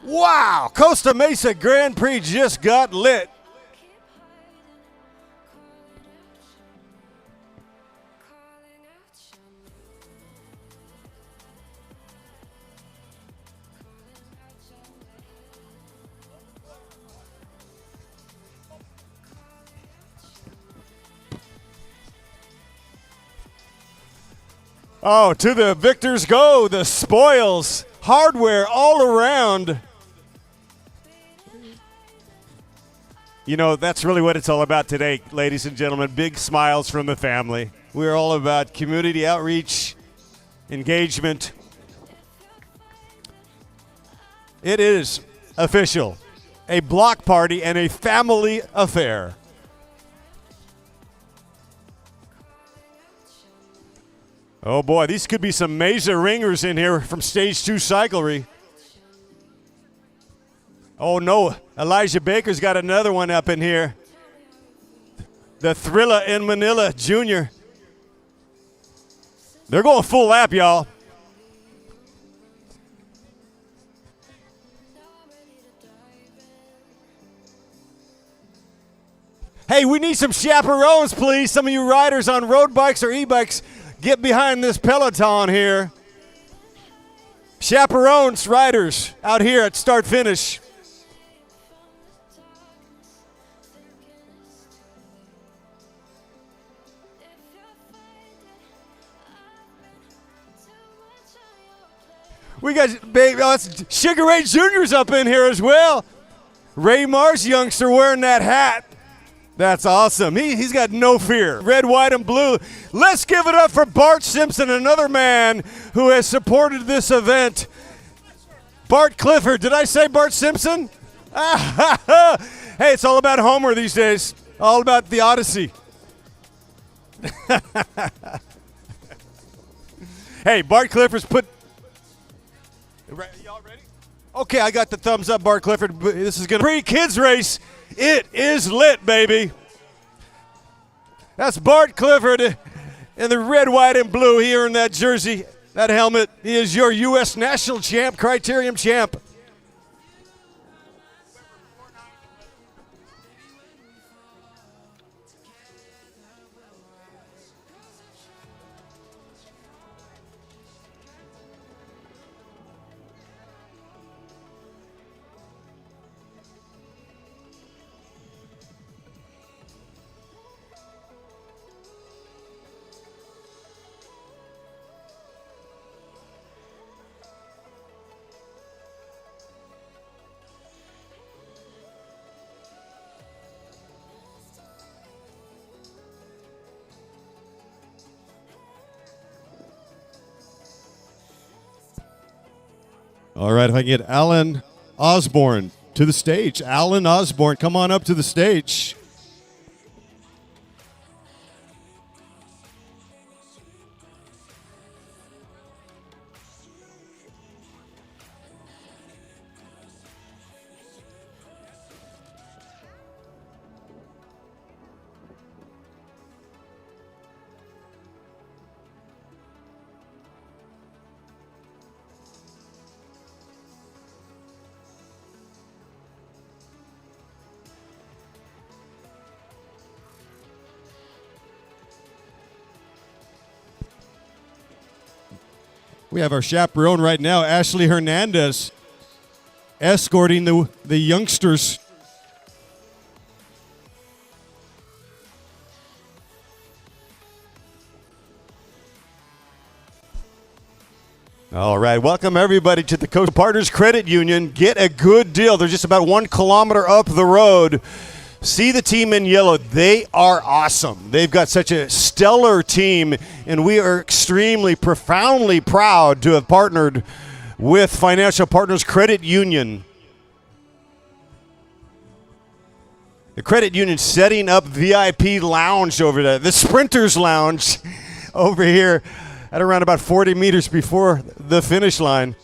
Wow, Costa Mesa Grand Prix just got lit. Oh, to the victors go, the spoils, hardware all around. You know, that's really what it's all about today, ladies and gentlemen. Big smiles from the family. We're all about community outreach, engagement. It is official, a block party and a family affair. Oh boy, these could be some Mesa ringers in here from Stage 2 Cyclery. Oh no, Elijah Baker's got another one up in here. The Thrilla in Manila Jr. They're going full lap, y'all. Hey, we need some chaperones, please. Some of you riders on road bikes or e-bikes, get behind this peloton here. Chaperones, riders, out here at start finish. We got baby, that's Sugar Ray Jr.'s up in here as well. Ray Mars youngster wearing that hat. That's awesome. He's got no fear. Red, white, and blue. Let's give it up for Bart Simpson, another man who has supported this event. Bart Clifford. Did I say Bart Simpson? Hey, it's all about Homer these days. All about the Odyssey. Hey, Bart Clifford's put... Y'all ready? Okay, I got the thumbs up, Bart Clifford. This is going to be kids race. It is lit, baby. That's Bart Clifford in the red, white, and blue here in that jersey, that helmet. He is your U.S. national champ, Criterium champ. All right, if I can get Alan Osborne to the stage. Alan Osborne, come on up to the stage. We have our chaperone right now, Ashley Hernandez, escorting the youngsters. All right, welcome everybody to the Costa Partners Credit Union. Get a good deal. They're just about 1 kilometer up the road. See the team in yellow. They are awesome. They've got such a stellar team, and we are extremely, profoundly proud to have partnered with Financial Partners Credit Union. The credit union setting up VIP lounge over there, the Sprinters Lounge over here at around about 40 meters before the finish line.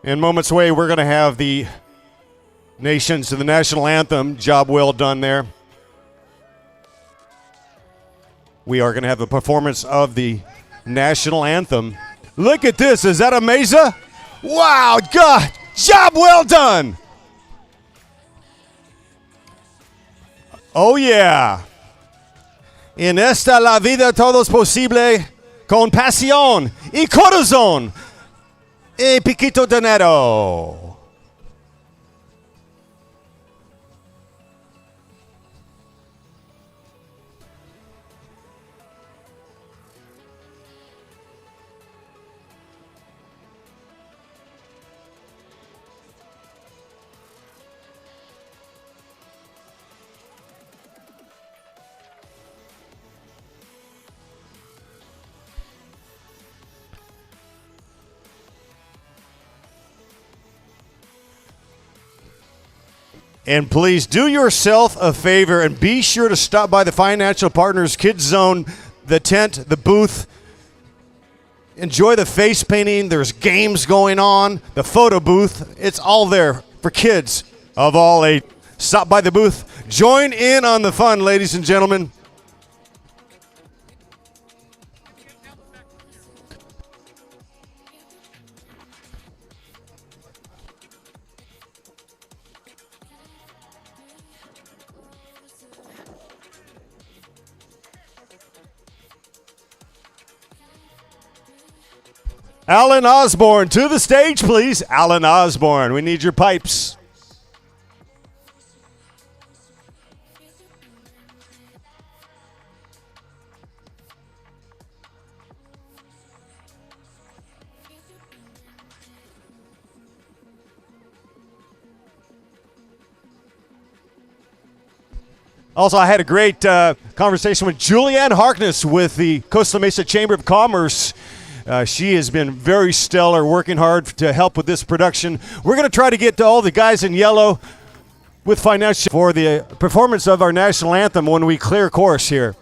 In moments away, we're going to have the nations to the national anthem. Job well done there. We are going to have a performance of the national anthem. Look at this. Is that a Mesa? Wow, God, job well done. Oh, yeah. En esta la vida todo es posible con pasión y corazón y piquito de dinero. And please do yourself a favor and be sure to stop by the Financial Partners Kids Zone, the tent, the booth. Enjoy the face painting. There's games going on. The photo booth. It's all there for kids of all age. Stop by the booth. Join in on the fun, ladies and gentlemen. Alan Osborne, to the stage, please. Alan Osborne, we need your pipes. Also, I had a great conversation with Julianne Harkness with the Costa Mesa Chamber of Commerce. She has been very stellar, working hard to help with this production. We're going to try to get to all the guys in yellow with financial for the performance of our national anthem when we clear course here.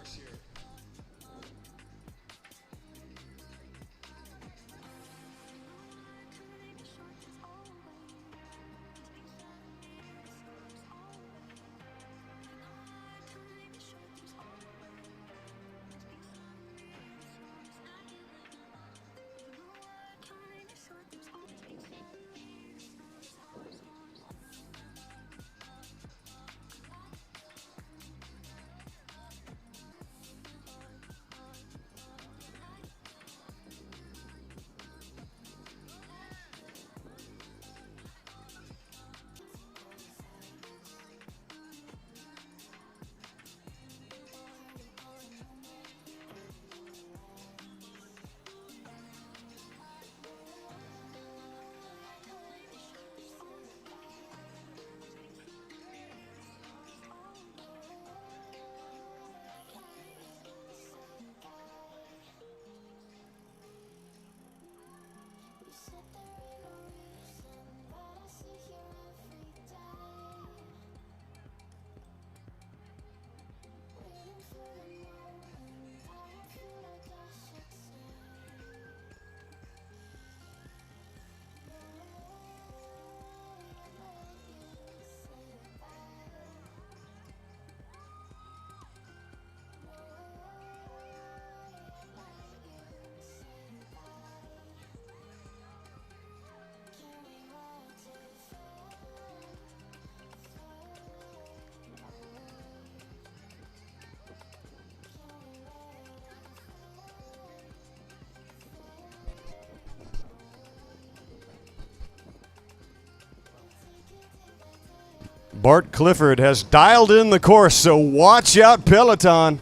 Bart Clifford has dialed in the course, so watch out, Peloton.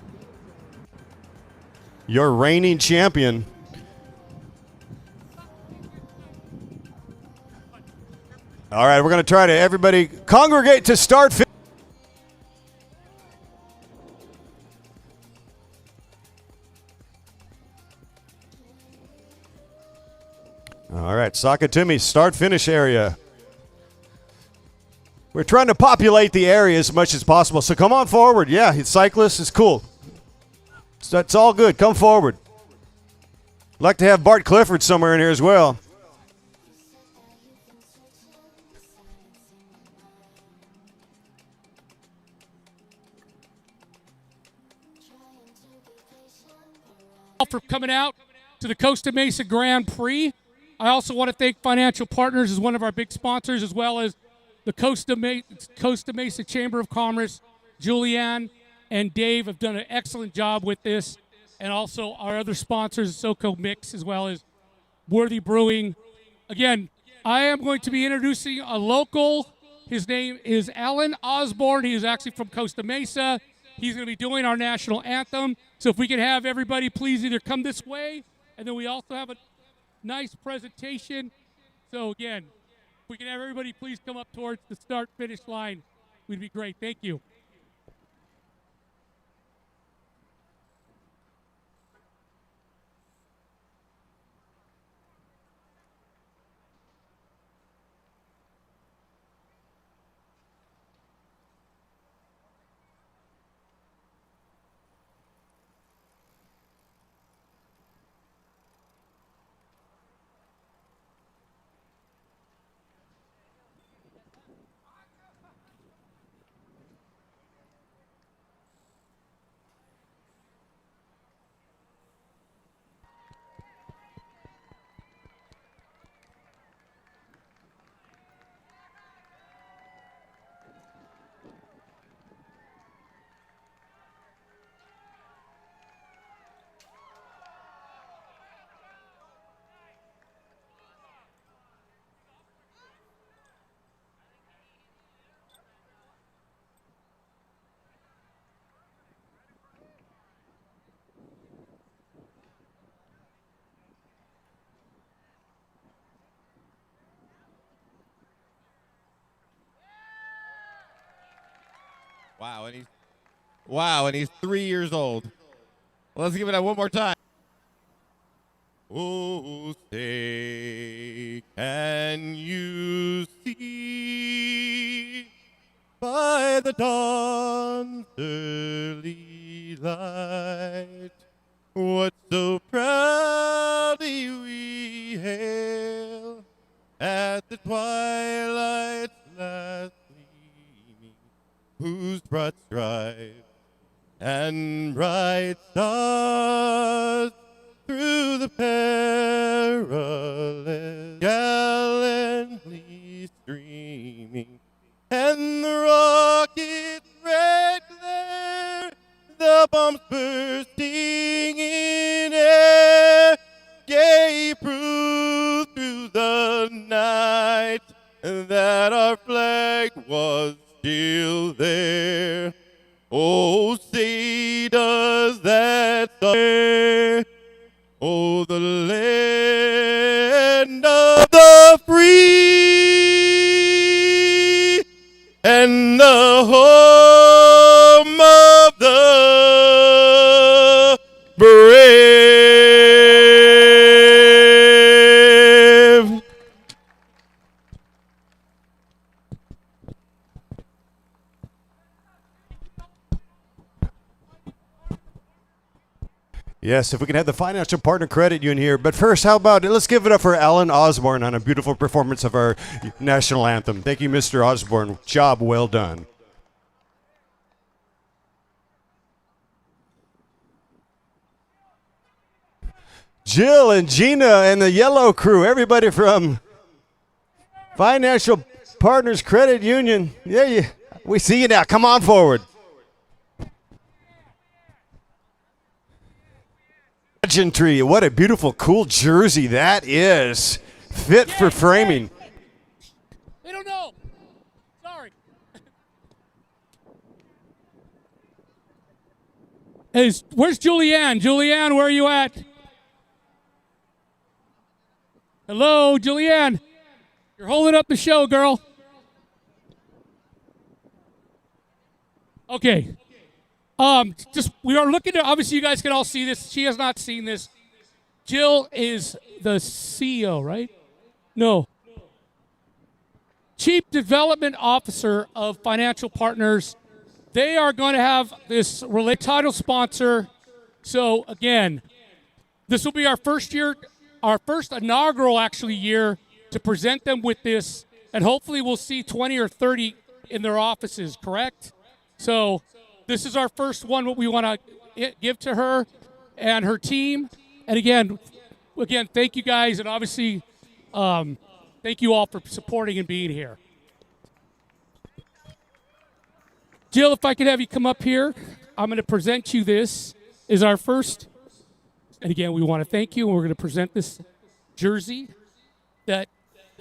Your reigning champion. All right, we're going to try to everybody congregate to start. All right, Sakatumi, start-finish area. We're trying to populate the area as much as possible, so come on forward. Yeah, it's cyclists, it's cool. So that's all good. Come forward. I'd like to have Bart Clifford somewhere in here as well. all for coming out to the Costa Mesa Grand Prix. I also want to thank Financial Partners as one of our big sponsors, as well as the Costa Mesa Chamber of Commerce. Julianne and Dave have done an excellent job with this, and also our other sponsors, SoCo Mix, as well as Worthy Brewing. Again, I am going to be introducing a local. His name is Alan Osborne. He is actually from Costa Mesa. He's going to be doing our national anthem. So if we can have everybody please either come this way, and then we also have a nice presentation. So again, if we can have everybody please come up towards the start-finish line, we'd be great. Thank you. Wow, and he's 3 years old. Let's give it up one more time. Oh, say, can you see by the dawn's early light what so proudly we hail at the twilight's last gleaming, whose broad stripes and bright stars through the perilous gallantly streaming, and the rocket's red glare, the bombs bursting in air, gave proof through the night that our flag was still there. Oh, say does that star, oh, the land of the free and the home of the brave. Yes, if we can have the Financial Partner Credit Union here. But first, how about it? Let's give it up for Alan Osborne on a beautiful performance of our national anthem. Thank you, Mr. Osborne. Job well done. Jill and Gina and the Yellow Crew, everybody from Financial Partners Credit Union. Yeah, we see you now. Come on forward. Pageantry. What a beautiful, cool jersey that is. Fit for framing. They don't know. Sorry. Where's Julianne? Julianne, where are you at? Hello, Julianne. You're holding up the show, girl. Okay. We are looking at, obviously you guys can all see this. She has not seen this. Jill is the CEO, right? No. Chief Development Officer of Financial Partners. They are going to have this title sponsor. So again, this will be our first inaugural actually year to present them with this, and hopefully we'll see 20 or 30 in their offices, correct? So this is our first one, what we want to give to her. and her team. And again, thank you guys, and obviously, thank you all for supporting and being here. Jill, if I could have you come up here, I'm going to present you this is our first. And again, we want to thank you, and we're going to present this jersey that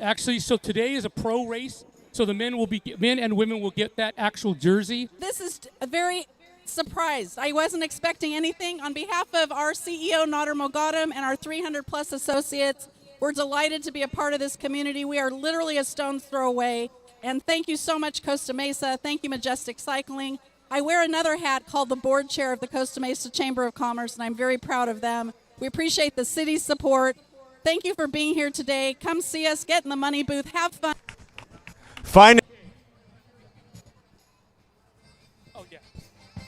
actually, so today is a pro race, so the men and women will get that actual jersey. This is a very surprised. I wasn't expecting anything. On behalf of our CEO, Nader Mogadam, and our 300-plus associates, we're delighted to be a part of this community. We are literally a stone's throw away. And thank you so much, Costa Mesa. Thank you, Majestic Cycling. I wear another hat called the board chair of the Costa Mesa Chamber of Commerce, and I'm very proud of them. We appreciate the city's support. Thank you for being here today. Come see us, get in the money booth, have fun. Fine. Oh, yeah.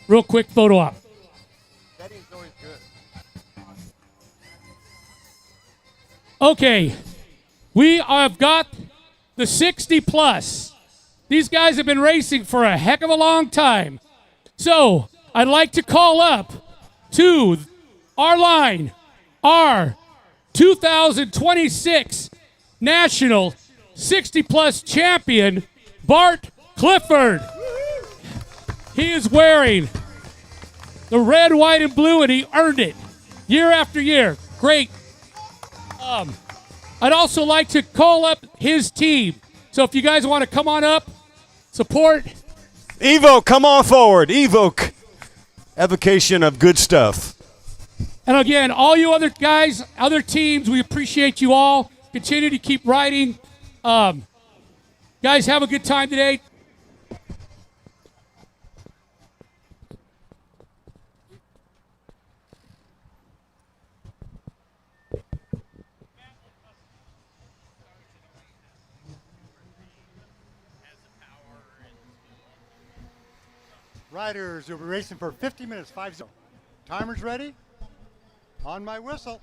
Real quick photo op. That is always good. Okay, we have got the 60 plus. These guys have been racing for a heck of a long time. So I'd like to call up to our line, our 2026 National 60 plus champion, Bart Clifford. He is wearing the red, white, and blue, and he earned it year after year. Great. I'd also like to call up his team. So if you guys want to come on up, support. Evo, come on forward. Evoke. Evocation of good stuff. And again, all you other guys, other teams, we appreciate you all. Continue to keep riding. Guys, have a good time today. Riders will be racing for 50 minutes, 5-0. Timers ready? On my whistle.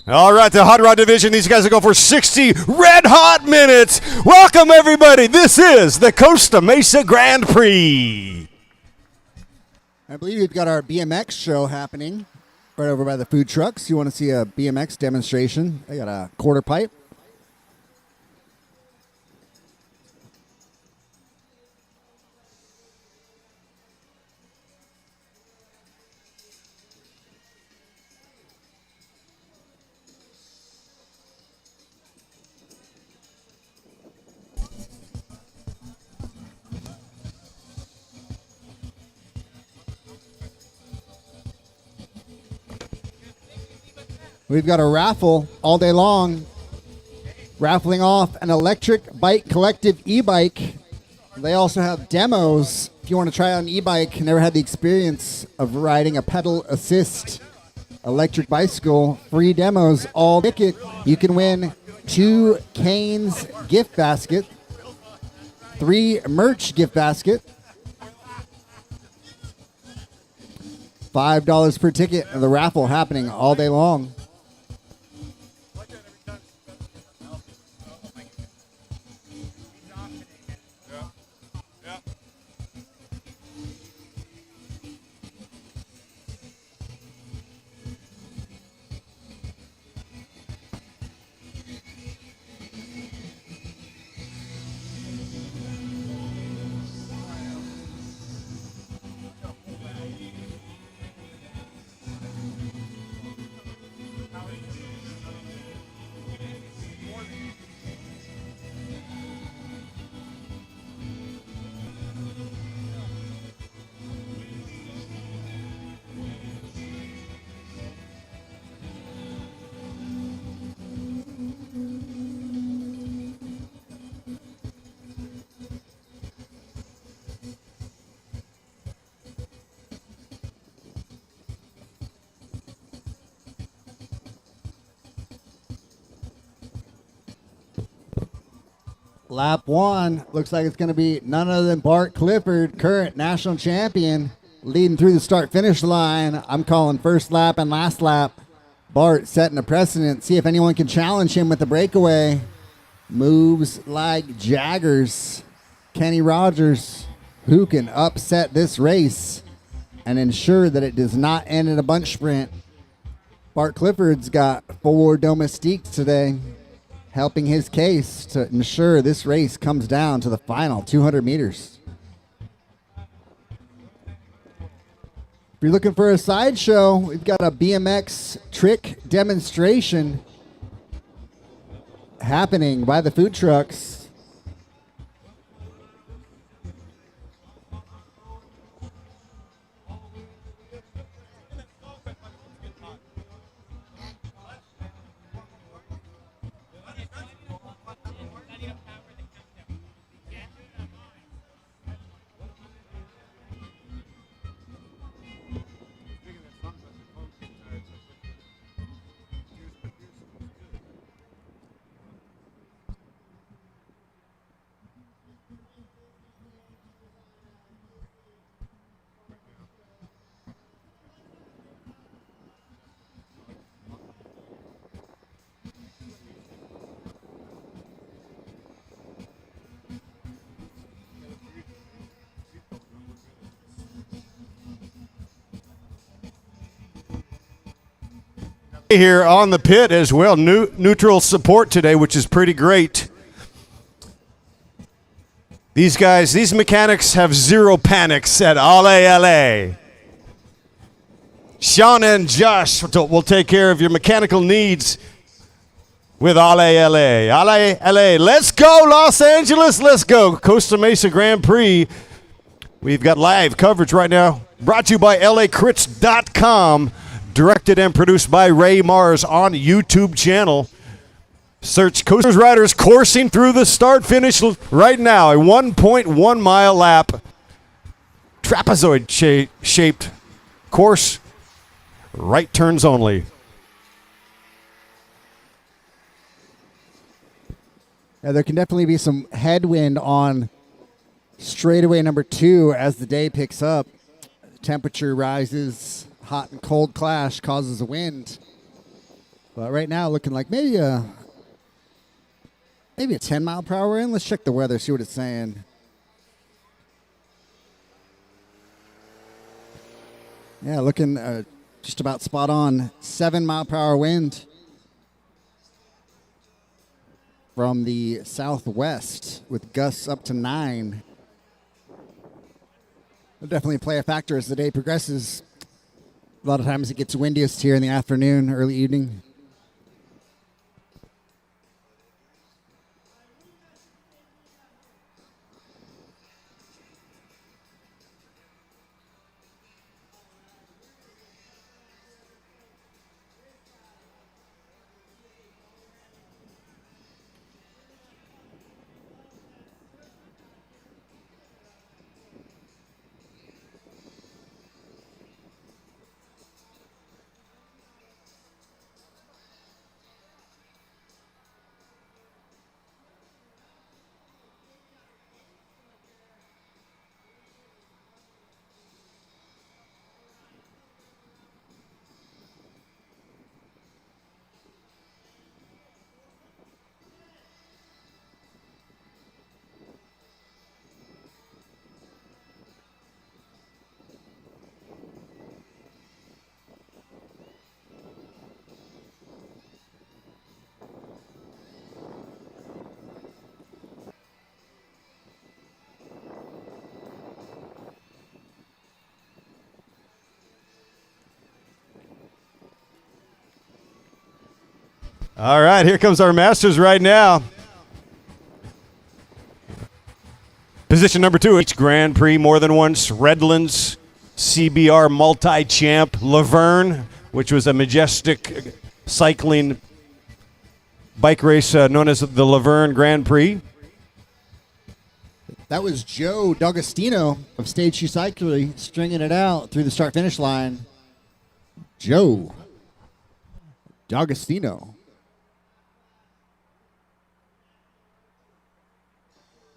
All right, the hot rod division. These guys will go for 60 red hot minutes. Welcome, everybody. This is the Costa Mesa Grand Prix. I believe we've got our BMX show happening right over by the food trucks. You want to see a BMX demonstration? They got a quarter pipe. We've got a raffle all day long, raffling off an electric bike collective e-bike. They also have demos. If you want to try out an e-bike, never had the experience of riding a pedal assist electric bicycle, free demos, all ticket. You can win 2 Canes gift basket, 3 merch gift basket, $5 per ticket, and the raffle happening all day long. Lap 1 looks like it's going to be none other than Bart Clifford, current national champion, leading through the start-finish line. I'm calling first lap and last lap. Bart setting a precedent. See if anyone can challenge him with the breakaway. Moves like Jaggers. Kenny Rogers, who can upset this race? and ensure that it does not end in a bunch sprint. Bart Clifford's got 4 domestiques today, helping his case to ensure this race comes down to the final 200 meters. If you're looking for a sideshow, we've got a BMX trick demonstration happening by the food trucks. Here on the pit as well, neutral support today, which is pretty great. These guys, these mechanics have zero panics at LA. Sean and Josh will take care of your mechanical needs with LA. Let's go, Los Angeles. Let's go. Costa Mesa Grand Prix. We've got live coverage right now, brought to you by LACrits.com. Directed and produced by Ray Mars on YouTube channel. Search Coaster's Riders coursing through the start finish right now. A 1.1 mile lap, trapezoid shaped course, right turns only. Yeah, there can definitely be some headwind on straightaway number 2 as the day picks up. Temperature rises. Hot and cold clash causes a wind. But right now looking like maybe a 10 mile per hour wind. Let's check the weather, see what it's saying. Yeah, looking just about spot on. 7 mile per hour wind from the southwest with gusts up to 9. Will definitely play a factor as the day progresses. A lot of times it gets windiest here in the afternoon, early evening. All right, here comes our Masters right now. Position number 2, each Grand Prix more than once. Redlands, CBR multi-champ. Laverne, which was a majestic cycling bike race known as the Laverne Grand Prix. That was Joe D'Agostino of Stage 2 Cycling stringing it out through the start-finish line. Joe D'Agostino.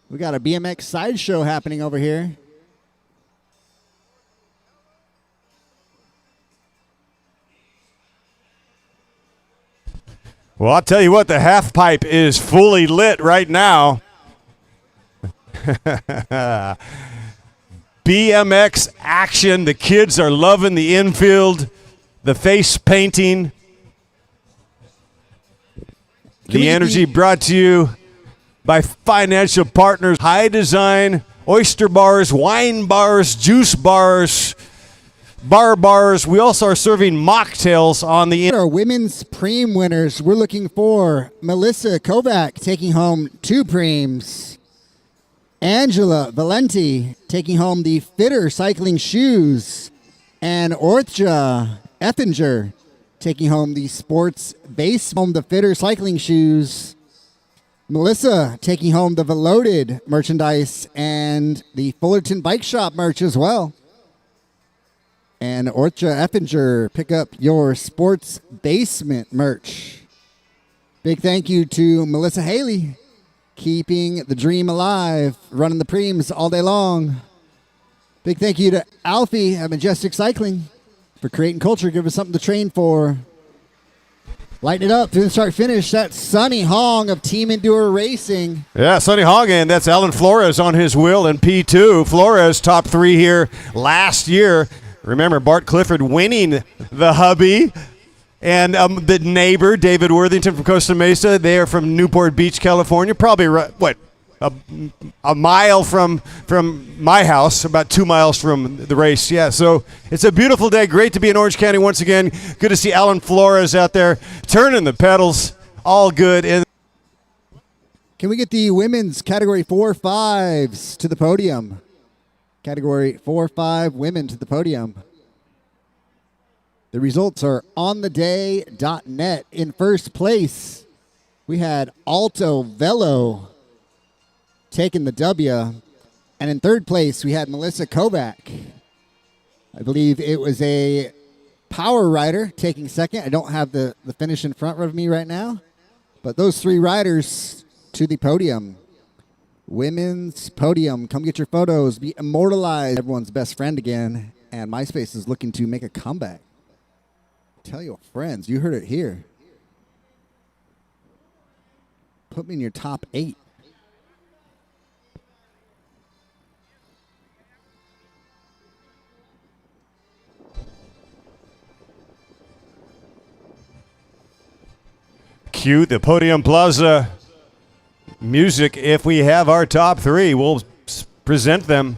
We got a BMX sideshow happening over here. Well, I'll tell you what, the half pipe is fully lit right now. BMX action. The kids are loving the infield, the face painting. The energy brought to you by financial partners, High Design, oyster bars, wine bars, juice bars, bars. We also are serving mocktails on the Our women's preem winners, we're looking for Melissa Kovac taking home 2 preems. Angela Valenti taking home the Fitter cycling shoes. And Ortja Effinger taking home the sports base, home the Fitter cycling shoes. Melissa taking home the Veloaded merchandise and the Fullerton Bike Shop merch as well. And Ortja Effinger, pick up your sports basement merch. Big thank you to Melissa Haley, keeping the dream alive, running the preems all day long. Big thank you to Alfie at Majestic Cycling for creating culture, give us something to train for. Lighting it up through the start finish. That's Sonny Hong of Team Enduro Racing. Yeah, Sonny Hong, and that's Alan Flores on his wheel in P2. Flores top 3 here last year. Remember Bart Clifford winning the hubby. And the neighbor, David Worthington from Costa Mesa, they are from Newport Beach, California. Probably, a mile from my house, about 2 miles from the race. Yeah, so it's a beautiful day. Great to be in Orange County once again. Good to see Alan Flores out there turning the pedals. All good. Can we get the women's category 4-5s to the podium? Category 4-5 women to the podium. The results are ontheday.net. In first place, we had Alto Velo taking the W. And in third place, we had Melissa Kovac. I believe it was a power rider taking second. I don't have the finish in front of me right now. But those 3 riders to the podium. Women's podium. Come get your photos. Be immortalized. Everyone's best friend again. And MySpace is looking to make a comeback. Tell your friends. You heard it here. Put me in your top 8. Cue the Podium Plaza music. If we have our top 3, we'll present them.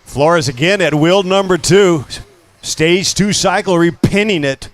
Flores again at wheel number 2. Stage 2 cycle, repinning it.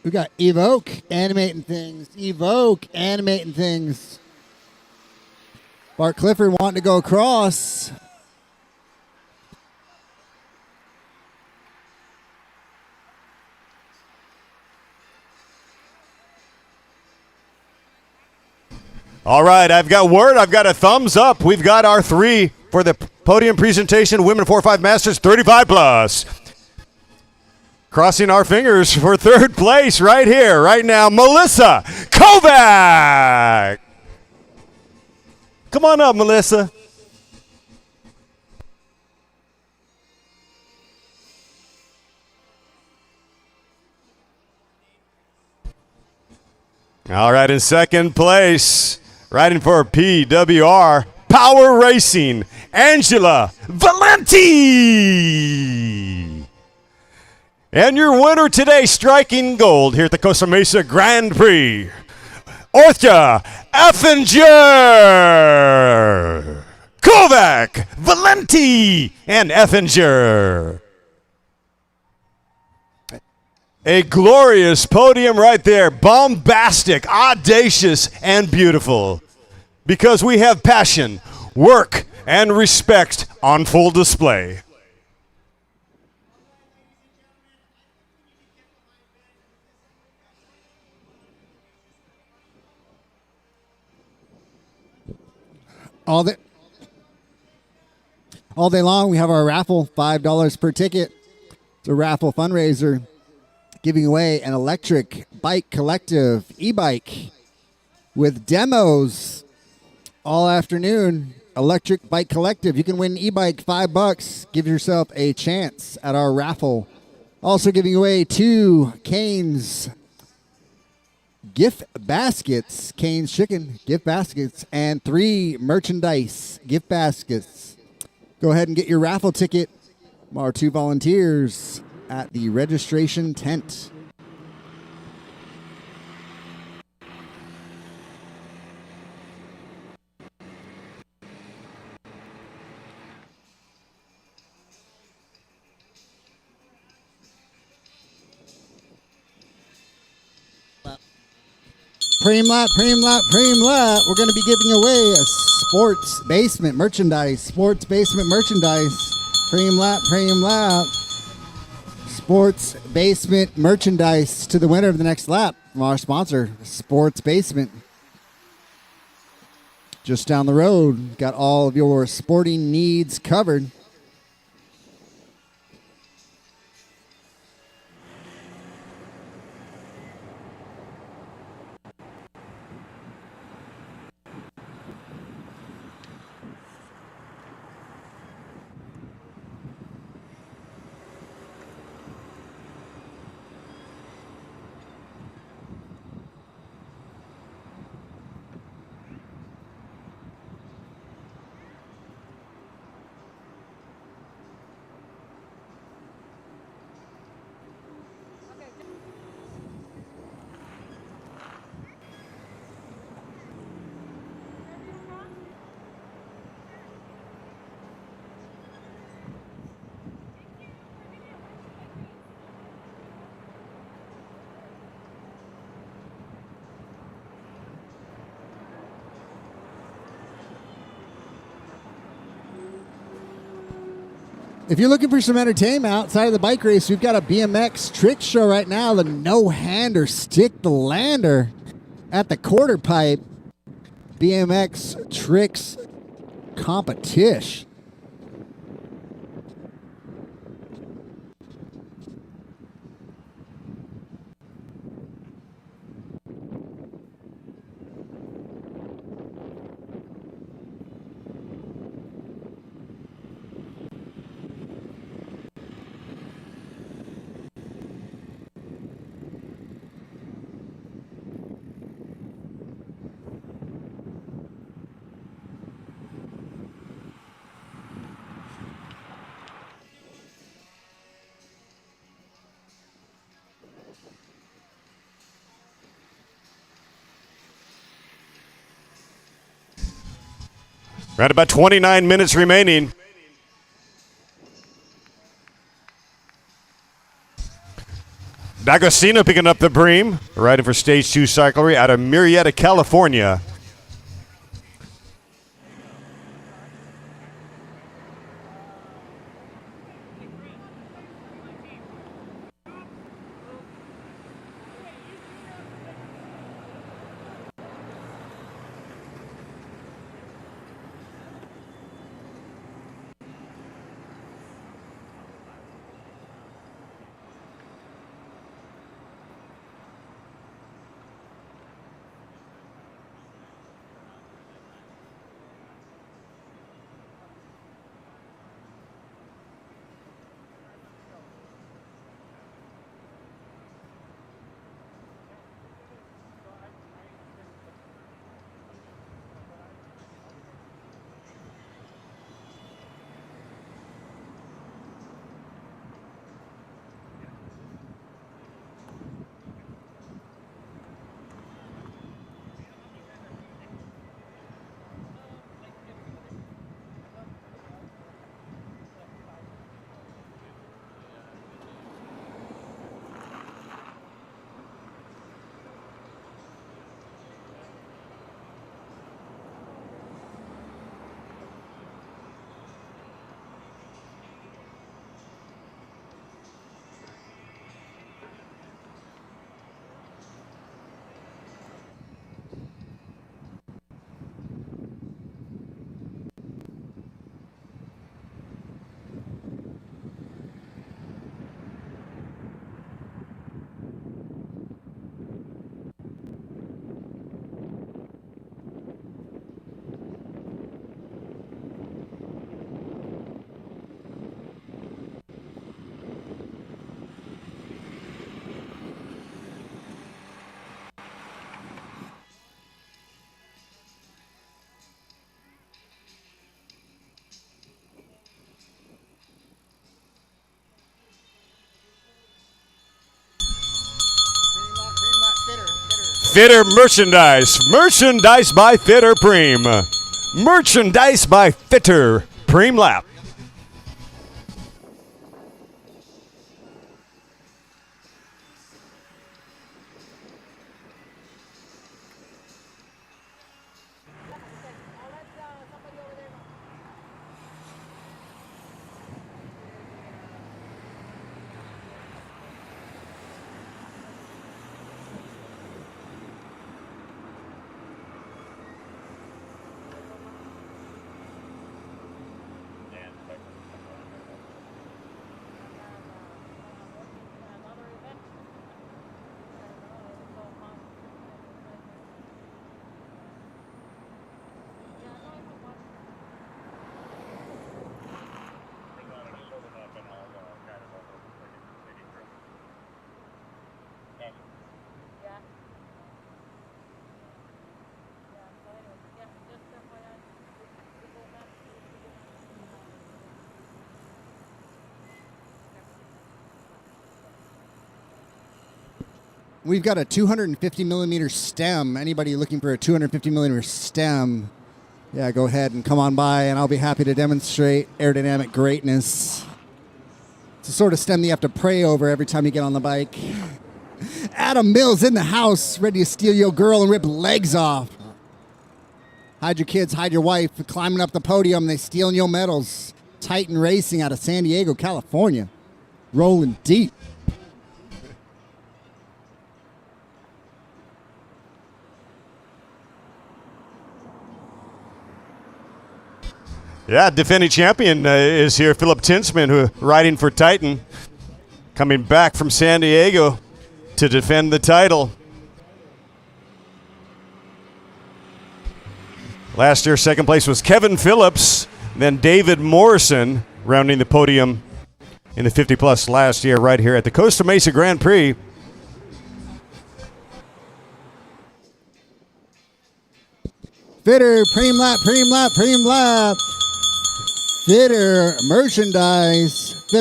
We got Evoke animating things. Evoke animating things. Bart Clifford wanting to go across. All right, I've got word. I've got a thumbs up. We've got our 3 for the podium presentation. Women 4-5 Masters 35 plus. Crossing our fingers for third place right here, right now, Melissa Kovac. Come on up, Melissa. All right, in second place, riding for PWR Power Racing, Angela Valenti. And your winner today, striking gold here at the Costa Mesa Grand Prix, Ortha Effinger, Kovac, Valenti, and Effinger. A glorious podium right there, bombastic, audacious, and beautiful. Because we have passion, work, and respect on full display. All day long, we have our raffle, $5 per ticket. It's a raffle fundraiser giving away an electric bike collective e-bike with demos all afternoon. Electric bike collective. You can win an e-bike, $5. Give yourself a chance at our raffle. Also giving away 2 Cane's gift baskets, Cane's Chicken gift baskets, and 3 merchandise gift baskets. Go ahead and get your raffle ticket from our 2 volunteers at the registration tent. Preem lap. We're going to be giving away a sports basement merchandise. Preem lap. Sports basement merchandise to the winner of the next lap from our sponsor, Sports Basement. Just down the road, got all of your sporting needs covered. If you're looking for some entertainment outside of the bike race, we've got a BMX trick show right now, the no-hander stick the lander at the quarter pipe. BMX tricks competition. Right about 29 minutes remaining. D'Agostino picking up the bream, riding for Stage 2 Cyclery out of Murrieta, California. Fitter merchandise. Merchandise by Fitter Preem. Merchandise by Fitter Preem Lap. We've got a 250 millimeter stem. Anybody looking for a 250 millimeter stem, yeah, go ahead and come on by, and I'll be happy to demonstrate aerodynamic greatness. It's the sort of stem that you have to pray over every time you get on the bike. Adam Mills in the house, ready to steal your girl and rip legs off. Hide your kids, hide your wife, climbing up the podium, they stealing your medals. Titan Racing out of San Diego, California. Rolling deep. Yeah, defending champion is here, Philip Tinsman, who riding for Titan, coming back from San Diego to defend the title. Last year, second place was Kevin Phillips, then David Morrison rounding the podium in the 50-plus last year right here at the Costa Mesa Grand Prix. Fitter, Preem Lap, Preem Lap, Preem Lap. Fitter merchandise to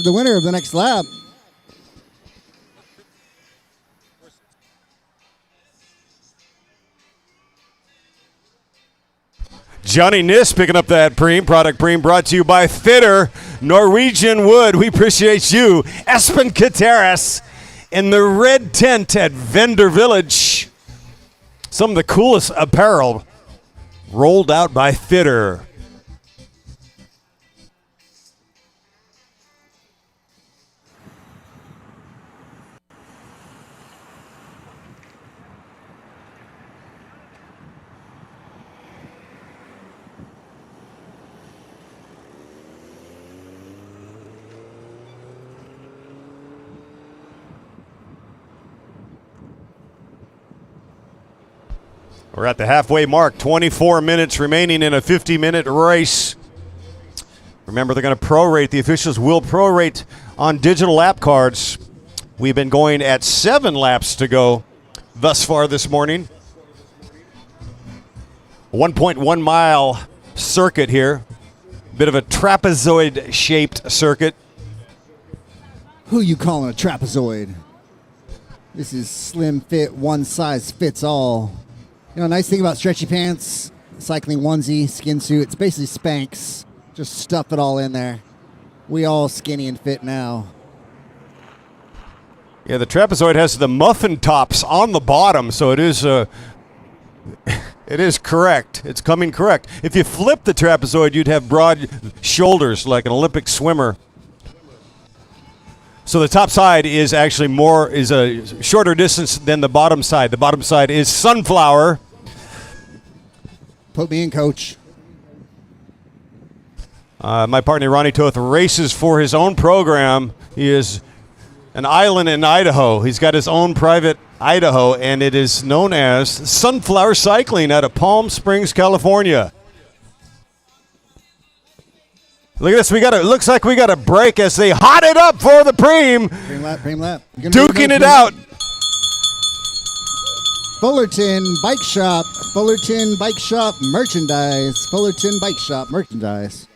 the winner of the next lap. Johnny Niss picking up that Preem. Product Preem brought to you by Fitter, Norwegian Wood. We appreciate you. Espen Kateris in the red tent at Vendor Village. Some of the coolest apparel rolled out by Fitter. We're at the halfway mark, 24 minutes remaining in a 50-minute race. Remember, they're going to prorate. The officials will prorate on digital lap cards. We've been going at 7 laps to go thus far this morning. 1.1 mile circuit here. Bit of a trapezoid-shaped circuit. Who you calling a trapezoid? This is slim fit, one size fits all. You know, nice thing about stretchy pants, cycling onesie, skin suit, it's basically Spanx. Just stuff it all in there. We all skinny and fit now. Yeah, the trapezoid has the muffin tops on the bottom, so it is it is correct. It's coming correct. If you flip the trapezoid, you'd have broad shoulders like an Olympic swimmer. So the top side is actually is a shorter distance than the bottom side. The bottom side is sunflower. Put me in, coach. My partner Ronnie Toth races for his own program. He is an island in Idaho. He's got his own private Idaho, and it is known as Sunflower Cycling out of Palm Springs, California. Look at this. Looks like we got a break as they hot it up for the Preem. Preem lap. Duking it out. Fullerton Bike Shop merchandise. Fullerton Bike Shop merchandise.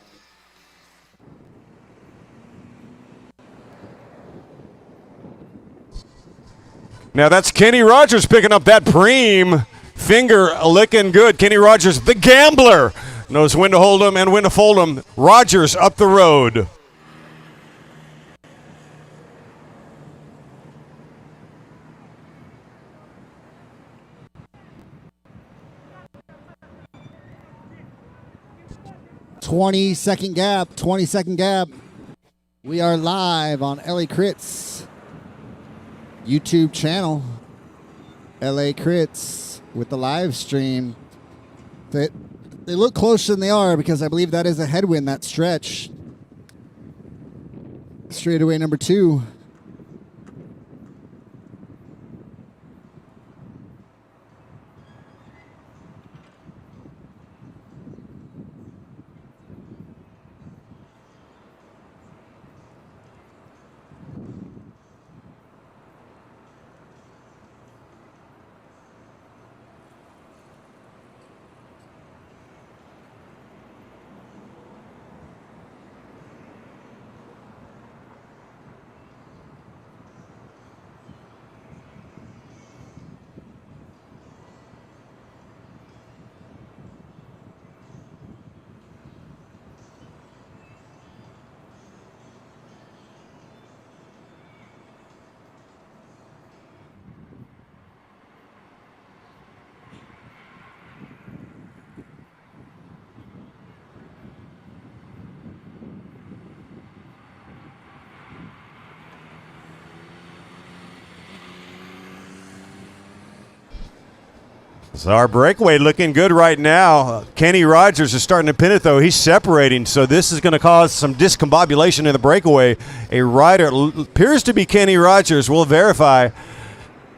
Now that's Kenny Rogers picking up that preem. Finger licking good. Kenny Rogers, the gambler, knows when to hold him and when to fold him. Rogers up the road. Second gap, 20-second gap. We are live on LA Crits YouTube channel. LA Crits with the live stream. They look closer than they are because I believe that is a headwind, that stretch. Straightaway number 2. So our breakaway looking good right now. Kenny Rogers is starting to pin it, though. He's separating, so this is going to cause some discombobulation in the breakaway. A rider, appears to be Kenny Rogers, we'll verify,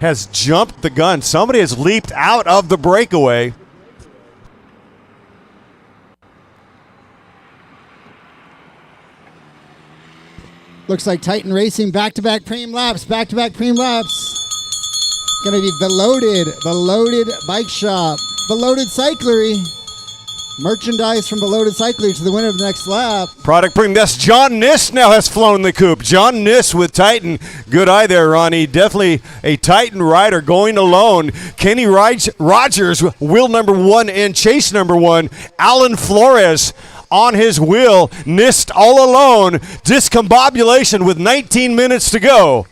has jumped the gun. Somebody has leaped out of the breakaway. Looks like Titan Racing back-to-back preem laps, Going to be the loaded bike shop, the loaded cyclery. Merchandise from the loaded cyclery to the winner of the next lap. Product Prix. That's John Niss now has flown the coop. John Niss with Titan. Good eye there, Ronnie. Definitely a Titan rider going alone. Kenny Rogers, wheel number 1 and chase number 1. Alan Flores on his wheel. Niss all alone. Discombobulation with 19 minutes to go.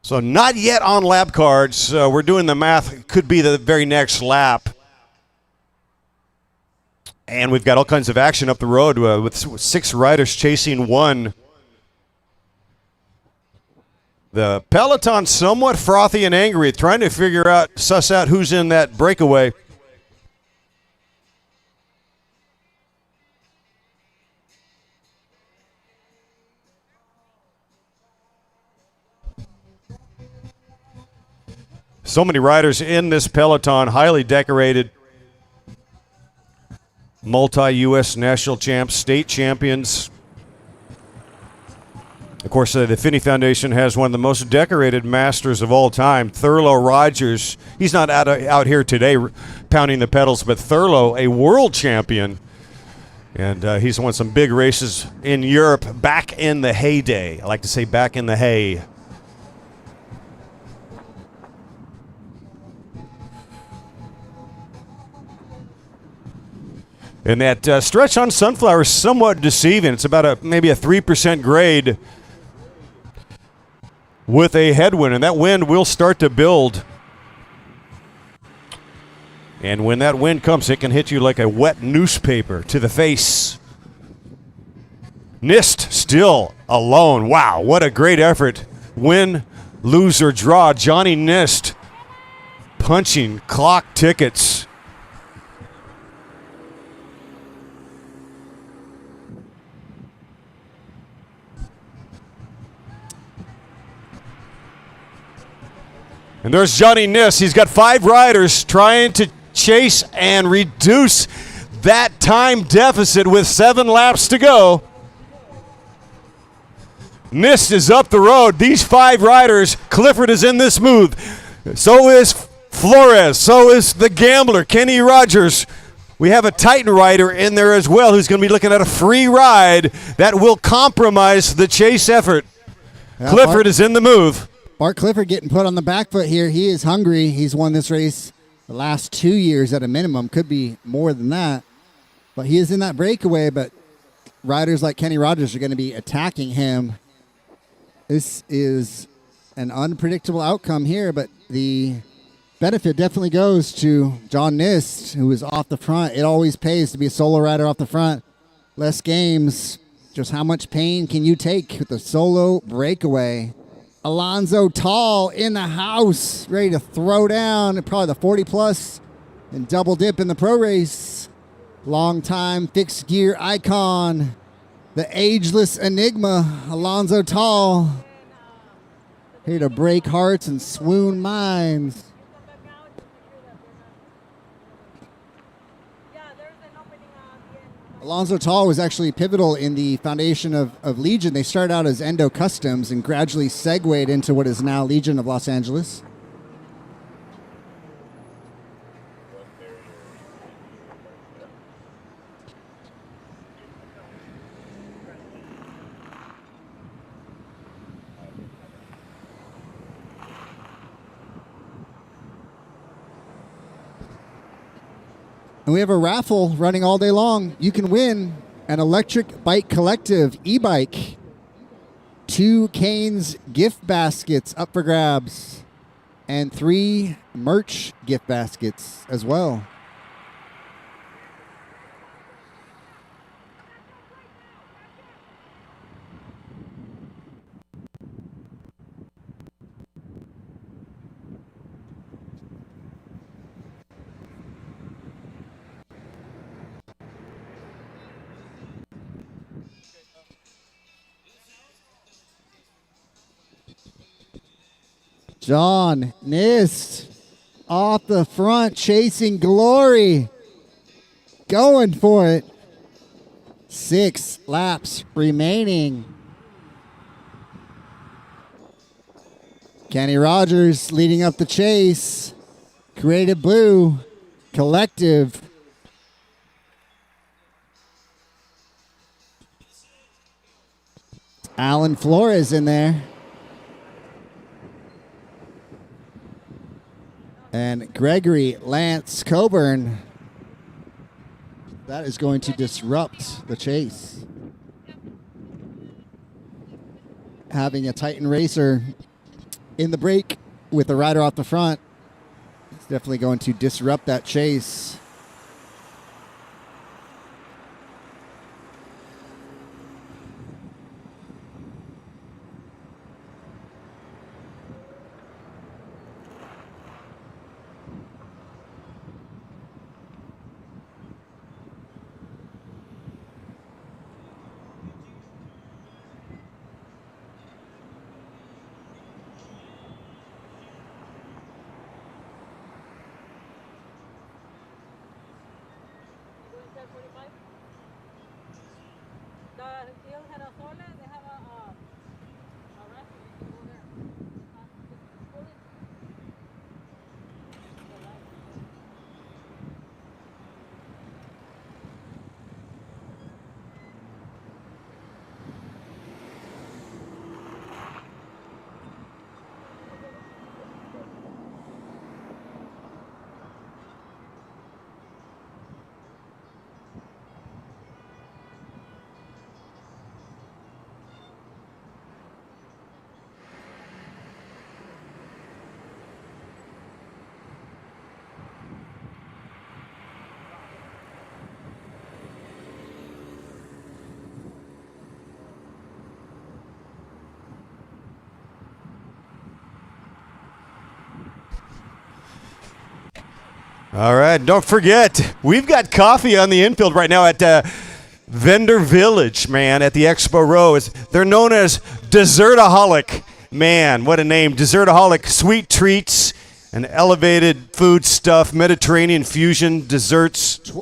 So not yet on lap cards. We're doing the math. Could be the very next lap. And we've got all kinds of action up the road with 6 riders chasing 1. The peloton somewhat frothy and angry, trying to suss out who's in that breakaway. So many riders in this peloton, highly decorated. Multi-U.S. national champs, state champions. Of course, the Finney Foundation has one of the most decorated masters of all time, Thurlow Rogers. He's not out here today pounding the pedals, but Thurlow, a world champion. And he's won some big races in Europe back in the heyday. I like to say back in the hay. And that stretch on Sunflower is somewhat deceiving. It's about maybe a 3% grade with a headwind, and that wind will start to build. And when that wind comes, it can hit you like a wet newspaper to the face. Nist still alone. Wow, what a great effort. Win, lose, or draw. Johnny Nist punching clock tickets. And there's Johnny Niss. He's got 5 riders trying to chase and reduce that time deficit with 7 laps to go. NIST is up the road. These 5 riders, Clifford is in this smooth. So is Flores. So is the Gambler, Kenny Rogers. We have a Titan rider in there as well who's going to be looking at a free ride that will compromise the chase effort. Yeah, Clifford is in the move. Bart Clifford getting put on the back foot here. He is hungry. He's won this race the last 2 years at a minimum. Could be more than that. But he is in that breakaway, but riders like Kenny Rogers are going to be attacking him. This is an unpredictable outcome here, but the benefit definitely goes to John Nist, who is off the front. It always pays to be a solo rider off the front. Less games. Just how much pain can you take with a solo breakaway? Alonzo Tall in the house, ready to throw down at probably the 40-plus and double dip in the pro race. Long-time fixed gear icon, the ageless enigma, Alonzo Tall, here to break hearts and swoon minds. Alonzo Tall was actually pivotal in the foundation of Legion. They started out as Endo Customs and gradually segued into what is now Legion of Los Angeles. And we have a raffle running all day long. You can win an electric bike collective e-bike, 2 Canes gift baskets up for grabs, and 3 merch gift baskets as well. John Nist off the front, chasing glory. Going for it. 6 laps remaining. Kenny Rogers leading up the chase. Creative Blue, Collective. Alan Flores in there. And Gregory Lance Coburn. That is going to disrupt the chase. Having a Titan racer in the break with a rider off the front, it's definitely going to disrupt that chase. All right, don't forget, we've got coffee on the infield right now at Vendor Village, man, at the Expo Row. They're known as Dessertaholic. Man, what a name. Dessertaholic, sweet treats and elevated food stuff, Mediterranean fusion, desserts.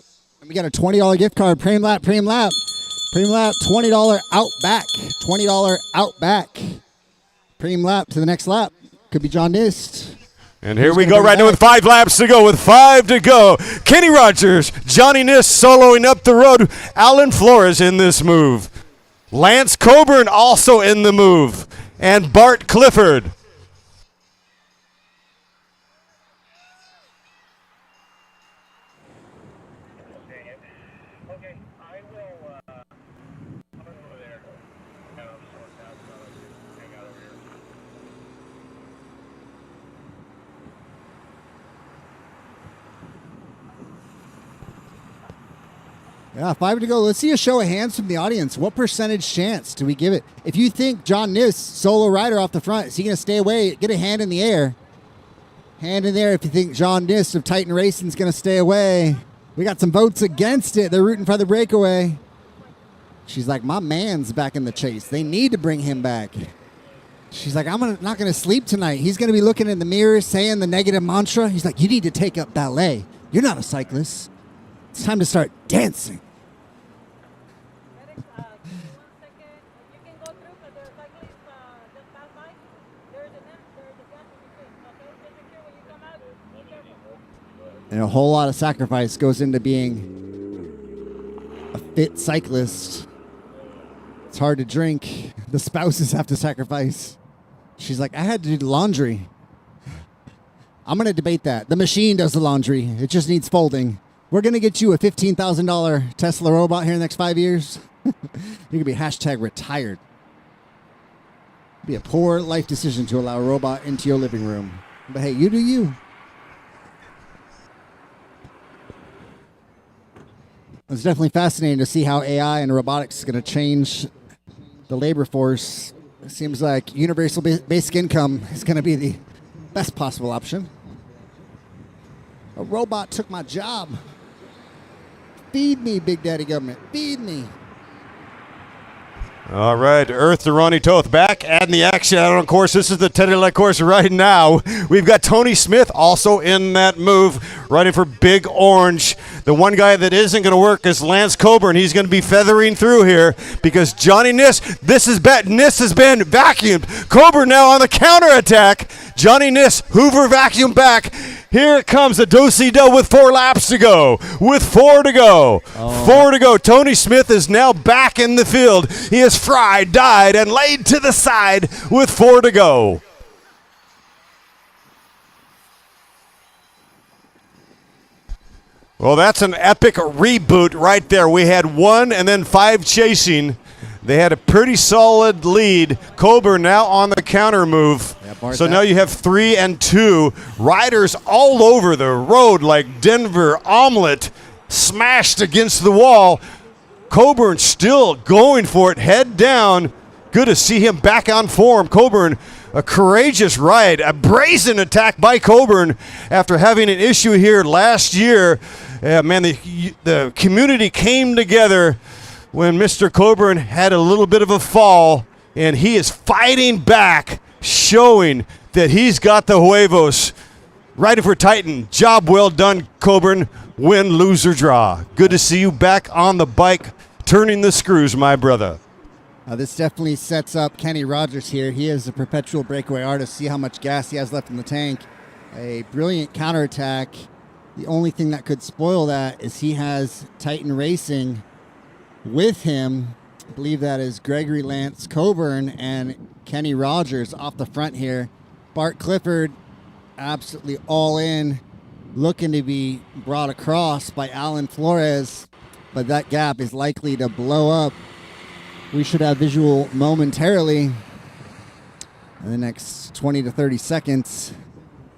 We got a $20 gift card, Prame Lap, Prame Lap. Premium lap, $20 Outback. $20 Outback. Premium lap to the next lap. Could be John Nist. And here we go right now with 5 laps to go. With 5 to go. Kenny Rogers, Johnny Nist soloing up the road. Alan Flores in this move. Lance Coburn also in the move. And Bart Clifford. Yeah, 5 to go. Let's see a show of hands from the audience. What percentage chance do we give it? If you think John Nist, solo rider off the front, is he going to stay away? Get a hand in the air. Hand in there if you think John Nist of Titan Racing is going to stay away. We got some votes against it. They're rooting for the breakaway. She's like, my man's back in the chase. They need to bring him back. She's like, I'm not going to sleep tonight. He's going to be looking in the mirror saying the negative mantra. He's like, you need to take up ballet. You're not a cyclist. It's time to start dancing. And a whole lot of sacrifice goes into being a fit cyclist. It's hard to drink. The spouses have to sacrifice. She's like, I had to do the laundry. I'm going to debate that. The machine does the laundry. It just needs folding. We're going to get you a $15,000 Tesla robot here in the next 5 years. You're going to be #retired. It'd be a poor life decision to allow a robot into your living room. But hey, you do you. It's definitely fascinating to see how AI and robotics is going to change the labor force. It seems like universal basic income is going to be the best possible option. A robot took my job. Feed me, Big Daddy Government. Feed me. All right, Earth to Ronnie Toth back adding the action out on course. This is the Teddy Light course right now. We've got Tony Smith also in that move, riding for Big Orange. The one guy that isn't going to work is Lance Coburn. He's going to be feathering through here because Johnny Nist, Nist has been vacuumed. Coburn now on the counterattack. Johnny Nist, Hoover vacuum back. Here it comes, a do-si-do with 4 laps to go. With 4 to go. 4 to go. Tony Smith is now back in the field. He is fried, dyed, and laid to the side with 4 to go. Well, that's an epic reboot right there. We had 1 and then 5 chasing. They had a pretty solid lead. Coburn now on the counter move. So now you have 3 and 2. Riders all over the road like Denver omelet smashed against the wall. Coburn still going for it, head down. Good to see him back on form. Coburn, a courageous ride, a brazen attack by Coburn after having an issue here last year. Man, the community came together when Mr. Coburn had a little bit of a fall, and he is fighting back, showing that he's got the huevos. Riding for Titan. Job well done, Coburn. Win, lose, or draw. Good to see you back on the bike, turning the screws, my brother. This definitely sets up Kenny Rogers here. He is a perpetual breakaway artist. See how much gas he has left in the tank. A brilliant counterattack. The only thing that could spoil that is he has Titan Racing with him. I believe that is Gregory Lance Coburn and Kenny Rogers off the front here. Bart Clifford absolutely all in, looking to be brought across by Alan Flores, but that gap is likely to blow up. We should have visual momentarily in the next 20 to 30 seconds.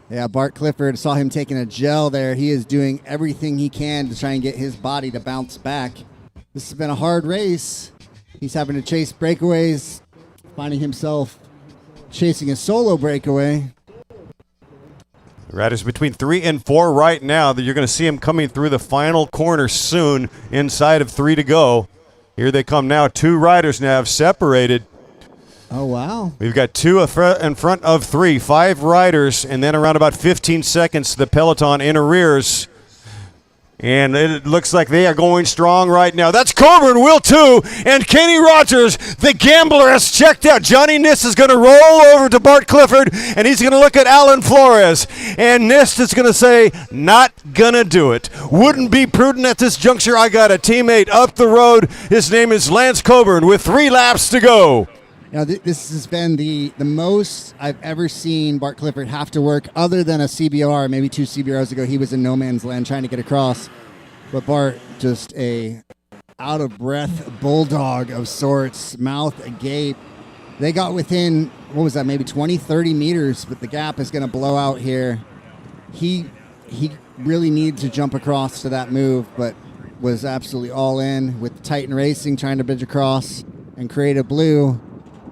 Yeah, Bart Clifford, saw him taking a gel there. He is doing everything he can to try and get his body to bounce back. This has been a hard race. He's having to chase breakaways, finding himself chasing a solo breakaway. Riders between 3 and 4 right now. You're going to see him coming through the final corner soon inside of 3 to go. Here they come now. 2 riders now have separated. Oh, wow. We've got 2 in front of 3, 5 riders, and then around about 15 seconds, the peloton in arrears. And it looks like they are going strong right now. That's Coburn, Will 2, and Kenny Rogers, the gambler, has checked out. Johnny Nist is going to roll over to Bart Clifford, and he's going to look at Alan Flores. And Nist is going to say, not going to do it. Wouldn't be prudent at this juncture. I got a teammate up the road. His name is Lance Coburn with 3 laps to go. Now, this has been the most I've ever seen Bart Clifford have to work, other than a CBR. Maybe 2 CBRs ago, he was in no man's land trying to get across. But Bart, just a out-of-breath bulldog of sorts, mouth agape. They got within, what was that, maybe 20, 30 meters, but the gap is going to blow out here. He really needed to jump across to that move, but was absolutely all in with Titan Racing trying to bridge across and create a blue.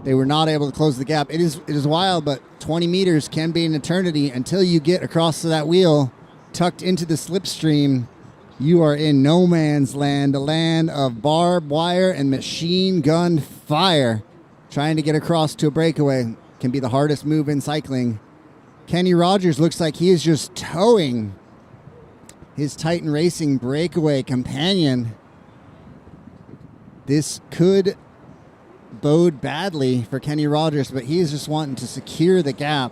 They were not able to close the gap. It is wild, but 20 meters can be an eternity until you get across to that wheel, tucked into the slipstream. You are in no man's land, a land of barbed wire and machine gun fire. Trying to get across to a breakaway can be the hardest move in cycling. Kenny Rogers looks like he is just towing his Titan Racing breakaway companion. This could bode badly for Kenny Rogers, but he is just wanting to secure the gap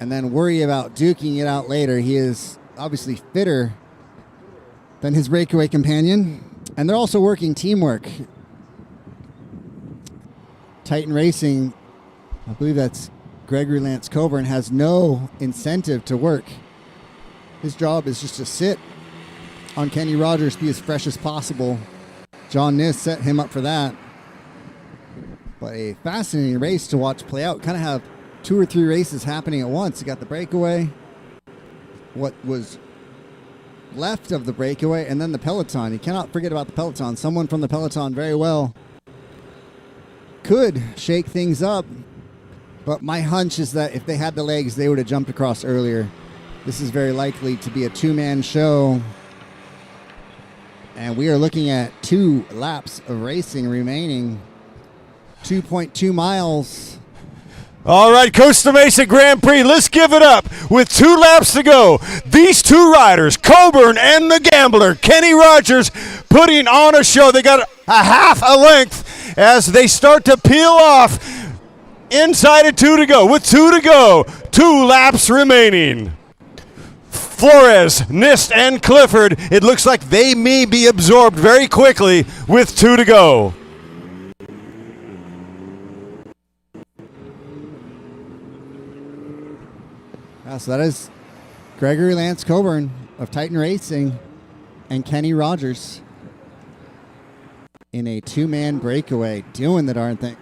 and then worry about duking it out later. He is obviously fitter than his breakaway companion, and they're also working teamwork. Titan Racing, I believe that's Gregory Lance Coburn, has no incentive to work. His job is just to sit on Kenny Rogers, be as fresh as possible. John Nist set him up for that. But a fascinating race to watch play out. Kind of have 2 or 3 races happening at once. You got the breakaway, what was left of the breakaway, and then the peloton. You cannot forget about the peloton. Someone from the peloton very well could shake things up, but my hunch is that if they had the legs, they would have jumped across earlier. This is very likely to be a 2-man show, and we are looking at 2 laps of racing remaining. 2.2 miles. All right, Costa Mesa Grand Prix, let's give it up. With 2 laps to go, these 2 riders, Coburn and the gambler, Kenny Rogers, putting on a show. They got a half a length as they start to peel off inside of 2 to go. With 2 to go, 2 laps remaining. Flores, Nist, and Clifford, it looks like they may be absorbed very quickly with 2 to go. So that is Gregory Lance Coburn of Titan Racing and Kenny Rogers in a 2-man breakaway, doing the darn thing.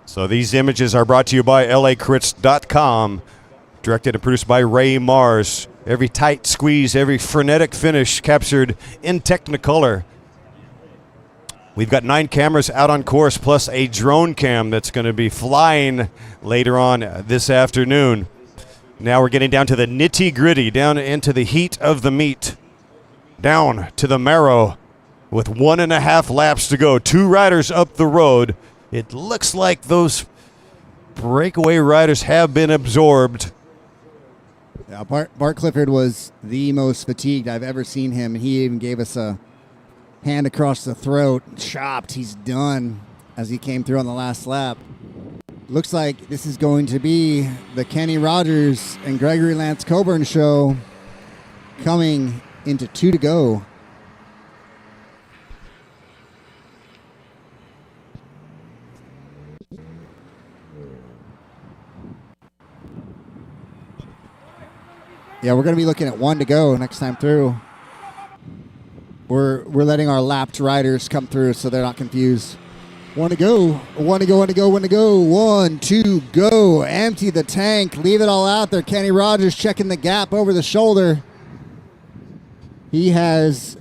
So these images are brought to you by lacrits.com, directed and produced by Ray Mars. Every tight squeeze, every frenetic finish captured in Technicolor. We've got 9 cameras out on course, plus a drone cam that's going to be flying later on this afternoon. Now we're getting down to the nitty-gritty, down into the heat of the meat, down to the marrow with 1.5 laps to go. 2 riders up the road. It looks like those breakaway riders have been absorbed. Yeah, Bart Clifford was the most fatigued I've ever seen him. He even gave us a hand across the throat, chopped. He's done as he came through on the last lap. Looks like this is going to be the Kenny Rogers and Gregory Lance Coburn show coming into 2 to go. Yeah, we're going to be looking at 1 to go next time through. We're letting our lapped riders come through so they're not confused. 1 to go. 1 to go, 1 to go, 1 to go. 1, 2, go. Empty the tank. Leave it all out there. Kenny Rogers checking the gap over the shoulder. He has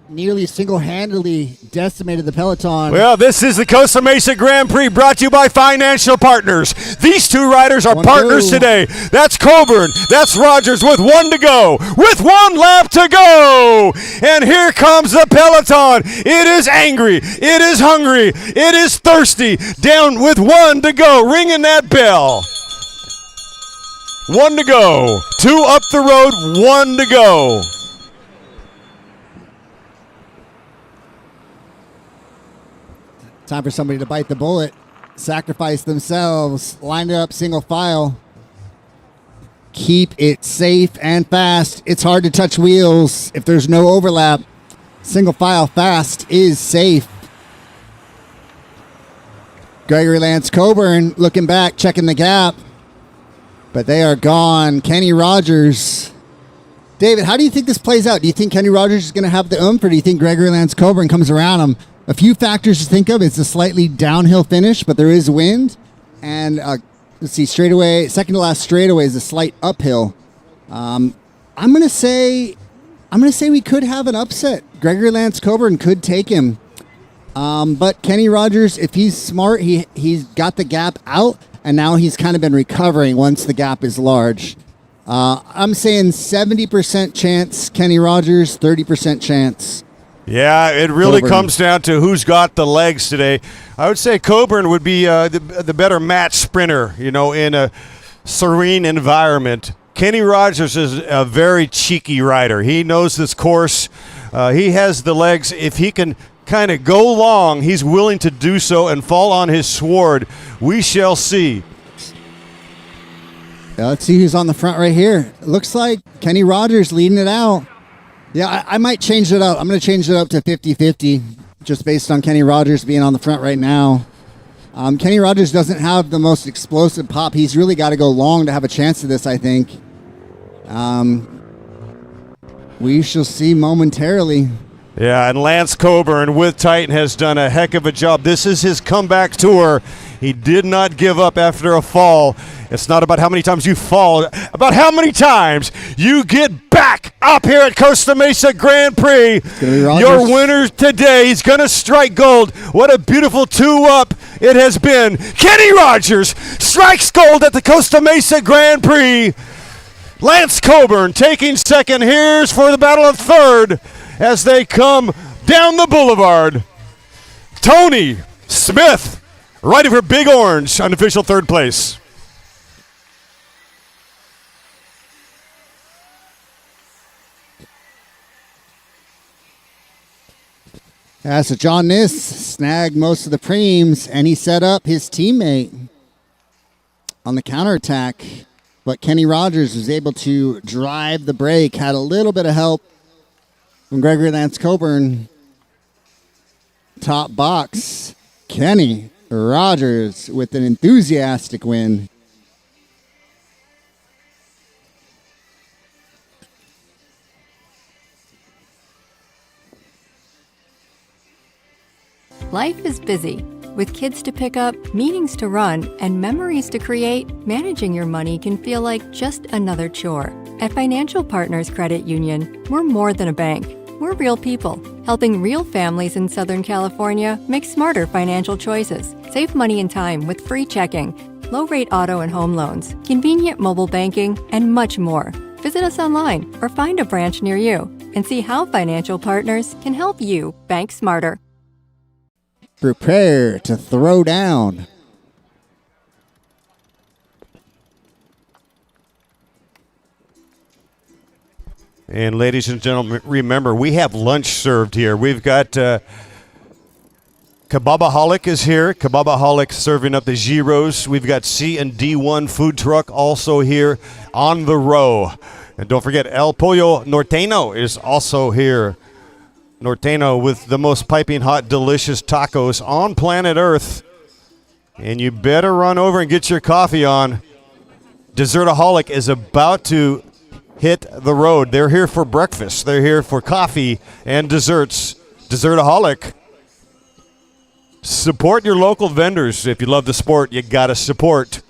nearly single-handedly decimated the peloton. Well, this is the Costa Mesa Grand Prix brought to you by financial partners. These two riders are partners today. That's Coburn. That's Rogers with 1 to go. With 1 lap to go. And here comes the peloton. It is angry. It is hungry. It is thirsty. Down with 1 to go. Ringing that bell. 1 to go. 2 up the road. 1 to go. Time for somebody to bite the bullet, sacrifice themselves, line it up single file. Keep it safe and fast. It's hard to touch wheels if there's no overlap. Single file fast is safe. Gregory Lance Coburn looking back, checking the gap. But they are gone. Kenny Rogers. David, how do you think this plays out? Do you think Kenny Rogers is going to have the oomph, or do you think Gregory Lance Coburn comes around him? A few factors to think of. It's a slightly downhill finish, but there is wind. And let's see, straightaway, second to last straightaway is a slight uphill. I'm gonna say we could have an upset. Gregory Lance Coburn could take him. But Kenny Rogers, if he's smart, he's got the gap out, and now he's kind of been recovering once the gap is large. I'm saying 70% chance Kenny Rogers, 30% chance. Yeah, it really Coburn. comes down to who's got the legs today. I would say Coburn would be the better match sprinter, in a serene environment. Kenny Rogers is a very cheeky rider. He knows this course. He has the legs. If he can kind of go long, he's willing to do so and fall on his sword. We shall see. Yeah, let's see who's on the front right here. It looks like Kenny Rogers leading it out. Yeah, I might change it up. I'm going to change it up to 50-50 just based on Kenny Rogers being on the front right now. Kenny Rogers doesn't have the most explosive pop. He's really got to go long to have a chance at this, I think. We shall see momentarily. Yeah, and Lance Coburn with Titan has done a heck of a job. This is his comeback tour. He did not give up after a fall. It's not about how many times you fall, about how many times you get back up here at Costa Mesa Grand Prix. Your winner today is going to strike gold. What a beautiful 2-up it has been. Kenny Rogers strikes gold at the Costa Mesa Grand Prix. Lance Coburn taking second. Here's for the battle of third as they come down the boulevard. Tony Smith riding for Big Orange, unofficial third place. Yeah, so John Niss snagged most of the preems, and he set up his teammate on the counterattack. But Kenny Rogers was able to drive the break, had a little bit of help from Gregory Lance Coburn. Top box, Kenny Rogers with an enthusiastic win. Life is busy. With kids to pick up, meetings to run, and memories to create, managing your money can feel like just another chore. At Financial Partners Credit Union, we're more than a bank. We're real people, helping real families in Southern California make smarter financial choices. Save money and time with free checking, low-rate auto and home loans, convenient mobile banking, and much more. Visit us online or find a branch near you and see how Financial Partners can help you bank smarter. Prepare to throw down. And ladies and gentlemen, remember, we have lunch served here. We've got Kebabaholic is here. Kebabaholic serving up the gyros. We've got C&D1 food truck also here on the row. And don't forget, El Pollo Norteño is also here. Norteño with the most piping hot, delicious tacos on planet Earth. And you better run over and get your coffee on. Dessertaholic is about to hit the road. They're here for breakfast. They're here for coffee and desserts. Dessertaholic. Support your local vendors. If you love the sport, you got to support.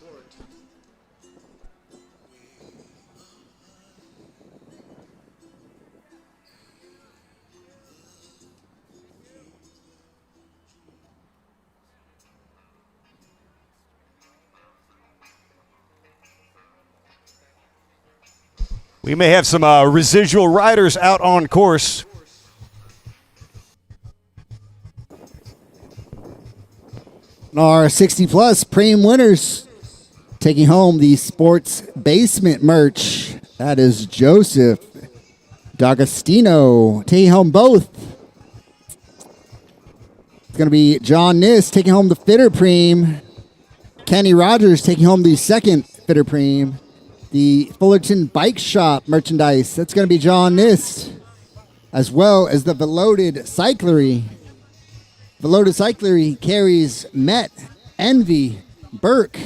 We may have some residual riders out on course. Our 60-plus Prix winners taking home the sports basement merch. That is Joseph D'Agostino taking home both. It's going to be John Niss taking home the Fitter Prix. Kenny Rogers taking home the second Fitter Prix. The Fullerton Bike Shop merchandise, that's going to be John Niss, as well as the Veloted Cyclery. Veloted Cyclery carries Met, Envy, Burke,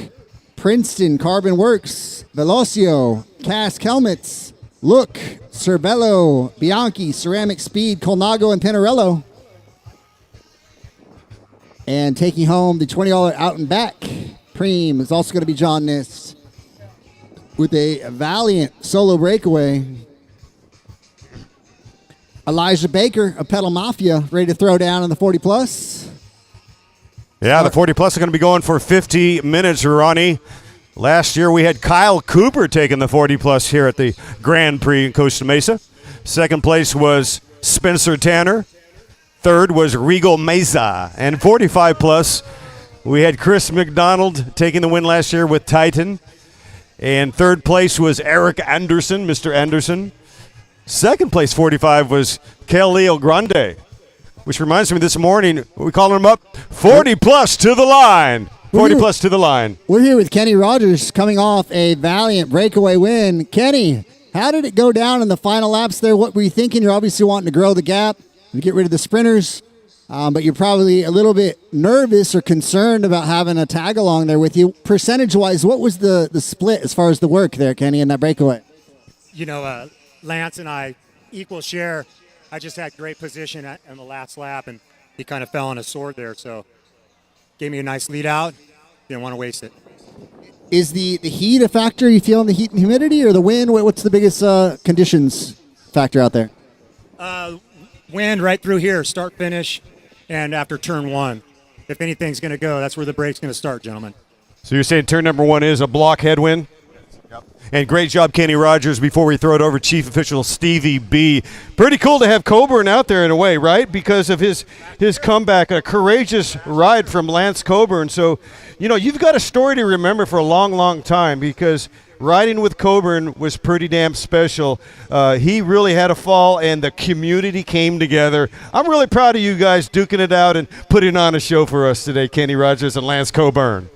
Princeton Carbon Works, Velocio, Cask Helmets, Look, Cervello, Bianchi, Ceramic Speed, Colnago, and Pinarello. And taking home the $20 Out and Back Preem is also going to be John Niss with a Valiant Solo Breakaway. Elijah Baker of Pedal Mafia ready to throw down in the 40 plus. Yeah, the 40 plus are going to be going for 50 minutes, Ronnie. Last year we had Kyle Cooper taking the 40 plus here at the Grand Prix in Costa Mesa. Second place was Spencer Tanner. Third was Regal Mesa. And 45 plus, we had Chris McDonald taking the win last year with Titan. And third place was Eric Anderson, Mr. Anderson. Second place, 45, was Leo Grande, which reminds me this morning, we call him up 40 plus to the line. 40 plus to the line. We're here with Kenny Rogers coming off a Valiant breakaway win. Kenny, how did it go down in the final laps there? What were you thinking? You're obviously wanting to grow the gap and get rid of the sprinters, but you're probably a little bit nervous or concerned about having a tag along there with you. Percentage-wise, what was the split as far as the work there, Kenny, in that breakaway? You know, Lance and I equal share. I just had great position in the last lap, and he kind of fell on his sword there, so gave me a nice lead out. Didn't want to waste it. Is the heat a factor? You feeling the heat and humidity, or the wind? What's the biggest conditions factor out there? Wind right through here, start, finish, and after turn one. If anything's going to go, that's where the brake's going to start, gentlemen. So you're saying turn number one is a block headwind? And great job, Kenny Rogers. Before we throw it over, Chief Official Stevie B. Pretty cool to have Coburn out there in a way, right? Because of his comeback, a courageous ride from Lance Coburn. So, you know, you've got a story to remember for a long, long time because riding with Coburn was pretty damn special. He really had a fall, and the community came together. I'm really proud of you guys duking it out and putting on a show for us today, Kenny Rogers and Lance Coburn.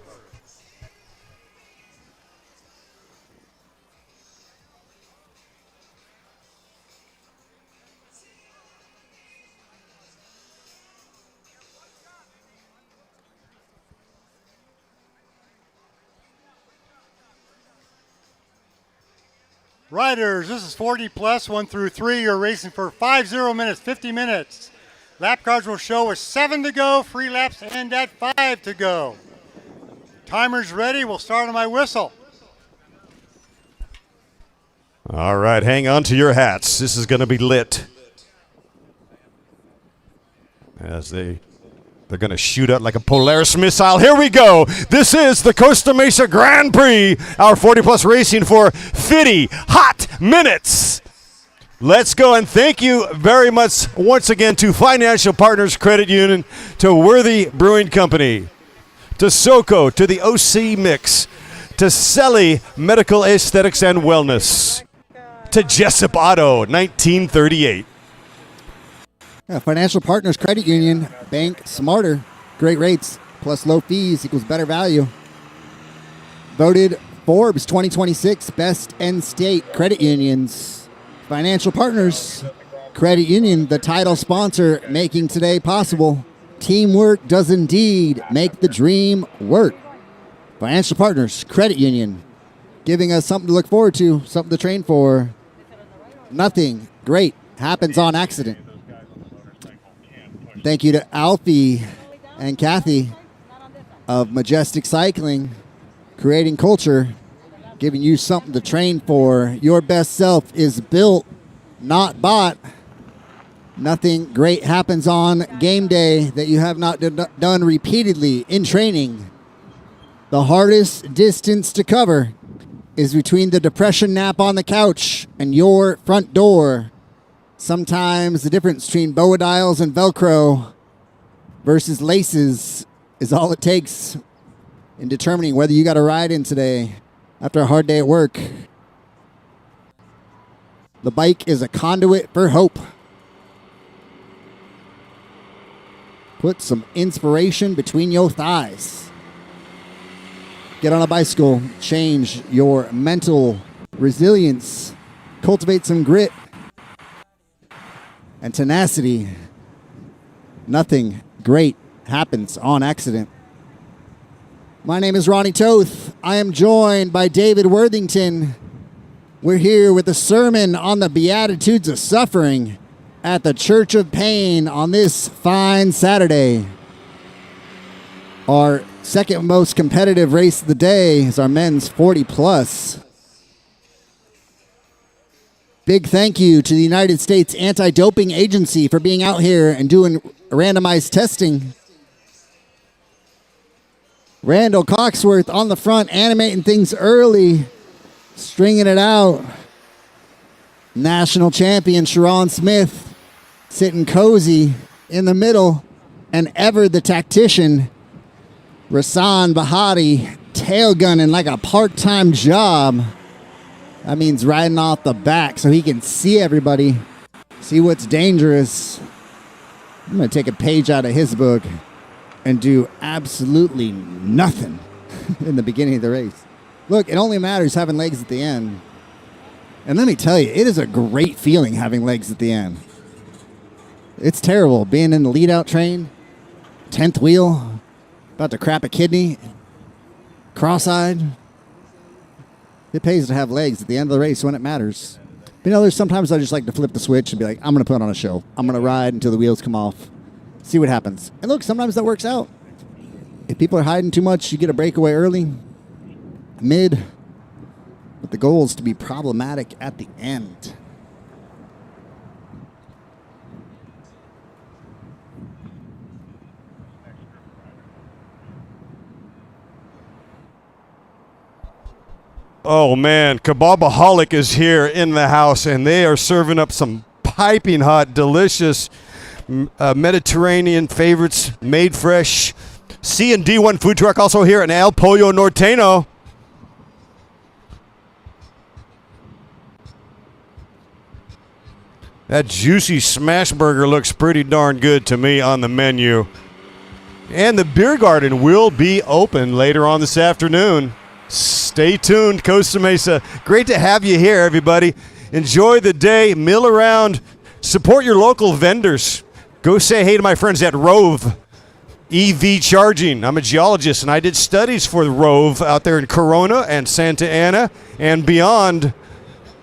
Riders, this is 40 plus, 1 through 3. You're racing for 50 minutes, 50 minutes. Lap cards will show with 7 to go, free laps end at 5 to go. Timer's ready, we'll start on my whistle. All right, hang on to your hats. This is going to be lit. As they're going to shoot out like a Polaris missile. Here we go. This is the Costa Mesa Grand Prix. Our 40-plus racing for 50 hot minutes. Let's go, and thank you very much once again to Financial Partners Credit Union, to Worthy Brewing Company, to SoCo, to the OC Mix, to Selly Medical Aesthetics and Wellness, to Jessup Auto, 1938. Yeah, Financial Partners Credit Union, bank smarter, great rates, plus low fees equals better value. Voted Forbes 2026 Best End State Credit Unions. Financial Partners Credit Union, the title sponsor, making today possible. Teamwork does indeed make the dream work. Financial Partners Credit Union, giving us something to look forward to, something to train for. Nothing great happens on accident. Thank you to Alfie and Kathy of Majestic Cycling, creating culture, giving you something to train for. Your best self is built, not bought. Nothing great happens on game day that you have not done repeatedly in training. The hardest distance to cover is between the depression nap on the couch and your front door. Sometimes the difference between boa dials and Velcro versus laces is all it takes in determining whether you got a ride in today after a hard day at work. The bike is a conduit for hope. Put some inspiration between your thighs. Get on a bicycle, change your mental resilience, cultivate some grit and tenacity. Nothing great happens on accident. My name is Ronnie Toth. I am joined by David Worthington. We're here with a sermon on the Beatitudes of Suffering at the Church of Pain on this fine Saturday. Our second most competitive race of the day is our men's 40 plus. Big thank you to the United States Anti-Doping Agency for being out here and doing randomized testing. Randall Coxworth on the front, animating things early, stringing it out. National champion Sharon Smith sitting cozy in the middle, and ever the tactician Rasan Bahati tail gunning like a part-time job. That means riding off the back so he can see everybody, see what's dangerous. I'm going to take a page out of his book and do absolutely nothing in the beginning of the race. Look, it only matters having legs at the end. And let me tell you, it is a great feeling having legs at the end. It's terrible being in the lead-out train, 10th wheel, about to crap a kidney, cross-eyed. It pays to have legs at the end of the race when it matters. But, there's sometimes I just like to flip the switch and be like, I'm going to put on a show. I'm going to ride until the wheels come off. See what happens. And look, sometimes that works out. If people are hiding too much, you get a breakaway early, mid. But the goal is to be problematic at the end. Oh man, Kebabaholic is here in the house, and they are serving up some piping hot, delicious Mediterranean favorites, made fresh. C&D1 food truck also here in El Pollo Norteño. That juicy smash burger looks pretty darn good to me on the menu. And the beer garden will be open later on this afternoon. Stay tuned, Costa Mesa. Great to have you here, everybody. Enjoy the day, mill around, support your local vendors. Go say hey to my friends at Rove EV Charging. I'm a geologist, and I did studies for Rove out there in Corona and Santa Ana and beyond.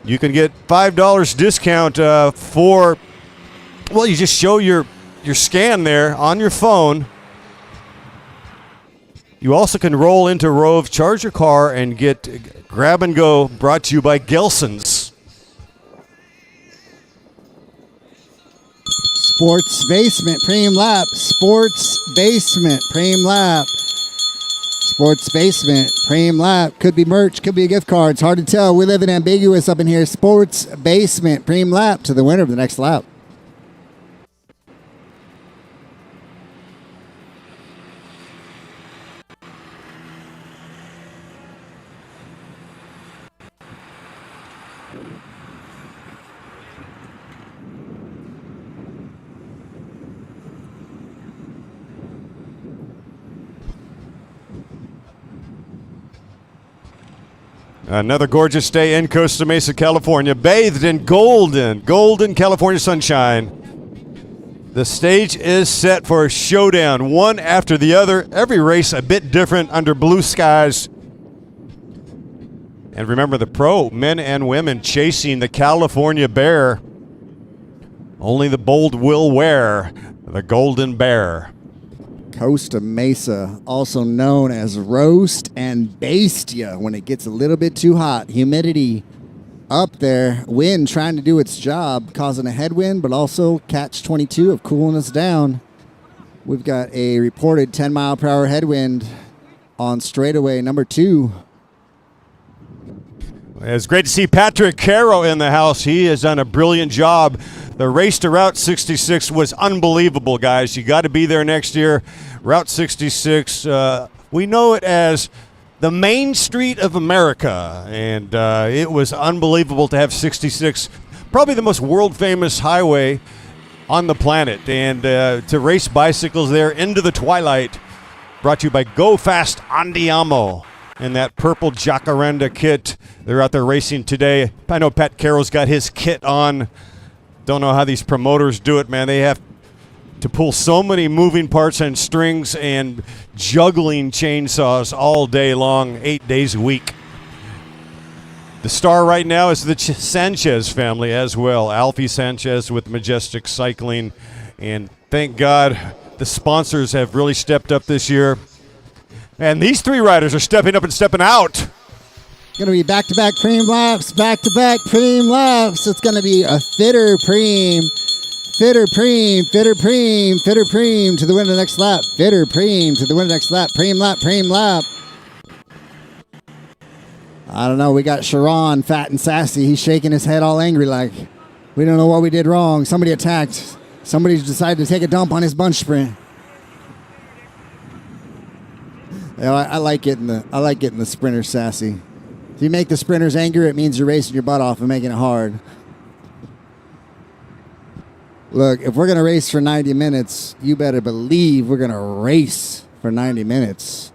You can get $5 discount for, well, you just show your scan there on your phone. You also can roll into Rove, charge your car, and get Grab and Go brought to you by Gelson's. Sports Basement Premium Lap. Sports Basement Premium Lap. Sports Basement Premium Lap. Could be merch, could be a gift card. It's hard to tell. We live in ambiguous up in here. Sports Basement Premium Lap to the winner of the next lap. Another gorgeous day in Costa Mesa, California, bathed in golden California sunshine. The stage is set for a showdown, one after the other, every race a bit different under blue skies. And remember, the pro men and women chasing the California Bear. Only the bold will wear the Golden Bear. Costa Mesa, also known as Roast and Bastia when it gets a little bit too hot. Humidity up there. Wind trying to do its job, causing a headwind, but also catch 22 of cooling us down. We've got a reported 10-mile-per-hour headwind on straightaway number 2. It's great to see Patrick Caro in the house. He has done a brilliant job. The race to Route 66 was unbelievable, guys. You got to be there next year. Route 66, we know it as the Main Street of America, and it was unbelievable to have 66, probably the most world-famous highway on the planet, and to race bicycles there into the twilight. Brought to you by Go Fast Andiamo in that purple Jacaranda kit. They're out there racing today. I know Pat Carroll's got his kit on. Don't know how these promoters do it, man. They have to pull so many moving parts and strings and juggling chainsaws all day long, 8 days a week. The star right now is the Sanchez family as well. Alfie Sanchez with Majestic Cycling. And thank God the sponsors have really stepped up this year. And these three riders are stepping up and stepping out. Going to be back-to-back preem laps, back-to-back preem laps. It's going to be a fitter preem, fitter preem, fitter preem, fitter preem to the winner of the next lap, fitter preem to the winner of the next lap, preem lap, preem lap. I don't know. We got Sharon, fat and sassy. He's shaking his head all angry like, we don't know what we did wrong. Somebody attacked. Somebody decided to take a dump on his bunch sprint. You know, I like getting the sprinters sassy. If you make the sprinters angry, it means you're racing your butt off and making it hard. Look, if we're going to race for 90 minutes, you better believe we're going to race for 90 minutes.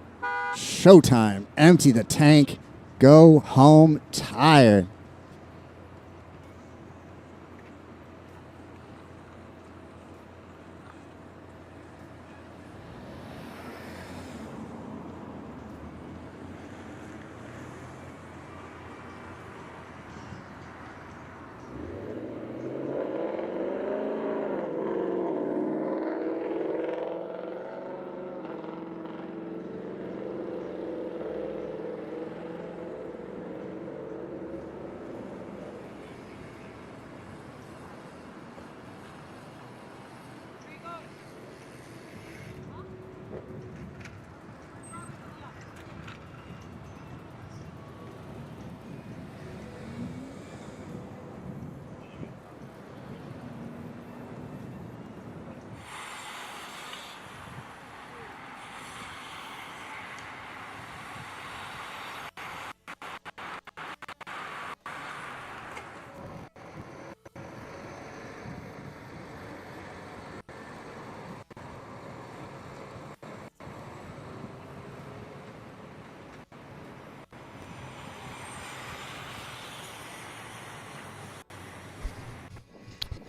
Showtime. Empty the tank. Go home tired.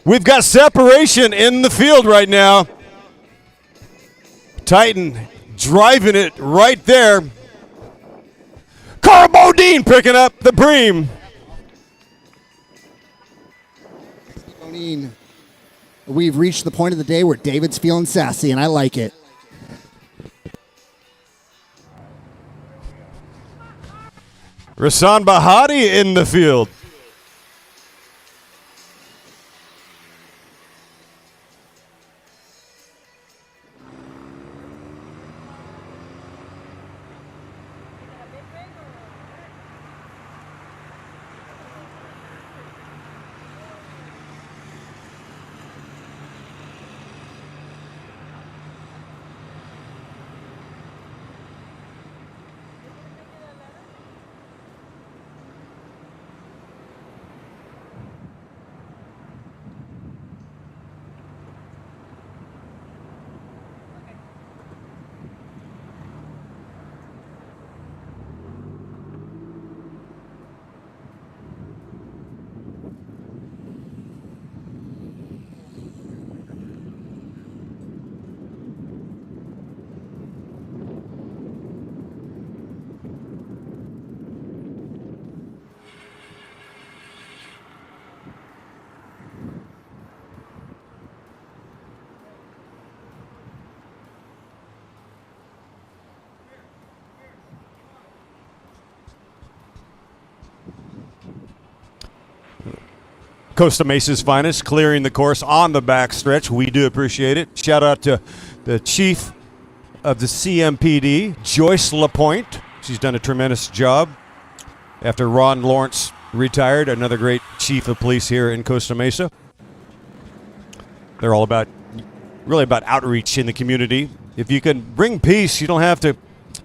We've got separation in the field right now. Titan driving it right there. Carl Bodine picking up the Preem. We've reached the point of the day where David's feeling sassy, and I like it. Rasan Bahati in the field. Costa Mesa's finest, clearing the course on the backstretch. We do appreciate it. Shout out to the chief of the CMPD, Joyce LaPointe. She's done a tremendous job. after Ron Lawrence retired, another great chief of police here in Costa Mesa. They're all really about outreach in the community. If you can bring peace, you don't have to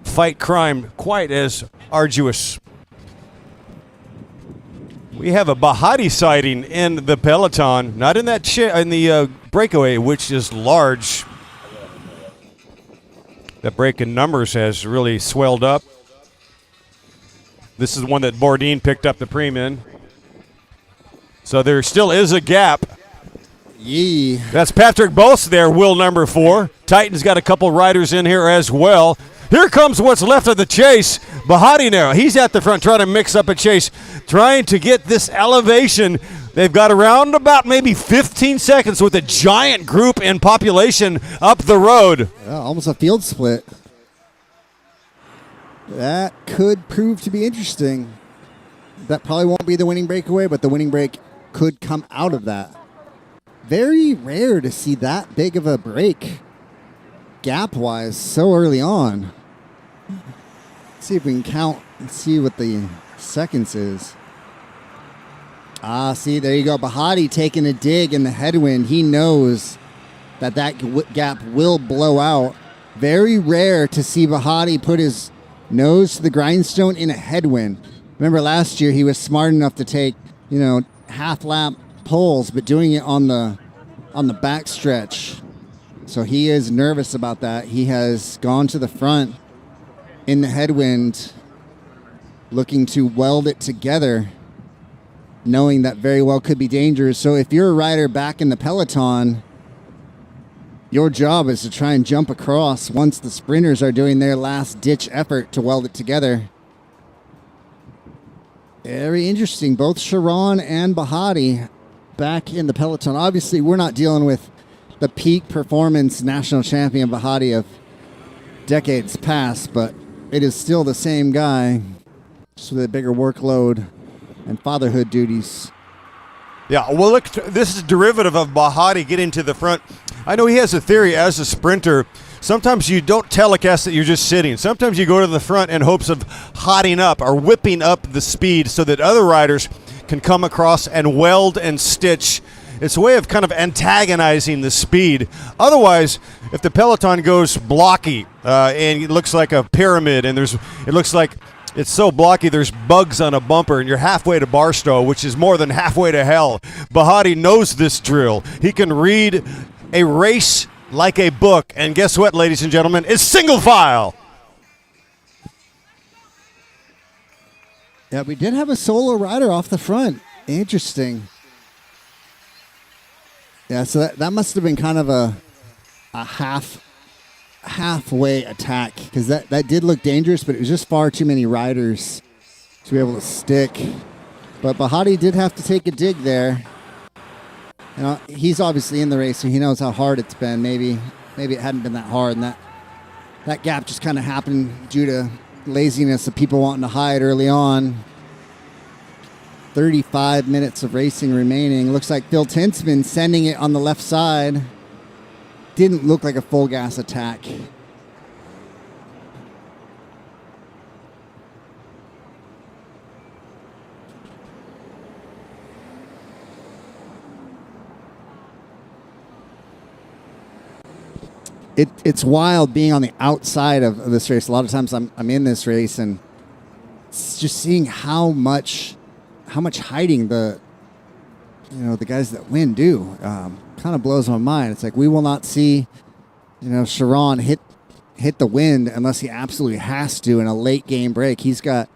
fight crime quite as arduous. We have a Bahati sighting in the peloton, not in that in the breakaway, which is large. That break in numbers has really swelled up. This is the one that Bourdin picked up the Prix in. So there still is a gap. Yee. That's Patrick Bose there, wheel number 4. Titan's got a couple riders in here as well. Here comes what's left of the chase. Bahati now, he's at the front trying to mix up a chase, trying to get this elevation. They've got around about maybe 15 seconds with a giant group in population up the road. Yeah, almost a field split. That could prove to be interesting. That probably won't be the winning breakaway, but the winning break could come out of that. Very rare to see that big of a break, gap-wise, so early on. Let's see if we can count and see what the seconds is. See, there you go. Bahati taking a dig in the headwind. He knows that gap will blow out. Very rare to see Bahati put his nose to the grindstone in a headwind. Remember last year he was smart enough to take, half lap poles, but doing it on the back stretch. So he is nervous about that. He has gone to the front in the headwind, looking to weld it together, knowing that very well could be dangerous. So if you're a rider back in the peloton, your job is to try and jump across once the sprinters are doing their last ditch effort to weld it together. Very interesting. Both Sharon and Bahati back in the peloton. Obviously, we're not dealing with the peak performance national champion Bahati of decades past, but it is still the same guy, just with a bigger workload and fatherhood duties. Yeah, well, look, this is derivative of Bahati getting to the front. I know he has a theory as a sprinter. Sometimes you don't telecast that you're just sitting. Sometimes you go to the front in hopes of hotting up or whipping up the speed so that other riders can come across and weld and stitch. It's a way of kind of antagonizing the speed. Otherwise, if the peloton goes blocky and it looks like a pyramid and it looks like it's so blocky there's bugs on a bumper and you're halfway to Barstow, which is more than halfway to hell. Bahati knows this drill. He can read a race like a book. And guess what, ladies and gentlemen? It's single file. Yeah, we did have a solo rider off the front. Interesting. Yeah, so that must have been kind of a halfway attack, because that did look dangerous, but it was just far too many riders to be able to stick. But Bahati did have to take a dig there. He's obviously in the race, so he knows how hard it's been. Maybe it hadn't been that hard, and that gap just kind of happened due to laziness of people wanting to hide early on. 35 minutes of racing remaining. Looks like Phil Tinsman sending it on the left side. Didn't look like a full gas attack. It's wild being on the outside of this race. A lot of times I'm in this race, and it's just seeing how much hiding the guys that win do. Kind of blows my mind. It's like we will not see, Sharon hit the wind unless he absolutely has to in a late game break. He's got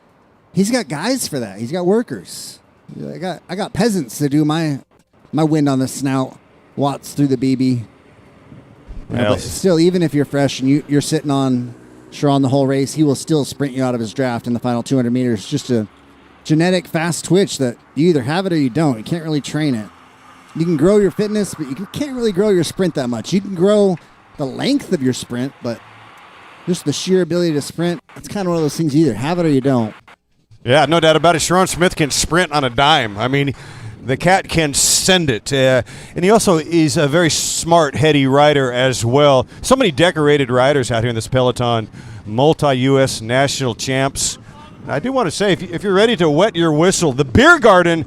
guys for that. He's got workers. I got peasants to do my wind on the snout, watts through the BB. But still, even if you're fresh and you're sitting on Sharon the whole race, he will still sprint you out of his draft in the final 200 meters. Just a genetic fast twitch that you either have it or you don't. You can't really train it. You can grow your fitness, but you can't really grow your sprint that much. You can grow the length of your sprint, but just the sheer ability to sprint, it's kind of one of those things you either have it or you don't. Yeah, no doubt about it. Sharon Smith can sprint on a dime. I mean, the cat can send it. And he also is a very smart, heady rider as well. So many decorated riders out here in this peloton. Multi-U.S. national champs. I do want to say, if you're ready to wet your whistle, the beer garden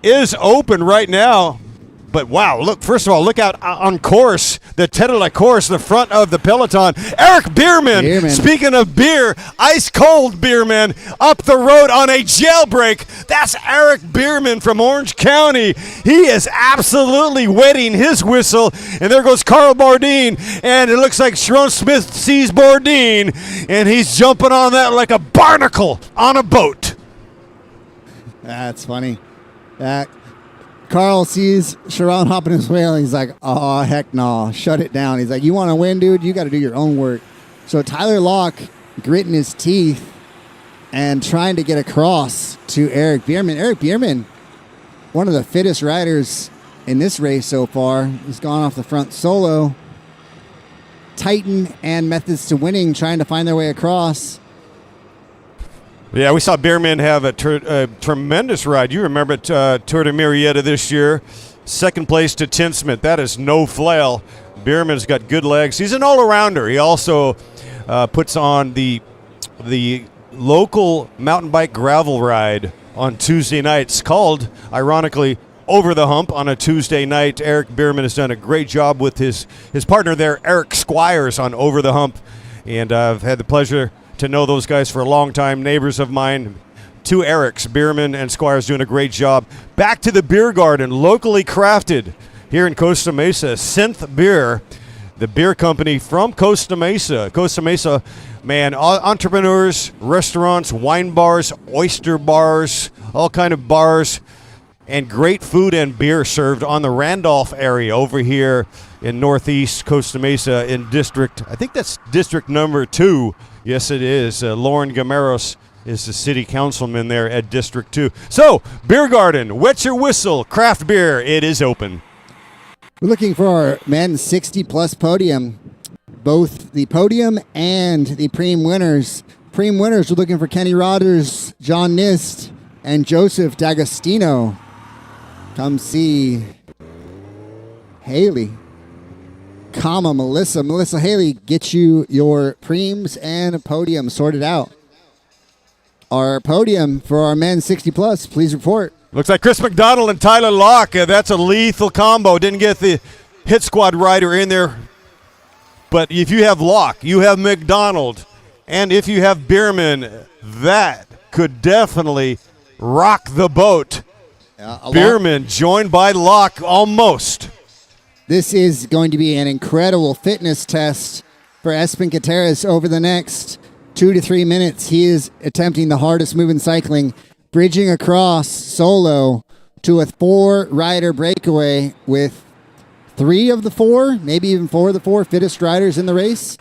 is open right now. But wow, look, first of all, look out on course, the tête de la course, the front of the peloton. Eric Bierman, speaking of beer, ice cold Bierman, up the road on a jailbreak. That's Eric Bierman from Orange County. He is absolutely wetting his whistle. And there goes Carl Bourdin. And it looks like Sharon Smith sees Bourdin. And he's jumping on that like a barnacle on a boat. That's funny. Carl sees Sharon hopping his whale, and he's like, oh, heck no, shut it down. He's like, you want to win, dude? You got to do your own work. So Tyler Locke gritting his teeth and trying to get across to Eric Bierman. Eric Bierman, one of the fittest riders in this race so far. He's gone off the front solo. Titan and Methods to Winning trying to find their way across. Yeah, we saw Bierman have a tremendous ride. You remember Tour de Murrieta this year. Second place to Tinsmith. That is no flail. Bierman's got good legs. He's an all-arounder. He also puts on the local mountain bike gravel ride on Tuesday nights called, ironically, Over the Hump on a Tuesday night. Eric Bierman has done a great job with his partner there, Eric Squires, on Over the Hump. And I've had the pleasure to know those guys for a long time, neighbors of mine. Two Erics, Bierman and Squires, doing a great job. Back to the beer garden, locally crafted here in Costa Mesa. Synth Beer, the beer company from Costa Mesa. Costa Mesa, man, entrepreneurs, restaurants, wine bars, oyster bars, all kind of bars, and great food and beer served on the Randolph area over here in northeast Costa Mesa in district, I think that's district number 2. Yes, it is. Lauren Gameros is the city councilman there at District 2. So, beer garden, wet your whistle, craft beer, it is open. We're looking for our men's 60-plus podium, both the podium and the Prix winners. Prix winners, we're looking for Kenny Rodgers, John Nist, and Joseph D'Agostino. Come see Haley, Melissa Haley, get you your preems and podium sorted out. Our podium for our men 60 plus, please report. Looks like Chris McDonald and Tyler Locke. That's a lethal combo. Didn't get the hit squad rider in there. But if you have Locke, you have McDonald, and if you have Bierman, that could definitely rock the boat. Bierman joined by Locke almost. This is going to be an incredible fitness test for Espen Gutierrez over the next 2 to 3 minutes. He is attempting the hardest move in cycling, bridging across solo to a 4-rider breakaway with 3 of the 4, maybe even 4 of the 4 fittest riders in the race.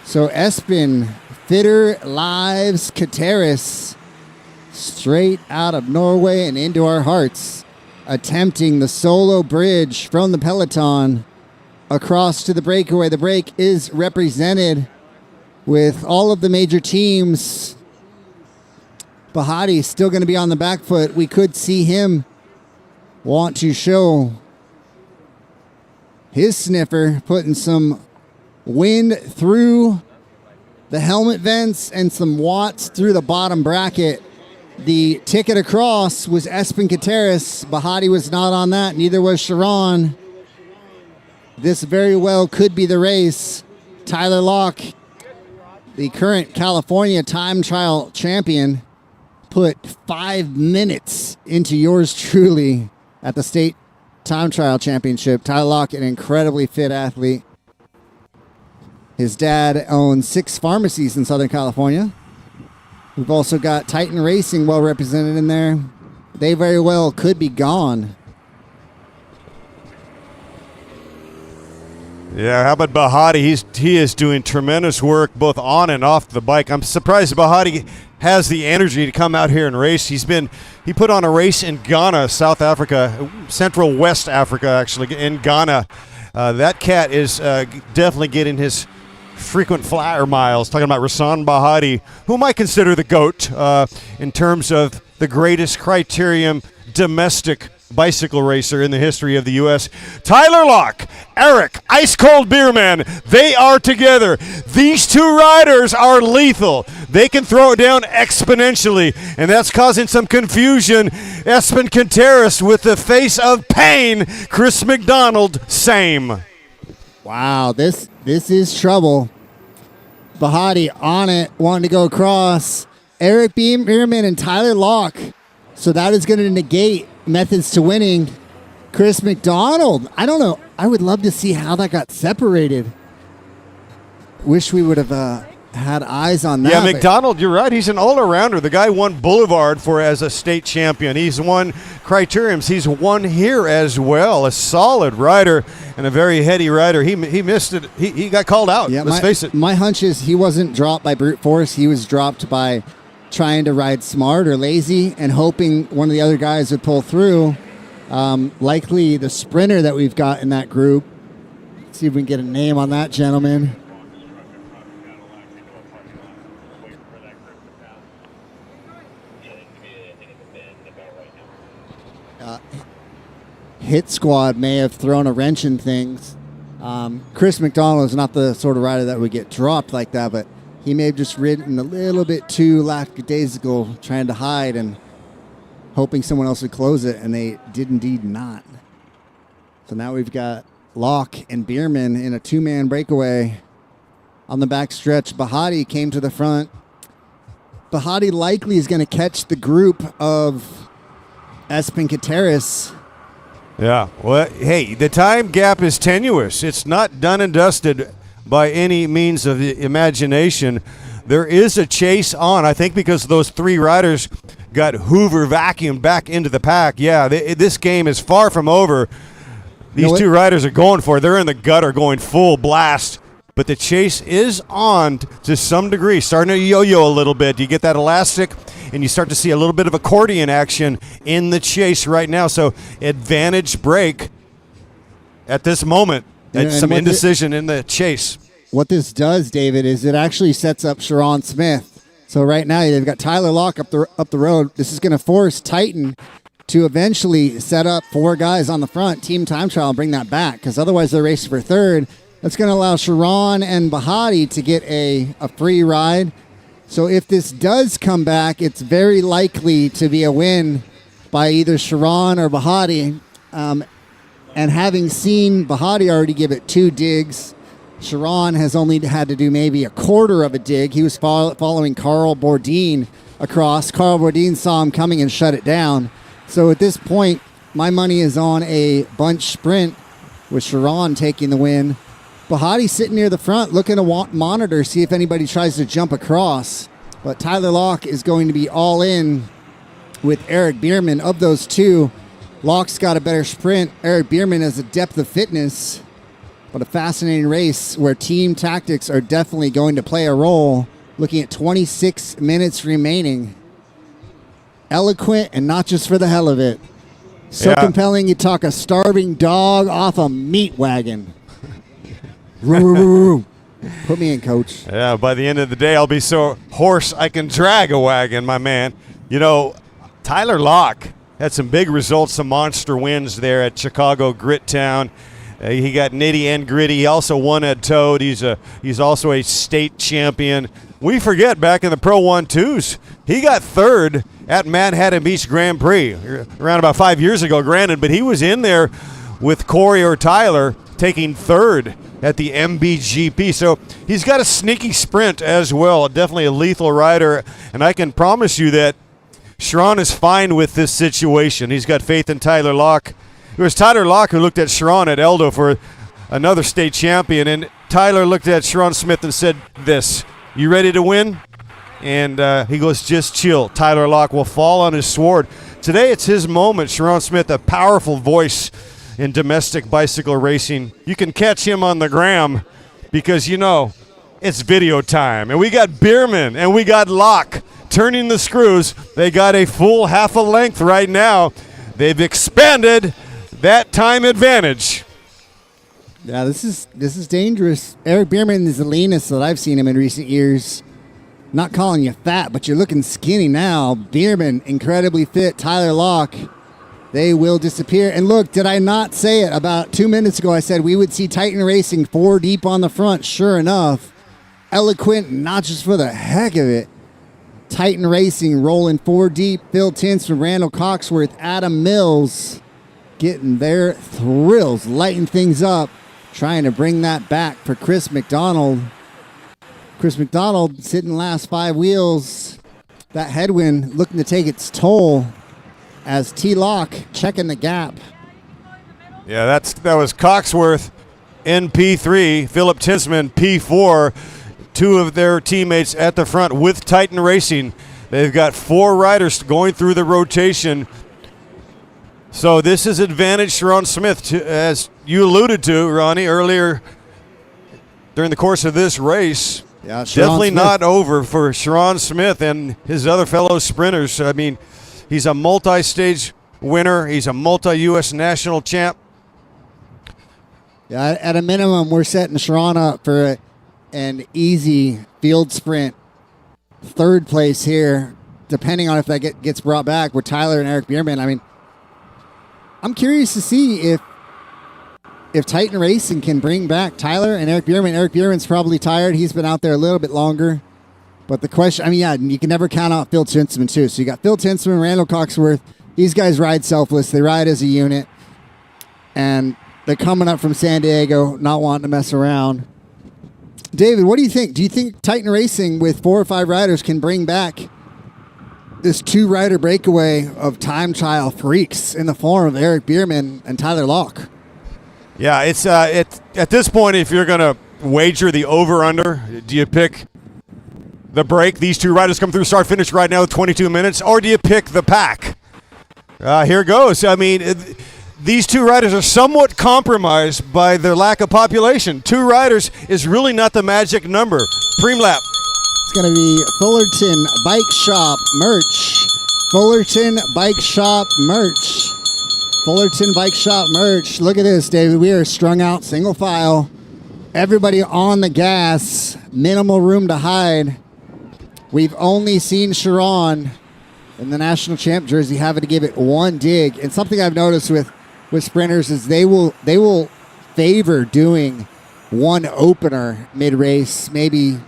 So Espen, fitter lives Gutierrez, straight out of Norway and into our hearts, attempting the solo bridge from the peloton across to the breakaway. The break is represented with all of the major teams. Bahati still going to be on the back foot. We could see him want to show his sniffer, putting some wind through the helmet vents and some watts through the bottom bracket. The ticket across was Espen Gutierrez. Bahati was not on that. Neither was Sharon. This very well could be the race. Tyler Locke, the current California time trial champion, put 5 minutes into yours truly at the state time trial championship. Tyler Locke, an incredibly fit athlete. His dad owns 6 pharmacies in Southern California. We've also got Titan Racing well represented in there. They very well could be gone. Yeah, how about Bahati? He is doing tremendous work both on and off the bike. I'm surprised Bahati has the energy to come out here and race. He put on a race in Ghana, South Africa, Central West Africa, actually, in Ghana. That cat is definitely getting his frequent flyer miles. Talking about Rasan Bahati, whom I consider the GOAT in terms of the greatest Criterium domestic bicycle racer in the history of the U.S. Tyler Locke, Eric, Ice Cold Beerman, they are together. These two riders are lethal. They can throw it down exponentially, and that's causing some confusion. Espen Contreras with the face of pain. Chris McDonald, same. Wow, this is trouble. Bahati on it, wanting to go across. Eric Beerman and Tyler Locke. So that is going to negate methods to winning. Chris McDonald, I don't know. I would love to see how that got separated. Wish we would have had eyes on that. Yeah, McDonald, you're right. He's an all-arounder. The guy won Boulevard as a state champion. He's won Criteriums. He's won here as well. A solid rider and a very heady rider. He missed it. He got called out. Yeah, let's face it. My hunch is he wasn't dropped by brute force. He was dropped by trying to ride smart or lazy and hoping one of the other guys would pull through. Likely the sprinter that we've got in that group. Let's see if we can get a name on that gentleman. Hit Squad may have thrown a wrench in things. Chris McDonald is not the sort of rider that would get dropped like that, but he may have just ridden a little bit too lackadaisical, trying to hide and hoping someone else would close it, and they did indeed not. So now we've got Locke and Beerman in a two-man breakaway on the back stretch. Bahati came to the front. Bahati likely is going to catch the group of Espen Contreras. Yeah, well, hey, the time gap is tenuous. It's not done and dusted by any means of the imagination. There is a chase on, I think, because those three riders got Hoover vacuumed back into the pack. Yeah, this game is far from over. These two riders are going for it. They're in the gutter going full blast. But the chase is on to some degree, starting to yo-yo a little bit. You get that elastic, and you start to see a little bit of accordion action in the chase right now. So advantage break at this moment. Some indecision in the chase. What this does, David, is it actually sets up Sharon Smith. So right now they've got Tyler Locke up the road. This is going to force Titan to eventually set up four guys on the front, team time trial, and bring that back, because otherwise they're racing for third. That's going to allow Sharon and Bahati to get a free ride. So if this does come back, it's very likely to be a win by either Sharon or Bahati. And having seen Bahati already give it 2 digs, Sharon has only had to do maybe a quarter of a dig. He was following Carl Bourdin across. Carl Bourdin saw him coming and shut it down. So at this point, my money is on a bunch sprint with Sharon taking the win. Bahati sitting near the front looking to monitor, see if anybody tries to jump across. But Tyler Locke is going to be all in with Eric Beerman. Of those two, Locke's got a better sprint. Eric Beerman has a depth of fitness. But a fascinating race where team tactics are definitely going to play a role. Looking at 26 minutes remaining. Eloquent and not just for the hell of it. So compelling you talk a starving dog off a meat wagon. Put me in, coach. Yeah, by the end of the day, I'll be so hoarse I can drag a wagon, my man. You know, Tyler Locke had some big results, some monster wins there at Chicago Grit Town. He got nitty and gritty. He also won at Toad. He's also a state champion. We forget back in the Pro 1-2s, he got third at Manhattan Beach Grand Prix around about 5 years ago, granted, but he was in there with Corey or Tyler taking third at the MBGP. So he's got a sneaky sprint as well, definitely a lethal rider, and I can promise you that Sharon is fine with this situation. He's got faith in Tyler Locke. It was Tyler Locke who looked at Sharon at Eldo for another state champion, and Tyler looked at Sharon Smith and said this, "You ready to win?" And he goes, "Just chill. Tyler Locke will fall on his sword." Today it's his moment. Sharon Smith, a powerful voice in domestic bicycle racing. You can catch him on the gram because, you know, it's video time. And we got Beerman and we got Locke turning the screws. They got a full half a length right now. They've expanded that time advantage. Yeah, this is dangerous. Eric Beerman is the leanest that I've seen him in recent years. Not calling you fat, but you're looking skinny now. Beerman, incredibly fit. Tyler Locke, They will disappear. And look, did I not say it about 2 minutes ago? I said we would see Titan Racing 4 deep on the front. Sure enough, Eloquent, not just for the heck of it. Titan Racing rolling 4 deep. Phil Tinsman, Randall Coxworth, Adam Mills getting their thrills, lighting things up, trying to bring that back for Chris McDonald. Chris McDonald sitting last 5 wheels. That headwind looking to take its toll as T-Lock checking the gap. Yeah, that was Coxworth in P3, Philip Tinsman P4, 2 of their teammates at the front with Titan Racing. They've got 4 riders going through the rotation. So this is advantage Sharon Smith, as you alluded to, Ronnie, earlier during the course of this race. Yeah, Sharon definitely Smith. not over for Sharon Smith and his other fellow sprinters. I mean, he's a multi-stage winner. He's a multi-U.S. national champ. Yeah, at a minimum, we're setting Sharon up for an easy field sprint 3rd place here, depending on if that gets brought back with Tyler and Eric Bierman. I mean, I'm curious to see if Titan Racing can bring back Tyler and Eric Bierman. Eric Bierman's probably tired. He's been out there a little bit longer. But the question, I mean, yeah, you can never count out Phil Tinsman, too. So you got Phil Tinsman, Randall Coxworth. These guys ride selfless. They ride as a unit. And they're coming up from San Diego, not wanting to mess around. David, what do you think? Do you think Titan Racing with 4 or 5 riders can bring back this 2-rider breakaway of time trial freaks in the form of Eric Bierman and Tyler Locke? Yeah, it's at this point, if you're going to wager the over-under, do you pick the break? These 2 riders come through start-finish right now with 22 minutes, or do you pick the pack? Here goes. I mean, these 2 riders are somewhat compromised by their lack of population. 2 riders is really not the magic number. Preem lap. It's going to be Fullerton Bike Shop merch. Fullerton Bike Shop merch. Fullerton Bike Shop merch. Look at this, David. We are strung out single file. Everybody on the gas. Minimal room to hide. We've only seen Sharon in the national champ jersey having to give it 1 dig. And something I've noticed with sprinters is they will favor doing 1 opener mid-race, maybe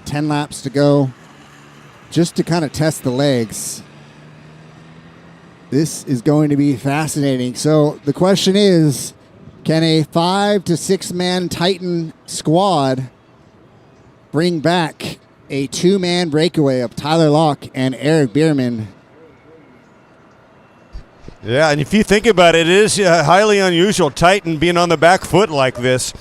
10 laps to go, just to kind of test the legs. This is going to be fascinating. So the question is, can a 5 to 6 man Titan squad bring back a 2-man breakaway of Tyler Locke and Eric Bierman? Yeah, and if you think about it, it is highly unusual, Titan being on the back foot like this.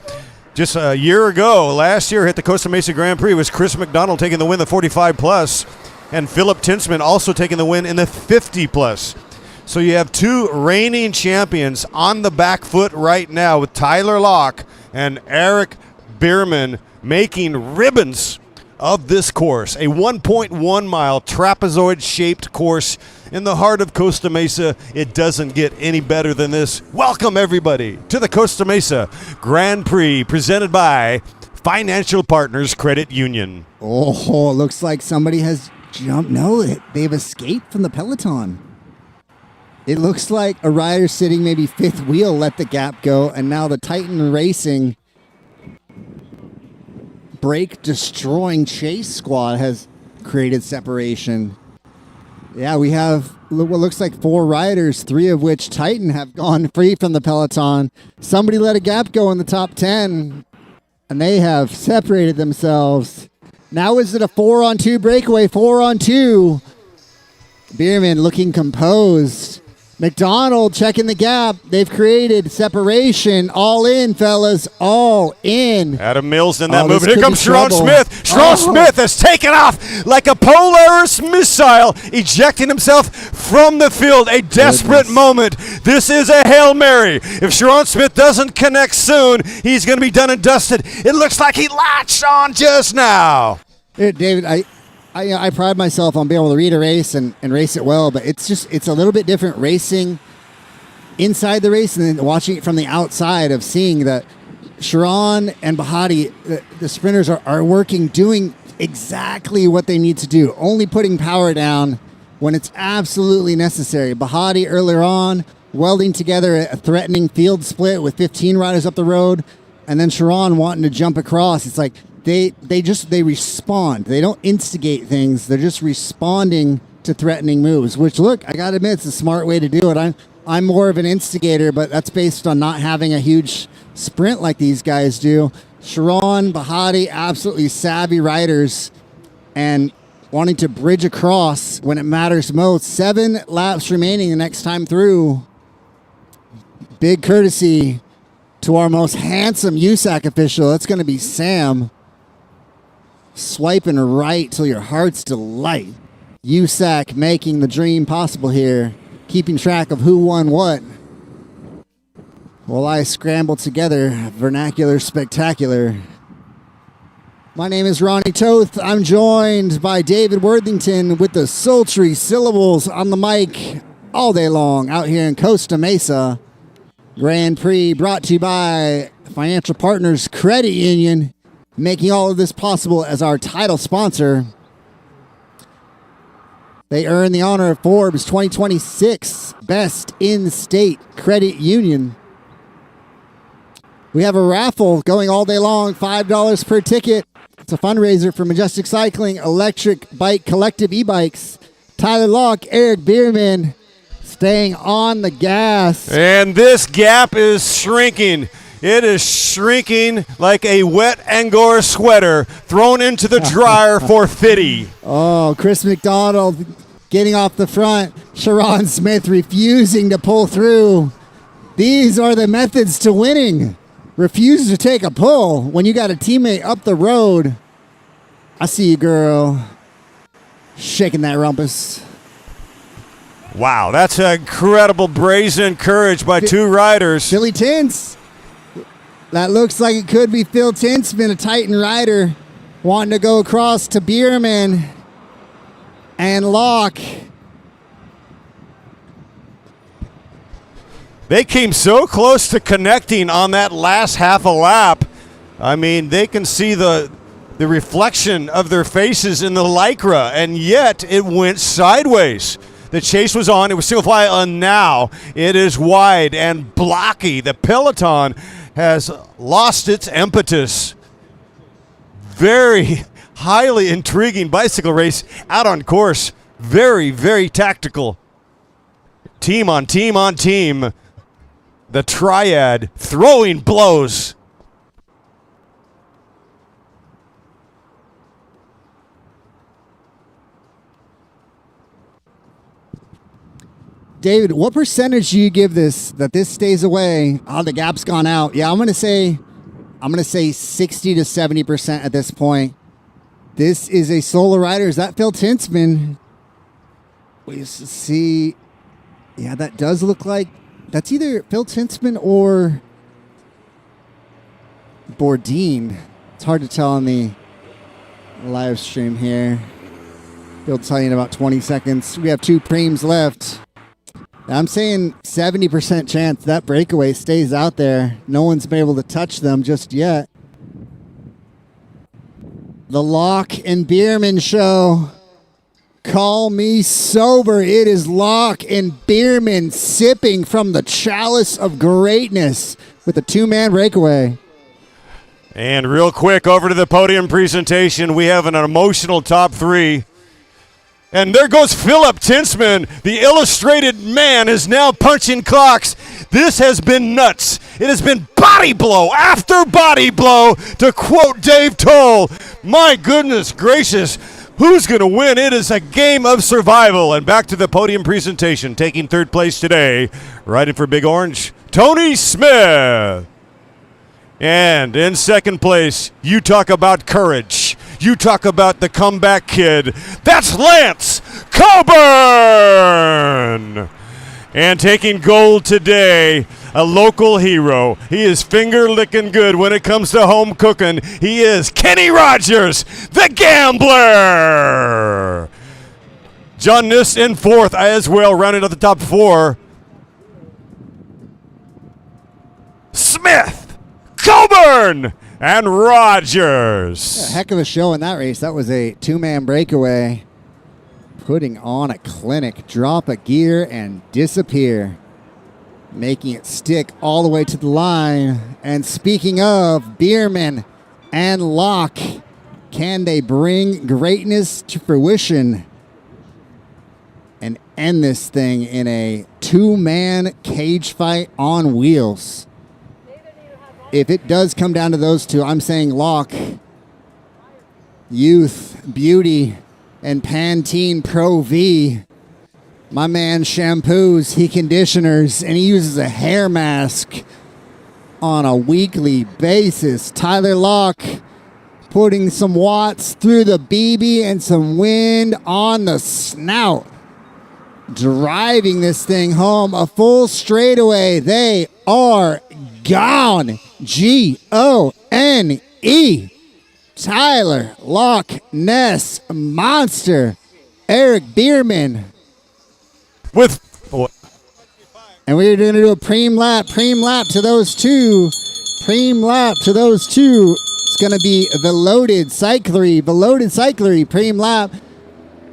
Just a year ago, last year at the Costa Mesa Grand Prix, was Chris McDonald taking the win, the 45+, and Philip Tinsman also taking the win in the 50+. So you have 2 reigning champions on the back foot right now with Tyler Locke and Eric Bierman making ribbons of this course. A 1.1 mile trapezoid-shaped course in the heart of Costa Mesa. It doesn't get any better than this. Welcome, everybody, to the Costa Mesa Grand Prix, presented by Financial Partners Credit Union. Oh, it looks like somebody has jumped. No, they've escaped from the peloton. It looks like a rider sitting maybe 5th wheel let the gap go, and now the Titan Racing brake-destroying chase squad has created separation. Yeah, we have what looks like 4 riders, 3 of which Titan have gone free from the peloton. Somebody let a gap go in the top 10, and they have separated themselves. Now is it a 4-on-2 breakaway? 4-on-2. Bierman looking composed. McDonald checking the gap. They've created separation. All in, fellas. All in. Adam Mills in that Oh, move. this Here could comes be Sharon trouble. Smith. Sharon Smith has taken off like a Polaris missile, ejecting himself from the field. A desperate moment. This is a Hail Mary. If Sharon Smith doesn't connect soon, he's going to be done and dusted. It looks like he latched on just now. Here, David, I pride myself on being able to read a race and race it well, but it's a little bit different racing inside the race and then watching it from the outside, of seeing that Sharon and Bahati, the sprinters are working, doing exactly what they need to do, only putting power down when it's absolutely necessary. Bahati earlier on welding together a threatening field split with 15 riders up the road, and then Sharon wanting to jump across. It's like they respond. They don't instigate things. They're just responding to threatening moves, which, look, I got to admit, it's a smart way to do it. I'm more of an instigator, but that's based on not having a huge sprint like these guys do. Sharon, Bahati, absolutely savvy riders, and wanting to bridge across when it matters most. 7 laps remaining the next time through. Big courtesy to our most handsome USAC official. That's going to be Sam. Swiping right till your heart's delight. USAC making the dream possible here. Keeping track of who won what. While I scramble together vernacular spectacular. My name is Ronnie Toth. I'm joined by David Worthington with the sultry syllables on the mic all day long out here in Costa Mesa. Grand Prix brought to you by Financial Partners Credit Union, making all of this possible as our title sponsor. They earn the honor of Forbes 2026 Best In-State Credit Union. We have a raffle going all day long, $5 per ticket. It's a fundraiser for Majestic Cycling, Electric Bike Collective e-bikes. Tyler Locke, Eric Bierman, staying on the gas. And this gap is shrinking. It is shrinking like a wet Angora sweater thrown into the dryer for Fitty. Oh, Chris McDonald getting off the front. Sharon Smith refusing to pull through. These are the methods to winning. Refuse to take a pull when you got a teammate up the road. I see you, girl. Shaking that rumpus. Wow, that's an incredible brazen courage by 2 riders. Philly Tints. That looks like it could be Phil Tintsman, a Titan rider, wanting to go across to Bierman and Locke. They came so close to connecting on that last half a lap. I mean, they can see the reflection of their faces in the Lycra, and yet it went sideways. The chase was on. It was single file, and now it is wide and blocky. The peloton has lost its impetus. Very highly intriguing bicycle race out on course. Very, very tactical. Team on team on team. The triad throwing blows. David, what percentage do you give this that this stays away? Oh, the gap's gone out. Yeah, I'm gonna say 60 to 70% at this point. This is a solo rider. Is that Phil Tintsman? We see. Yeah, that does look like that's either Phil Tintsman or Bourdin. It's hard to tell on the live stream here. They'll tell you in about 20 seconds. We have 2 preems left. I'm saying 70% chance that breakaway stays out there. No one's been able to touch them just yet. The Locke and Bierman show. Call me sober. It is Locke and Bierman sipping from the chalice of greatness with a 2-man breakaway. And real quick, over to the podium presentation. We have an emotional top 3. And there goes Philip Tintsman. The illustrated man is now punching clocks. This has been nuts. It has been body blow after body blow, to quote Dave Toll. My goodness gracious. Who's going to win? It is a game of survival. And back to the podium presentation. Taking 3rd place today, riding for Big Orange, Tony Smith. And in 2nd place, you talk about courage. You talk about the comeback kid. That's Lance Coburn. And taking gold today, a local hero. He is finger-licking good when it comes to home cooking. He is Kenny Rogers, the gambler. John Nist in 4th as well, rounding out the top 4. Smith, Coburn, and Rogers. A heck of a show in that race. That was a 2-man breakaway. Putting on a clinic. Drop a gear and disappear. making it stick all the way to the line. And speaking of Bierman and Locke, can they bring greatness to fruition and end this thing in a two-man cage fight on wheels? If it does come down to those two, I'm saying Locke, Youth, Beauty, and Pantene Pro V. My man shampoos, he conditioners, and he uses a hair mask on a weekly basis. Tyler Locke putting some watts through the BB and some wind on the snout. Driving this thing home a full straightaway. They are gone. Gone. Tyler Loch Ness Monster. Eric Bierman. And we're going to do a preem lap to those two. Preem lap to those two. It's going to be the loaded cyclery, preem lap.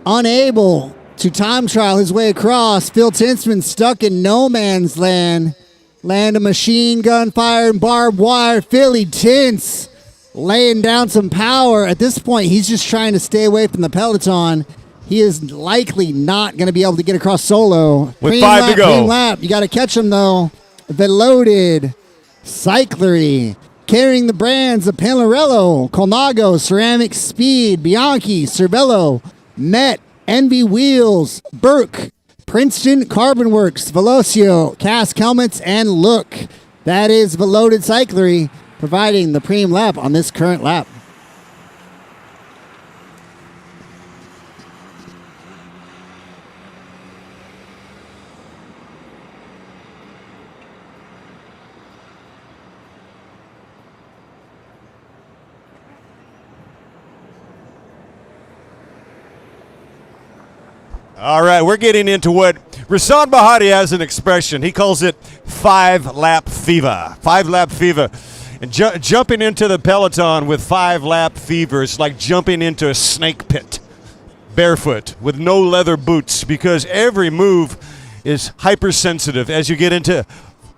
Unable to time trial his way across. Phil Tinsman stuck in no man's land. Land of machine gun fire and barbed wire. Philly Tins laying down some power. At this point, he's just trying to stay away from the peloton. He is likely not going to be able to get across solo. With 5 to go. Preem lap. You got to catch him, though. The loaded cyclery. Carrying the brands of Pinarello, Colnago, Ceramic Speed, Bianchi, Cervelo, Met, Envy Wheels, Burke, Princeton Carbon Works, Velocio, Cask Helmets, and Look. That is the loaded cyclery providing the preem lap on this current lap. All right, we're getting into what Rasan Bahati has an expression. He calls it 5-lap fever. 5-lap fever. And jumping into the peloton with 5-lap fever is like jumping into a snake pit, barefoot, with no leather boots, because every move is hypersensitive as you get into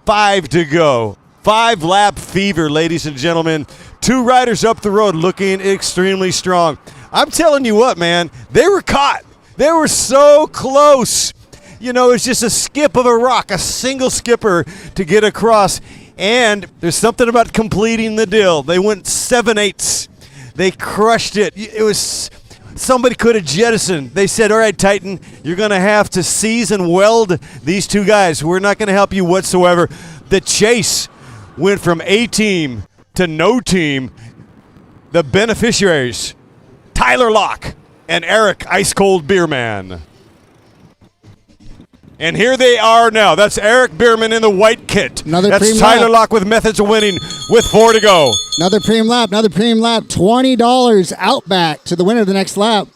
5 to go. 5-lap fever, ladies and gentlemen. 2 riders up the road looking extremely strong. I'm telling you what, man, they were caught. They were so close. You know, it's just a skip of a rock, a single skipper to get across. And there's something about completing the deal. They went 7/8. They crushed it. It was, somebody could have jettisoned. They said, all right, Titan, you're going to have to seize and weld these 2 guys. We're not going to help you whatsoever. The chase went from A team to no team. The beneficiaries, Tyler Locke and Eric Ice Cold Bierman. And here they are now. That's Eric Bierman in the white kit. That's Tyler Locke with methods of winning with 4 to go. Another preem lap. $20 out back to the winner of the next lap.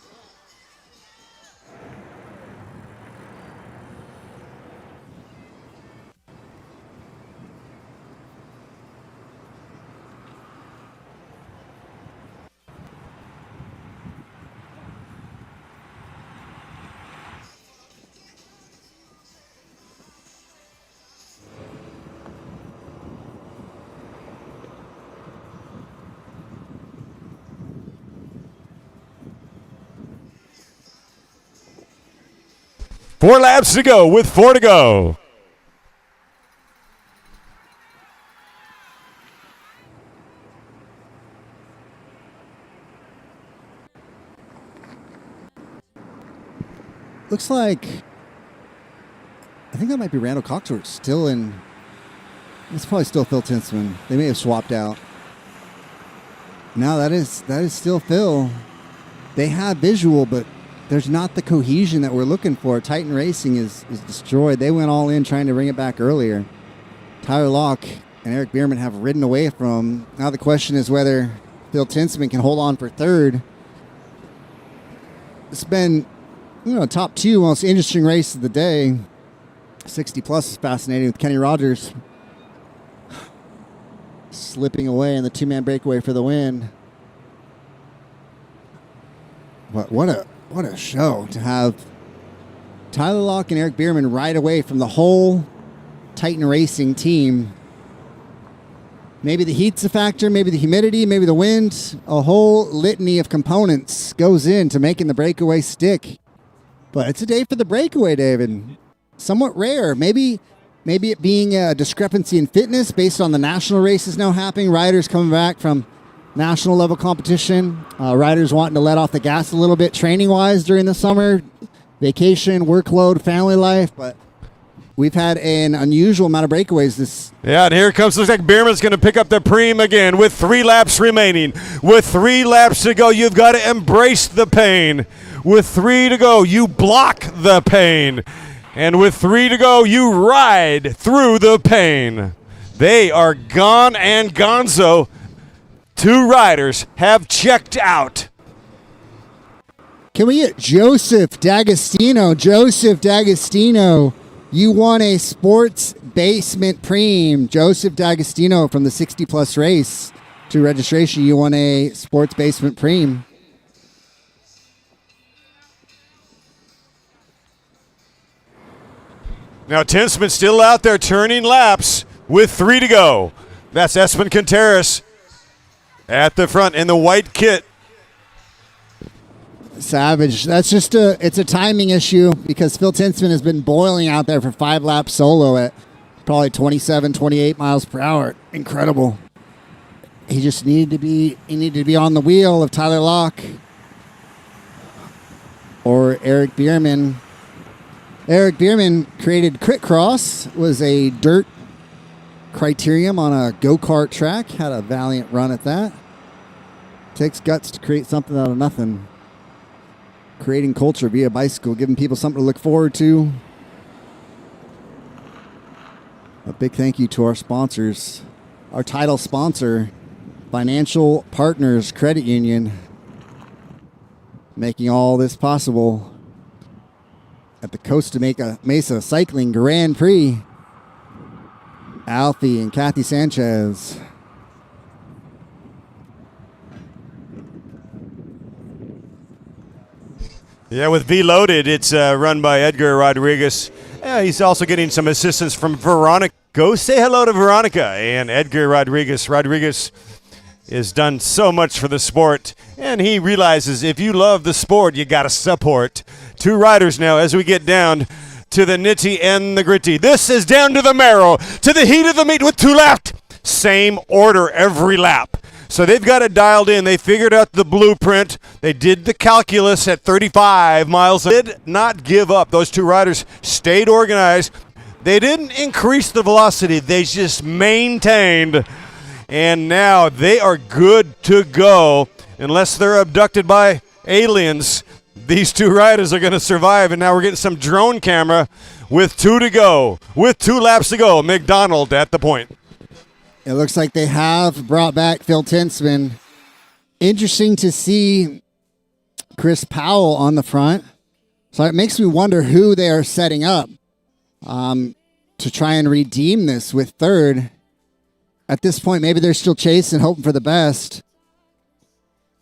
Four laps to go with 4 to go. Looks like, I think that might be Randall Coxworth still in. It's probably still Phil Tinsman. They may have swapped out. No, that is still Phil. They have visual, but there's not the cohesion that we're looking for. Titan Racing is destroyed. They went all in trying to bring it back earlier. Tyler Locke and Eric Bierman have ridden away from him. Now the question is whether Phil Tinsman can hold on for third. It's been, top 2 most interesting race of the day. 60 plus is fascinating with Kenny Rogers slipping away in the 2-man breakaway for the win. What a show to have Tyler Locke and Eric Bierman ride away from the whole Titan Racing team. Maybe the heat's a factor, maybe the humidity, maybe the wind. A whole litany of components goes into making the breakaway stick. But it's a day for the breakaway, David. Somewhat rare. Maybe it being a discrepancy in fitness based on the national races now happening. Riders coming back from national level competition. Riders wanting to let off the gas a little bit training-wise during the summer. Vacation, workload, family life. But we've had an unusual amount of breakaways this. Yeah, and here it comes. Looks like Bierman's going to pick up the Prix again with 3 laps remaining. With 3 laps to go, you've got to embrace the pain. With 3 to go, you block the pain. And with 3 to go, you ride through the pain. They are gone and gonzo. 2 riders have checked out. Can we get Joseph D'Agostino? Joseph D'Agostino, you won a sports basement preem. Joseph D'Agostino from the 60-plus race to registration. You won a sports basement preem. Now Tinsman still out there turning laps with 3 to go. That's Espen Contreras at the front in the white kit. Savage. That's just it's a timing issue because Phil Tinsman has been boiling out there for 5 laps solo at probably 27, 28 miles per hour. Incredible. He just needed to be on the wheel of Tyler Locke or Eric Bierman. Eric Bierman created Crit Cross, was a dirt Criterium on a go-kart track, had a valiant run at that. Takes guts to create something out of nothing. Creating culture via bicycle, giving people something to look forward to. A big thank you to our sponsors. Our title sponsor, Financial Partners Credit Union, making all this possible at the Costa Mesa Cycling Grand Prix. Alfie and Kathy Sanchez. Yeah, with V Loaded, it's run by Edgar Rodriguez. He's also getting some assistance from Veronica. Go say hello to Veronica and Edgar Rodriguez. Rodriguez has done so much for the sport, and he realizes if you love the sport, you got to support. 2 riders now as we get down to the nitty and the gritty. This is down to the marrow, to the heat of the meat with 2 laps. Same order every lap. So they've got it dialed in. They figured out the blueprint. They did the calculus at 35 miles. They did not give up. Those 2 riders stayed organized. They didn't increase the velocity. They just maintained. And now they are good to go. Unless they're abducted by aliens, these 2 riders are going to survive. And now we're getting some drone camera with 2 to go. With 2 laps to go. McDonald at the point. It looks like they have brought back Phil Tinsman. Interesting to see Chris Powell on the front. So it makes me wonder who they are setting up to try and redeem this with 3rd. At this point, maybe they're still chasing, hoping for the best.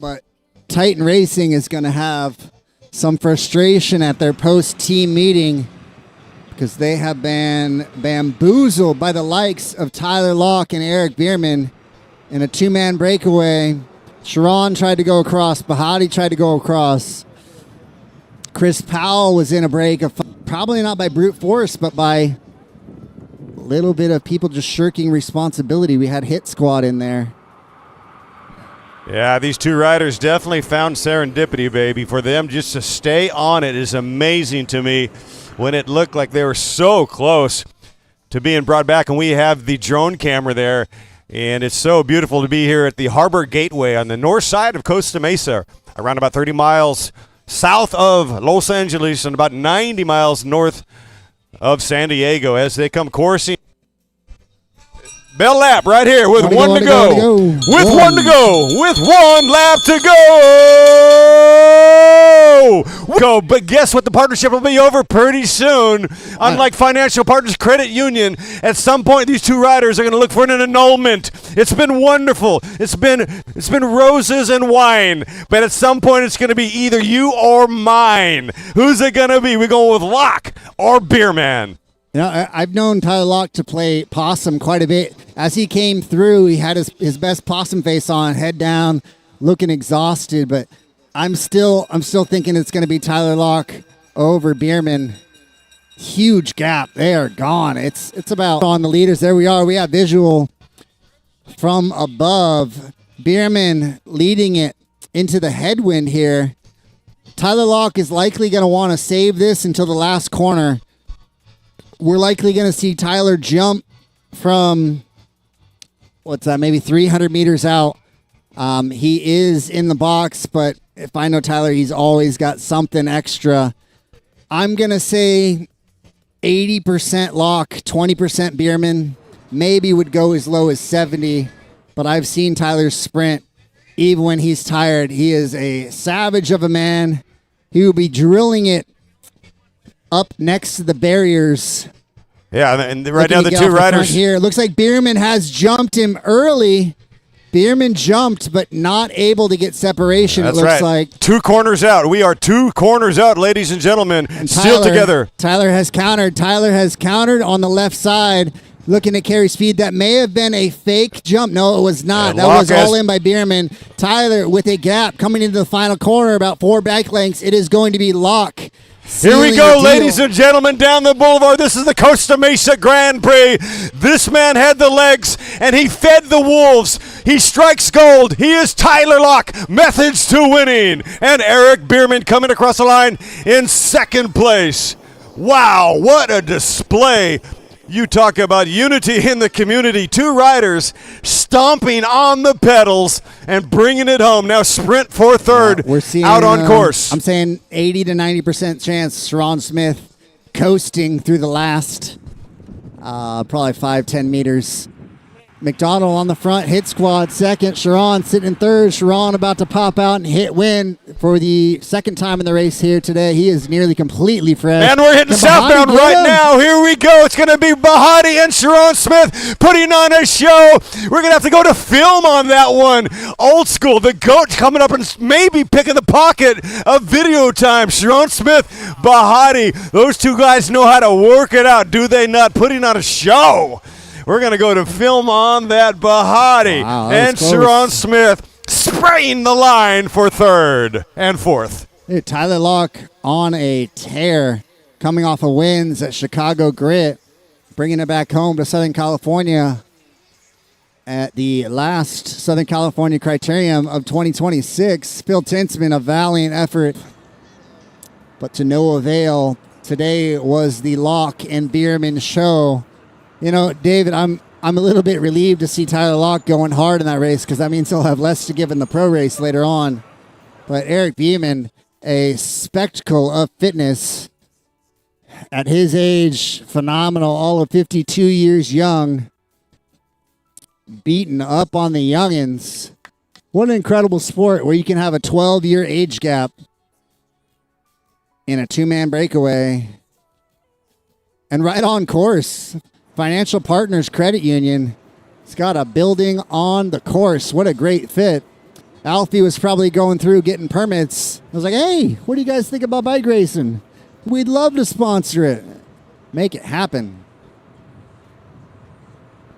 But Titan Racing is going to have some frustration at their post-team meeting because they have been bamboozled by the likes of Tyler Locke and Eric Bierman in a 2-man breakaway. Sharon tried to go across. Bahati tried to go across. Chris Powell was in a break, probably not by brute force, but by a little bit of people just shirking responsibility. We had Hit Squad in there. Yeah, these 2 riders definitely found serendipity, baby. For them just to stay on it is amazing to me when it looked like they were so close to being brought back. And we have the drone camera there, and it's so beautiful to be here at the Harbor Gateway on the north side of Costa Mesa, around about 30 miles south of Los Angeles and about 90 miles north of San Diego as they come coursing. Bell lap right here with 1 to go. With 1 to go. With 1 lap to go. But guess what? The partnership will be over pretty soon. Unlike Financial Partners Credit Union, at some point these 2 riders are going to look for an annulment. It's been wonderful. It's been roses and wine. But at some point it's going to be either you or mine. Who's it going to be? We're going with Locke or Bierman. You know, I've known Tyler Locke to play possum quite a bit. As he came through, he had his best possum face on, head down, looking exhausted. But I'm still thinking it's going to be Tyler Locke over Bierman. Huge gap. They are gone. It's about on the leaders. There we are. We have visual from above. Bierman leading it into the headwind here. Tyler Locke is likely going to want to save this until the last corner. We're likely going to see Tyler jump from, maybe 300 meters out. He is in the box, but if I know Tyler, he's always got something extra. I'm going to say 80% Locke, 20% Bierman. Maybe would go as low as 70, but I've seen Tyler sprint. Even when he's tired, he is a savage of a man. He will be drilling it up next to the barriers. Yeah, and right now the two riders here. Looks like Bierman has jumped him early. Bierman jumped, but not able to get separation. That's it looks right. like 2 corners out. We are 2 corners out, ladies and gentlemen. And Still together. Tyler has countered. Tyler has countered on the left side, looking to carry speed. That may have been a fake jump. No, it was not. And that Locke was all in by Bierman. Tyler with a gap coming into the final corner, about 4 bike lengths. It is going to be Locke. Here we go, ladies and gentlemen, down the boulevard. This is the Costa Mesa Grand Prix. This man had the legs, and he fed the wolves. He strikes gold. He is Tyler Locke. Methods to winning. And Eric Bierman coming across the line in second place. Wow, what a display. You talk about unity in the community. 2 riders stomping on the pedals and bringing it home. Now sprint for third. We're seeing, out on course. I'm saying 80 to 90% chance Sharon Smith coasting through the last probably 5-10 meters. McDonald on the front, hit squad second. Sharon sitting in third. Sharon about to pop out and hit win for the second time in the race here today. He is nearly completely fresh. And we're hitting southbound right now. Here we go. It's going to be Bahati and Sharon Smith putting on a show. We're going to have to go to film on that one. Old school. The GOAT coming up and maybe picking the pocket of video time. Sharon Smith, Bahati. Those 2 guys know how to work it out, do they not? Putting on a show. We're going to go to film on that Bahati. Wow, and Sharon Smith spraying the line for third and fourth. Hey, Tyler Locke on a tear, coming off of wins at Chicago Grit, bringing it back home to Southern California at the last Southern California Criterium of 2026. Phil Tinsman, a valiant effort, but to no avail. Today was the Locke and Bierman show. You know, David, I'm a little bit relieved to see Tyler Locke going hard in that race, because that means he'll have less to give in the pro race later on. But Eric Bierman, a spectacle of fitness at his age, phenomenal, all of 52 years young, beaten up on the youngins. What an incredible sport where you can have a 12-year age gap in a 2-man breakaway. And right on course. Financial Partners Credit Union. It's got a building on the course. What a great fit. Alfie was probably going through getting permits. I was like, hey, what do you guys think about bike racing? We'd love to sponsor it. Make it happen.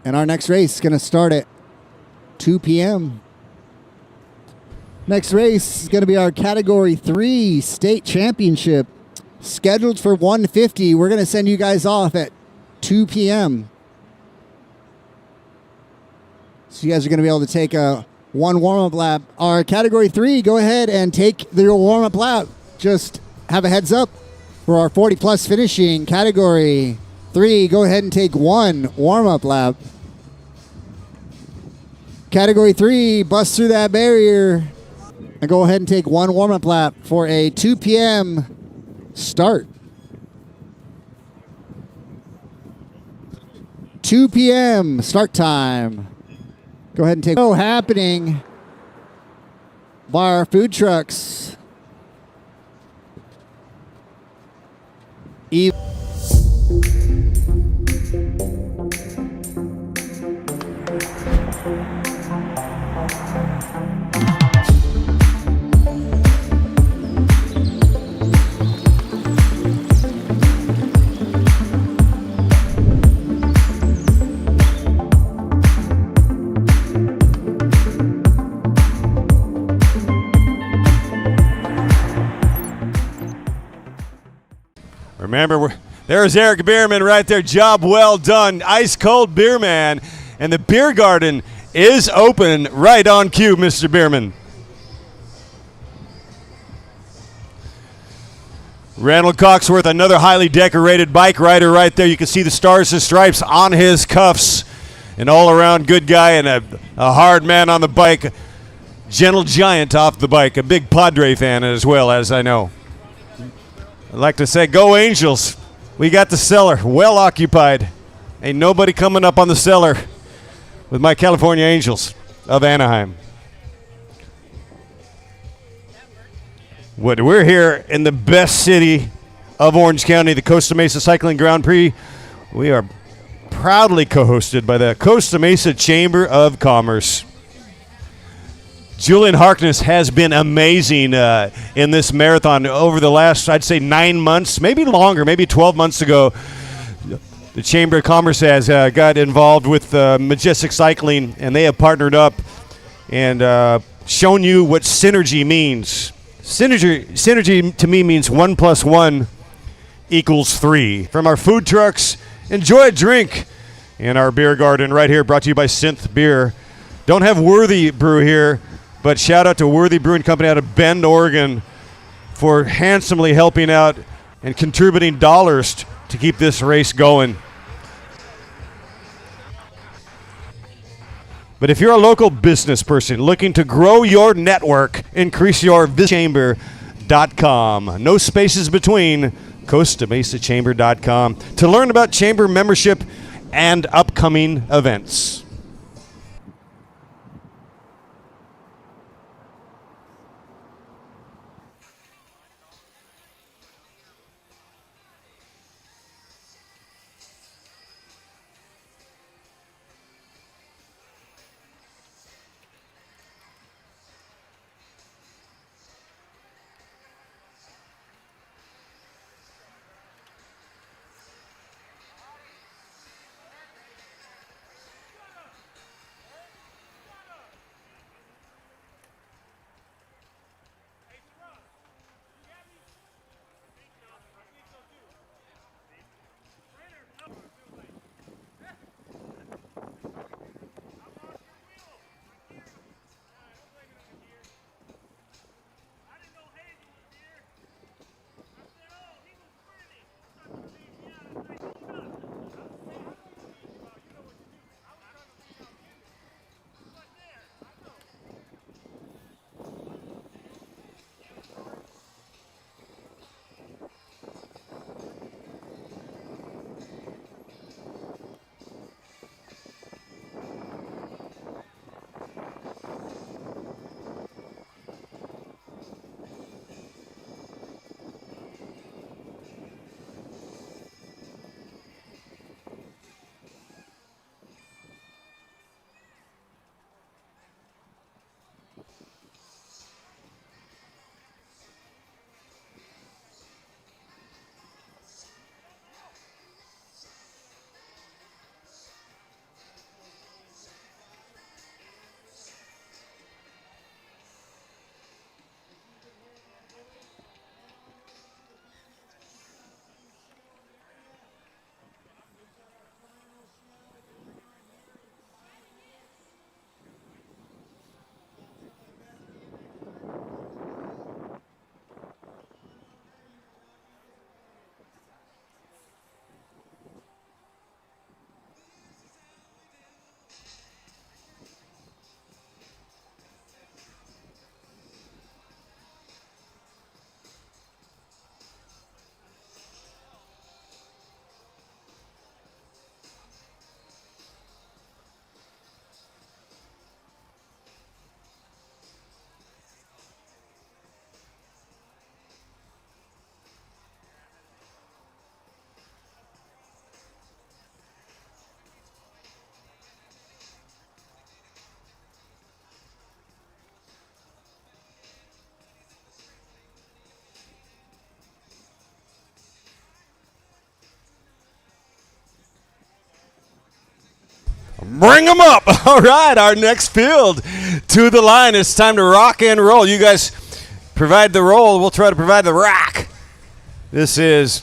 And our next race is going to start at 2 p.m. Next race is going to be our Category 3 State Championship. Scheduled for 150. We're going to send you guys off at 2 p.m. So you guys are going to be able to take a 1 warm-up lap. Our Category 3, go ahead and take your warm-up lap. Just have a heads up for our 40-plus finishing. Category 3, go ahead and take 1 warm-up lap. Category 3, bust through that barrier and go ahead and take 1 warm-up lap for a 2 p.m. start. 2 p.m. start time. Go ahead and take happening by our food trucks. Remember, there's Eric Bierman right there. Job well done. Ice cold beer man. And the beer garden is open right on cue, Mr. Bierman. Randall Coxworth, another highly decorated bike rider right there. You can see the stars and stripes on his cuffs. An all-around good guy and a hard man on the bike. Gentle giant off the bike. A big Padre fan as well, as I know. I'd like to say, go Angels. We got the cellar well occupied. Ain't nobody coming up on the cellar with my California Angels of Anaheim. We're here in the best city of Orange County, the Costa Mesa Cycling Grand Prix. We are proudly co-hosted by the Costa Mesa Chamber of Commerce. Julian Harkness has been amazing in this marathon over the last, I'd say, 9 months, maybe longer, maybe 12 months ago. The Chamber of Commerce has got involved with Majestic Cycling, and they have partnered up and shown you what synergy means. Synergy to me means 1 + 1 = 3. From our food trucks, enjoy a drink in our beer garden right here, brought to you by Synth Beer. Don't have Worthy Brew here, but shout out to Worthy Brewing Company out of Bend, Oregon, for handsomely helping out and contributing dollars to keep this race going. But if you're a local business person looking to grow your network, increase your chamber.com. No spaces between, CostaMesaChamber.com, to learn about chamber membership and upcoming events. Bring them up. All right, our next field to the line. It's time to rock and roll. You guys provide the roll. We'll try to provide the rock. This is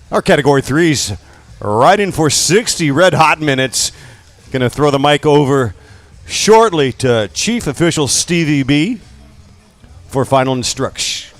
Our Category 3's riding for 60 red-hot minutes. Going to throw the mic over shortly to Chief Official Stevie B for final instruction.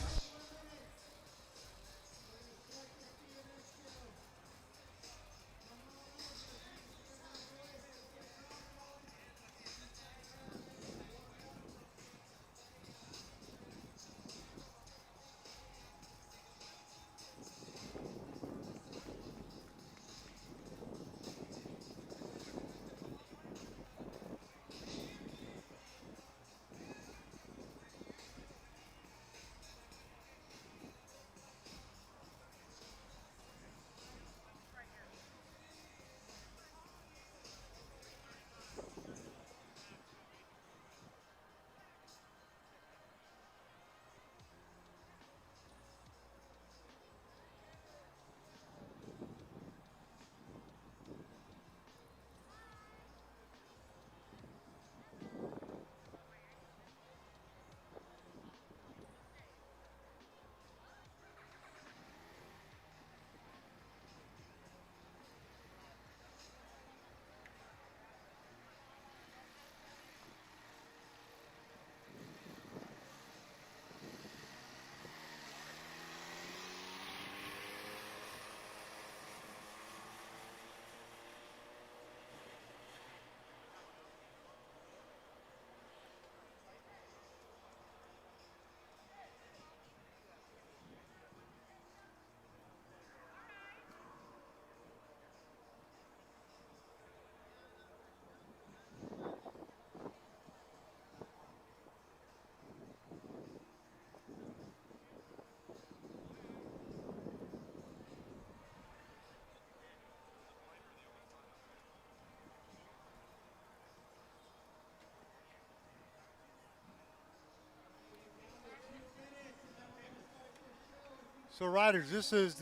So riders, this is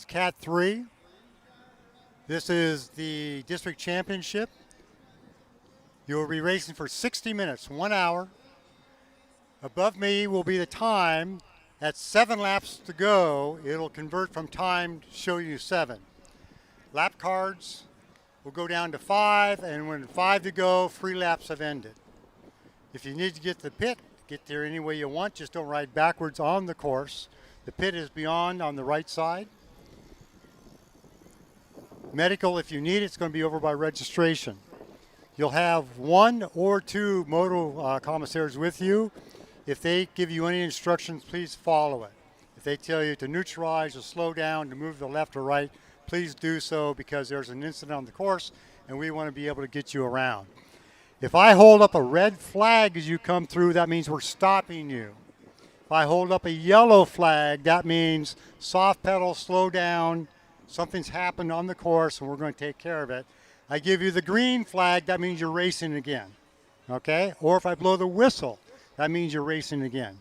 Cat 3. This is the district championship. You will be racing for 60 minutes, 1 hour. Above me will be the time. At 7 laps to go, it'll convert from time to show you 7. Lap cards will go down to 5, and when 5 to go, free laps have ended. If you need to get to the pit, get there any way you want. Just don't ride backwards on the course. The pit is beyond on the right side. Medical, if you need it, it's going to be over by registration. You'll have 1 or 2 moto commissaires with you. If they give you any instructions, please follow it. If they tell you to neutralize or slow down, to move to the left or right, please do so, because there's an incident on the course and we want to be able to get you around. If I hold up a red flag as you come through, that means we're stopping you. If I hold up a yellow flag, that means soft pedal, slow down, something's happened on the course and we're going to take care of it. I give you the green flag, that means you're racing again, okay? Or if I blow the whistle, that means you're racing again.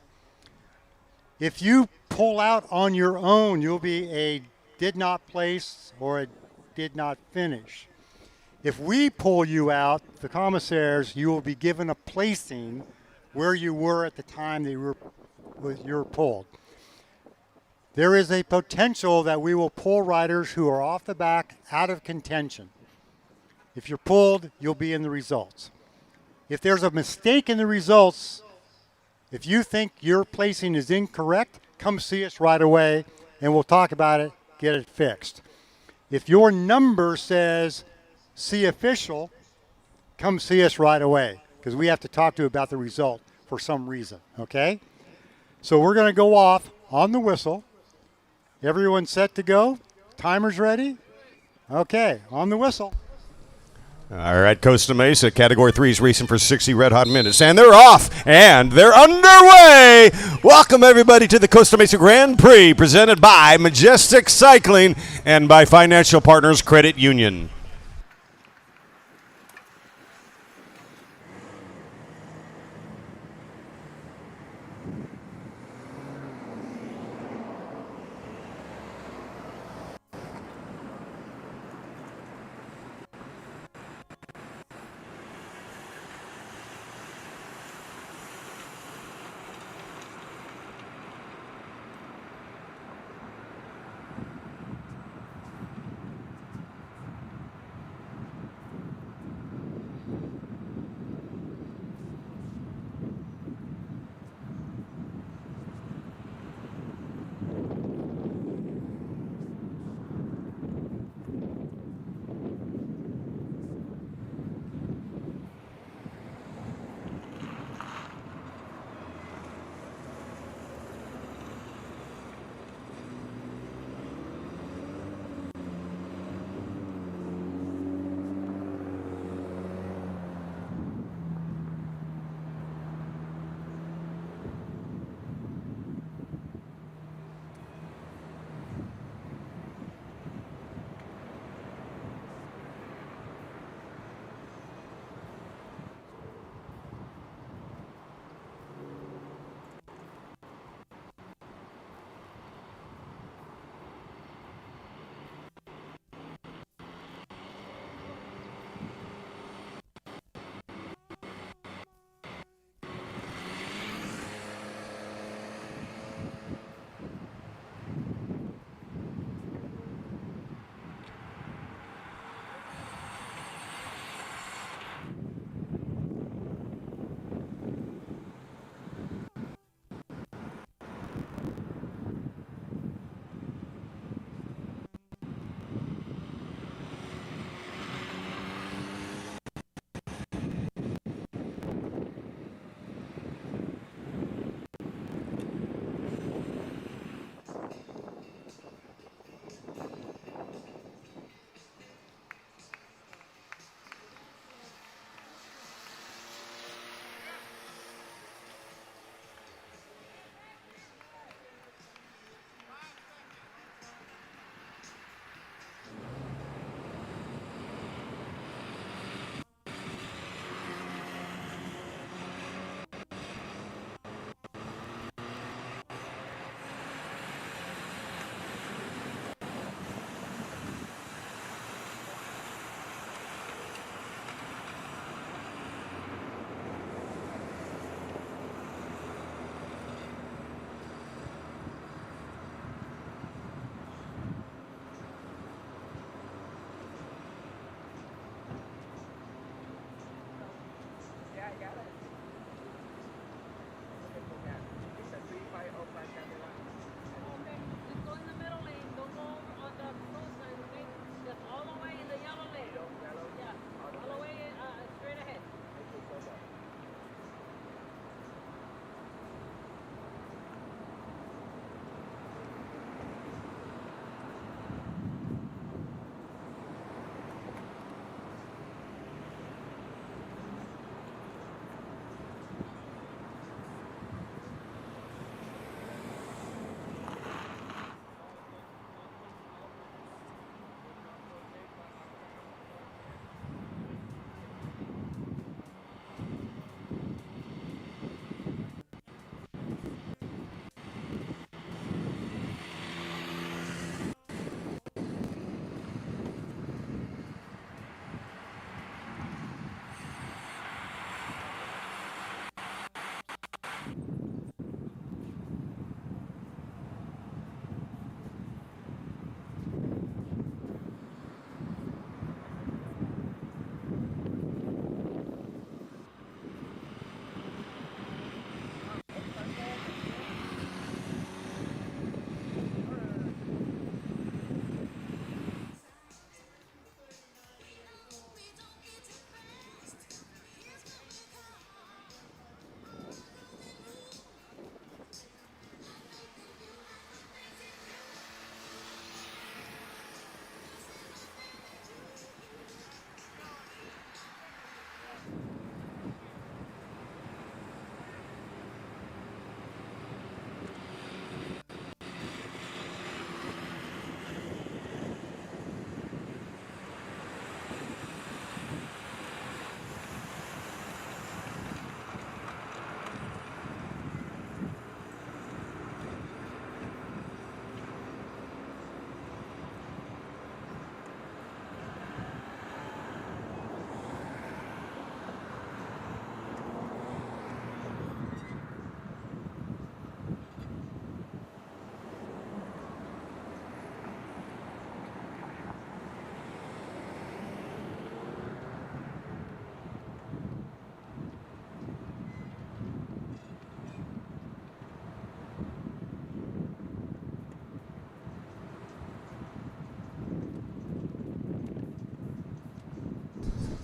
If you pull out on your own, you'll be a did not place or a did not finish. If we pull you out, the commissaires, you will be given a placing where you were at the time that you were pulled. There is a potential that we will pull riders who are off the back out of contention. If you're pulled, you'll be in the results. If there's a mistake in the results, if you think your placing is incorrect, come see us right away and we'll talk about it, get it fixed. If your number says see official, come see us right away, because we have to talk to you about the result for some reason, okay? So we're going to go off on the whistle. Everyone set to go? Timer's ready? Okay, on the whistle. All right, Costa Mesa, Category 3 is racing for 60 red-hot minutes, and they're off, and they're underway. Welcome, everybody, to the Costa Mesa Grand Prix, presented by Majestic Cycling and by Financial Partners Credit Union.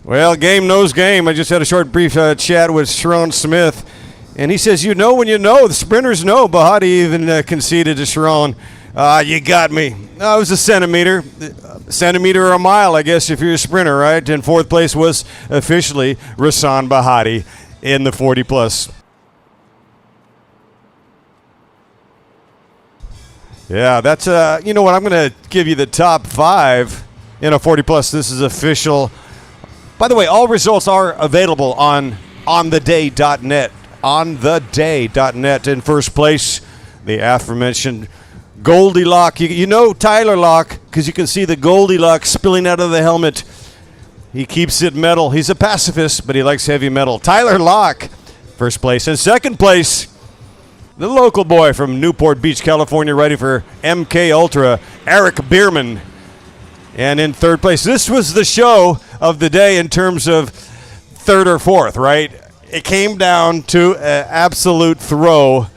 Well, game knows game. I just had a short, brief chat with Sharon Smith, and he says, you know when you know. The sprinters know. Bahati even conceded to Sharon, you got me. It was a centimeter or a mile, I guess, if you're a sprinter, right? And fourth place was officially Rasan Bahati in the 40-plus. Yeah, that's, you know what, I'm going to give you the top 5 in a 40-plus. This is official. By the way, all results are available on ontheday.net. Ontheday.net. In first place, the aforementioned Goldilocks. You know Tyler Locke because you can see the Goldilocks spilling out of the helmet. He keeps it metal. He's a pacifist, but he likes heavy metal. Tyler Locke, first place. In second place, the local boy from Newport Beach, California, riding for MK Ultra, Eric Bierman. And in third place, this was the show of the day in terms of third or fourth, right? It came down to an absolute throw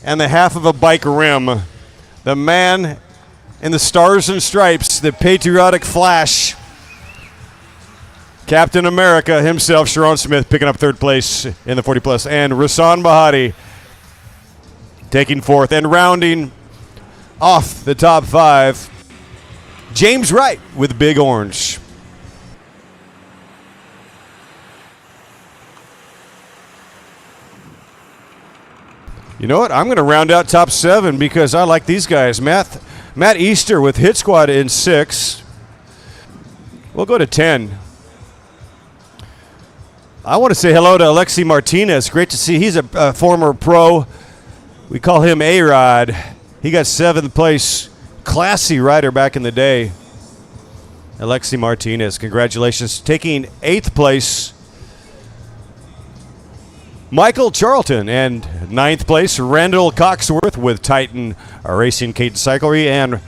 and the half of a bike rim. The man in the stars and stripes, the patriotic flash, Captain America himself, Sharon Smith, picking up third place in the 40-plus, and Rasan Bahati taking fourth. And rounding off the top 5, James Wright with Big Orange. You know what? I'm going to round out top 7 because I like these guys. Matt Easter with Hit Squad in 6. We'll go to 10. I want to say hello to Alexi Martinez. Great to see. He's a former pro. We call him A-Rod. He got 7th place. Classy rider back in the day. Alexi Martinez, congratulations. Taking 8th place, Michael Charlton. And 9th place, Randall Coxworth with Titan Racing Kate Cyclery. And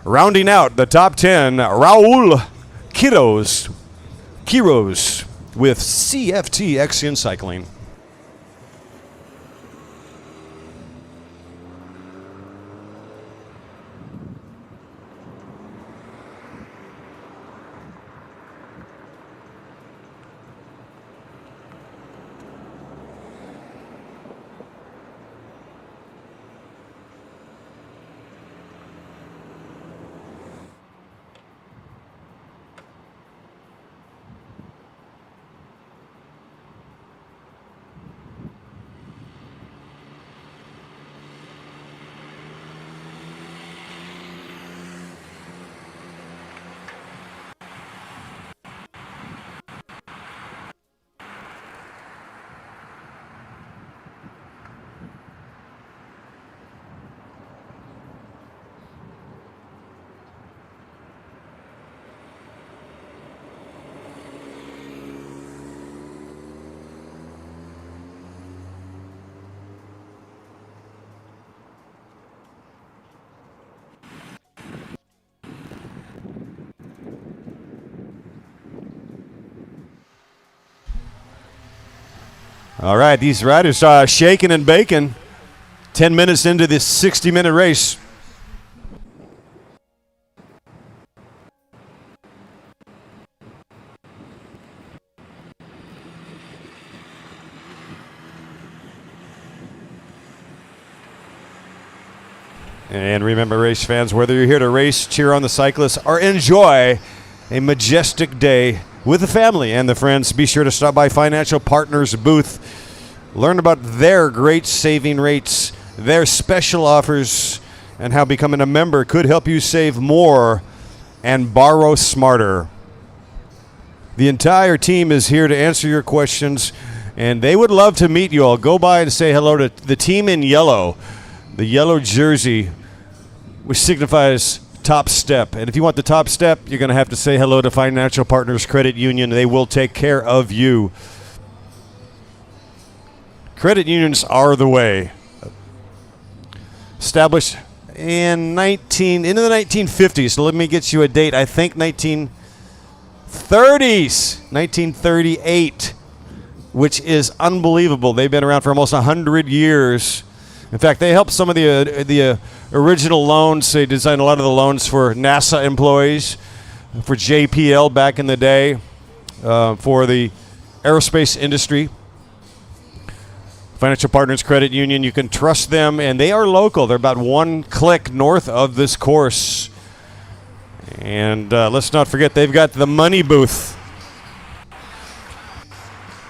rounding out the top 10, Raul Quiroz with CFT Axion Cycling. All right, these riders are shaking and baking. 10 minutes into this 60-minute race. And remember, race fans, whether you're here to race, cheer on the cyclists, or enjoy a majestic day with the family and the friends, be sure to stop by Financial Partners booth. Learn about their great saving rates, their special offers, and how becoming a member could help you save more and borrow smarter. The entire team is here to answer your questions, and they would love to meet you all. Go by and say hello to the team in yellow, the yellow jersey, which signifies top step. And if you want the top step, you're going to have to say hello to Financial Partners Credit Union. They will take care of you. Credit unions are the way. Established in the 1950s. So let me get you a date. I think 1930s, 1938, which is unbelievable. They've been around for almost 100 years. In fact, they helped some of the original loans. They designed a lot of the loans for NASA employees, for JPL back in the day, for the aerospace industry. Financial Partners Credit Union, you can trust them, and they are local. They're about 1 click north of this course. And let's not forget, they've got the money booth.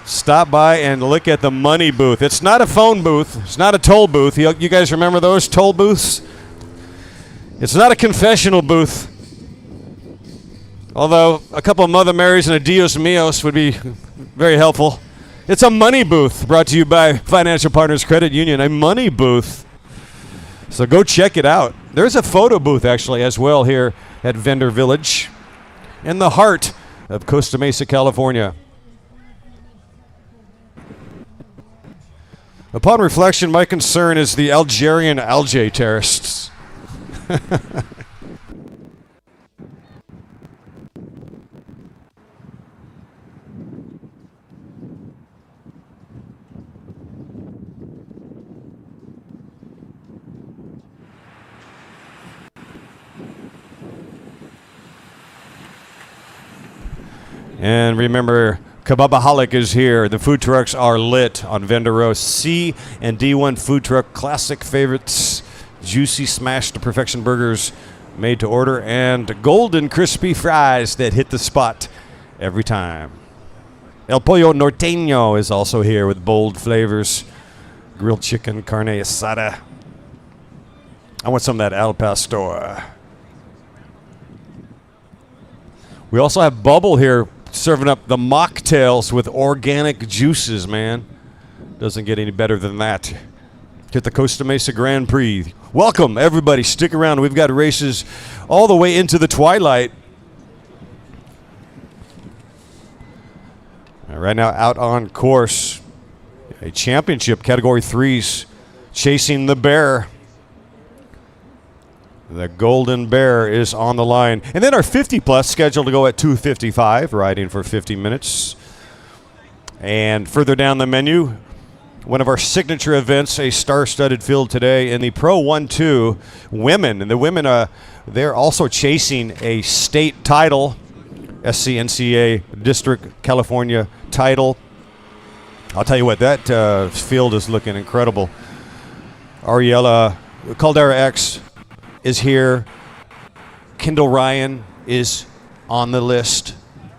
Stop by and look at the money booth. It's not a phone booth. It's not a toll booth. You guys remember those toll booths? It's not a confessional booth. Although a couple of Mother Marys and a Dios Mios would be very helpful. It's a money booth brought to you by Financial Partners Credit Union, a money booth. So go check it out. There's a photo booth actually as well here at Vendor Village in the heart of Costa Mesa, California. Upon reflection, my concern is the Algerian Algae terrorists. And remember, Kebabaholic is here. The food trucks are lit on Vendor Row. C and D1 food truck classic favorites. Juicy smashed to perfection burgers made to order, and golden crispy fries that hit the spot every time. El Pollo Norteño is also here with bold flavors. Grilled chicken, carne asada. I want some of that al pastor. We also have Bubble here serving up the mocktails with organic juices, man. Doesn't get any better than that. At the Costa Mesa Grand Prix. Welcome, everybody. Stick around. We've got races all the way into the twilight. Right now, out on course, a championship, Category 3s, chasing the bear. The Golden Bear is on the line. And then our 50-plus scheduled to go at 2:55, riding for 50 minutes. And further down the menu, one of our signature events, a star-studded field today in the Pro 1-2 women. And the women, they're also chasing a state title, SCNCA District California title. I'll tell you what, that field is looking incredible. Ariella Caldera X is here. Kendall Ryan is on the list.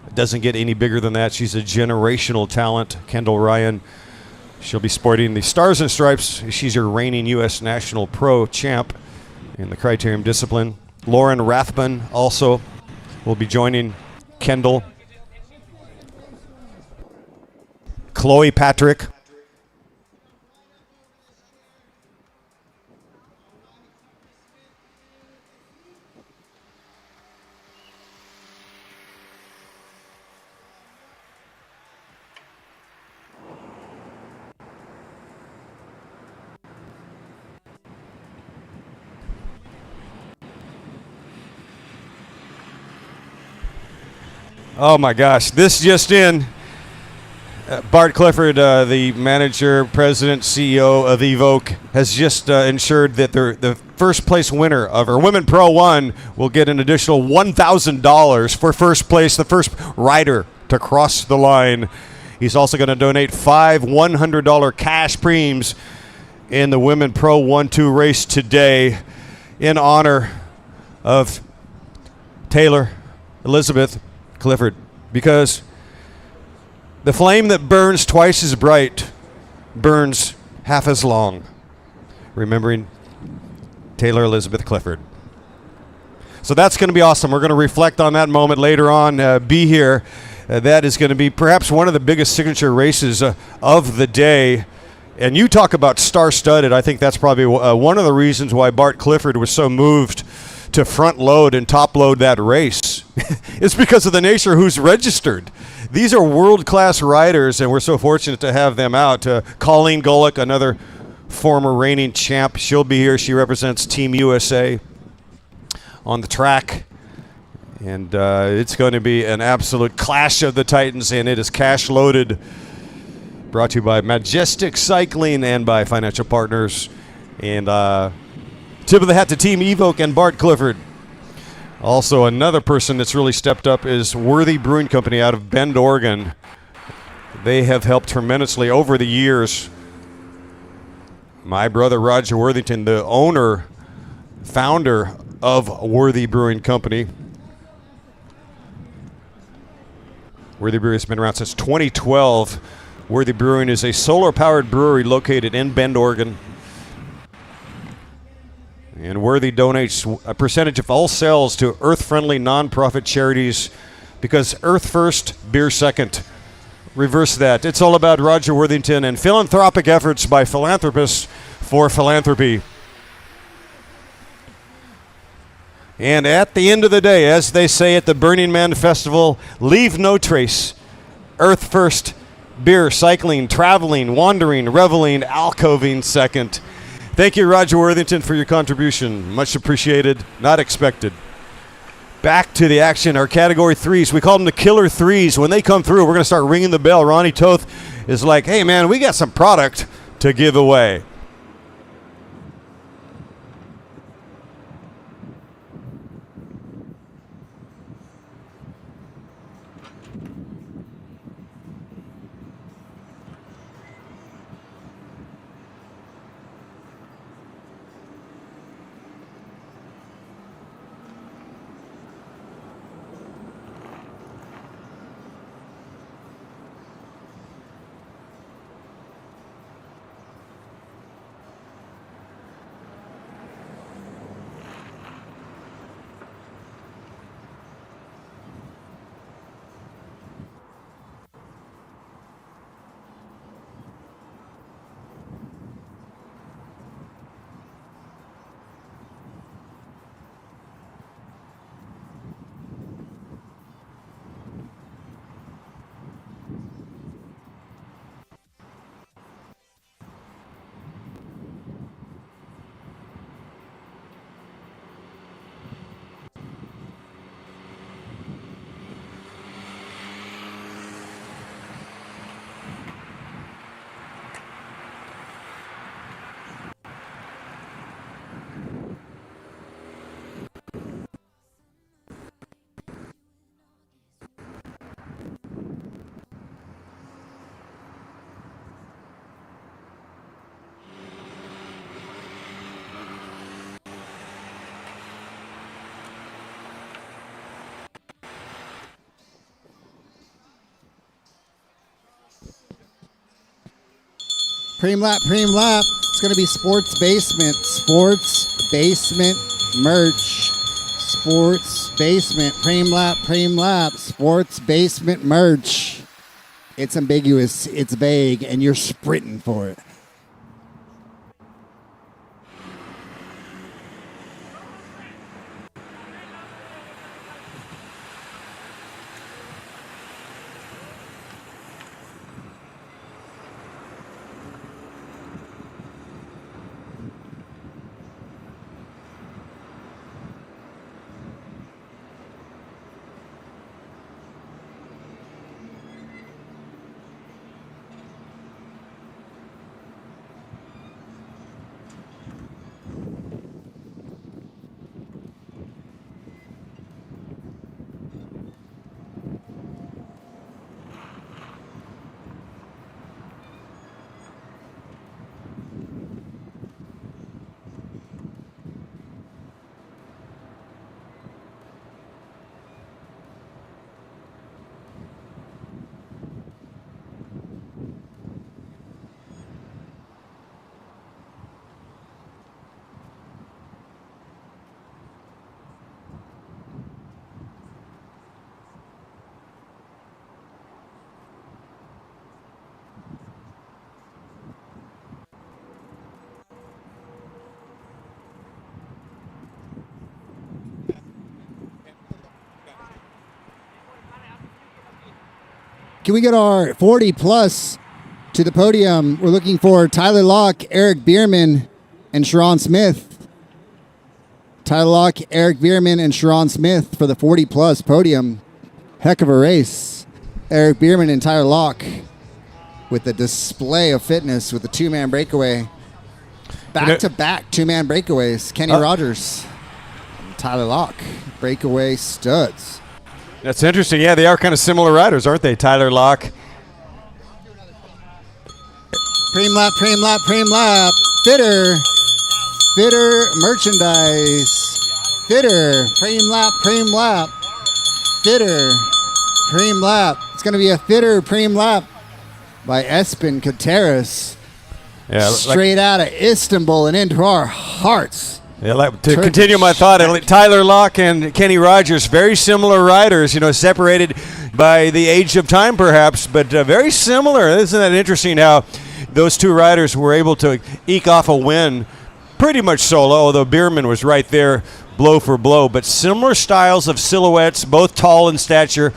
It doesn't get any bigger than that. She's a generational talent, Kendall Ryan. She'll be sporting the Stars and Stripes. She's your reigning U.S. National Pro champ in the Criterium discipline. Lauren Rathbun also will be joining Kendall. Chloe Patrick. Oh my gosh, this just in. Bart Clifford, the manager, president, CEO of Evoke, has just ensured that the first place winner of our Women Pro 1 will get an additional $1,000 for first place, the first rider to cross the line. He's also going to donate 5 $100 cash preems in the Women Pro 1-2 race today in honor of Taylor Elizabeth Clifford, because the flame that burns twice as bright burns half as long. Remembering Taylor Elizabeth Clifford. So that's going to be awesome. We're going to reflect on that moment later on. Be here. That is going to be perhaps one of the biggest signature races of the day. And you talk about star-studded. I think that's probably one of the reasons why Bart Clifford was so moved to front load and top load that race. It's because of the nature who's registered. These are world-class riders, and we're so fortunate to have them out. Colleen Golick, another former reigning champ. She'll be here. She represents Team USA on the track. And it's going to be an absolute clash of the Titans, and it is cash-loaded. Brought to you by Majestic Cycling and by Financial Partners. And tip of the hat to Team Evoke and Bart Clifford Also, another person that's really stepped up is Worthy Brewing Company out of Bend, Oregon. They have helped tremendously over the years. My brother Roger Worthington, the owner, founder of Worthy Brewing Company. Worthy Brewing has been around since 2012. Worthy Brewing is a solar-powered brewery located in Bend, Oregon. And Worthy donates a percentage of all sales to earth-friendly nonprofit charities because Earth first, beer second. Reverse that. It's all about Roger Worthington and philanthropic efforts by philanthropists for philanthropy. And at the end of the day, as they say at the Burning Man Festival, leave no trace. Earth first, beer, cycling, traveling, wandering, reveling, alcoving second. Thank you, Roger Worthington, for your contribution. Much appreciated, not expected. Back to the action, our category threes. We call them the killer threes. When they come through, we're going to start ringing the bell. Ronnie Toth is like, hey, man, we got some product to give away. Preem lap, preem lap. It's going to be Sports Basement. Sports Basement merch. Sports Basement. Preem lap, preem lap. Sports Basement merch. It's ambiguous, it's vague, and you're sprinting for it. Can we get our 40 plus to the podium? We're looking for Tyler Locke, Eric Bierman, and Sharon Smith. Tyler Locke, Eric Bierman, and Sharon Smith for the 40 plus podium. Heck of a race. Eric Bierman and Tyler Locke with a display of fitness with a two-man breakaway. Back-to-back two-man breakaways. Kenny Rogers. Tyler Locke, breakaway studs. That's interesting. Yeah, they are kind of similar riders, aren't they? Tyler Locke. Preem lap, preem lap, preem lap. Fitter merchandise. Fitter, preem lap. Fitter, preem lap. It's going to be a fitter preem lap by Espen Kateris. Yeah, straight out of Istanbul and into our hearts. Yeah, to continue my thought, Tyler Locke and Kenny Rogers, very similar riders, separated by the age of time perhaps, but very similar. Isn't that interesting how those two riders were able to eke off a win pretty much solo, although Bierman was right there blow for blow, but similar styles of silhouettes, both tall in stature.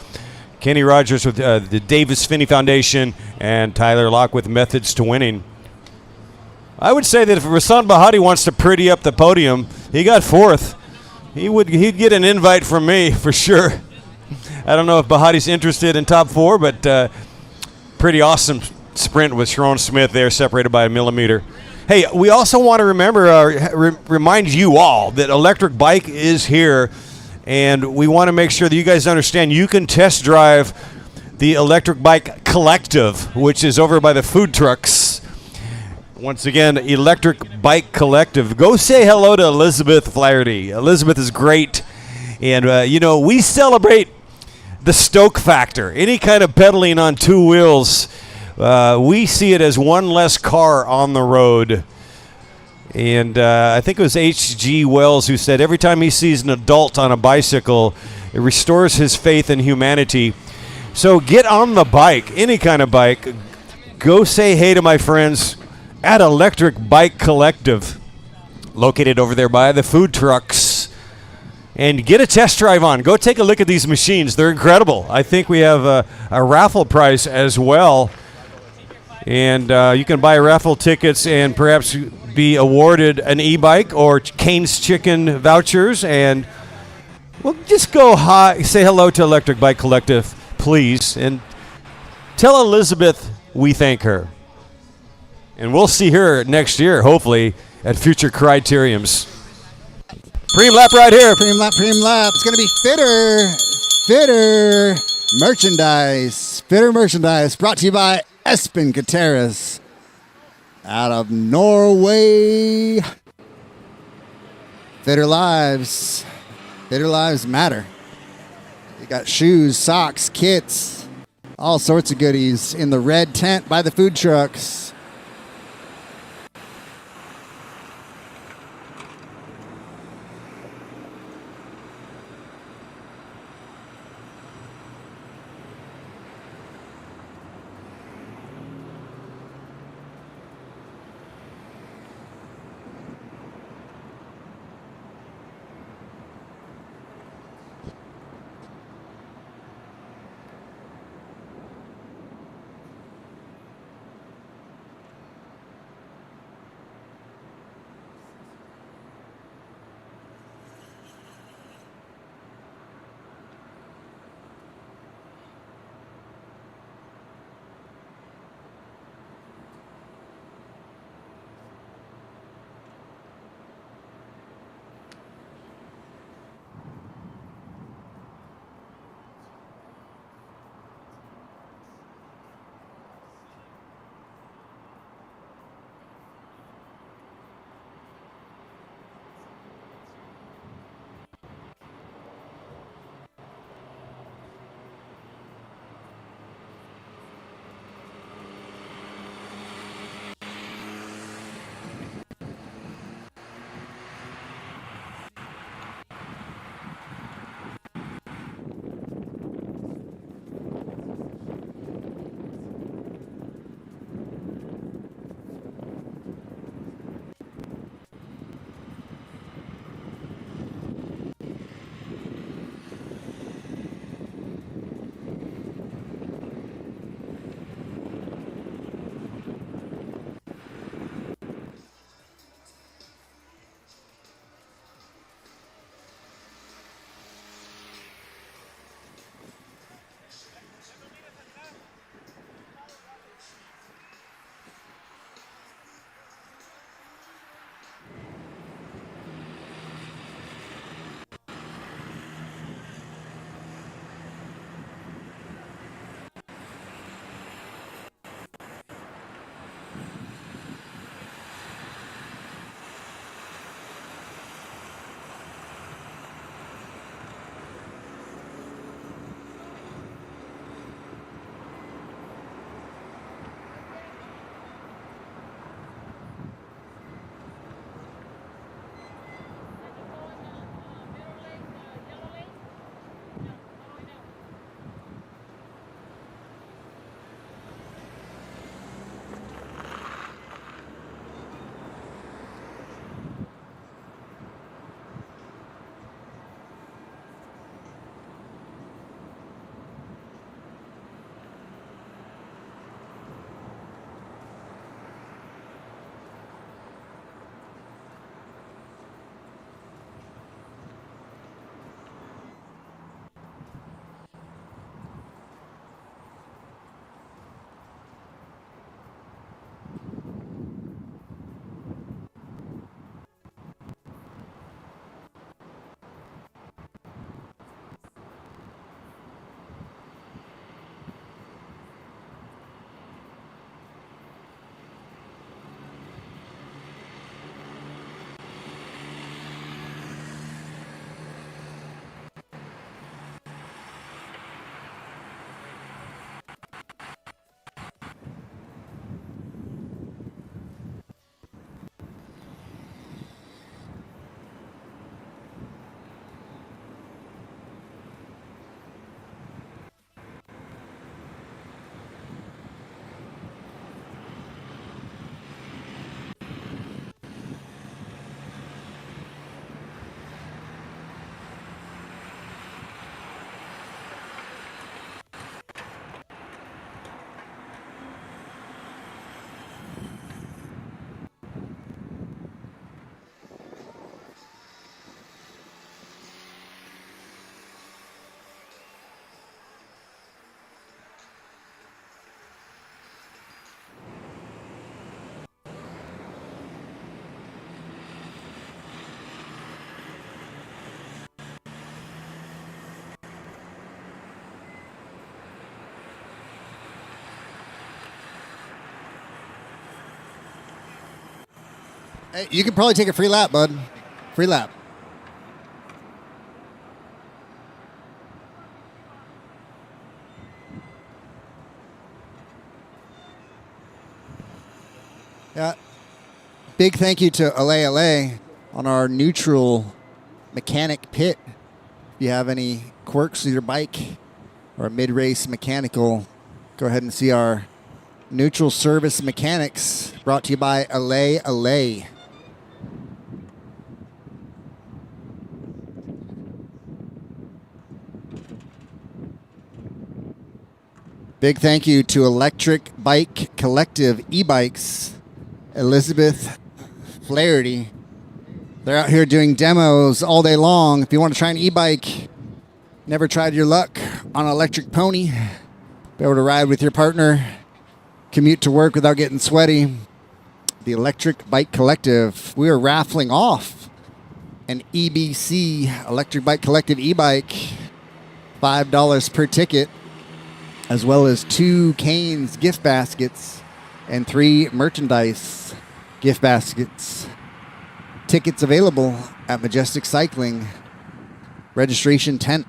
Kenny Rogers with the Davis Finney Foundation and Tyler Locke with Methods to Winning. I would say that if Rasan Bahati wants to pretty up the podium, he got fourth. He'd get an invite from me for sure. I don't know if Bahati's interested in top four, but pretty awesome sprint with Sharon Smith there, separated by a millimeter. Hey, we also want to remind you all that Electric Bike is here, and we want to make sure that you guys understand you can test drive the Electric Bike Collective, which is over by the food trucks. Once again, Electric Bike Collective. Go say hello to Elizabeth Flaherty. Elizabeth is great. And, we celebrate the stoke factor. Any kind of pedaling on two wheels, we see it as one less car on the road. And I think it was H.G. Wells who said every time he sees an adult on a bicycle, it restores his faith in humanity. So get on the bike, any kind of bike. Go say hey to my friends at Electric Bike Collective, located over there by the food trucks, and get a test drive on. Go take a look at these machines. They're incredible. I think we have a raffle prize as well, and you can buy raffle tickets and perhaps be awarded an e-bike or Cane's Chicken vouchers. And well, just go say hello to Electric Bike Collective, please, and tell Elizabeth we thank her. And we'll see her next year, hopefully, at future Criteriums. Preem lap right here. Preem lap. It's going to be Fitter merchandise. Fitter merchandise brought to you by Espen Kateris out of Norway. Fitter lives. Fitter lives matter. You got shoes, socks, kits, all sorts of goodies in the red tent by the food trucks. Hey, you can probably take a free lap, bud. Free lap. Yeah. Big thank you to LA on our neutral mechanic pit. If you have any quirks with your bike or a mid-race mechanical, go ahead and see our neutral service mechanics, brought to you by LA. Big thank you to Electric Bike Collective e-bikes, Elizabeth Flaherty. They're out here doing demos all day long. If you want to try an e-bike, never tried your luck on an electric pony, be able to ride with your partner, commute to work without getting sweaty. The Electric Bike Collective. We are raffling off an EBC, Electric Bike Collective e-bike, $5 per ticket, as well as 2 Canes gift baskets and 3 merchandise gift baskets. Tickets available at Majestic Cycling. Registration tent.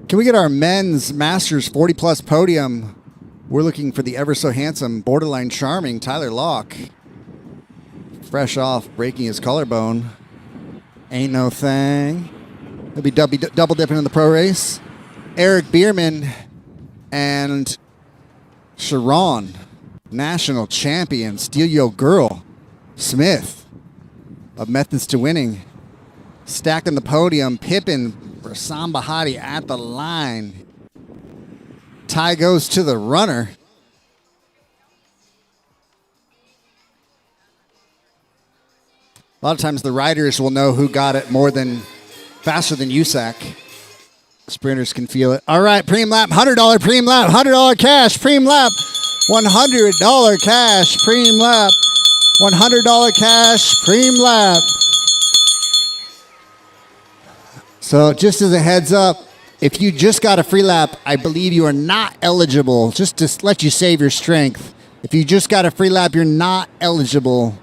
Can we get our men's Masters 40-plus podium? We're looking for the ever so handsome, borderline charming Tyler Locke. Fresh off breaking his collarbone. Ain't no thing. He'll be double dipping in the pro race. Eric Bierman and Sharon, national champion, Steal Yo Girl Smith of Methods to Winning. Stacking the podium, Pippin, Rassam Bahati at the line. Tie goes to the runner. A lot of times the riders will know who got it faster than USAC. Sprinters can feel it. All right, preem lap, $100 preem lap, $100 cash, preem lap, $100 cash, preem lap, $100 cash, preem lap. So just as a heads up, if you just got a free lap, I believe you are not eligible, just to let you save your strength. If you just got a free lap, you're not eligible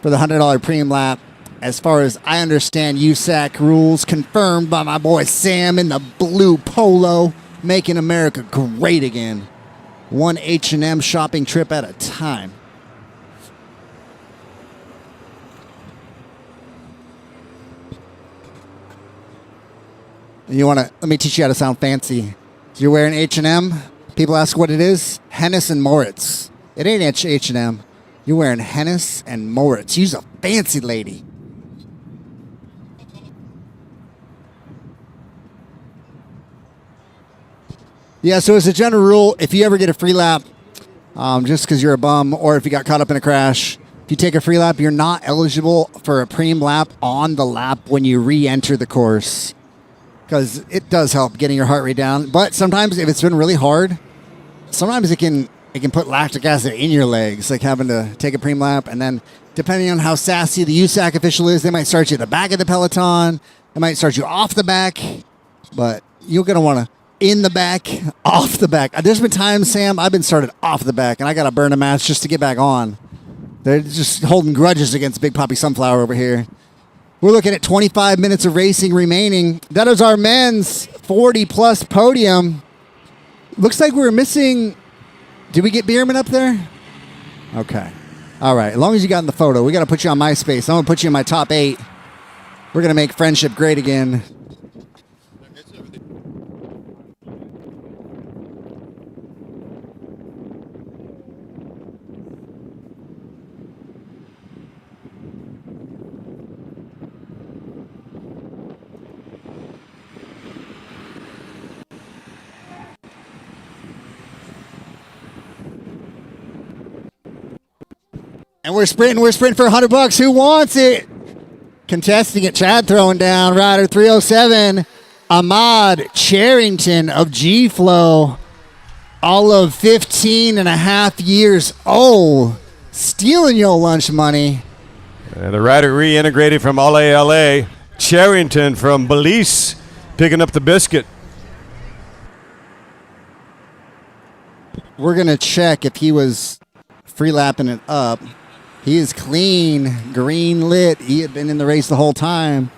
for the $100 premium lap. As far as I understand, USAC rules confirmed by my boy Sam in the blue polo, making America great again. One H&M shopping trip at a time. Let me teach you how to sound fancy. So you're wearing H&M. People ask what it is. Hennes and Moritz. It ain't H&M. You're wearing Hennis and Moritz. She's a fancy lady. Yeah, so as a general rule, if you ever get a free lap, just because you're a bum or if you got caught up in a crash, if you take a free lap, you're not eligible for a premium lap on the lap when you re-enter the course, because it does help getting your heart rate down. But sometimes if it's been really hard, sometimes it can put lactic acid in your legs, like having to take a premium lap. And then depending on how sassy the USAC official is, they might start you at the back of the peloton. They might start you off the back, but you're going to want to in the back, off the back. There's been times, Sam, I've been started off the back, and I got to burn a match just to get back on. They're just holding grudges against Big Poppy Sunflower over here. We're looking at 25 minutes of racing remaining. That is our men's 40-plus podium. Looks like we're missing... Did we get Bierman up there? Okay. All right. As long as you got in the photo, we got to put you on MySpace. I'm going to put you in my top 8. We're going to make friendship great again. And we're sprinting for $100. Who wants it? Contesting it, Chad throwing down. Rider 307, Ahmad Charrington of G-Flow. All of 15 and a half years old. Stealing your lunch money. And the rider reintegrated from LA. Charrington from Belize picking up the biscuit. We're going to check if he was free lapping it up. He is clean, green lit. He had been in the race the whole time.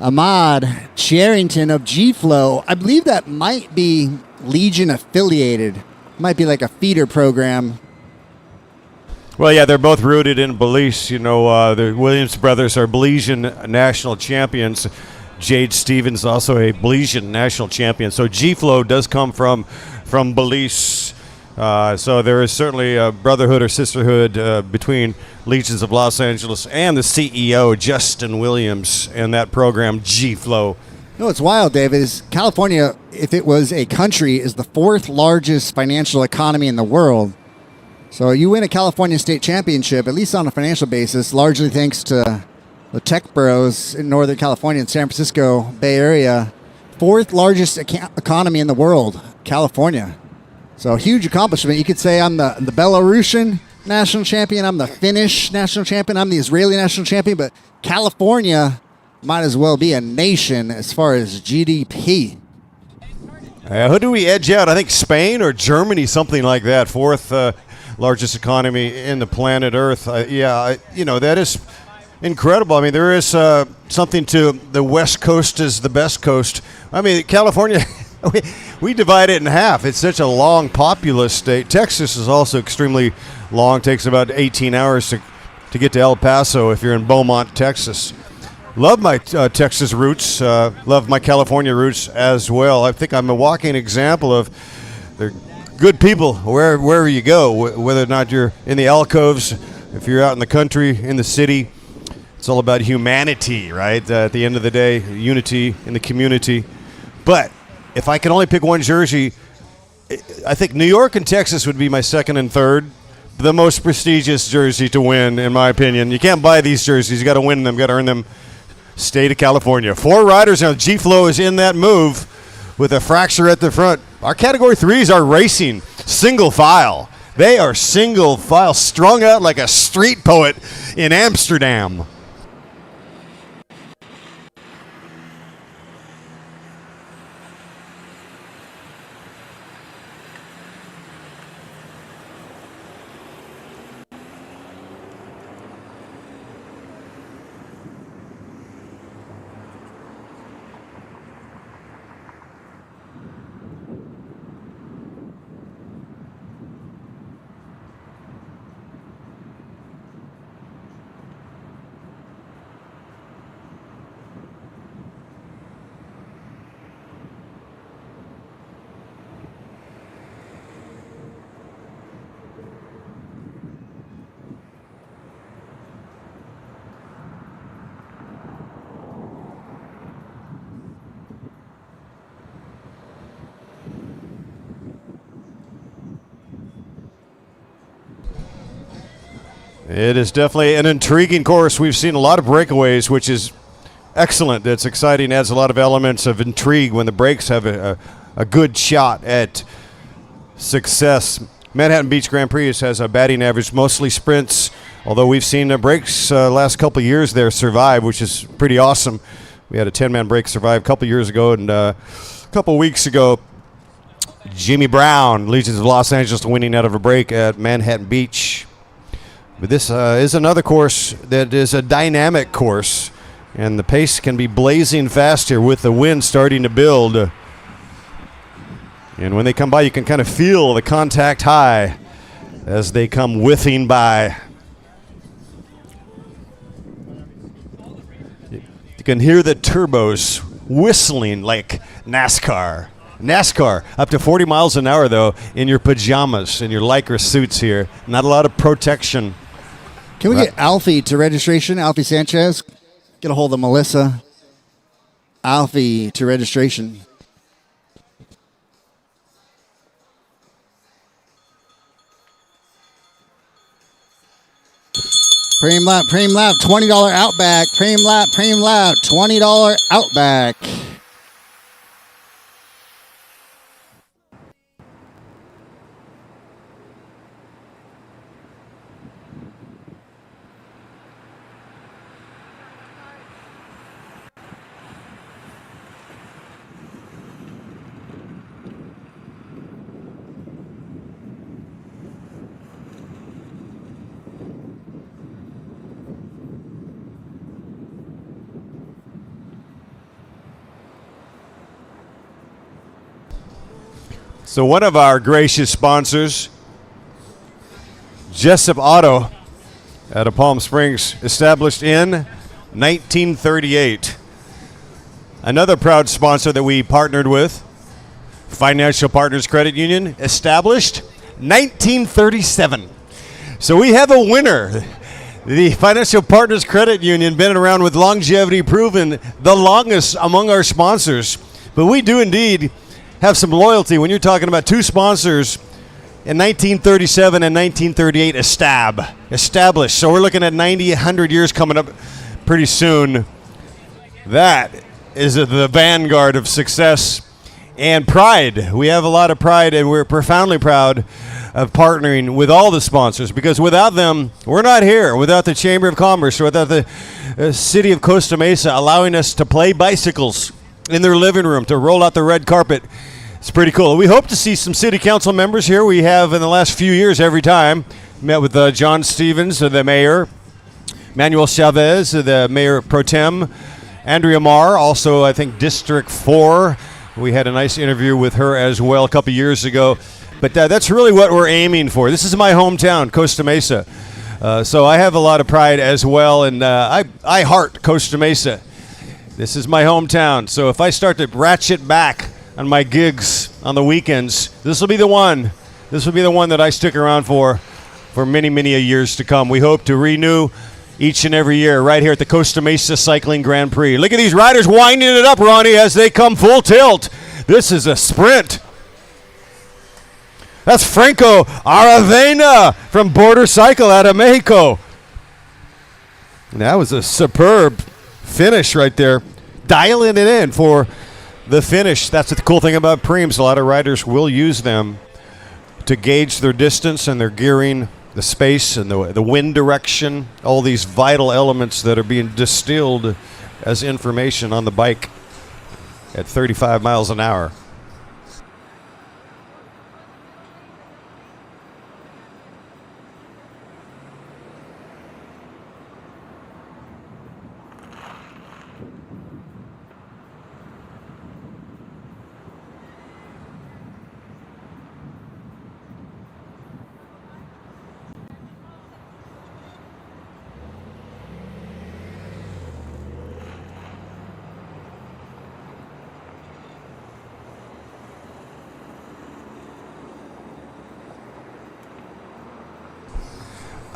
Ahmad Charrington of G-Flow. I believe that might be Legion affiliated. Might be like a feeder program. Well, yeah, they're both rooted in Belize. You know, the Williams brothers are Belizean national champions. Jade Stevens also a Belizean national champion. So G-Flow does come from Belize. So there is certainly a brotherhood or sisterhood between Legions of Los Angeles and the CEO, Justin Williams, and that program, G-Flow. No, it's wild, David. Is California, if it was a country, is the 4th largest financial economy in the world. So you win a California state championship, at least on a financial basis, largely thanks to the tech boroughs in Northern California and San Francisco Bay Area. 4th largest economy in the world, California. So huge accomplishment. You could say I'm the Belarusian national champion. I'm the Finnish national champion. I'm the Israeli national champion. But California might as well be a nation as far as GDP. Who do we edge out? I think Spain or Germany, something like that. 4th largest economy in the planet Earth. That is incredible. I mean, there is something to the West Coast is the best coast. I mean, California... We divide it in half. It's such a long, populous state. Texas is also extremely long. Takes about 18 hours to get to El Paso if you're in Beaumont, Texas. Love my Texas roots. Love my California roots as well. I think I'm a walking example of they're good people wherever you go, whether or not you're in the alcoves, if you're out in the country, in the city. It's all about humanity, right? At the end of the day, unity in the community. But if I can only pick one jersey, I think New York and Texas would be my second and third. The most prestigious jersey to win, in my opinion. You can't buy these jerseys. You got to win them. Got to earn them. State of California. 4 riders now. G-Flow is in that move with a fracture at the front. Our Category 3s are racing single file. They are single file, strung out like a street poet in Amsterdam. It is definitely an intriguing course. We've seen a lot of breakaways, which is excellent. It's exciting, adds a lot of elements of intrigue when the breaks have a good shot at success. Manhattan Beach Grand Prix has a batting average, mostly sprints, although we've seen breaks last couple of years there survive, which is pretty awesome. We had a 10-man break survive a couple of years ago, and a couple of weeks ago, Jimmy Brown, Legions of Los Angeles, winning out of a break at Manhattan Beach. But this is another course that is a dynamic course, and the pace can be blazing fast here with the wind starting to build. And when they come by, you can kind of feel the contact high as they come whiffing by. You can hear the turbos whistling like NASCAR. NASCAR, up to 40 miles an hour, though, in your pajamas, in your Lycra suits here. Not a lot of protection. Can we get Alfie to registration? Alfie Sanchez? Get a hold of Melissa. Alfie to registration. Premium lap, $20 Outback. Premium lap, $20 Outback. So one of our gracious sponsors, Jessup Auto out of Palm Springs, established in 1938. Another proud sponsor that we partnered with, Financial Partners Credit Union, established 1937. So we have a winner. The Financial Partners Credit Union, been around with longevity, proven the longest among our sponsors. But we do indeed have some loyalty when you're talking about two sponsors in 1937 and 1938 established. So we're looking at 90, 100 years coming up pretty soon. That is the vanguard of success and pride. We have a lot of pride, and we're profoundly proud of partnering with all the sponsors, because without them, we're not here. Without the Chamber of Commerce, or without the city of Costa Mesa allowing us to play bicycles in their living room, to roll out the red carpet. It's pretty cool. We hope to see some city council members here. We have in the last few years every time. Met with John Stevens, the mayor, Manuel Chavez, the mayor pro tem, Andrea Marr, also I think District 4. We had a nice interview with her as well a couple years ago. But that's really what we're aiming for. This is my hometown, Costa Mesa. So I have a lot of pride as well, and I heart Costa Mesa. This is my hometown. So if I start to ratchet back on my gigs on the weekends, this will be the one. This will be the one that I stick around for many, many years to come. We hope to renew each and every year right here at the Costa Mesa Cycling Grand Prix. Look at these riders winding it up, Ronnie, as they come full tilt. This is a sprint. That's Franco Aravena from Border Cycle out of Mexico. And that was a superb finish right there. Dialing it in for the finish. That's the cool thing about Preems. A lot of riders will use them to gauge their distance and their gearing, the space and the wind direction, all these vital elements that are being distilled as information on the bike at 35 miles an hour.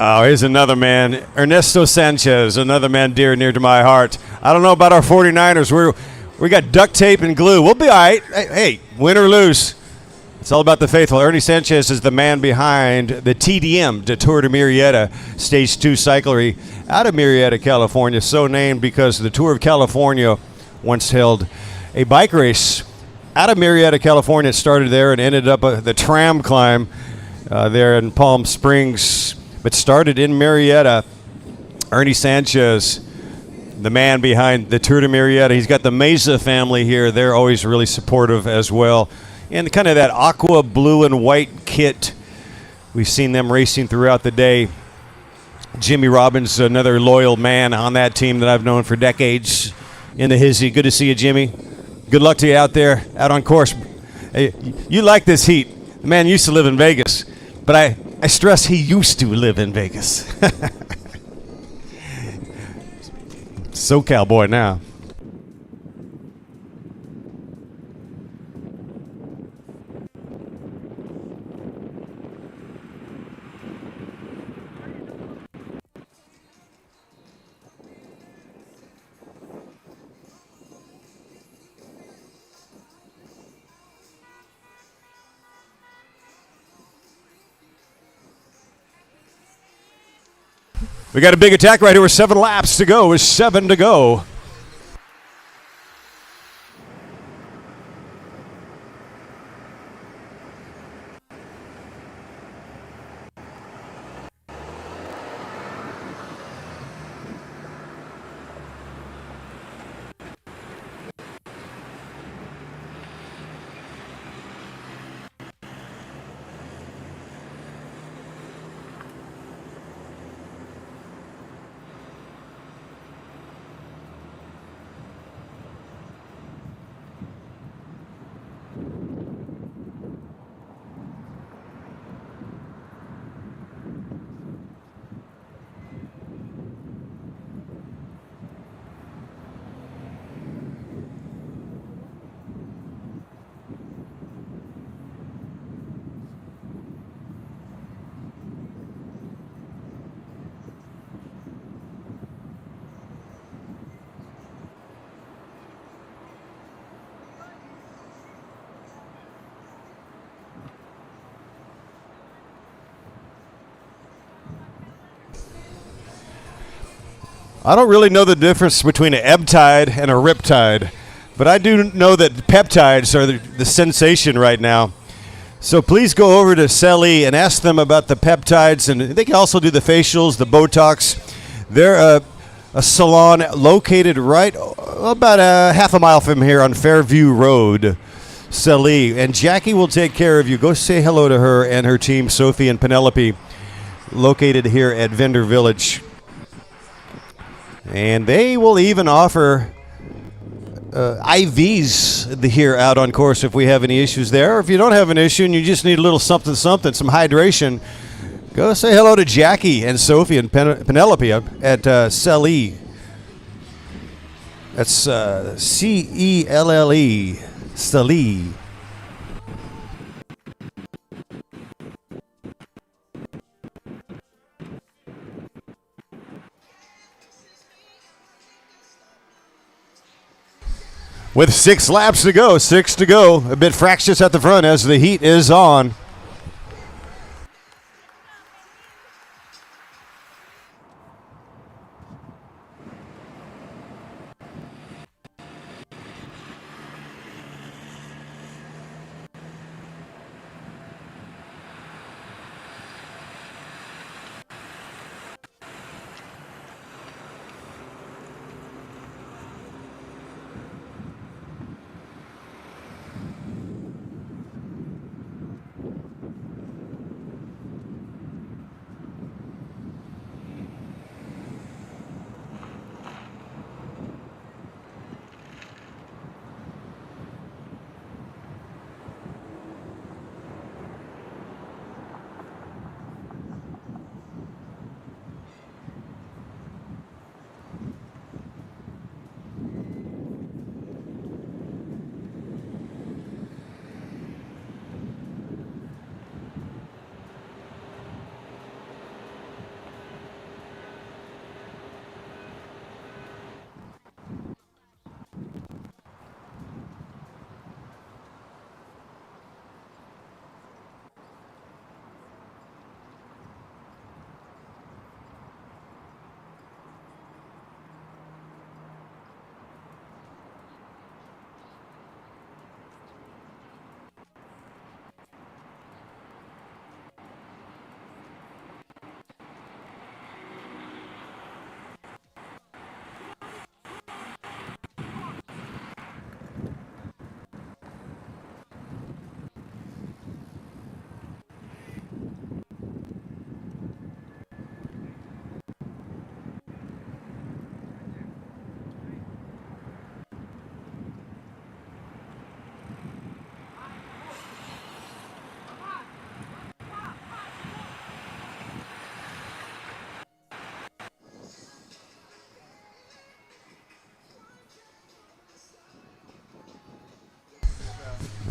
Oh, here's another man, Ernesto Sanchez, another man dear and near to my heart. I don't know about our 49ers. We got duct tape and glue. We'll be all right. Hey, win or lose, It's all about the faithful. Ernie Sanchez is the man behind the TDM, the Tour de Murrieta Stage 2 cyclery out of Murrieta, California, so named because the Tour of California once held a bike race out of Murrieta, California. It started there and ended up the tram climb there in Palm Springs, but started in Murrieta. Ernie Sanchez, the man behind the Tour de Murrieta. He's got the Mesa family here. They're always really supportive as well. And kind of that aqua blue and white kit. We've seen them racing throughout the day. Jimmy Robbins, another loyal man on that team that I've known for decades in the Hizzy. Good to see you, Jimmy. Good luck to you out there, out on course. Hey, you like this heat. The man used to live in Vegas, but I stress he used to live in Vegas. SoCal boy now. We got a big attack right here with 7 laps to go. With 7 to go. I don't really know the difference between an ebb tide and a rip tide, but I do know that peptides are the sensation right now. So please go over to Selly and ask them about the peptides, and they can also do the facials, the Botox. They're a salon located right about a half a mile from here on Fairview Road, Selly. And Jackie will take care of you. Go say hello to her and her team, Sophie and Penelope, located here at Vendor Village. And they will even offer IVs here out on course if we have any issues there. Or if you don't have an issue and you just need a little something, some hydration, go say hello to Jackie and Sophie and Penelope at Selly. That's C-E-L-L-E, Selly. With 6 laps to go, 6 to go. A bit fractious at the front as the heat is on.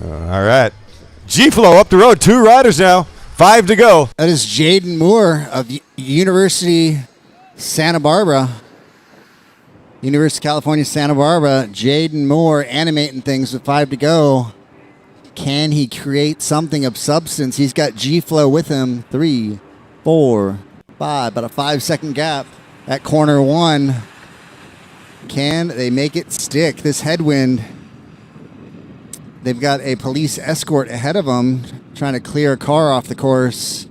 All right. G-Flow up the road. 2 riders now. 5 to go. That is Jaden Moore of University Santa Barbara. University of California, Santa Barbara. Jaden Moore animating things with 5 to go. Can he create something of substance? He's got G-Flow with him. 3, 4, 5. About a 5-second gap at corner 1. Can they make it stick? This headwind. They've got a police escort ahead of them trying to clear a car off the course.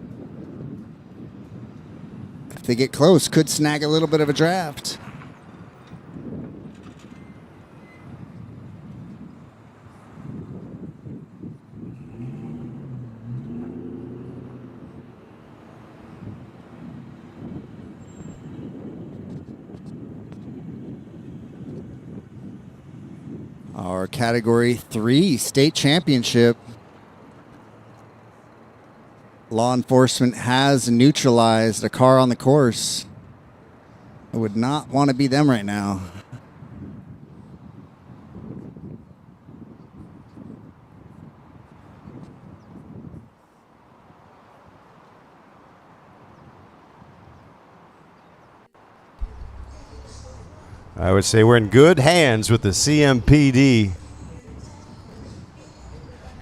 If they get close, could snag a little bit of a draft. Our Category 3 state championship. Law enforcement has neutralized a car on the course. I would not want to be them right now. I would say we're in good hands with the CMPD.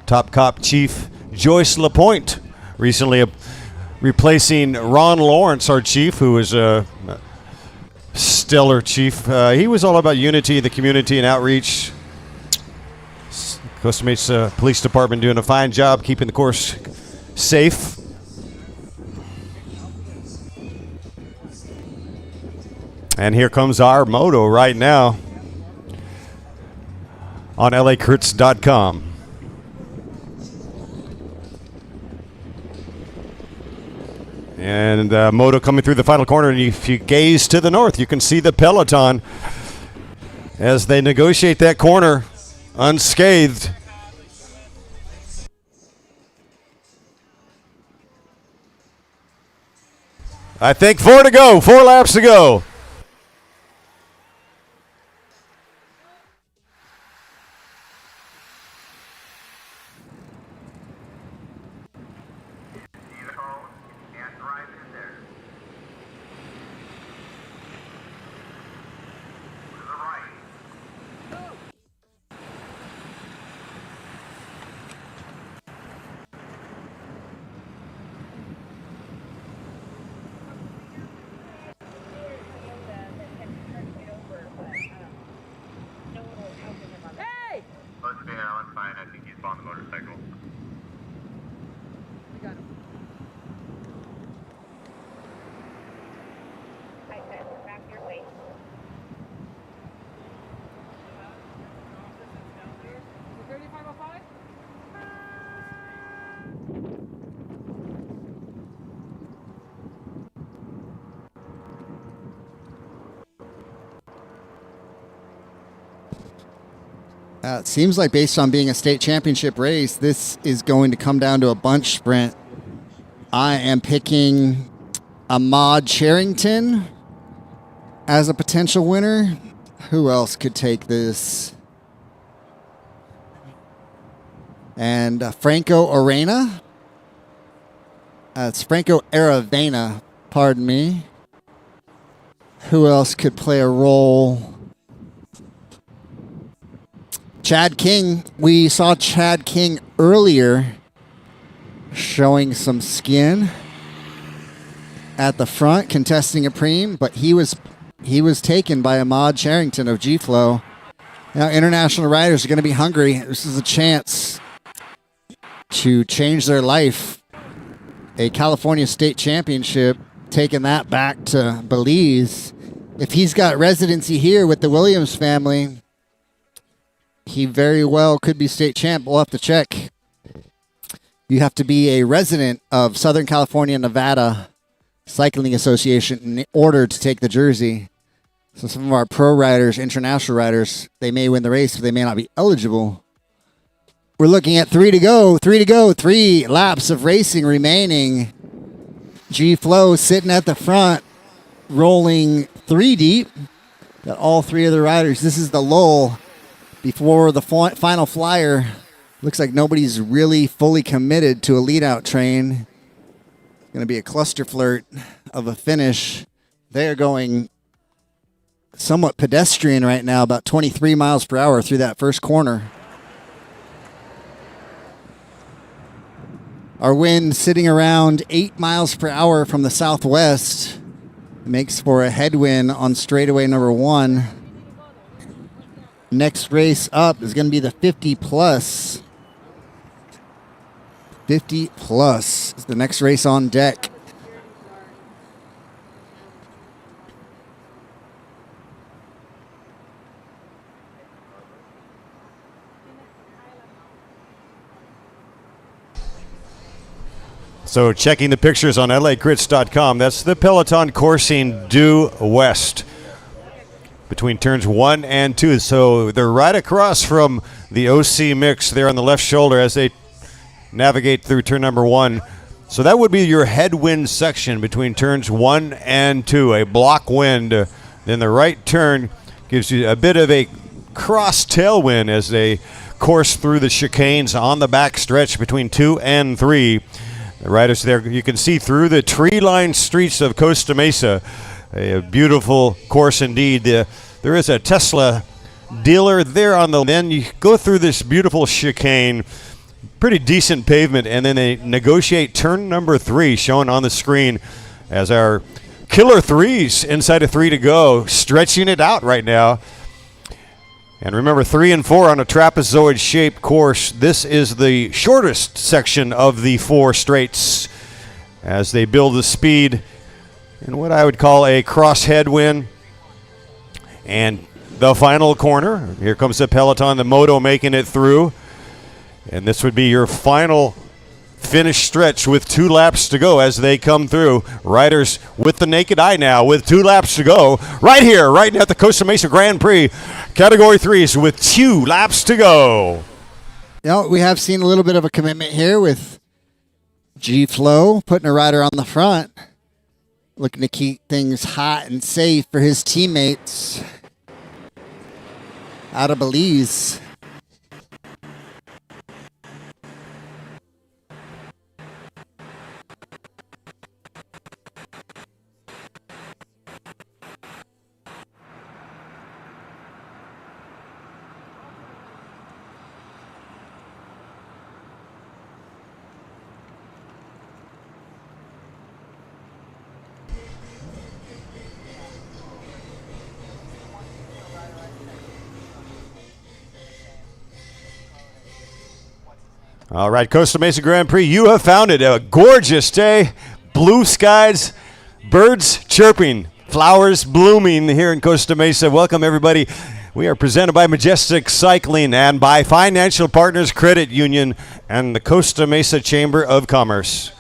Top Cop Chief Joyce LaPointe, recently replacing Ron Lawrence, our chief, who was a stellar chief. He was all about unity, the community, and outreach. Costa Mesa Police Department doing a fine job keeping the course safe. And here comes our moto right now on lacrits.com. And moto coming through the final corner, and if you gaze to the north, you can see the peloton as they negotiate that corner unscathed. I think 4 to go, 4 laps to go. It seems like based on being a state championship race, this is going to come down to a bunch sprint. I am picking Ahmad Charrington as a potential winner. Who else could take this? And Franco Arena. It's Franco Aravena, pardon me. Who else could play a role? Chad King. We saw Chad King earlier showing some skin at the front, contesting a preem, but he was taken by Ahmad Charrington of G-Flow. Now, international riders are going to be hungry. This is a chance to change their life. A California state championship, taking that back to Belize. If he's got residency here with the Williams family, he very well could be state champ. We'll have to check. You have to be a resident of Southern California, Nevada Cycling Association in order to take the jersey. So some of our pro riders, international riders, they may win the race, but they may not be eligible. We're looking at 3 to go, 3 laps of racing remaining. G-Flow sitting at the front, rolling 3 deep. Got all 3 of the riders. This is the lull before the final flyer Looks like nobody's really fully committed to a lead-out train. Going to be a cluster flirt of a finish. They are going somewhat pedestrian right now, about 23 miles per hour through that first corner. Our wind sitting around 8 miles per hour from the southwest. Makes for a headwind on straightaway number 1. Next race up is going to be the 50 plus. 50 plus is the next race on deck. So checking the pictures on lacrits.com, that's the Peloton coursing due west between turns 1 and 2. So they're right across from the OC mix there on the left shoulder as they navigate through turn number 1. So that would be your headwind section between turns 1 and 2, a block wind. Then the right turn gives you a bit of a cross tailwind as they course through the chicanes on the back stretch between 2 and 3. The riders there, you can see through the tree-lined streets of Costa Mesa. A beautiful course indeed. There is a Tesla dealer there on the. Then you go through this beautiful chicane, pretty decent pavement, and then they negotiate turn number 3, shown on the screen as our killer threes inside of 3 to go, stretching it out right now. And remember, 3 and 4 on a trapezoid-shaped course. This is the shortest section of the 4 straights as they build the speed in what I would call a cross headwind. And the final corner, here comes the Peloton, the Moto making it through. And this would be your final finish stretch with 2 laps to go as they come through. Riders with the naked eye now with 2 laps to go. Right here, right at the Costa Mesa Grand Prix, Category 3s with 2 laps to go. You know, we have seen a little bit of a commitment here with G-Flow putting a rider on the front, looking to keep things hot and safe for his teammates out of Belize. All right, Costa Mesa Grand Prix, you have found it. A gorgeous day. Blue skies, birds chirping, flowers blooming here in Costa Mesa. Welcome, everybody. We are presented by Majestic Cycling and by Financial Partners Credit Union and the Costa Mesa Chamber of Commerce.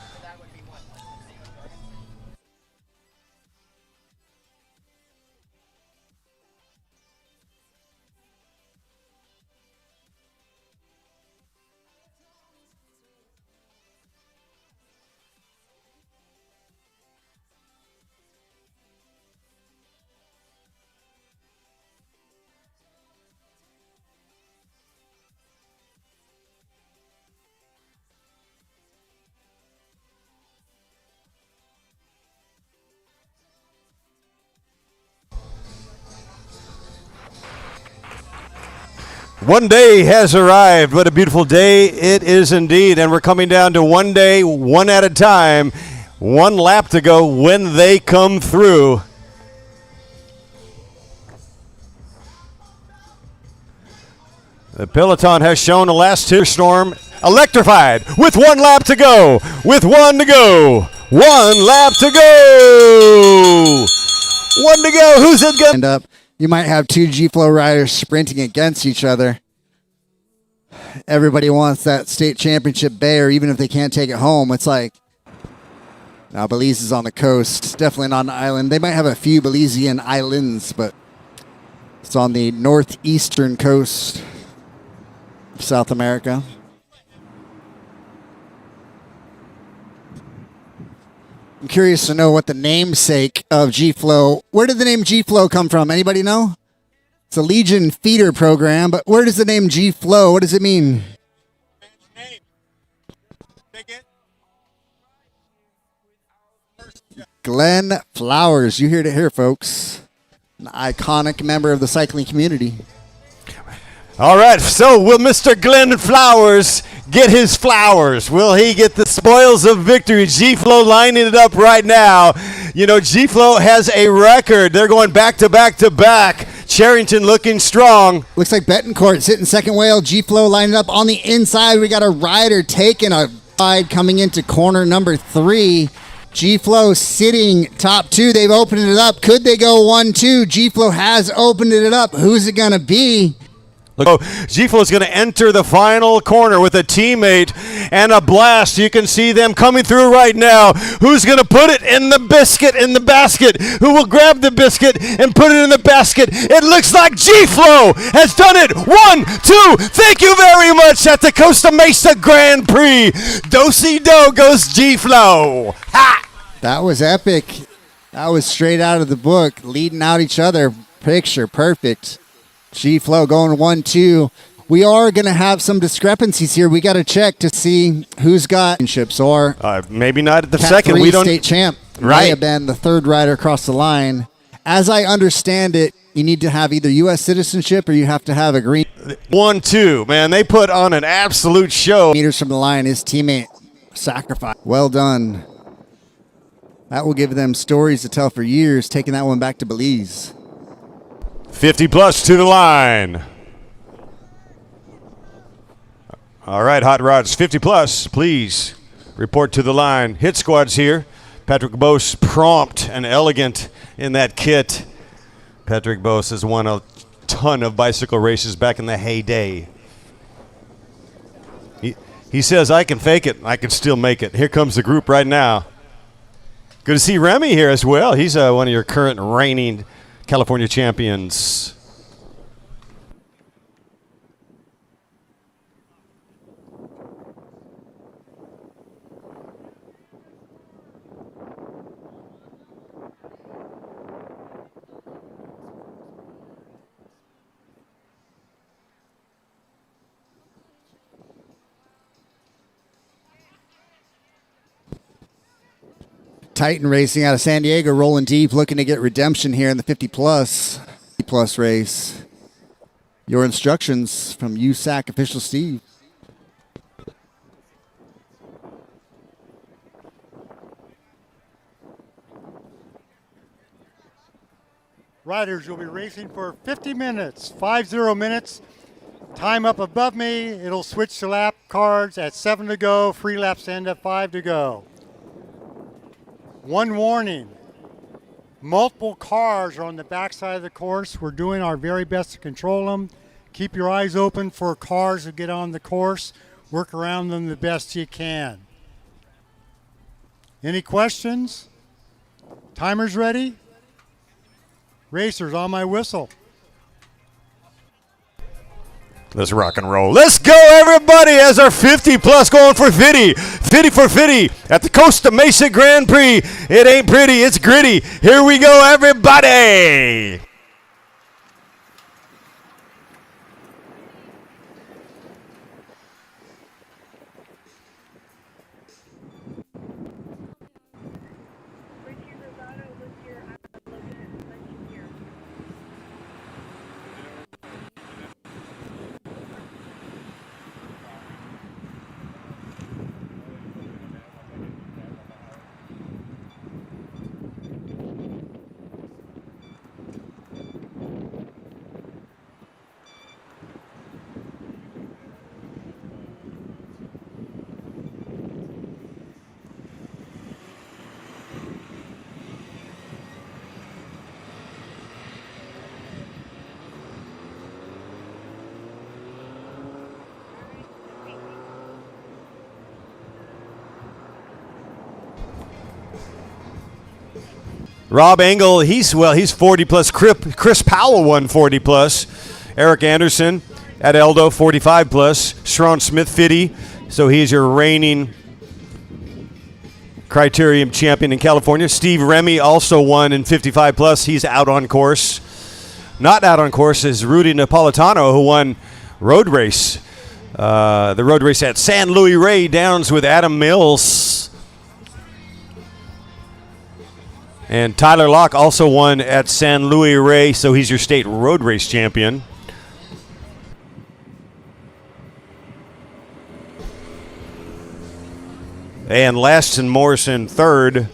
One day has arrived. What a beautiful day it is indeed. And we're coming down to one day, one at a time, 1 lap to go when they come through. The Peloton has shown the last 2 storm electrified with 1 lap to go. With 1 to go. 1 lap to go. 1 to go. Who's it going to end up? You might have 2 G-Flow riders sprinting against each other. Everybody wants that state championship bear, even if they can't take it home. It's like, now Belize is on the coast, definitely not an island. They might have a few Belizean islands, but it's on the northeastern coast of South America. I'm curious to know what the namesake of G-Flow, where did the name G-Flow come from? Anybody know? It's a Legion feeder program, but where does the name G-Flow, what does it mean? Glenn Flowers. You heard it here, folks. An iconic member of the cycling community. All right, so will Mr. Glenn Flowers get his flowers? Will he get the spoils of victory? G-Flow lining it up right now. You know, G-Flow has a record. They're going back to back to back. Charrington looking strong. Looks like Betancourt sitting second wheel. G-Flow lining up on the inside. We got a rider taking a ride coming into corner number 3. G-Flow sitting top 2. They've opened it up. Could they go 1-2? G-Flow has opened it up. Who's it going to be? Look, G-Flow is going to enter the final corner with a teammate and a blast. You can see them coming through right now. Who's going to put it in the basket? Who will grab the biscuit and put it in the basket? It looks like G-Flow has done it. 1, 2. Thank you very much at the Costa Mesa Grand Prix. Do-si-do goes G-Flow. Ha! That was epic. That was straight out of the book. Leading out each other. Picture perfect. G-Flow going 1-2. We are going to have some discrepancies here. We got to check to see who's got championships or maybe not at the Cat second. 3 We don't. State champ Right. might have been the third rider across the line. As I understand it, you need to have either U.S. citizenship or you have to have a green. 1-2. Man, they put on an absolute show. Meters from the line, his teammate sacrifice. Well done. That will give them stories to tell for years, taking that one back to Belize. 50 plus to the line. All right, Hot Rods, 50 plus, please report to the line. Hit squad's here. Patrick Bose, prompt and elegant in that kit. Patrick Bose has won a ton of bicycle races back in the heyday. He says, I can fake it, I can still make it. Here comes the group right now. Good to see Remy here as well. He's one of your current reigning California champions. Titan Racing out of San Diego, rolling deep, looking to get redemption here in the 50 plus race. Your instructions from USAC official Steve. Riders will be racing for 50 minutes, 50 minutes. Time up above me. It'll switch to lap cards at 7 to go. Free laps end at 5 to go. One warning, multiple cars are on the backside of the course. We're doing our very best to control them. Keep your eyes open for cars that get on the course. Work around them the best you can. Any questions? Timers ready? Racers, on my whistle. Let's rock and roll. Let's go, everybody, as our 50 plus going for 50. 50 for 50 at the Costa Mesa Grand Prix. It ain't pretty, it's gritty. Here we go, everybody. Rob Engel, he's 40 plus. Chris Powell won 40 plus. Eric Anderson at Eldo, 45 plus. Sharon Smith, 50. So he's your reigning Criterium champion in California. Steve Remy also won in 55 plus. He's out on course. Not out on course is Rudy Napolitano, who won road race. The road race at San Luis Rey Downs with Adam Mills. And Tyler Locke also won at San Luis Rey, so he's your state road race champion. And Laston Morrison third.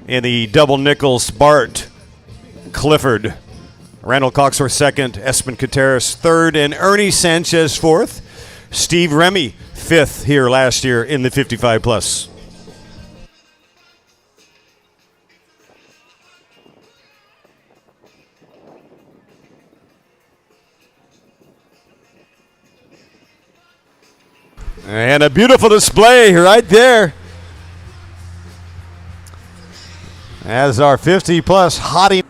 In the double nickels, Bart Clifford. Randall Coxworth second, Espen Kateris third, and Ernie Sanchez fourth. Steve Remy fifth here last year in the 55 plus. And a beautiful display right there as our 50 plus hottie.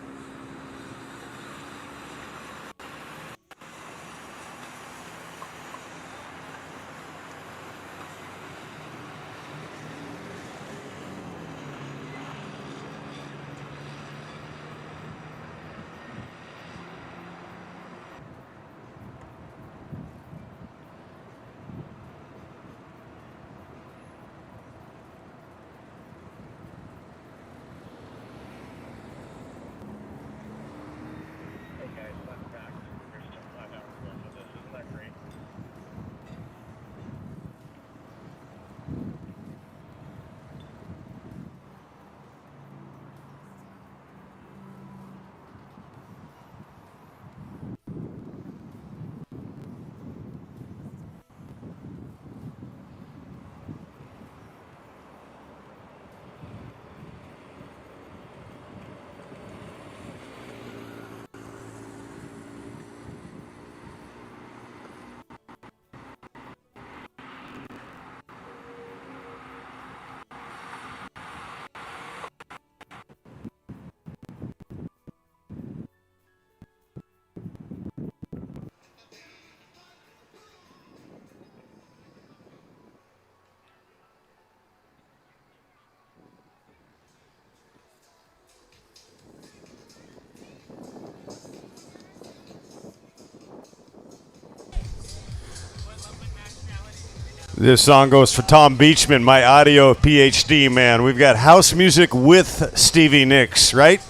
This song goes for Tom Beachman, my audio PhD man. We've got house music with Stevie Nicks, right?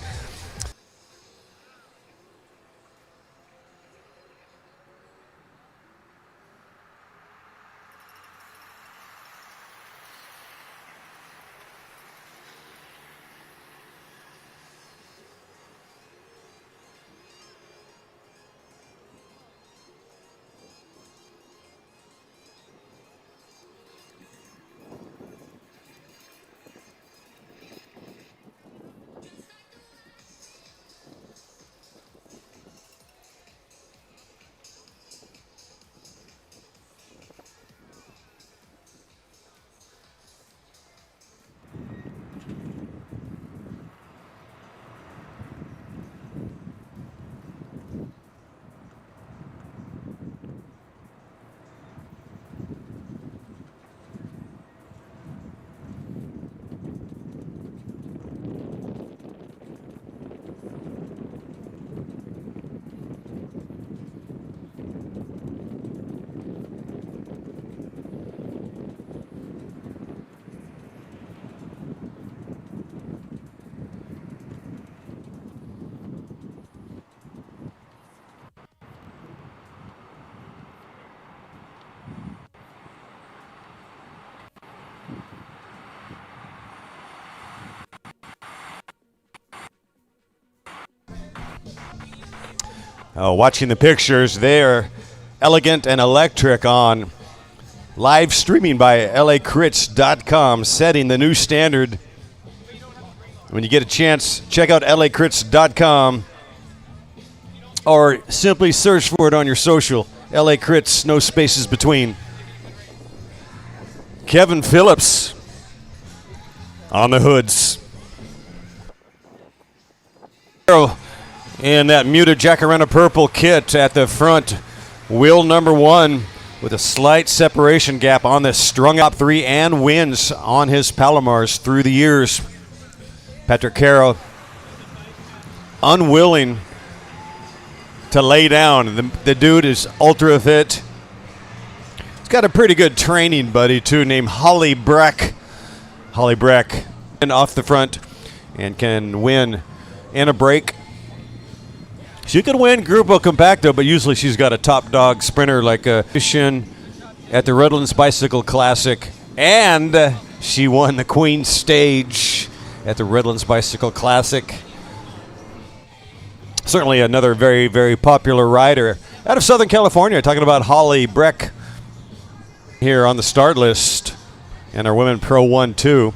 Watching the pictures, they're elegant and electric on live streaming by lacrits.com, setting the new standard. When you get a chance, check out lacrits.com or simply search for it on your social. LA Crits, no spaces between. Kevin Phillips on the hoods. In that muted Jacaranda purple kit at the front, wheel number one with a slight separation gap on the strung up three and wins on his Palomars through the years. Patrick Caro unwilling to lay down. The dude is ultra fit. He's got a pretty good training buddy too named Holly Breck. Holly Breck And off the front and can win in a break. She could win Grupo Compacto, but usually she's got a top dog sprinter like a Shin at the Redlands Bicycle Classic. And she won the Queen Stage at the Redlands Bicycle Classic. Certainly another very, very popular rider out of Southern California. Talking about Holly Breck here on the start list and our Women Pro 1-2.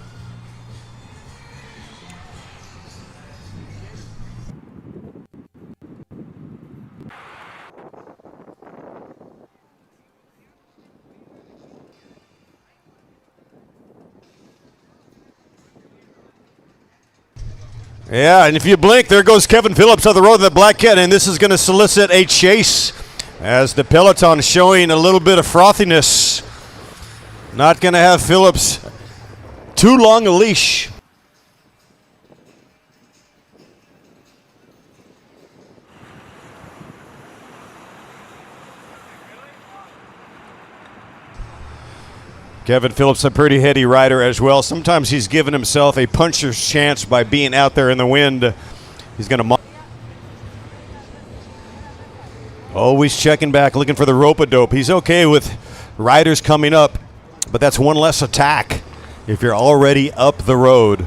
Yeah, and if you blink, there goes Kevin Phillips on the road in the black kit, and this is going to solicit a chase as the peloton showing a little bit of frothiness. Not going to have Phillips too long a leash. Kevin Phillips, a pretty heady rider as well. Sometimes he's given himself a puncher's chance by being out there in the wind. He's going to always checking back, looking for the rope-a-dope. He's okay with riders coming up, but that's one less attack if you're already up the road.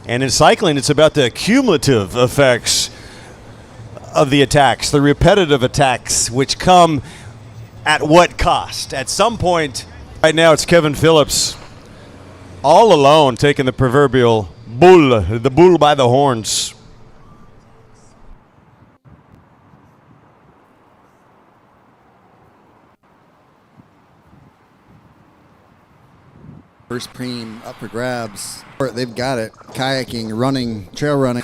And in cycling, it's about the cumulative effects of the attacks, the repetitive attacks, which come at what cost? At some point, right now it's Kevin Phillips all alone taking the proverbial the bull by the horns. First Preem up for grabs. They've got it. Kayaking, running, trail running.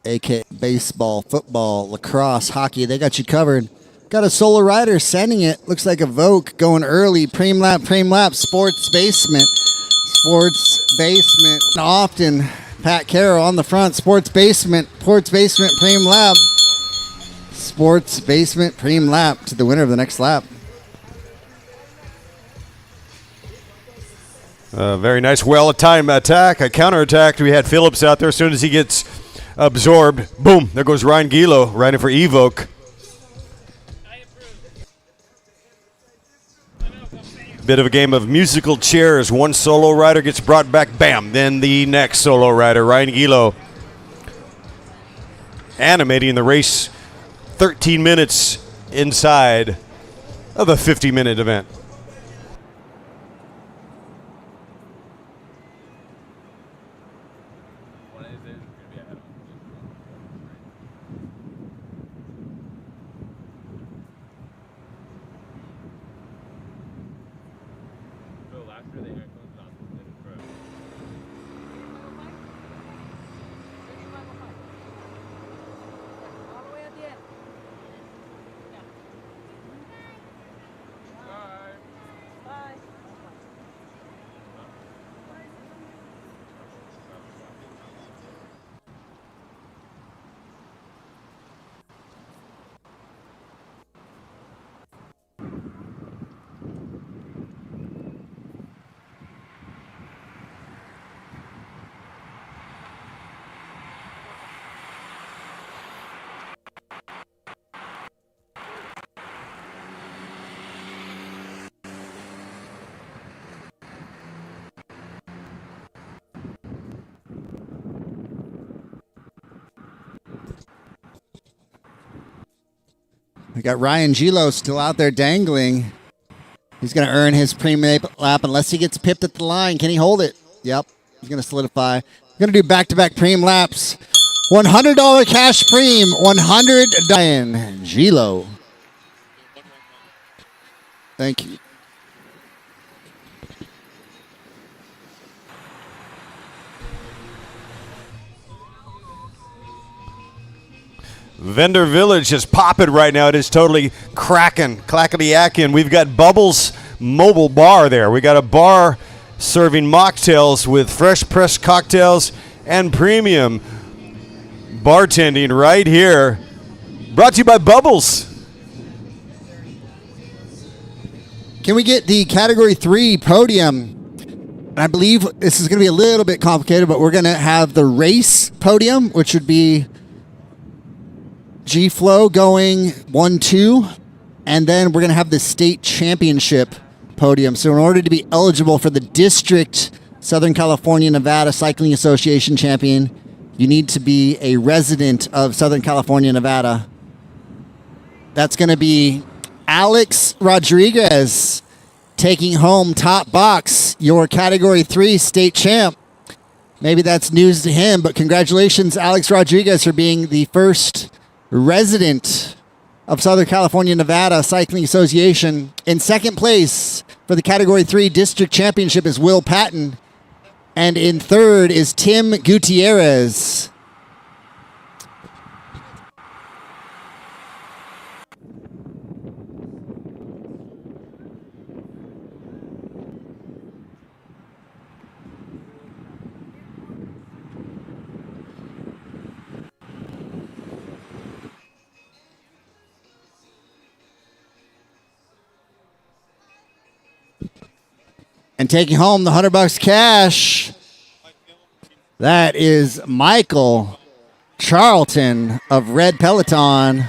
AK baseball, football, lacrosse, hockey. They got you covered. Got a solo rider sending it. Looks like a Vogue going early. Preem lap, sports basement. Often Pat Carroll on the front. Sports basement, Preem lap. Sports basement, Preem lap to the winner of the next lap. Very nice, well-timed attack. A counterattack. We had Phillips out there. As soon as he gets absorbed, boom, there goes Ryan Gilo riding for Evoke. Bit of a game of musical chairs. One solo rider gets brought back, bam. Then the next solo rider, Ryan Gilo, animating the race 13 minutes inside of a 50-minute event. We got Ryan Gilo still out there dangling. He's going to earn his Preem lap unless he gets pipped at the line. Can he hold it? Yep. He's going to solidify. We're going to do back-to-back Preem laps. $100 cash Preem. 100 Ryan Gilo. Thank you. Vendor Village is popping right now. It is totally cracking, clackety-yacking. We've got Bubbles Mobile Bar there. We got a bar serving mocktails with fresh pressed cocktails and premium bartending right here. Brought to you by Bubbles. Can we get the Category 3 podium? And I believe this is going to be a little bit complicated, but we're going to have the race podium, which would be G-Flow going 1-2. And then we're going to have the state championship podium. So in order to be eligible for the district Southern California Nevada Cycling Association champion, you need to be a resident of Southern California, Nevada. That's going to be Alex Rodriguez taking home top box, your Category 3 state champ. Maybe that's news to him, but congratulations, Alex Rodriguez, for being the first resident of Southern California, Nevada Cycling Association. In second place for the Category 3 district championship is Will Patton. And in third is Tim Gutierrez. And taking home the $100 cash, that is Michael Charlton of Red Peloton,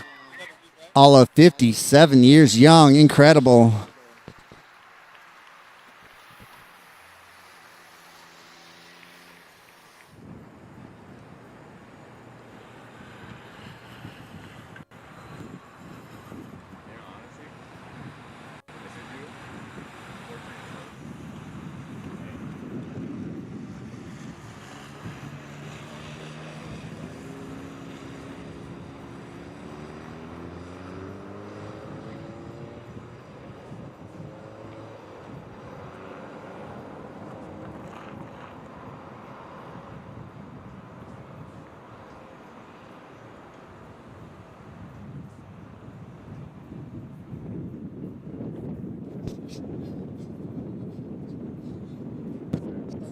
all of 57 years young. Incredible.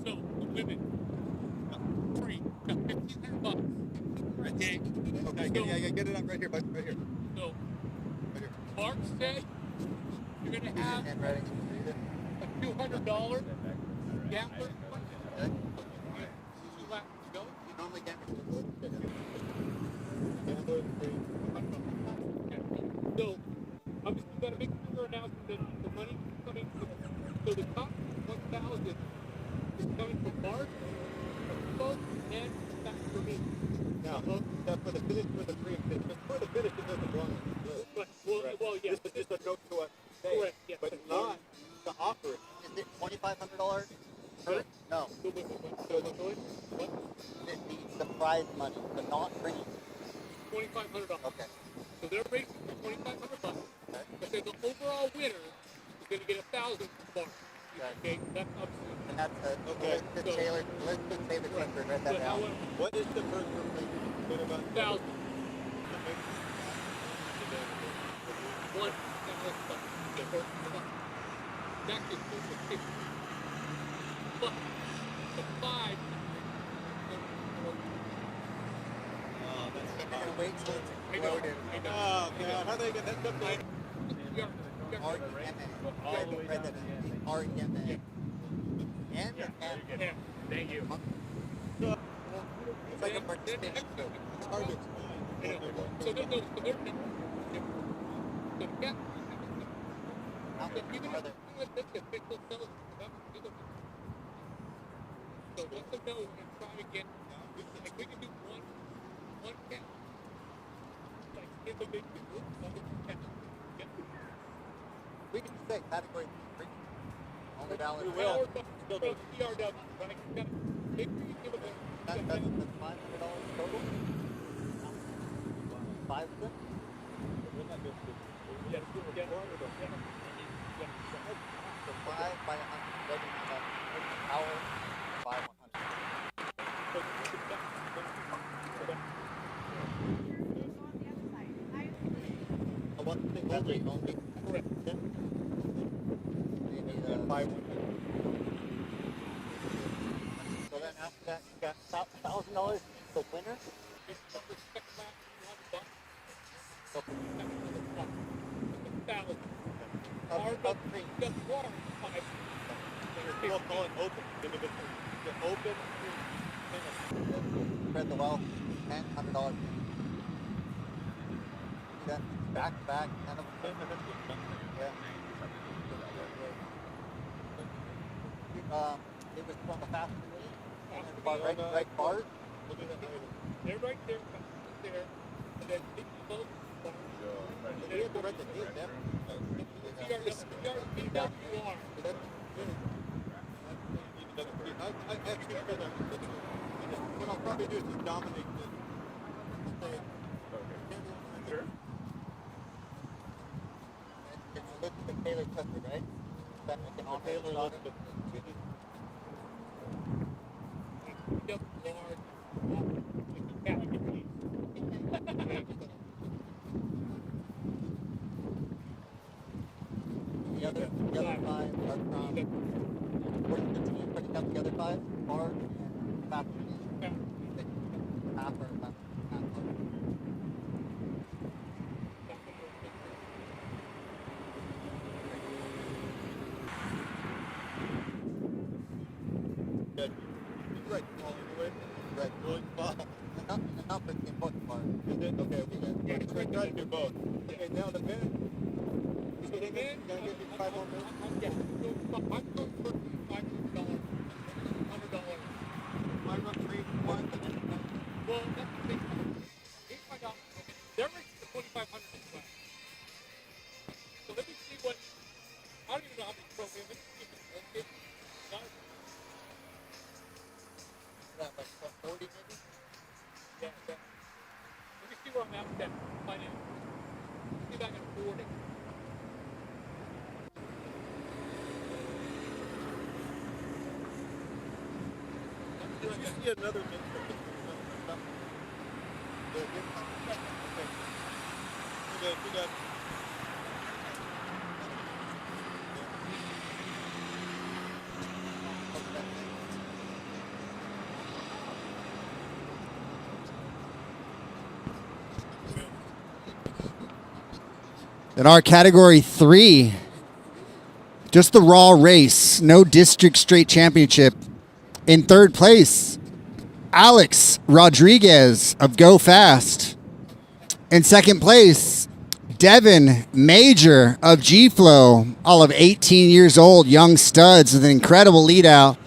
So, the women, Prix, got $1,500. Okay. Okay, get it up right here, bud. Right here. So, Mark said you're going to have a $200 gambler. Okay. 2 laps to go. You normally gamble. So, obviously, you got to make sure you're announcing that the money coming from. So, the top 1,000 is coming from Mark, Bo, and back for me. Now, that's for the finish, for the free finish. For the finish, it doesn't belong to the But, well, yeah. This is just a joke to us. Correct, yes. But not to offer it. Is it $2,500? No. The prize money, but not bringing. $2,500. Okay. So they're racing for $2,500. But then the overall winner is going to get 1,000 bucks. Okay, that's obviously. And that's a Taylor. Let's just say the Taylor. Write that down. What is the first replacement? 1,000. $1,000. That is $50. But the 5. Wait till it's loaded. Oh, God. How do they get that stuff right? R-E-M-A. Write that down. R-E-M-A. And Yeah, thank you. it's like a participation code. It's hard to explain. So they're so the cat. How many Even are if there? this gets pixel cells, so let them know and try to get. Like we can do one cat. Like in the big group, cat. We can say category 3. Only valid. We will. Still do CRW, right? You gotta make sure you give them. That's $500 total. 5 of them. Yeah. So 5 by 100 doesn't have an hour by 100. One thing only. Correct. So then after that, you got $1,000 the winner. So of 3. We'll call it open. The open. Spread the wealth, $100. See that? Back to back, and it was from the fast right bars. They're right there, and then both. We had to write the date there. What I'll probably do is just dominate this. Sure. It's listed the Taylor Custer, right? That like an on-Taylor listed. The other five are from, what's the team putting up the other five? Bars and faster team. Half or half. Right, fall anyway. Right, going fall. The numbers in both bars. Is it? Okay, yeah, so I try to do both. Okay, now the men. So the men, gonna give you 5 more minutes? Yeah. I'm going for $500. I run 3, 1. Well, that's the thing. They're raising the 2,500 as well. So let me see what. I don't even know how many programs. Let me see if it's okay. Like 40 maybe? Yeah. Let me see where I'm at with that finance. Let's see if I can afford it. You see another mix. We got. In our category 3, just the raw race, no district straight championship. In third place, Alex Rodriguez of Go Fast. In second place, Devin Major of G-Flow, all of 18 years old, young studs with an incredible lead out.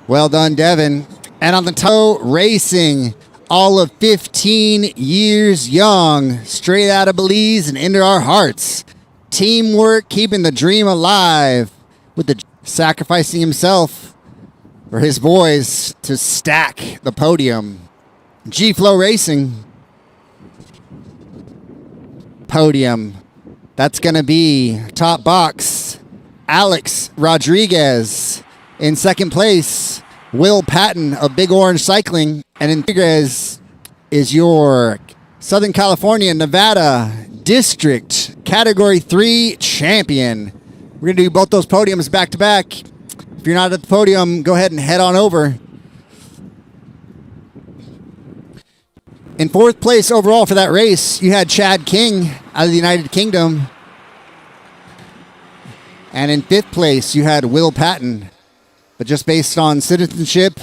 Well done, Devin. And on the toe racing, all of 15 years young, straight out of Belize and into our hearts. Teamwork, keeping the dream alive, with the sacrificing himself for his boys to stack the podium. G-Flow Racing. Podium. That's going to be top box, Alex Rodriguez. In second place, Will Patton of Big Orange Cycling. And in Rodriguez is your Southern California, Nevada District Category 3 champion. We're going to do both those podiums back to back. If you're not at the podium, go ahead and head on over. In fourth place overall for that race, you had Chad King out of the United Kingdom. And in fifth place, you had Will Patton. But just based on citizenship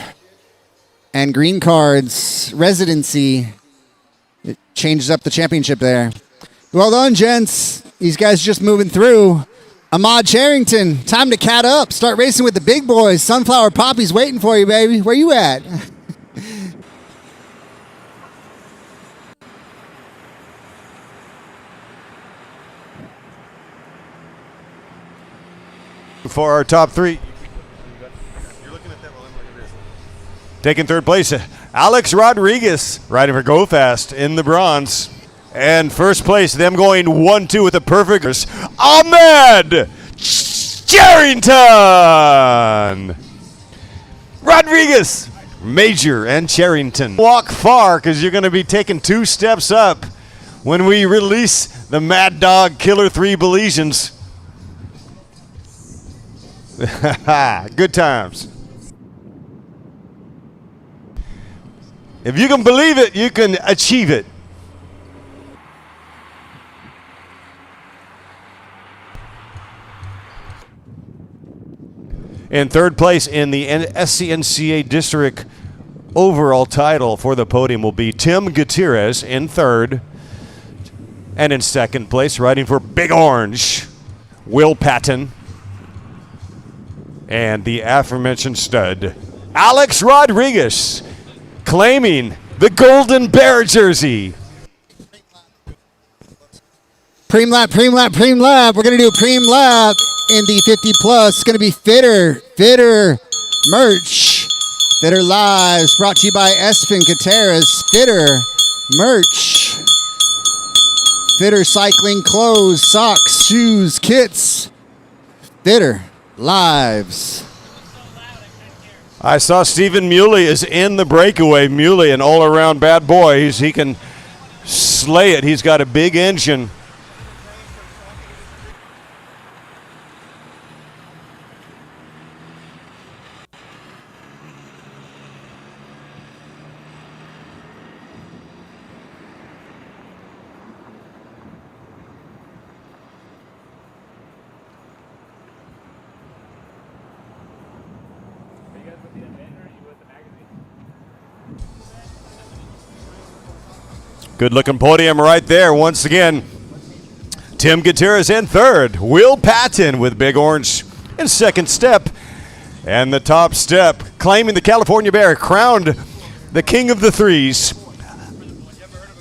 and green cards, residency, it changes up the championship there. Well done, gents. These guys just moving through. Ahmad Charrington, time to cat up. Start racing with the big boys. Sunflower Poppy's waiting for you, baby. Where you at? For our top 3. You're looking at that while I'm looking at this. Taking third place, Alex Rodriguez, riding for Go Fast in the bronze. And first place, them going 1-2 with a perfect, Ahmed Charrington. Rodriguez, Major, and Charrington. Walk far, because you're going to be taking 2 steps up when we release the Mad Dog Killer 3 Belizeans. Good times. If you can believe it, you can achieve it. In third place in the SCNCA District overall title for the podium will be Tim Gutierrez in third. And in second place, riding for Big Orange, Will Patton. And the aforementioned stud, Alex Rodriguez, claiming the Golden Bear jersey. Preem lap, preem lap, preem lap. We're going to do a preem lap in the 50 plus. It's going to be Fitter merch. Fitter Lives, brought to you by Espen Gutierrez. Fitter merch. Fitter cycling clothes, socks, shoes, kits. Fitter Lives. I saw Stephen Muley is in the breakaway. Muley, an all-around bad boy. He can slay it. He's got a big engine. Good looking podium right there. Once again, Tim Gutierrez in third. Will Patton with Big Orange in second step. And the top step, claiming the California Bear, crowned the king of the threes,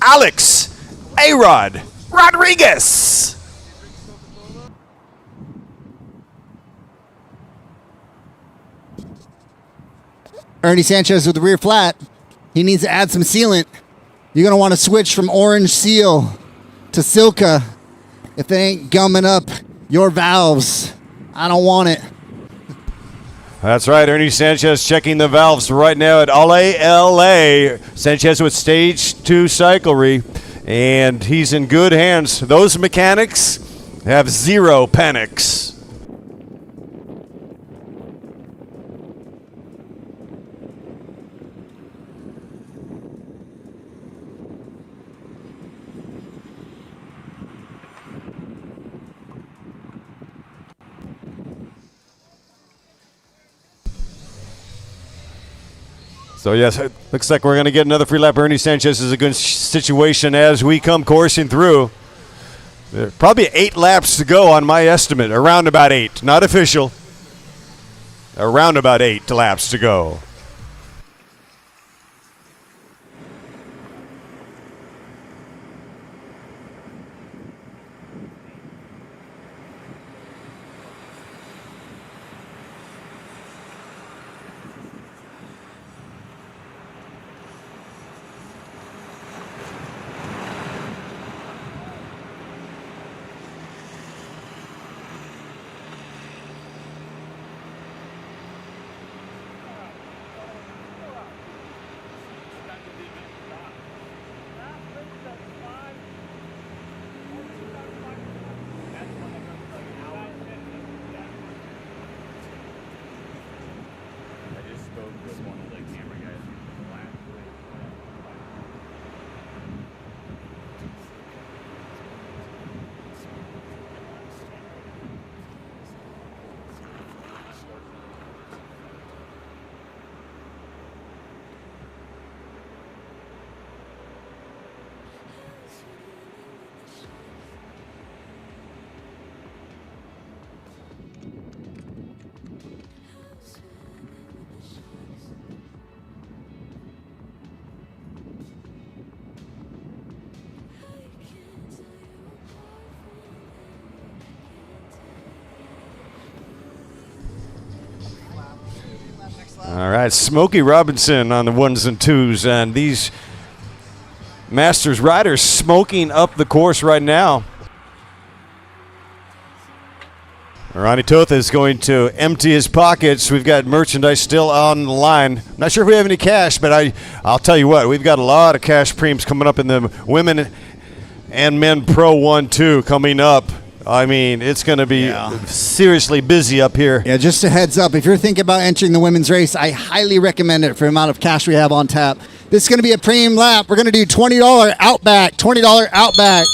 Alex A-Rod Rodriguez. Ernie Sanchez with the rear flat. He needs to add some sealant. You're going to want to switch from orange seal to Silca if they ain't gumming up your valves. I don't want it. That's right, Ernie Sanchez checking the valves right now at LA. Sanchez with stage 2 cyclery, and he's in good hands. Those mechanics have zero panics. So, yes, it looks like we're going to get another free lap. Ernie Sanchez is a good situation as we come coursing through. Probably 8 laps to go on my estimate, around about 8. Not official. Around about 8 laps to go. All right, Smokey Robinson on the 1s and 2s, and these Masters riders smoking up the course right now. Ronnie Toth is going to empty his pockets. We've got merchandise still on the line. Not sure if we have any cash, but I'll tell you what, we've got a lot of cash preems coming up in the women and men Pro 1-2 coming up. I mean, it's going to be seriously busy up here. Yeah, just a heads up. If you're thinking about entering the women's race, I highly recommend it for the amount of cash we have on tap. This is going to be a premium lap. We're going to do $20 Outback, $20 Outback,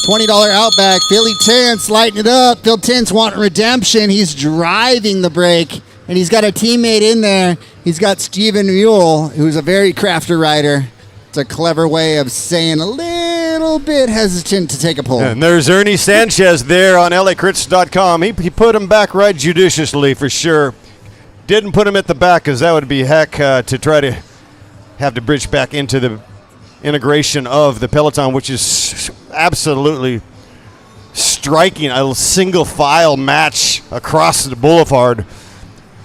$20 Outback. Philly Tense, lighten it up. Phil Tense wanting redemption. He's driving the break. And he's got a teammate in there. He's got Steven Mule, who's a very crafty rider. It's a clever way of saying a little bit hesitant to take a pull. And there's Ernie Sanchez there on lacrits.com. He put him back right judiciously for sure. Didn't put him at the back because that would be heck to try to have to bridge back into the integration of the peloton, which is absolutely striking. A single file match across the boulevard.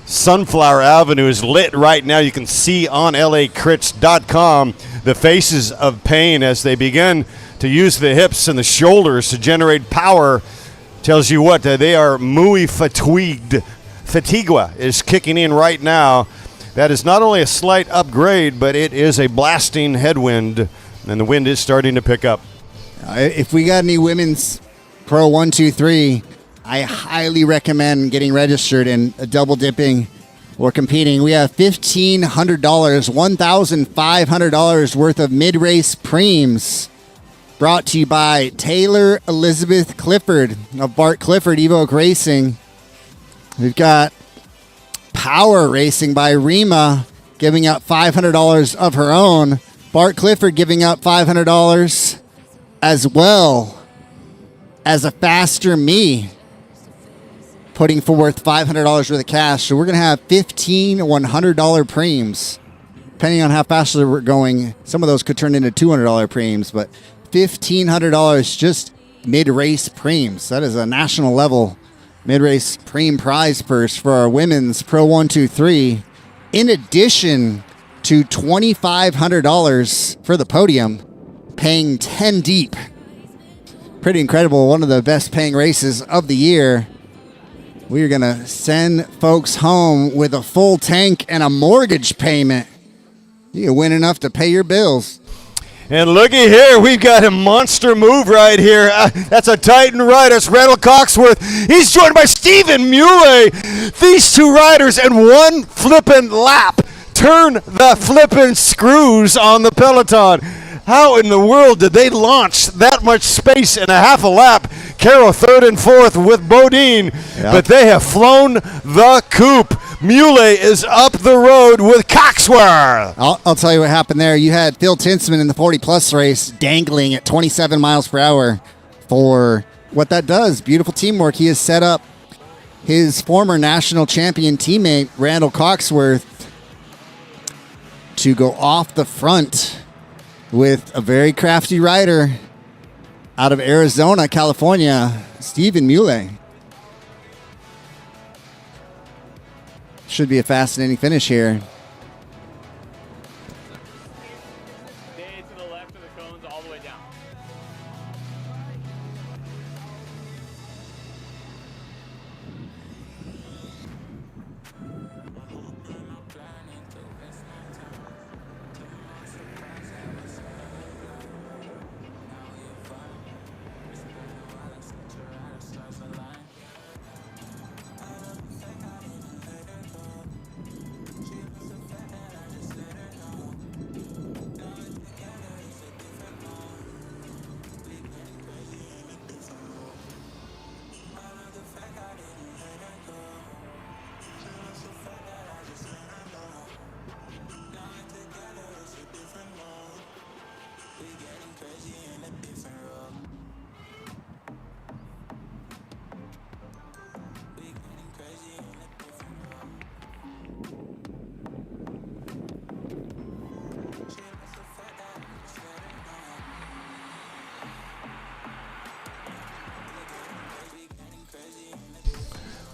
Sunflower Avenue is lit right now. You can see on lacrits.com the faces of pain as they begin to use the hips and the shoulders to generate power. Tells you what, they are muy fatigued. Fatigua is kicking in right now. That is not only a slight upgrade, but it is a blasting headwind, and the wind is starting to pick up. If we got any women's Pro 123, I highly recommend getting registered and double dipping or competing. We have $1,500, $1,500 worth of mid-race preems brought to you by Taylor Elizabeth Clifford of Bart Clifford Evoque Racing. We've got Power Racing by Rima giving up $500 of her own. Bart Clifford giving up $500 as well as a Faster Me, putting forth $500 worth of cash. So we're going to have 15 $100 preems. Depending on how fast we're going, some of those could turn into $200 preems, but $1,500 just mid-race preems. That is a national level mid-race preem prize purse for our women's Pro 123, in addition to $2,500 for the podium, paying 10 deep. Pretty incredible. One of the best paying races of the year. We are going to send folks home with a full tank and a mortgage payment. You can win enough to pay your bills. And looky here, we've got a monster move right here. That's a Titan rider. It's Randall Coxworth. He's joined by Steven Mule. These two riders in one flippin' lap turn the flippin' screws on the peloton. How in the world did they launch that much space in a half a lap? Carroll third and fourth with Bodine, but they have flown the coop. Mule is up the road with Coxworth. I'll tell you what happened there. You had Phil Tinsman in the 40-plus race dangling at 27 miles per hour for what that does. Beautiful teamwork. He has set up his former national champion teammate, Randall Coxworth, to go off the front with a very crafty rider out of Arizona, California, Steven Mule. Should be a fascinating finish here. Stay to the left of the cones all the way down.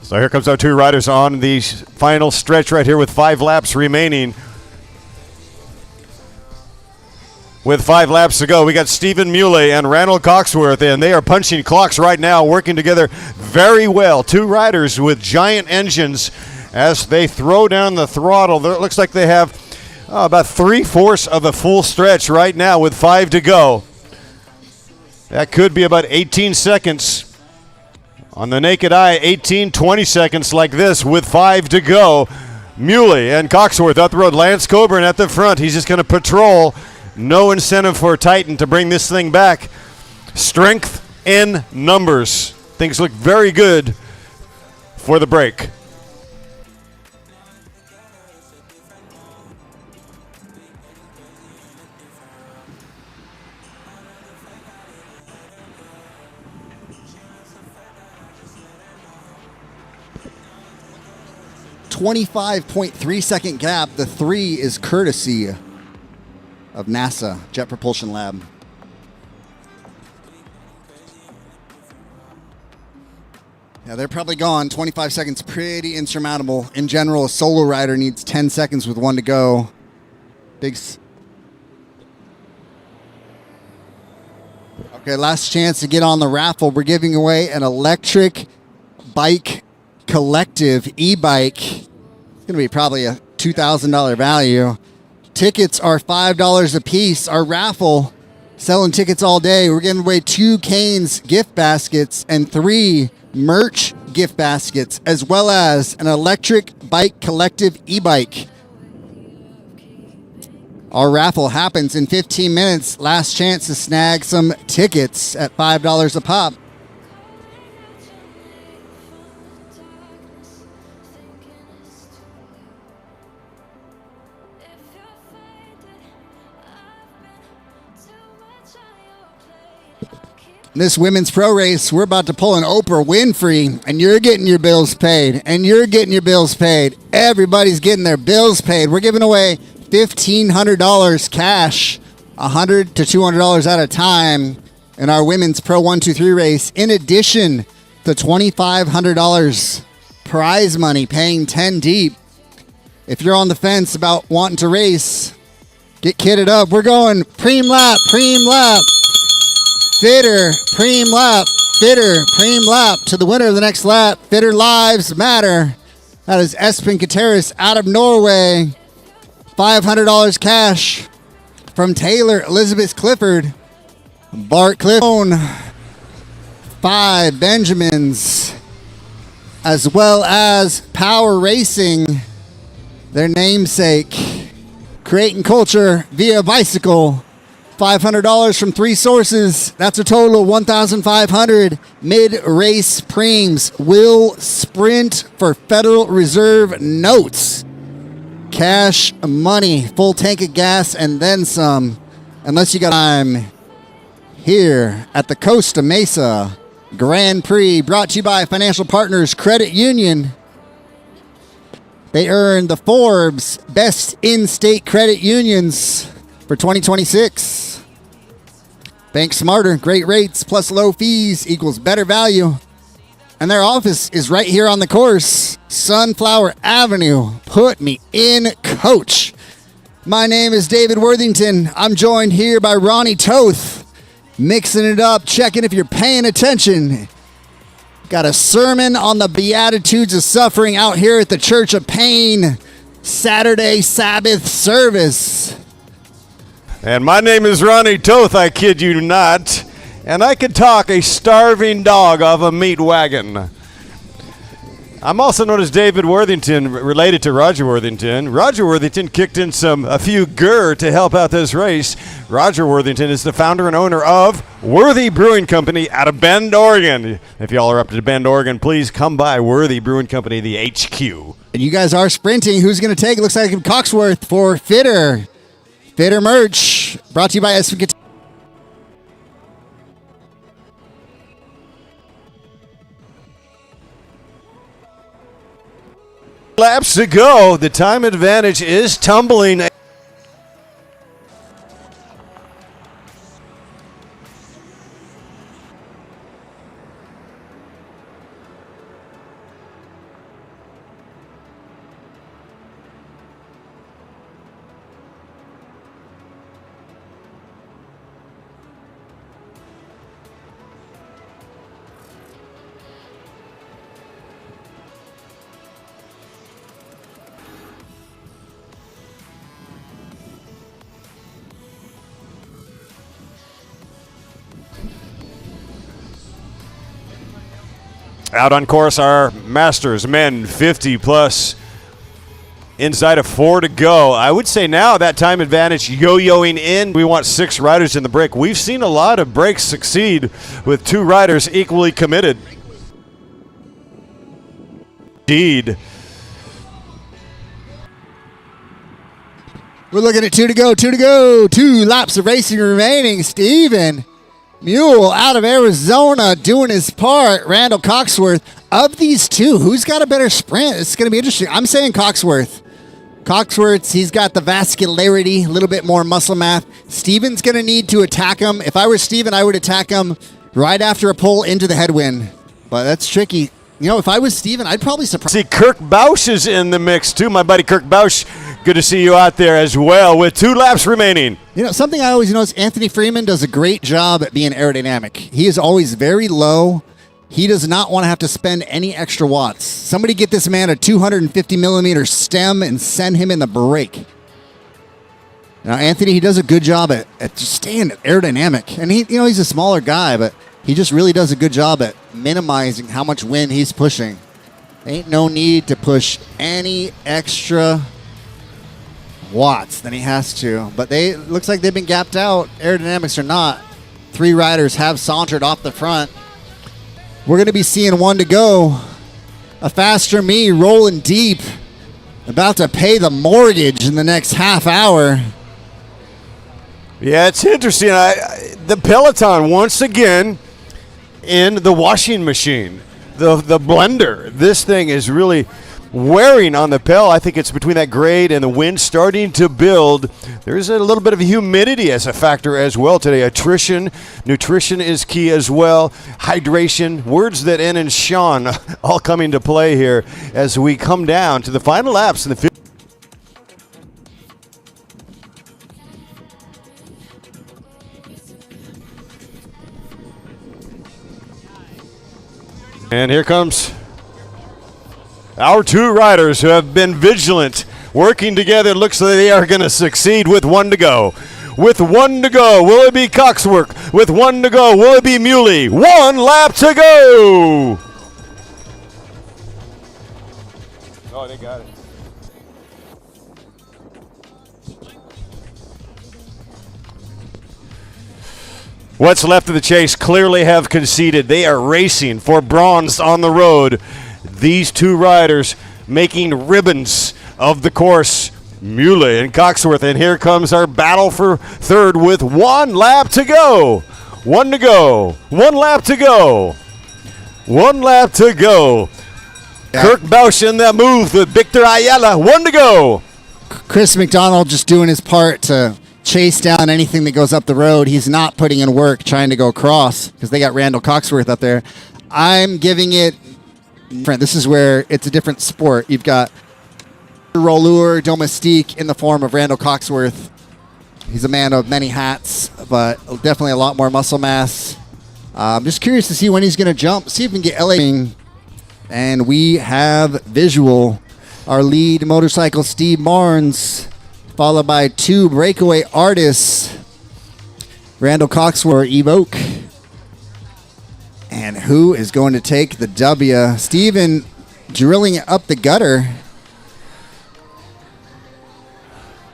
So here comes our two riders on the final stretch right here with 5 laps remaining. With 5 laps to go, we got Steven Mule and Randall Coxworth, and they are punching clocks right now, working together very well. Two riders with giant engines as they throw down the throttle. It looks like they have about 3/4 of a full stretch right now with 5 to go. That could be about 18 seconds. On the naked eye, 18, 20 seconds like this with 5 to go. Muley and Coxworth up the road. Lance Coburn at the front. He's just going to patrol. No incentive for Titan to bring this thing back. Strength in numbers. Things look very good for the break. 25.3 second gap. The 3 is courtesy of NASA Jet Propulsion Lab. Yeah, they're probably gone. 25 seconds, pretty insurmountable. In general, a solo rider needs 10 seconds with 1 to go. Okay, last chance to get on the raffle. We're giving away an electric bike collective e-bike. It's going to be probably a $2,000 value. Tickets are $5 a piece. Our raffle, selling tickets all day. We're giving away 2 Canes gift baskets and 3 merch gift baskets, as well as an electric bike collective e-bike. Our raffle happens in 15 minutes. Last chance to snag some tickets at $5 a pop. This women's pro race, we're about to pull an Oprah Winfrey, and you're getting your bills paid, and you're getting your bills paid. Everybody's getting their bills paid. We're giving away $1,500 cash, $100 to $200 at a time in our women's Pro 1-2-3 race, in addition to $2,500 prize money, paying 10 deep. If you're on the fence about wanting to race, get kitted up. We're going preem lap, fitter, preem lap, fitter, preem lap to the winner of the next lap. Fitter lives matter. That is Espen Kateris out of Norway. $500 cash from Taylor Elizabeth Clifford. Bart Clifford. 5 Benjamins. As well as Power Racing, their namesake. Creating culture via bicycle. $500 from 3 sources. That's a total of $1,500. Mid-race preems will sprint for Federal Reserve notes. Cash money, full tank of gas, and then some. Unless you got time here at the Costa Mesa Grand Prix, brought to you by Financial Partners Credit Union. They earned the Forbes Best In-State Credit Unions for 2026. Bank smarter, great rates plus low fees equals better value. And their office is right here on the course, Sunflower Avenue. Put me in, coach. My name is David Worthington. I'm joined here by Ronnie Toth, mixing it up, checking if you're paying attention. Got a sermon on the Beatitudes of Suffering out here at the Church of Pain Saturday Sabbath service. And my name is Ronnie Toth, I kid you not. And I could talk a starving dog off a meat wagon. I'm also known as David Worthington, related to Roger Worthington. Roger Worthington kicked in a few GER to help out this race. Roger Worthington is the founder and owner of Worthy Brewing Company out of Bend, Oregon. If y'all are up to Bend, Oregon, please come by Worthy Brewing Company, the HQ. And you guys are sprinting. Who's going to take? It looks like Coxworth for Fitter. Fitter merch, brought to you by Espen. Laps to go. The time advantage is tumbling. Out on course, our Masters men 50 plus. Inside of 4 to go. I would say now that time advantage yo-yoing in. We want 6 riders in the break. We've seen a lot of breaks succeed with 2 riders equally committed. Indeed. We're looking at 2 to go, 2 to go. 2 laps of racing remaining. Steven Mule out of Arizona doing his part. Randall Coxworth Of these two, who's got a better sprint? It's going to be interesting. I'm saying Coxworth. Coxworth, he's got the vascularity, a little bit more muscle mass. Steven's going to need to attack him. If I were Steven, I would attack him right after a pull into the headwind. But that's tricky. You know, if I was Steven, I'd probably surprise. See, Kirk Bausch is in the mix, too. My buddy Kirk Bausch, good to see you out there as well with 2 laps remaining. You know, something I always notice, Anthony Freeman does a great job at being aerodynamic. He is always very low. He does not want to have to spend any extra watts. Somebody get this man a 250 millimeter stem and send him in the brake. Now, Anthony, he does a good job at just staying aerodynamic. And he's a smaller guy, but he just really does a good job at minimizing how much wind he's pushing. Ain't no need to push any extra watts than he has to. But looks like they've been gapped out. Aerodynamics or not. 3 riders have sauntered off the front. We're going to be seeing 1 to go. A faster me rolling deep. About to pay the mortgage in the next half hour. Yeah, it's interesting. The Peloton, once again, in the washing machine, the blender. This thing is really wearing on the Pel. I think it's between that grade and the wind starting to build. There's a little bit of humidity as a factor as well today. Nutrition is key as well. Hydration, words that end in Sean, all coming to play here as we come down to the final laps in the And here comes our 2 riders who have been vigilant, working together. Looks like they are going to succeed with 1 to go. With 1 to go, will it be Coxworth? With 1 to go, will it be Muley? 1 lap to go. Oh, they got it. What's left of the chase clearly have conceded. They are racing for bronze on the road. These 2 riders making ribbons of the course. Muley and Coxworth. And here comes our battle for third with 1 lap to go. 1 to go. 1 lap to go. 1 lap to go. Yeah. Kirk Bausch in that move with Victor Ayala. 1 to go. Chris McDonald just doing his part to chase down anything that goes up the road. He's not putting in work trying to go across because they got Randall Coxworth up there. I'm giving it different. This is where it's a different sport. You've got rolleur domestique in the form of Randall Coxworth. He's a man of many hats, but definitely a lot more muscle mass. I'm just curious to see when he's going to jump, see if we can get LA. And we have visual. Our lead motorcycle, Steve Barnes, followed by 2 breakaway artists, Randall Coxworth, Evoke. And who is going to take the W? Steven drilling it up the gutter.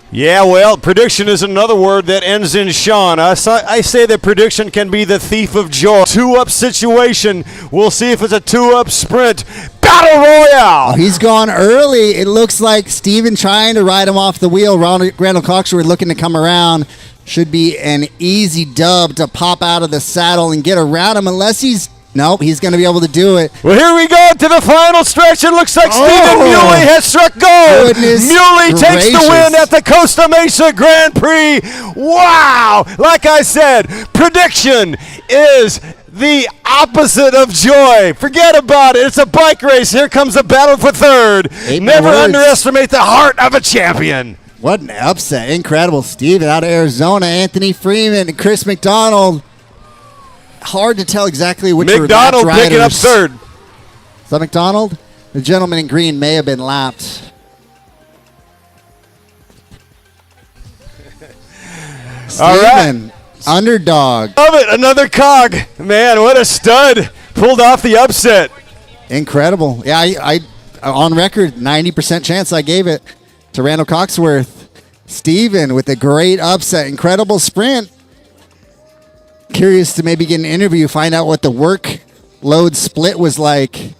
Yeah, well, prediction is another word that ends in Sean. I say that prediction can be the thief of joy. 2-up situation. We'll see if it's a 2-up sprint. Battle Royale! Oh, he's gone early. It looks like Steven trying to ride him off the wheel. Randall Coxworth looking to come around. Should be an easy dub to pop out of the saddle and get around him unless he's... Nope, he's going to be able to do it. Well, here we go to the final stretch. It looks like Stephen Muley has struck gold. Muley takes the win at the Costa Mesa Grand Prix. Wow! Like I said, prediction is the opposite of joy. Forget about it. It's a bike race. Here comes the battle for third. Never underestimate the heart of a champion. What an upset. Incredible. Steven out of Arizona, Anthony Freeman, and Chris McDonald. Hard to tell exactly which McDonald were picking up third. Is that McDonald? The gentleman in green may have been lapped. All right. Underdog. Love it. Another cog. Man, what a stud. Pulled off the upset. Incredible. Yeah, I on record, 90% chance I gave it to Randall Coxworth. Steven with a great upset. Incredible sprint. Curious to maybe get an interview, find out what the workload split was like.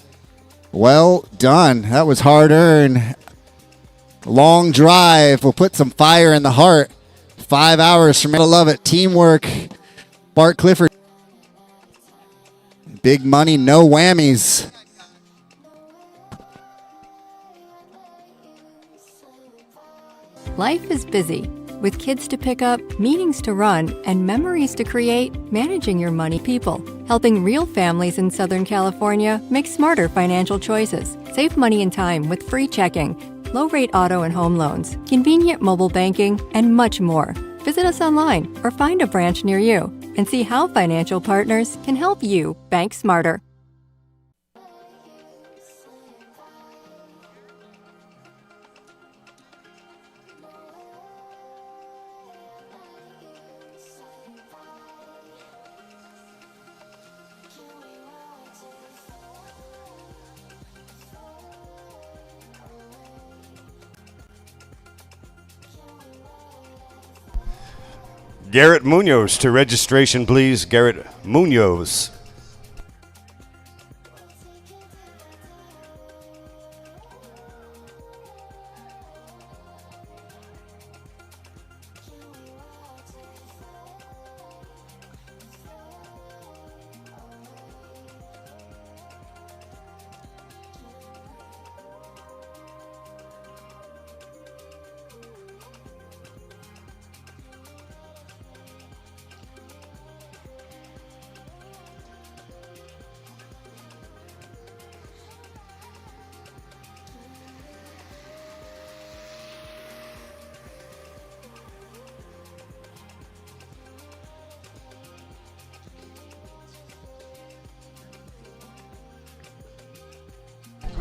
Well done. That was hard earned. Long drive will put some fire in the heart. 5 hours from I love it. Teamwork. Bart Clifford. Big money, no whammies. Life is busy. With kids to pick up, meetings to run, and memories to create, managing your money people. Helping real families in Southern California make smarter financial choices. Save money and time with free checking, low-rate auto and home loans, convenient mobile banking, and much more. Visit us online or find a branch near you and see how financial partners can help you bank smarter. Garrett Munoz to registration, please. Garrett Munoz.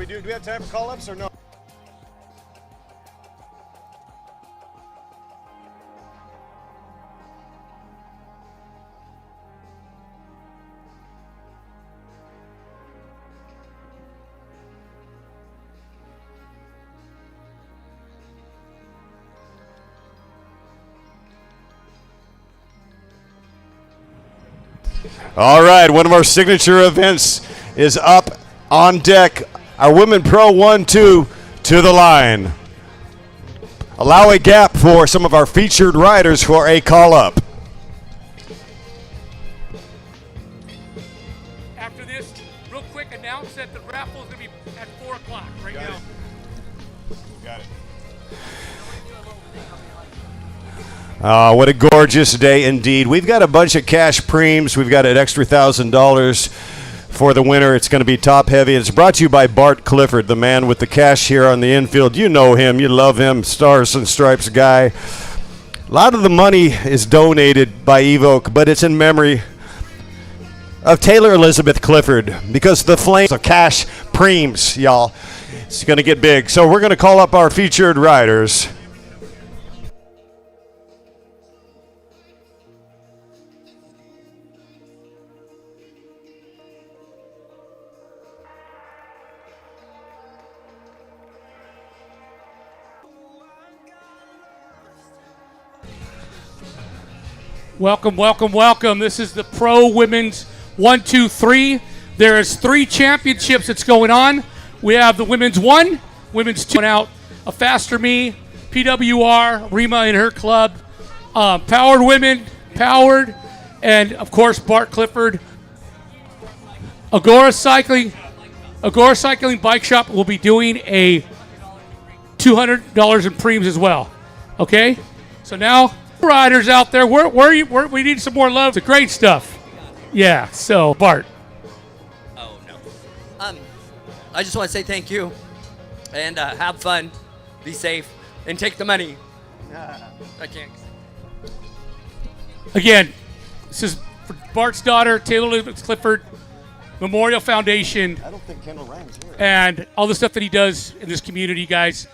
Do we have time for call-ups or no? All right, one of our signature events is up on deck. Our Women Pro 1-2 to the line. Allow a gap for some of our featured riders for a call-up. After this, real quick, announce that the raffle is going to be at 4 o'clock right now. Got it. What a gorgeous day indeed. We've got a bunch of cash preems. We've got an extra $1,000 for the winner. It's going to be top heavy. It's brought to you by Bart Clifford, the man with the cash here on the infield. You know him. You love him. Stars and Stripes guy. A lot of the money is donated by Evoke, but it's in memory of Taylor Elizabeth Clifford because the flames of cash preems, y'all. It's going to get big. So we're going to call up our featured riders. Welcome, welcome, welcome. This is the Pro Women's 1-2-3. There is 3 championships that's going on. We have the Women's 1, Women's 2 out, a Faster Me, PWR, Rima and her club, Powered Women, Powered, and of course Bart Clifford. Agora Cycling Bike Shop will be doing a $200 in preems as well. Okay? So now, riders out there, we need some more love. It's great stuff. Yeah, so Bart. Oh, no. I just want to say thank you and have fun, be safe, and take the money. I can't. Again, this is for Bart's daughter, Taylor Elizabeth Clifford Memorial Foundation. I don't think Kendall Ryan's here. And all the stuff that he does in this community, guys.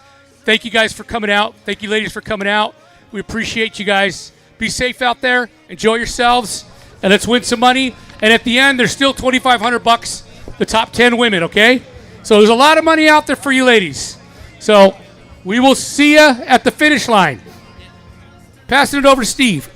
Thank you guys for coming out. Thank you ladies for coming out. We appreciate you guys. Be safe out there. Enjoy yourselves. And let's win some money. And at the end, there's still $2,500, the top 10 women, okay? So there's a lot of money out there for you ladies. So we will see you at the finish line. Passing it over to Steve.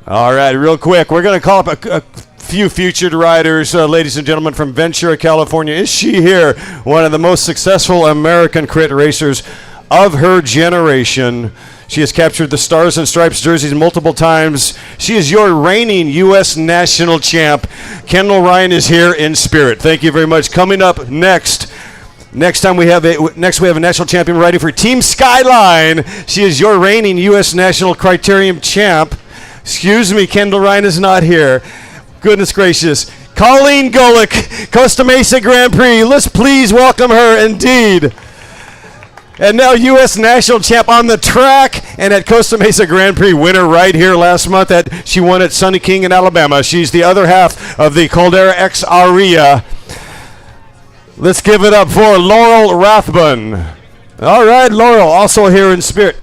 All right, real quick. We're going to call up a few featured riders, ladies and gentlemen, from Ventura, California. Is she here? One of the most successful American crit racers of her generation. She has captured the Stars and Stripes jerseys multiple times. She is your reigning U.S. national champ. Kendall Ryan is here in spirit. Thank you very much. Coming up next, Next we have a national champion riding for Team Skyline. She is your reigning U.S. National Criterium champ. Excuse me, Kendall Ryan is not here. Goodness gracious. Colleen Golick, Costa Mesa Grand Prix. Let's please welcome her indeed. And now U.S. National Champ on the track and at Costa Mesa Grand Prix winner right here last month. She won at Sunny King in Alabama. She's the other half of the Caldera X Aria. Let's give it up for Laurel Rathbun. All right, Laurel, also here in spirit.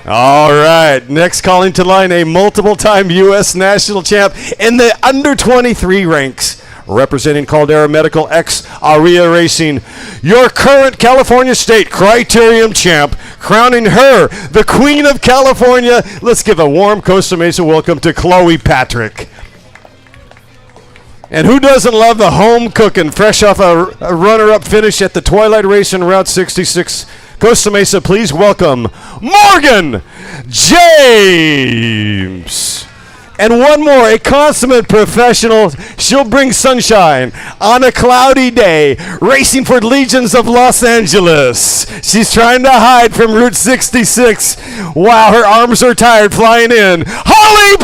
All right, next calling to line, a multiple-time U.S. National Champ in the under 23 ranks, representing Caldera Medical X Aria Racing, your current California State Criterium champ, crowning her the Queen of California. Let's give a warm Costa Mesa welcome to Chloe Patrick. And who doesn't love the home cooking, fresh off a runner-up finish at the Twilight Race in Route 66? Costa Mesa, please welcome Morgan James. And one more, a consummate professional. She'll bring sunshine on a cloudy day, racing for Legions of Los Angeles. She's trying to hide from Route 66. Wow, her arms are tired flying in. Holly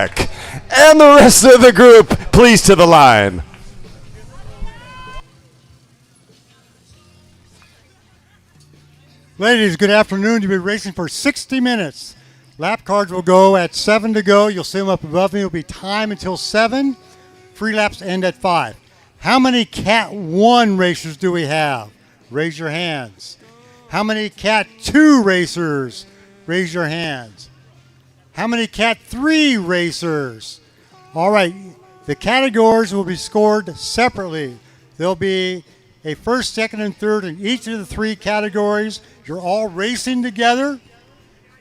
Barak! And the rest of the group, please to the line. Ladies, good afternoon. You'll be racing for 60 minutes. Lap cards will go at 7 to go. You'll see them up above me. It'll be time until 7. Free laps end at 5. How many Cat 1 racers do we have? Raise your hands. How many Cat 2 racers? Raise your hands. How many Cat 3 racers? All right, the categories will be scored separately. There'll be a first, second, and third in each of the 3 categories. You're all racing together.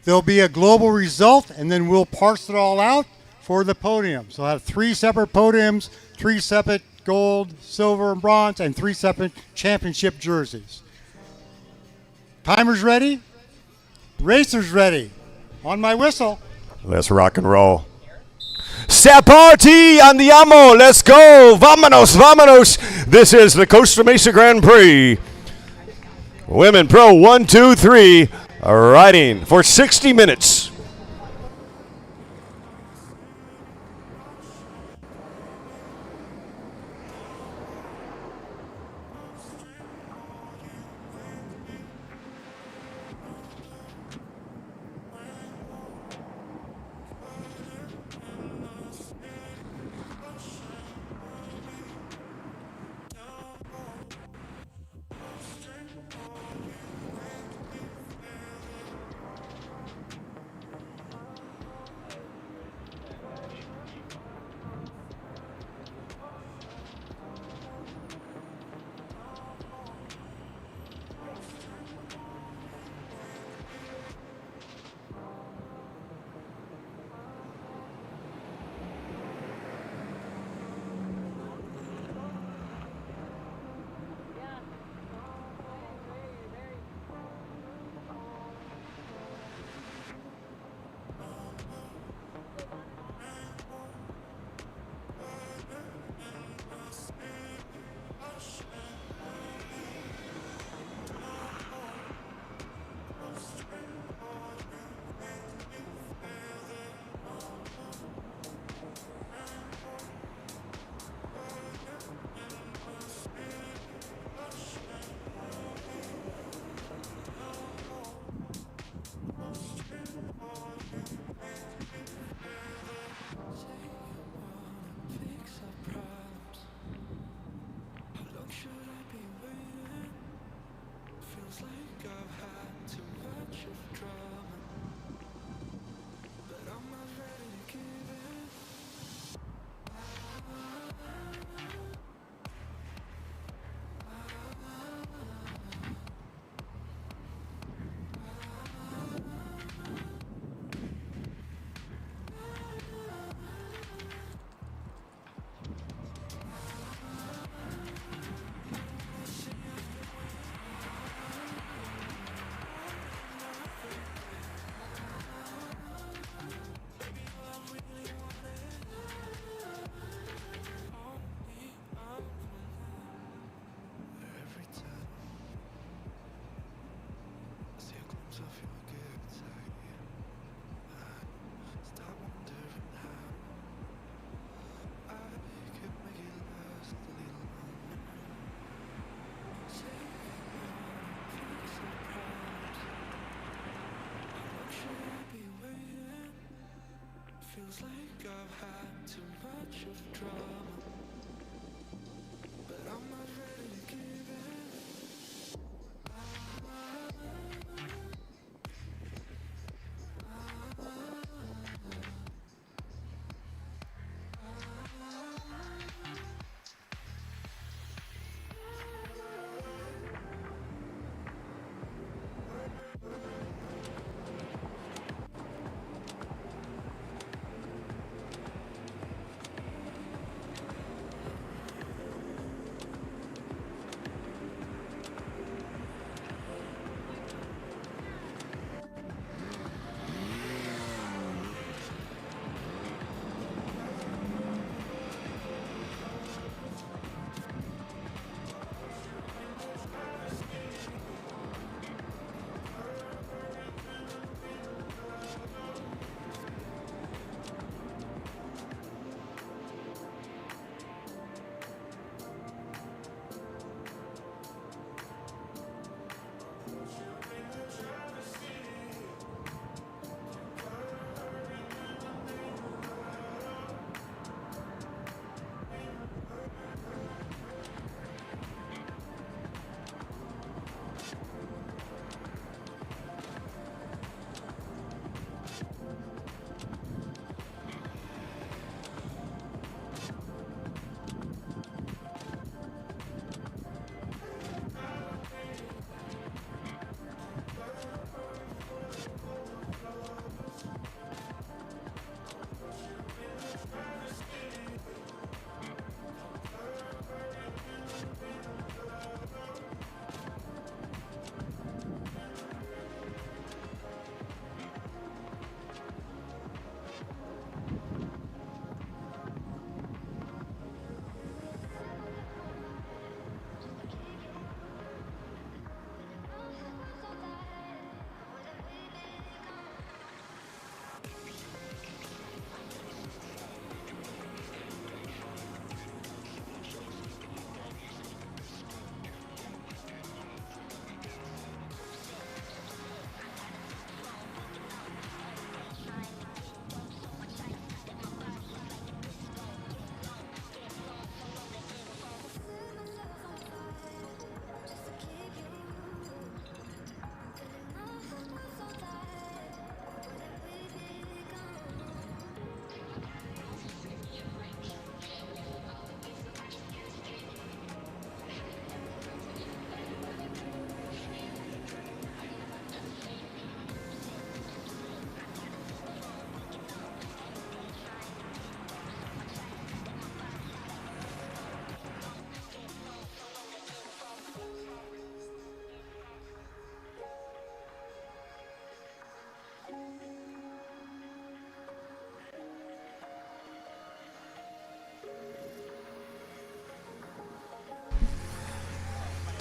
There'll be a global result, and then we'll parse it all out for the podium. So I'll have 3 separate podiums, 3 separate gold, silver, and bronze, and 3 separate championship jerseys. Timers ready? Racers ready. On my whistle. Let's rock and roll. Saparti andiamo. Let's go. Vámonos, vámonos. This is the Costa Mesa Grand Prix. Women Pro 1, 2, 3 riding for 60 minutes.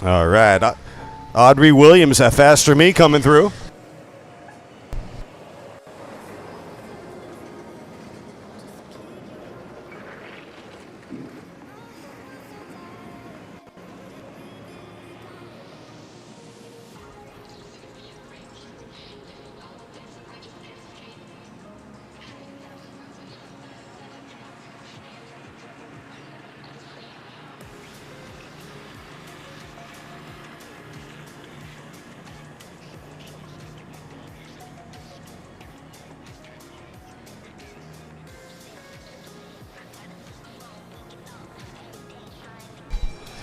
All right. Audrey Williams, a faster me coming through.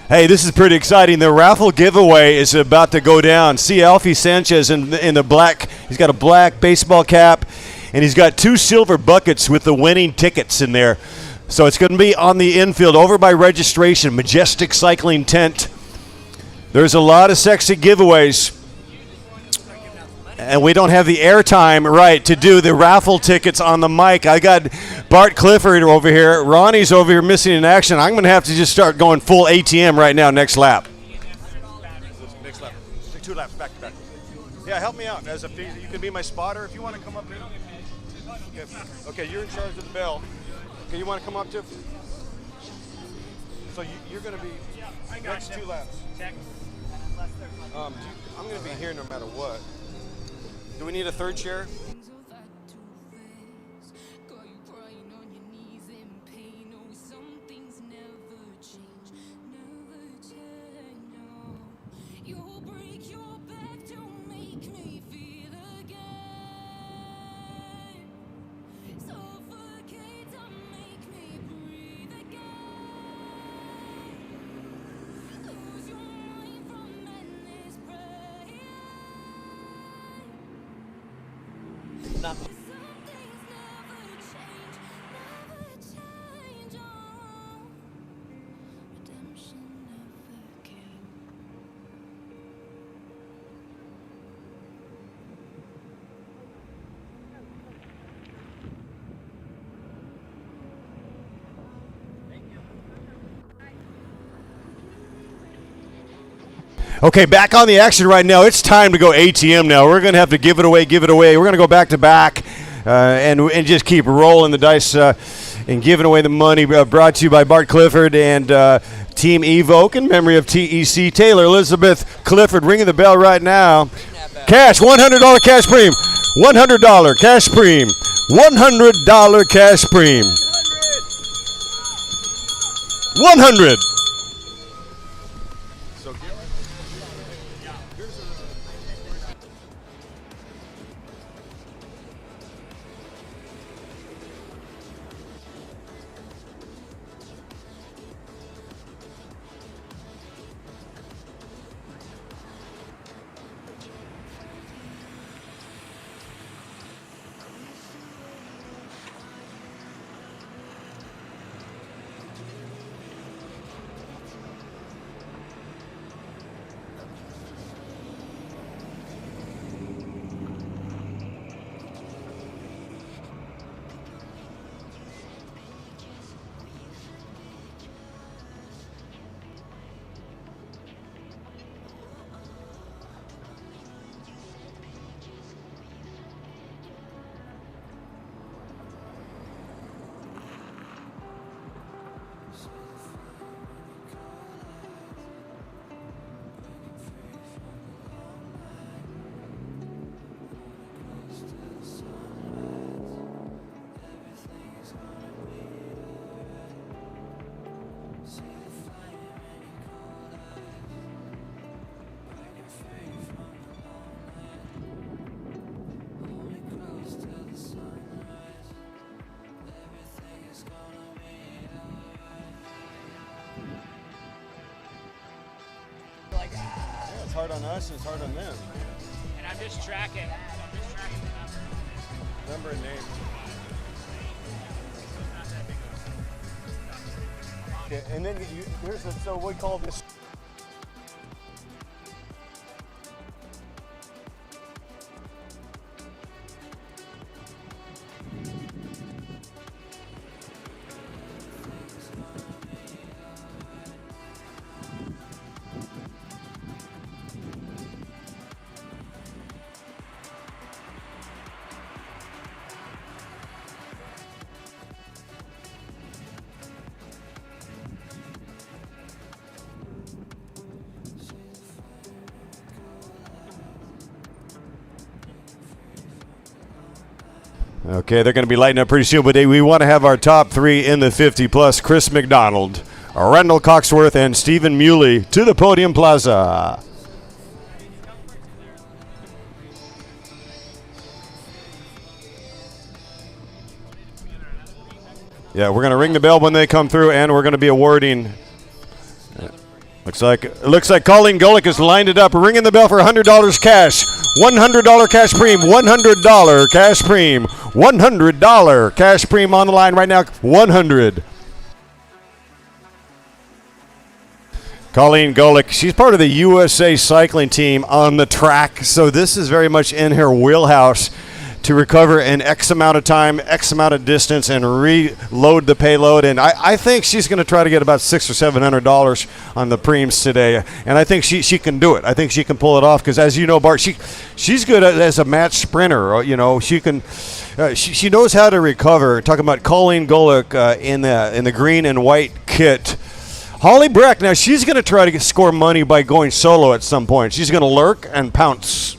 Hey, this is pretty exciting. The raffle giveaway is about to go down. See Alfie Sanchez in the black. He's got a black baseball cap, and he's got 2 silver buckets with the winning tickets in there. So it's going to be on the infield over by registration, Majestic Cycling Tent. There's a lot of sexy giveaways. And we don't have the airtime right to do the raffle tickets on the mic. I got Bart Clifford over here. Ronnie's over here missing in action. I'm going to have to just start going full ATM right now next lap. Next lap. 2 laps back to back. Yeah, help me out. You can be my spotter if you want to come up here. Okay, you're in charge of the bell. Okay, you want to come up too? So you're going to be next 2 laps. I'm going to be here no matter what. Do we need a 3rd chair? not. Okay, back on the action right now. It's time to go ATM now. We're going to have to give it away. We're going to go back to back and just keep rolling the dice and giving away the money. Brought to you by Bart Clifford and Team Evoke in memory of TEC Taylor. Elizabeth Clifford ringing the bell right now. Cash, $100 cash premium. $100 cash premium. $100 cash premium. 100. It's hard on us and it's hard on them. And I'm just tracking. the Number and name. Okay, and then so we call this. Okay, they're going to be lighting up pretty soon, but we want to have our top three in the 50 plus. Chris McDonald, Randall Coxworth, and Stephen Muley to the podium plaza. Yeah, we're going to ring the bell when they come through, and we're going to be awarding. Looks like Colleen Golick has lined it up, ringing the bell for $100 cash. $100 cash preem, $100 cash preem, $100 cash preem on the line right now, 100. Colleen Golick, she's part of the USA cycling team on the track, so this is very much in her wheelhouse to recover in X amount of time, X amount of distance, and reload the payload. And I think she's going to try to get about $600 or $700 on the preems today. And I think she can do it. I think she can pull it off because, as you know, Bart, she's good as a match sprinter. You know, she can. She knows how to recover. Talking about Colleen Golick in the green and white kit. Holly Breck, now she's going to try to score money by going solo at some point. She's going to lurk and pounce.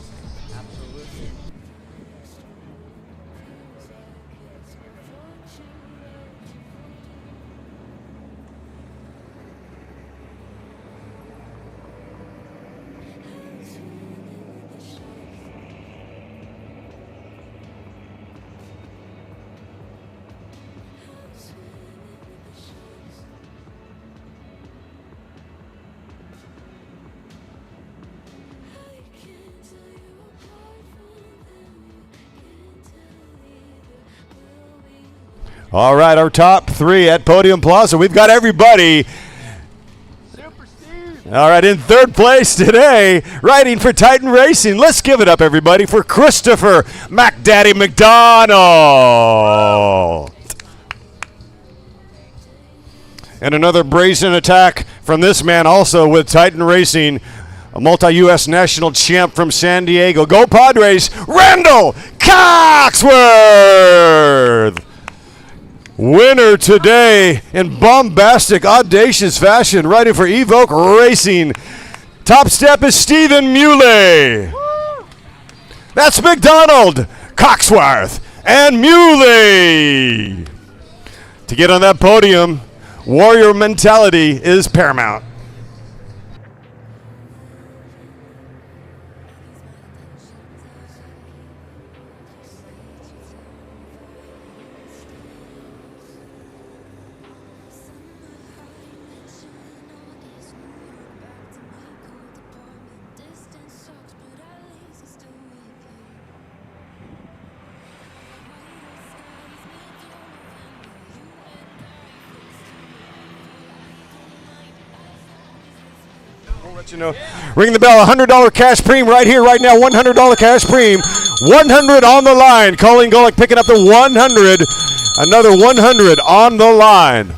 All right, our top three at Podium Plaza. We've got everybody. All right, in third place today, riding for Titan Racing. Let's give it up, everybody, for Christopher MacDaddy McDonald. And another brazen attack from this man also with Titan Racing, a multi-U.S. national champ from San Diego. Go Padres, Randall Coxworth! Winner today in bombastic, audacious fashion, riding for Evoque Racing. Top step is Stephen Muley. That's McDonald, Coxworth, and Muley. To get on that podium, warrior mentality is paramount. Let you know. Ring the bell. $100 cash premium right here, right now. $100 cash premium. 100 on the line. Colleen Golick picking up the 100. Another 100 on the line.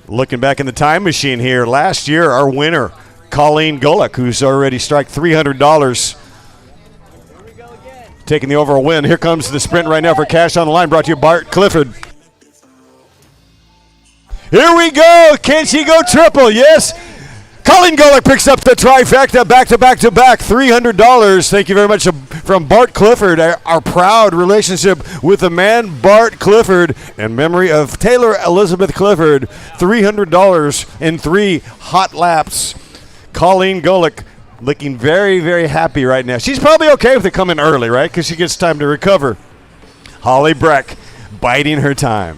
Looking back in the time machine here, last year our winner, Colleen Golick, who's already struck $300, taking the overall win. Here comes the sprint right now for cash on the line, brought to you by Bart Clifford. Here we go. Can she go triple? Yes. Colleen Golick picks up the trifecta, back-to-back-to-back, $300. Thank you very much from Bart Clifford, our proud relationship with the man Bart Clifford, in memory of Taylor Elizabeth Clifford, $300 in 3 hot laps. Colleen Golick looking very, very happy right now. She's probably okay with it coming early, right? Because she gets time to recover. Holly Breck biding her time.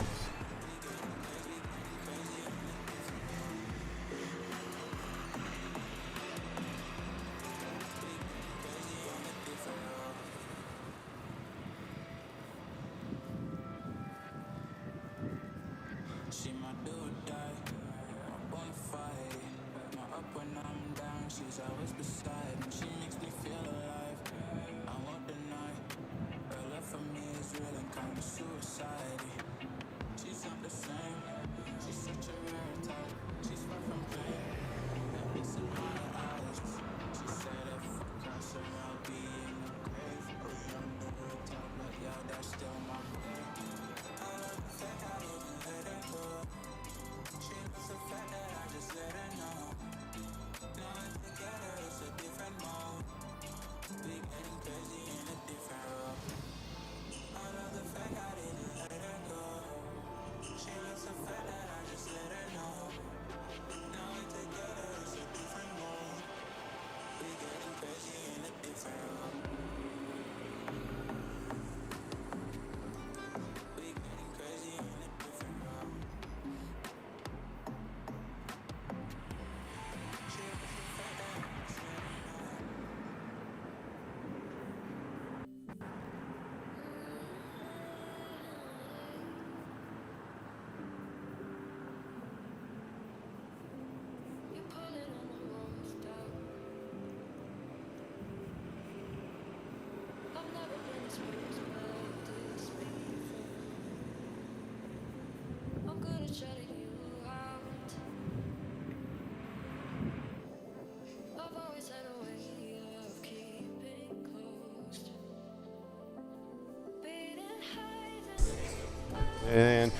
And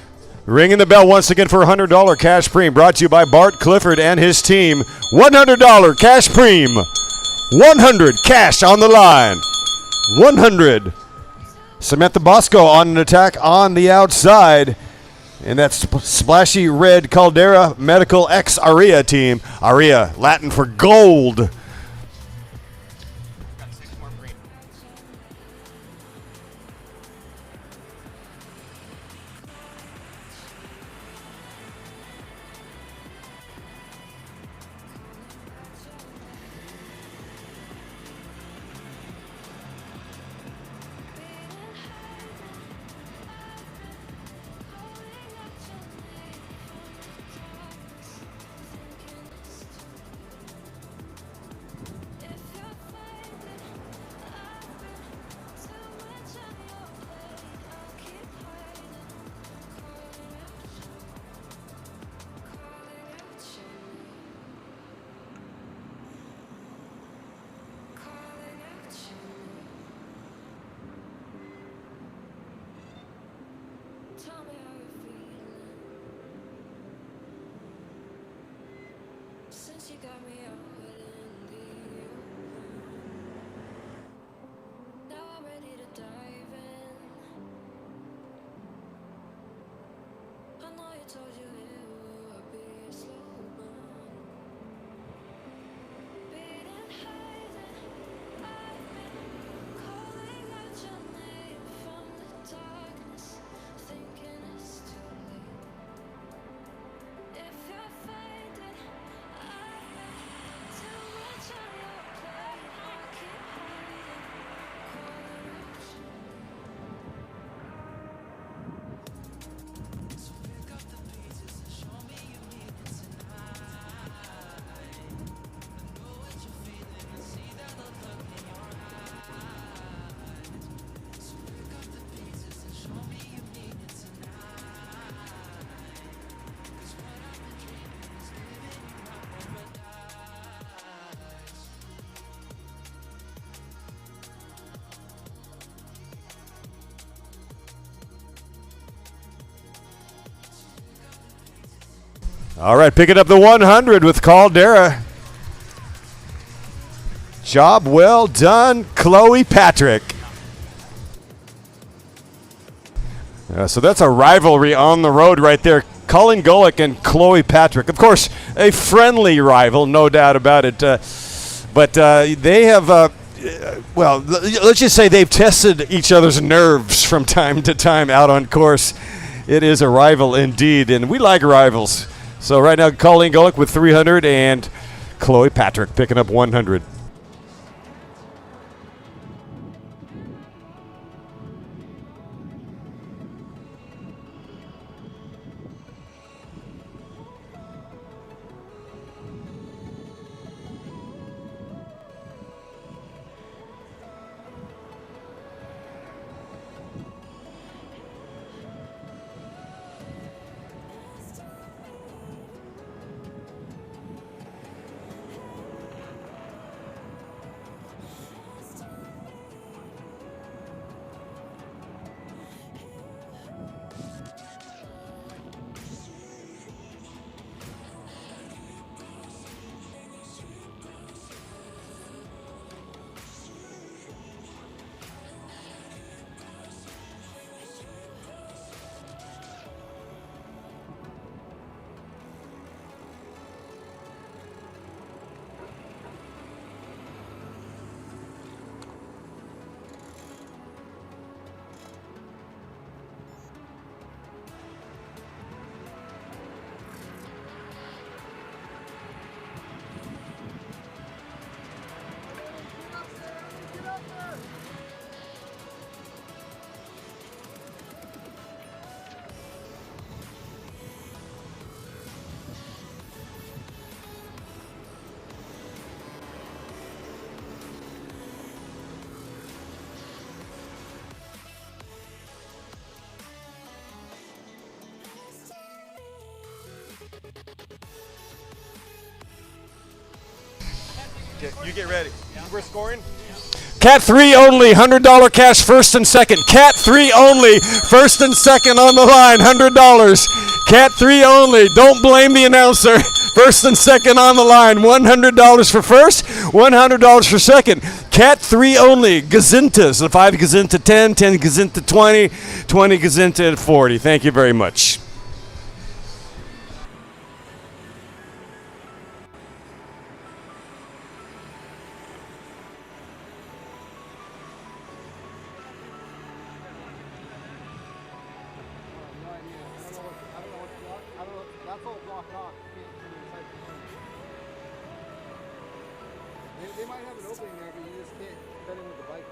ringing the bell once again for a $100 cash premium, brought to you by Bart Clifford and his team. $100 cash premium. 100 cash on the line. 100. Samantha Bosco on an attack on the outside. And that's splashy red Caldera Medical X Aria team. Aria, Latin for gold. All right, picking up the 100 with Caldera. Job well done, Chloe Patrick. So that's a rivalry on the road right there. Colin Golick and Chloe Patrick. Of course, a friendly rival, no doubt about it. But they have, well, let's just say they've tested each other's nerves from time to time out on course. It is a rival indeed, and we like rivals. So right now, Colleen Golick with 300 and Chloe Patrick picking up 100. You get ready. We're scoring. Cat 3 only, $100 cash first and second. Cat 3 only, first and second on the line, $100. Cat 3 only, don't blame the announcer. First and second on the line, $100 for first, $100 for second. Cat 3 only, Gazintas, the 5 Gazinta 10, 10 Gazinta 20, 20 Gazinta 40. Thank you very much. They might have an opening there, but you just can't cut in with the bike.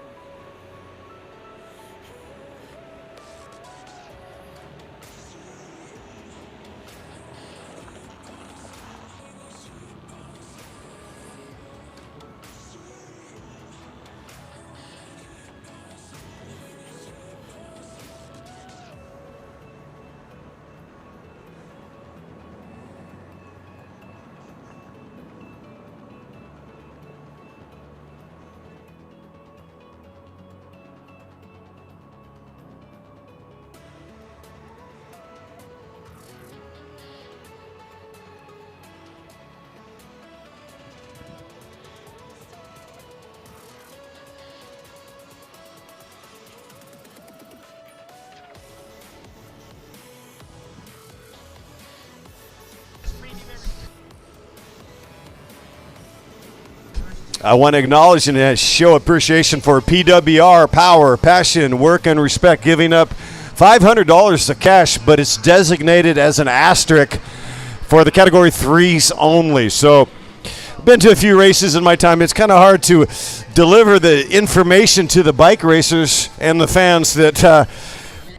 I want to acknowledge and show appreciation for PWR, Power, Passion, Work, and Respect, giving up $500 of cash, but it's designated as an asterisk for the Category 3s only. So I've been to a few races in my time. It's kind of hard to deliver the information to the bike racers and the fans that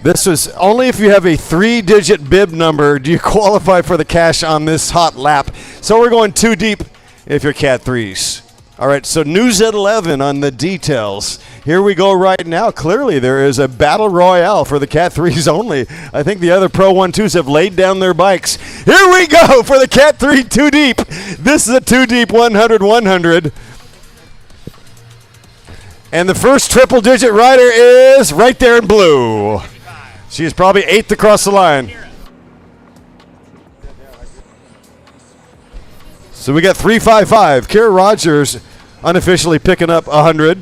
this is only if you have a 3-digit bib number do you qualify for the cash on this hot lap. So we're going too deep if you're Cat 3s. All right, so news at 11 on the details. Here we go right now. Clearly, there is a battle royale for the Cat 3s only. I think the other Pro 1-2s have laid down their bikes. Here we go for the Cat 3 2 deep. This is a 2 deep 100-100. And the first triple-digit rider is right there in blue. She is probably 8th across the line. So we got 355. Kira Rogers unofficially picking up 100.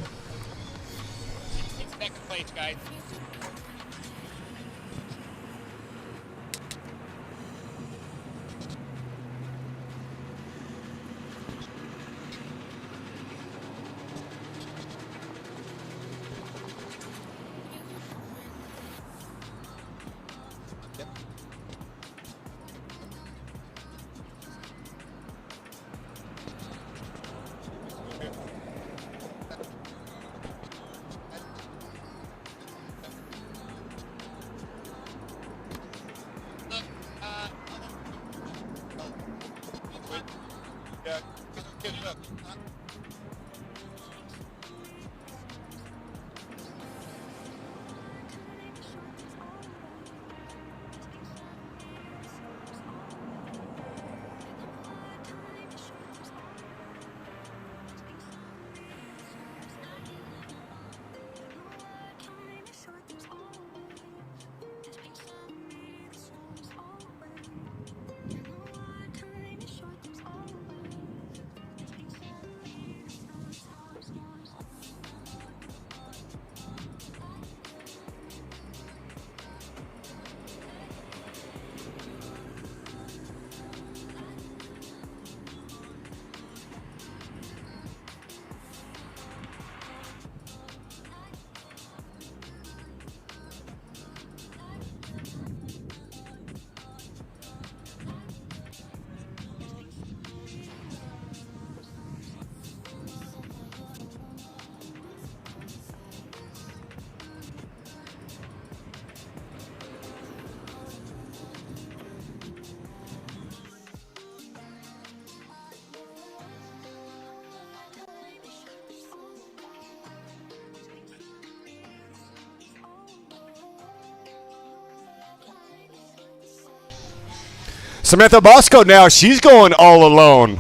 Samantha Bosco now, she's going all alone.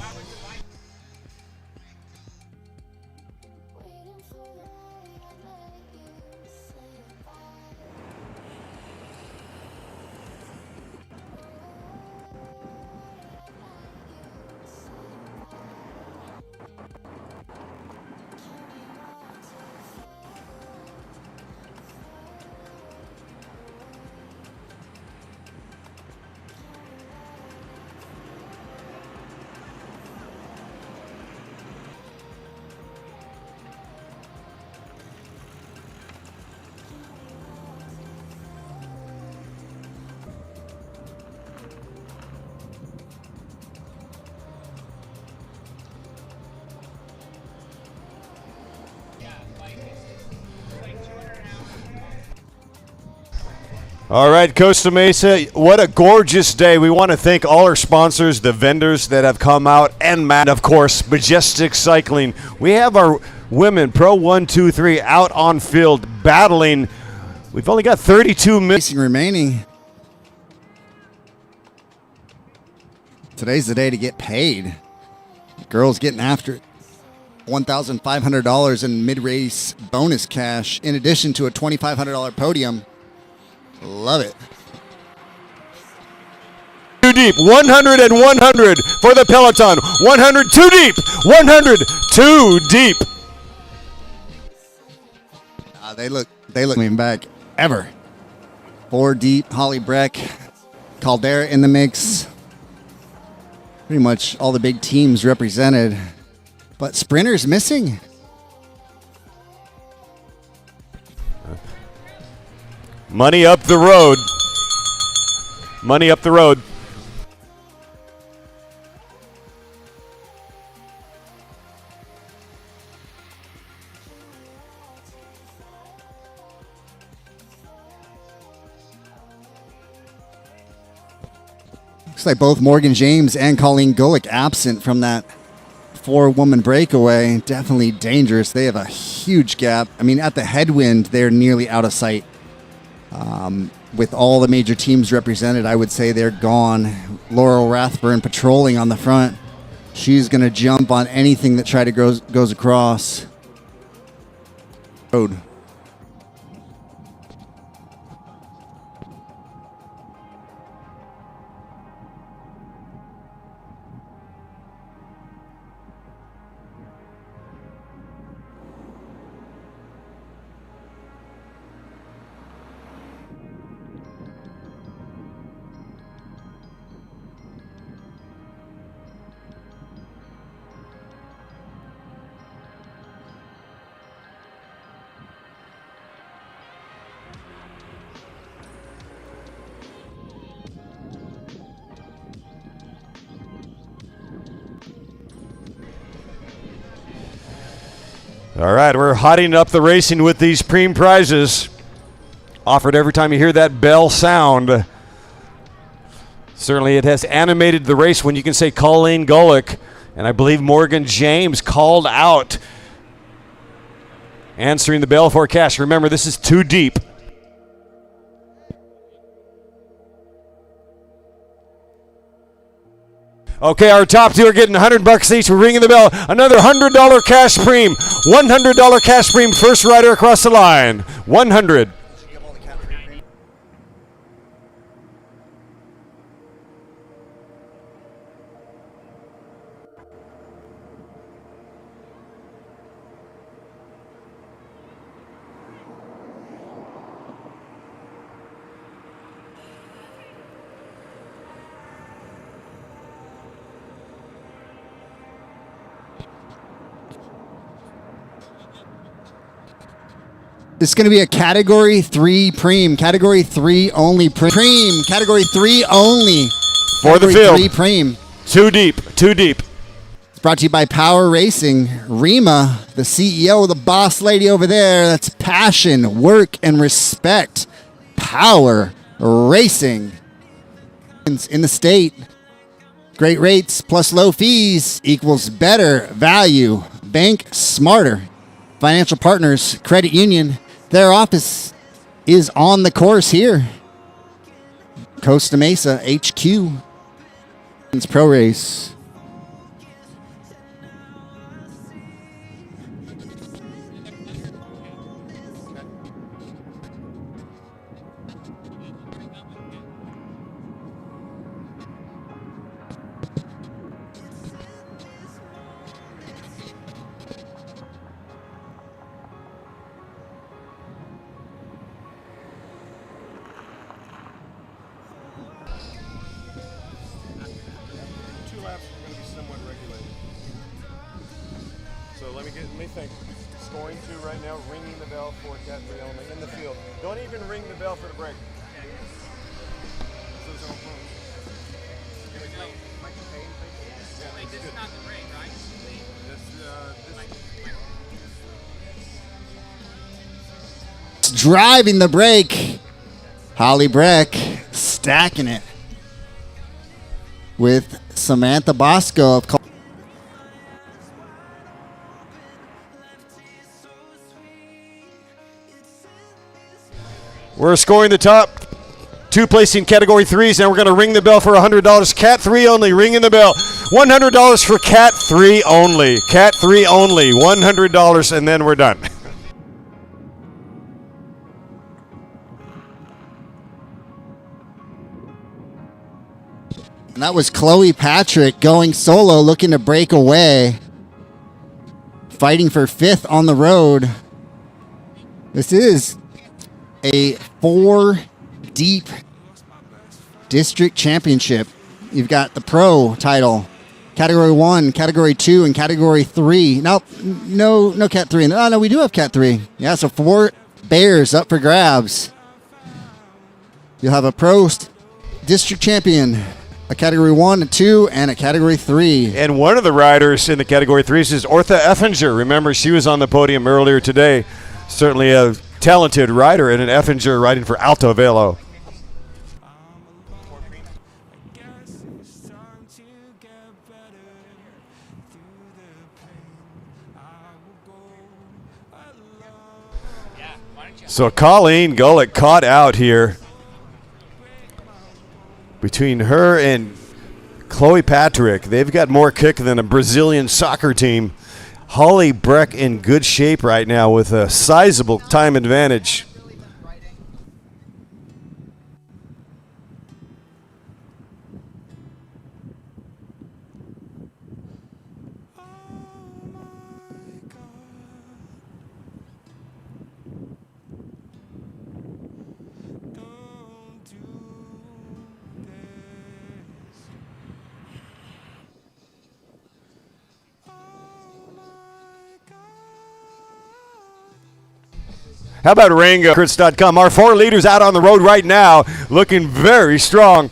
All right, Costa Mesa, what a gorgeous day. We want to thank all our sponsors, the vendors that have come out, and Matt, of course, Majestic Cycling. We have our women, Pro 1, 2, 3, out on field battling. We've only got 32 minutes remaining. Today's the day to get paid. Girls getting after it. $1,500 in mid-race bonus cash, in addition to a $2,500 podium. Love it. Too deep, 100 and 100 for the peloton. 100 too deep, 100 too deep. They look coming back ever. 4 deep, Holly Breck, Caldera in the mix. Pretty much all the big teams represented, but sprinters missing. Money up the road. Money up the road. Looks like both Morgan James and Colleen Golick absent from that 4-woman breakaway. Definitely dangerous. They have a huge gap. I mean, at the headwind, they're nearly out of sight. With all the major teams represented, I would say they're gone. Laurel Rathburn patrolling on the front. She's going to jump on anything that goes across. Road. All right, we're hotting up the racing with these Prix prizes. Offered every time you hear that bell sound. Certainly it has animated the race when you can say Colleen Golick And I believe Morgan James called out, answering the bell for cash. Remember, this is too deep. Okay, our top two are getting $100 each. We're ringing the bell. Another $100 cash premium. $100 cash premium. First rider across the line. 100. This is going to be a Category 3 preem. Category 3 only preem. Category 3 only. For the Category field. 3 preem. Too deep. Too deep. It's brought to you by Power Racing. Rima, the CEO, the boss lady over there. That's passion, work, and respect. Power Racing. In the state. Great rates plus low fees equals better value. Bank smarter. Financial Partners Credit Union. Their office is on the course here. Costa Mesa HQ. It's Pro Race. Let me think. Scoring 2 right now, ringing the bell for Cat 3 only in the field. Don't even ring the bell for the break. This is not the break, right? Driving the break. Holly Breck stacking it with Samantha Bosco of We're scoring the top 2 placing Category 3s, and we're going to ring the bell for $100. Cat 3 only, ringing the bell. $100 for Cat 3 only. Cat 3 only, $100, and then we're done. And that was Chloe Patrick going solo, looking to break away. Fighting for 5th on the road. This is a 4-deep district championship. You've got the pro title, Category 1, Category 2, and Category 3. Nope, no Cat 3. Oh, no, we do have Cat 3. Yeah, so 4 bears up for grabs. You'll have a pro district champion, a Category 1, a 2, and a Category 3. And one of the riders in the Category 3s is Ortha Effinger. Remember, she was on the podium earlier today. Certainly a talented rider, and an Effinger riding for Alto Velo. So Colleen Gullick caught out here. Between her and Chloe Patrick, they've got more kick than a Brazilian soccer team. Holly Breck in good shape right now with a sizable time advantage. How about Rango? Crits.com. Our 4 leaders out on the road right now, looking very strong.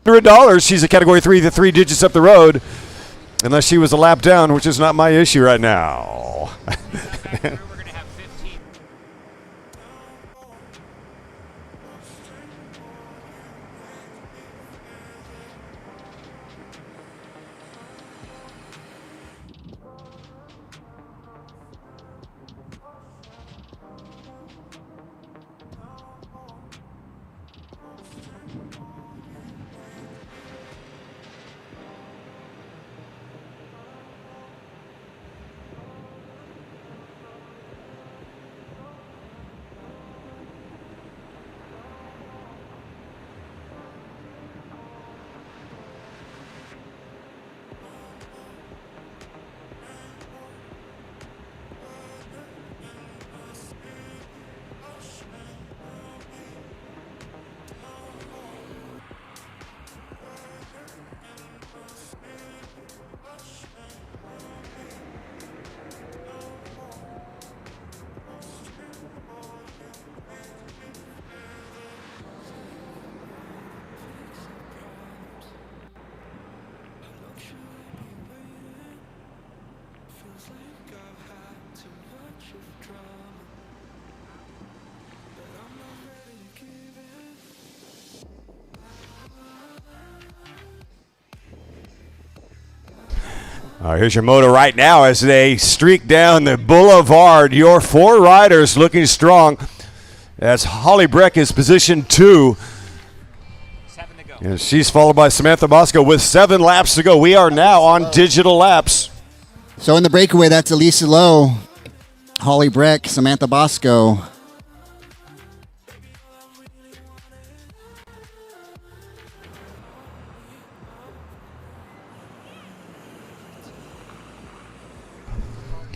$100. She's a Category 3, the 3 digits up the road. Unless she was a lap down, which is not my issue right now. All right, here's your moto right now as they streak down the boulevard. Your 4 riders looking strong as Holly Breck is position 2. 7 to go. And she's followed by Samantha Bosco with 7 laps to go. We are now on digital laps. So in the breakaway, that's Elisa Lowe, Holly Breck, Samantha Bosco.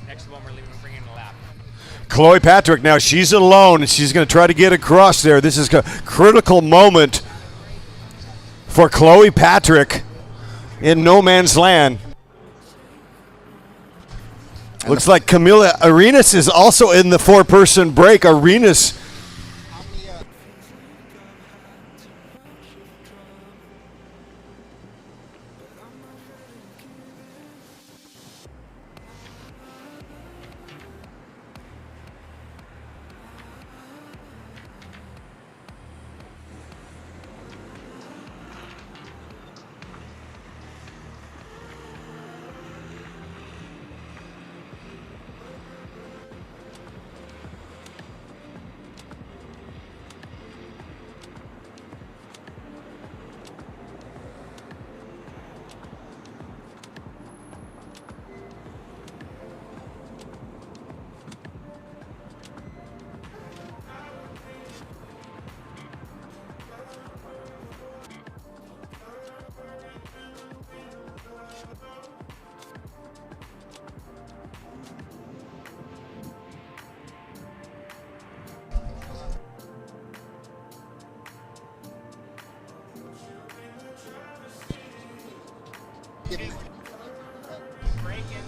Next one, we're bringing in a lap. Chloe Patrick now, she's alone, and she's going to try to get across there. This is a critical moment for Chloe Patrick in no man's land. Looks like Camila Arenas is also in the 4-person break. Arenas.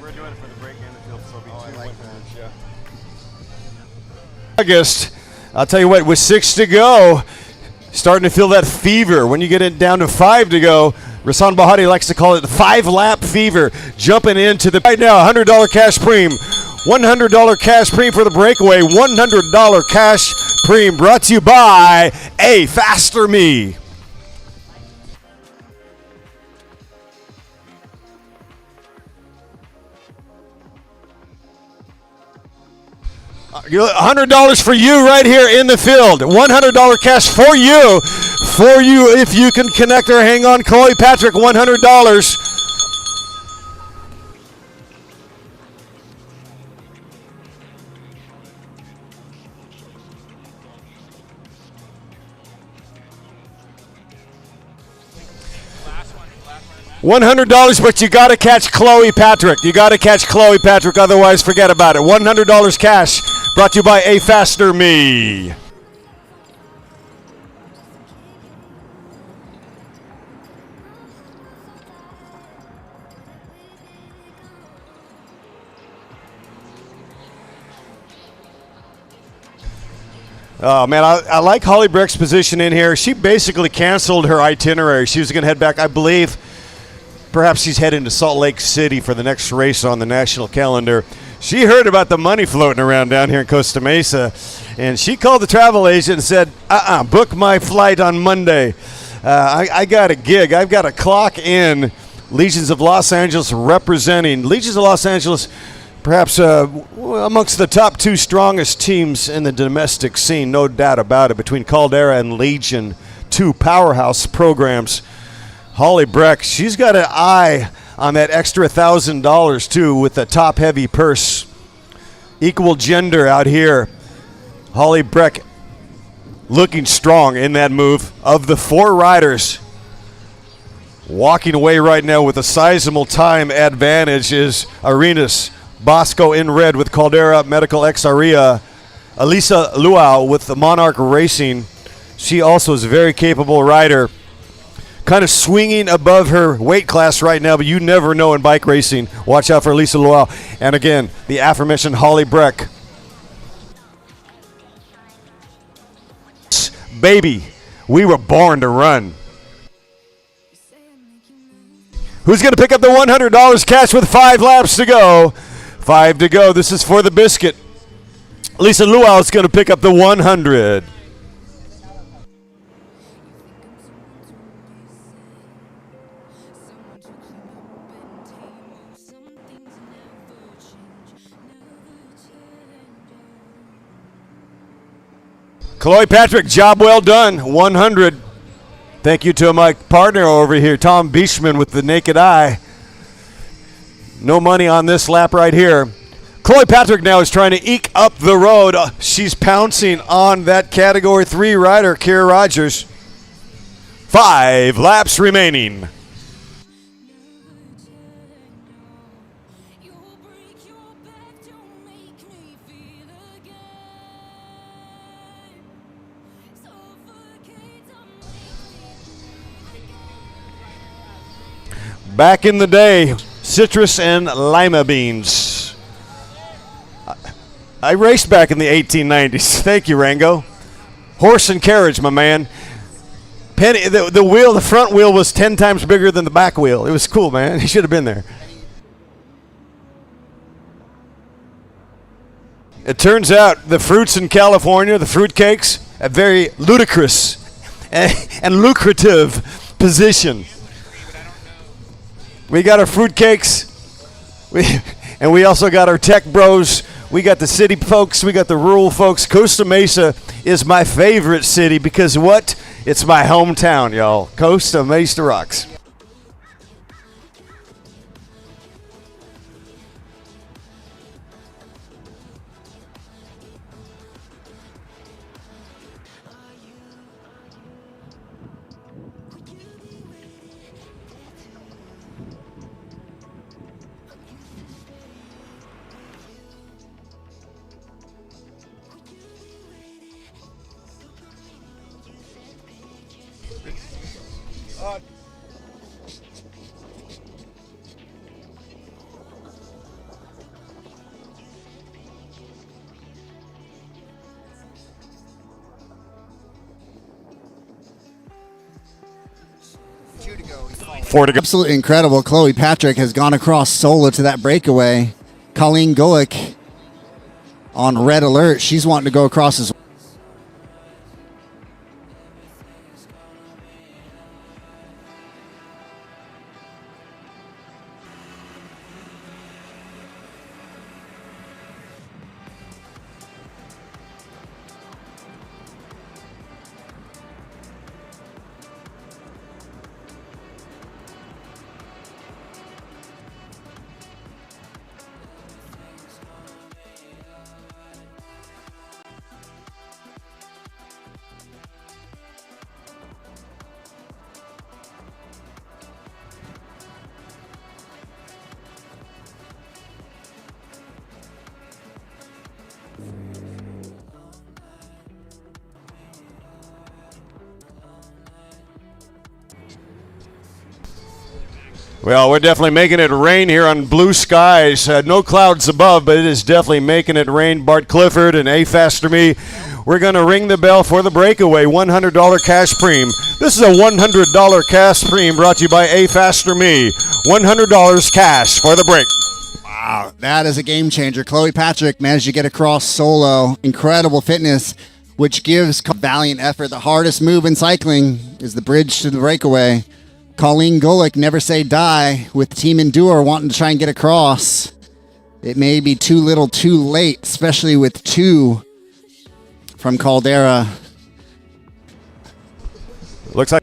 We're doing it for the break and the field, so it'll be 2 winners, yeah. August, I'll tell you what, with 6 to go, starting to feel that fever. When you get it down to 5 to go, Rasan Bahati likes to call it the 5-lap fever. Jumping into the right now, $100 cash preem, $100 cash preem for the breakaway, $100 cash preem brought to you by A Faster Me. $100 for you right here in the field. $100 cash for you. For you if you can connect or hang on. Chloe Patrick, $100. $100, but you got to catch Chloe Patrick. You got to catch Chloe Patrick, otherwise forget about it. $100 cash brought to you by A Faster Me. Oh, man, I like Holly Breck's position in here. She basically canceled her itinerary. She was going to head back, I believe, perhaps she's heading to Salt Lake City for the next race on the national calendar. She heard about the money floating around down here in Costa Mesa, and she called the travel agent and said, book my flight on Monday. I got a gig. I've got to clock in. Legions of Los Angeles representing. Legions of Los Angeles, perhaps amongst the top 2 strongest teams in the domestic scene, no doubt about it, between Caldera and Legion, 2 powerhouse programs. Holly Breck, she's got an eye on that extra $1,000 too with the top-heavy purse. Equal gender out here. Holly Breck looking strong in that move. Of the 4 riders walking away right now with a sizable time advantage is Arenas Bosco in red with Caldera Medical X Aria. Elisa Luau with the Monarch Racing. She also is a very capable rider. Kind of swinging above her weight class right now, but you never know in bike racing. Watch out for Elisa Luau. And again, the aforementioned Holly Breck. Baby, we were born to run. Who's going to pick up the $100 cash with 5 laps to go? 5 to go. This is for the biscuit. Lisa Luau is going to pick up the 100. Chloe Patrick, job well done. 100. Thank you to my partner over here, Tom Beachman with the naked eye. No money on this lap right here. Chloe Patrick now is trying to eke up the road. She's pouncing on that Category 3 rider, Kira Rogers. 5 laps remaining. Back in the day, citrus and lima beans. I raced back in the 1890s. Thank you, Rango. Horse and carriage, my man. Penny, the wheel, the front wheel was 10 times bigger than the back wheel. It was cool, man. You should have been there. It turns out the fruits in California, the fruit cakes, a very ludicrous and lucrative position. We got our fruitcakes, and we also got our tech bros. We got the city folks. We got the rural folks. Costa Mesa is my favorite city because what? It's my hometown, y'all. Costa Mesa rocks. Absolutely incredible. Chloe Patrick has gone across solo to that breakaway. Colleen Gulick on red alert. She's wanting to go across as well. Well, we're definitely making it rain here on blue skies. No clouds above, but it is definitely making it rain. Bart Clifford and A Faster Me we're going to ring the bell for the breakaway. $100 cash preem. This is a $100 cash preem brought to you by A Faster Me. $100 cash for the break. Wow, that is a game changer. Chloe Patrick managed to get across solo. Incredible fitness, which gives valiant effort. The hardest move in cycling is the bridge to the breakaway. Colleen Golick, never say die, with Team Endure wanting to try and get across. It may be too little too late, especially with 2 from Caldera. Looks like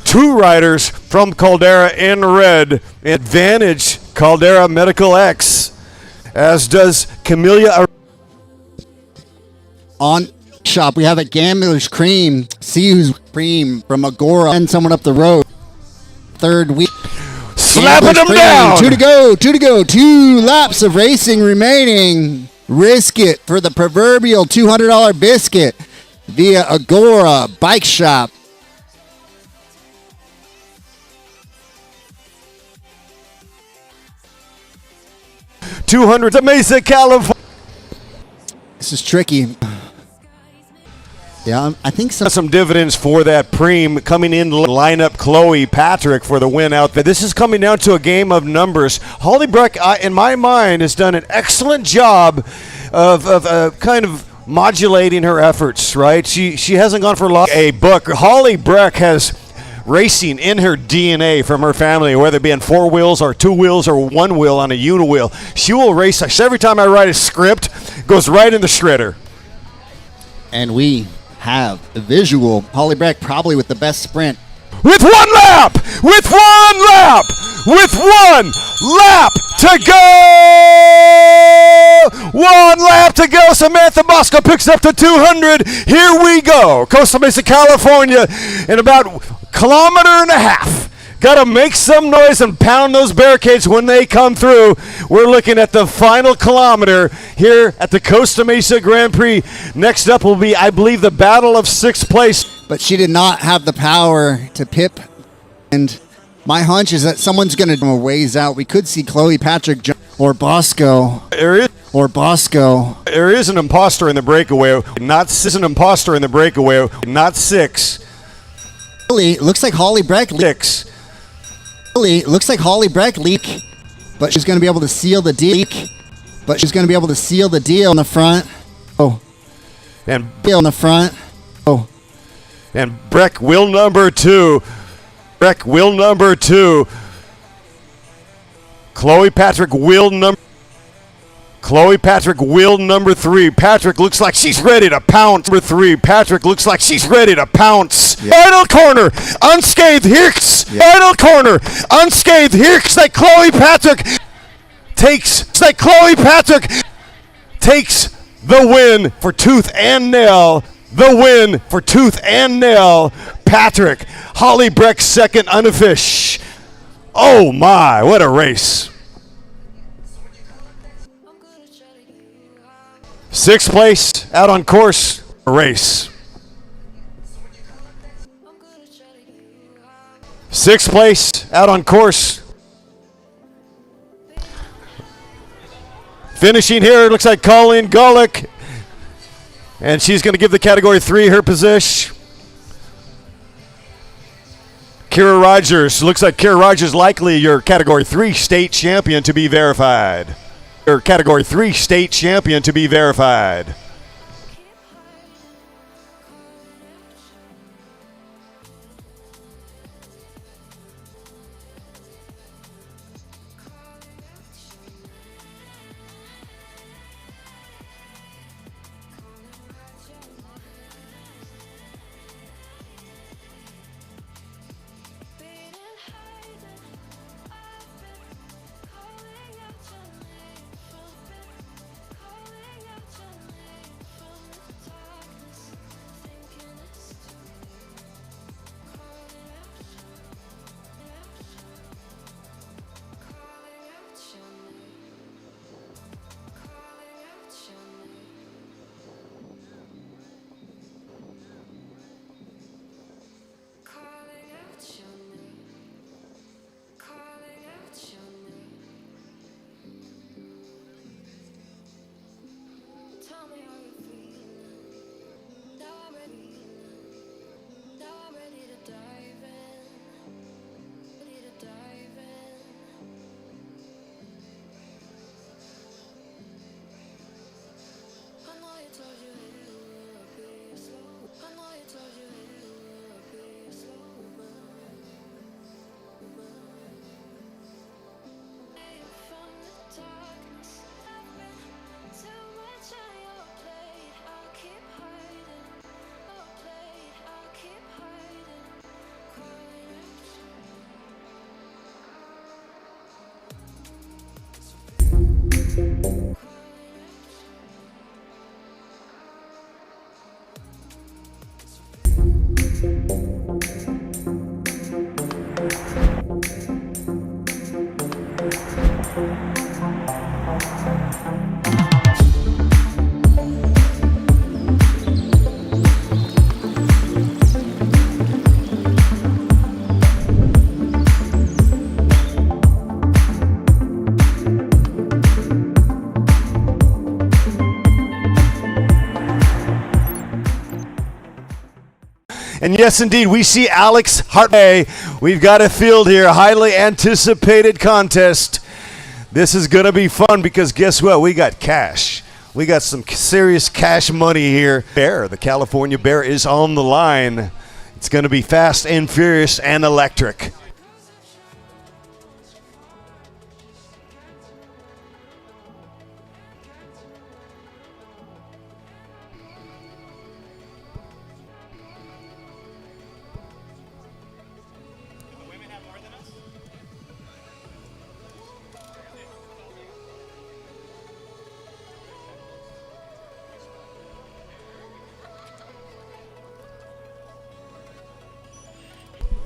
two riders from Caldera in red. Advantage Caldera Medical X, as does Camellia. On shop, we have a Gambler's Cream. See who's cream from Agora and someone up the road. Third week. Slapping them down. 2 to go, 2 to go. 2 laps of racing remaining. Risk it for the proverbial $200 biscuit via Agora Bike Shop. $200 to Mesa, California. This is tricky. Yeah, I think some dividends for that preem coming in to line up Chloe Patrick for the win out there. This is coming down to a game of numbers. Holly Breck, in my mind, has done an excellent job of kind of modulating her efforts, right? She hasn't gone for a book. Holly Breck has racing in her DNA from her family, whether it be on 4 wheels or 2 wheels or 1 wheel on a uni-wheel. She will race. Every time I write a script, it goes right in the shredder. And we have a visual. Holly Breck probably with the best sprint. With 1 lap! With 1 lap! With 1 lap to go! 1 lap to go. Samantha Bosco picks up the 200. Here we go. Costa Mesa, California, in about a kilometer and a half. Got to make some noise and pound those barricades when they come through. We're looking at the final kilometer here at the Costa Mesa Grand Prix. Next up will be, I believe, the battle of 6th place. But she did not have the power to pip. And my hunch is that someone's going to ways out. We could see Chloe Patrick or Bosco. There is an imposter in the breakaway. Not 6. An imposter in the breakaway. Not 6. Really, looks like Holly Breck 6. Looks like Holly Breck leak, but she's going to be able to seal the deal. On the front. Oh, and on the front. Oh, and Breck will number 2. Chloe Patrick will number 3. Patrick looks like she's ready to pounce. Number 3. Patrick looks like she's ready to pounce. Yeah. Final corner, unscathed. Here's final corner, unscathed. Here's like Chloe Patrick takes. The win for tooth and nail. Patrick. Holly Breck second, unofficial. Oh my, what a race. 6th place, out on course, a race. 6th place, out on course. Finishing here, it looks like Colleen Golick. And she's going to give the Category 3 her position. Kira Rogers. Looks like Kira Rogers likely your Category 3 state champion to be verified. Your Category 3 state champion to be verified. And yes, indeed, we see Alex Hartley. We've got a field here, a highly anticipated contest. This is going to be fun because guess what? We got cash. We got some serious cash money here. Bear, the California Bear, is on the line. It's going to be fast and furious and electric.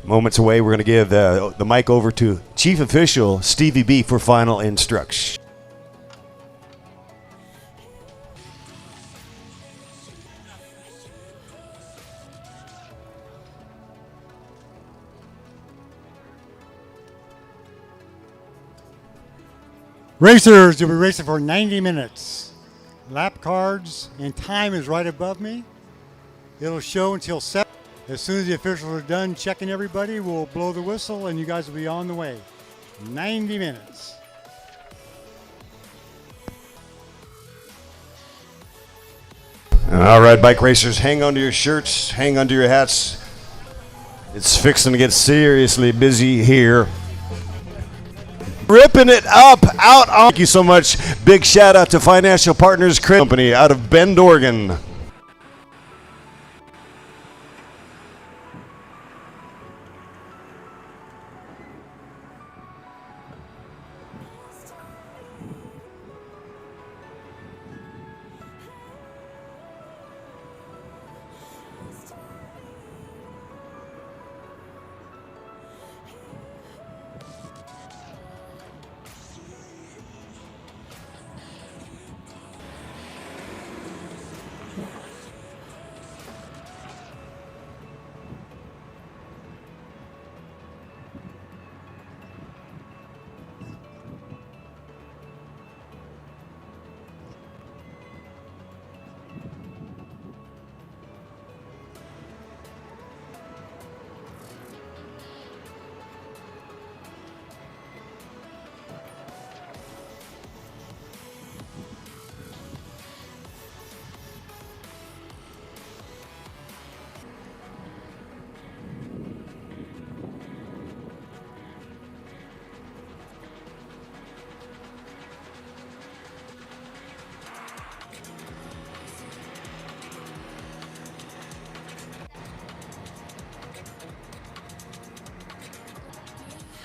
Moments away, we're going to give the mic over to Chief Official Stevie B for final instruction. Racers, you'll be racing for 90 minutes. Lap cards and time is right above me. It'll show until 7. As soon as the officials are done checking everybody, we'll blow the whistle and you guys will be on the way. 90 minutes. All right, bike racers, hang on to your shirts, hang on to your hats. It's fixing to get seriously busy here. Ripping it up, out on. Thank you so much. Big shout out to Financial Partners Criterium Company out of Bend, Oregon.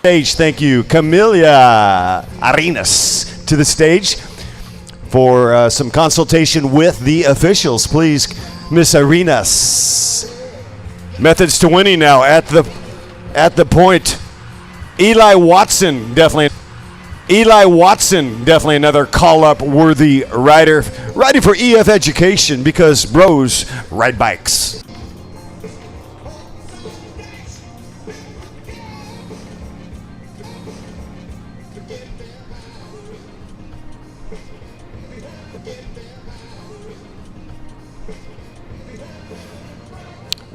Stage, thank you, Camelia Arenas, to the stage for some consultation with the officials. Please, Miss Arenas. Methods to winning now at the point. Eli Watson, definitely another call-up worthy rider. Riding for EF Education because bros ride bikes.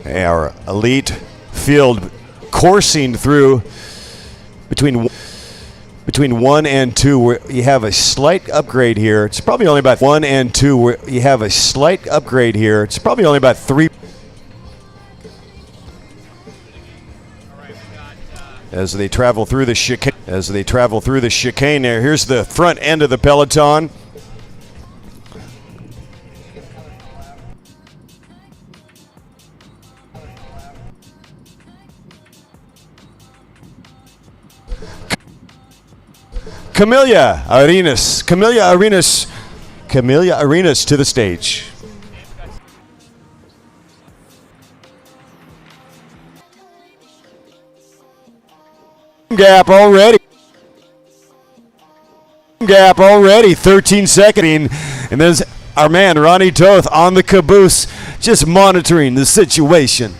Our elite field coursing through between 1 and 2 where you have a slight upgrade here. It's probably only about 1 and 2 where you have a slight upgrade here. It's probably only about 3 as they travel through the chicane there. Here's the front end of the peloton. Camellia Arenas. Camellia Arenas to the stage. Gap already. 13 seconds. And there's our man, Ronnie Toth, on the caboose, just monitoring the situation.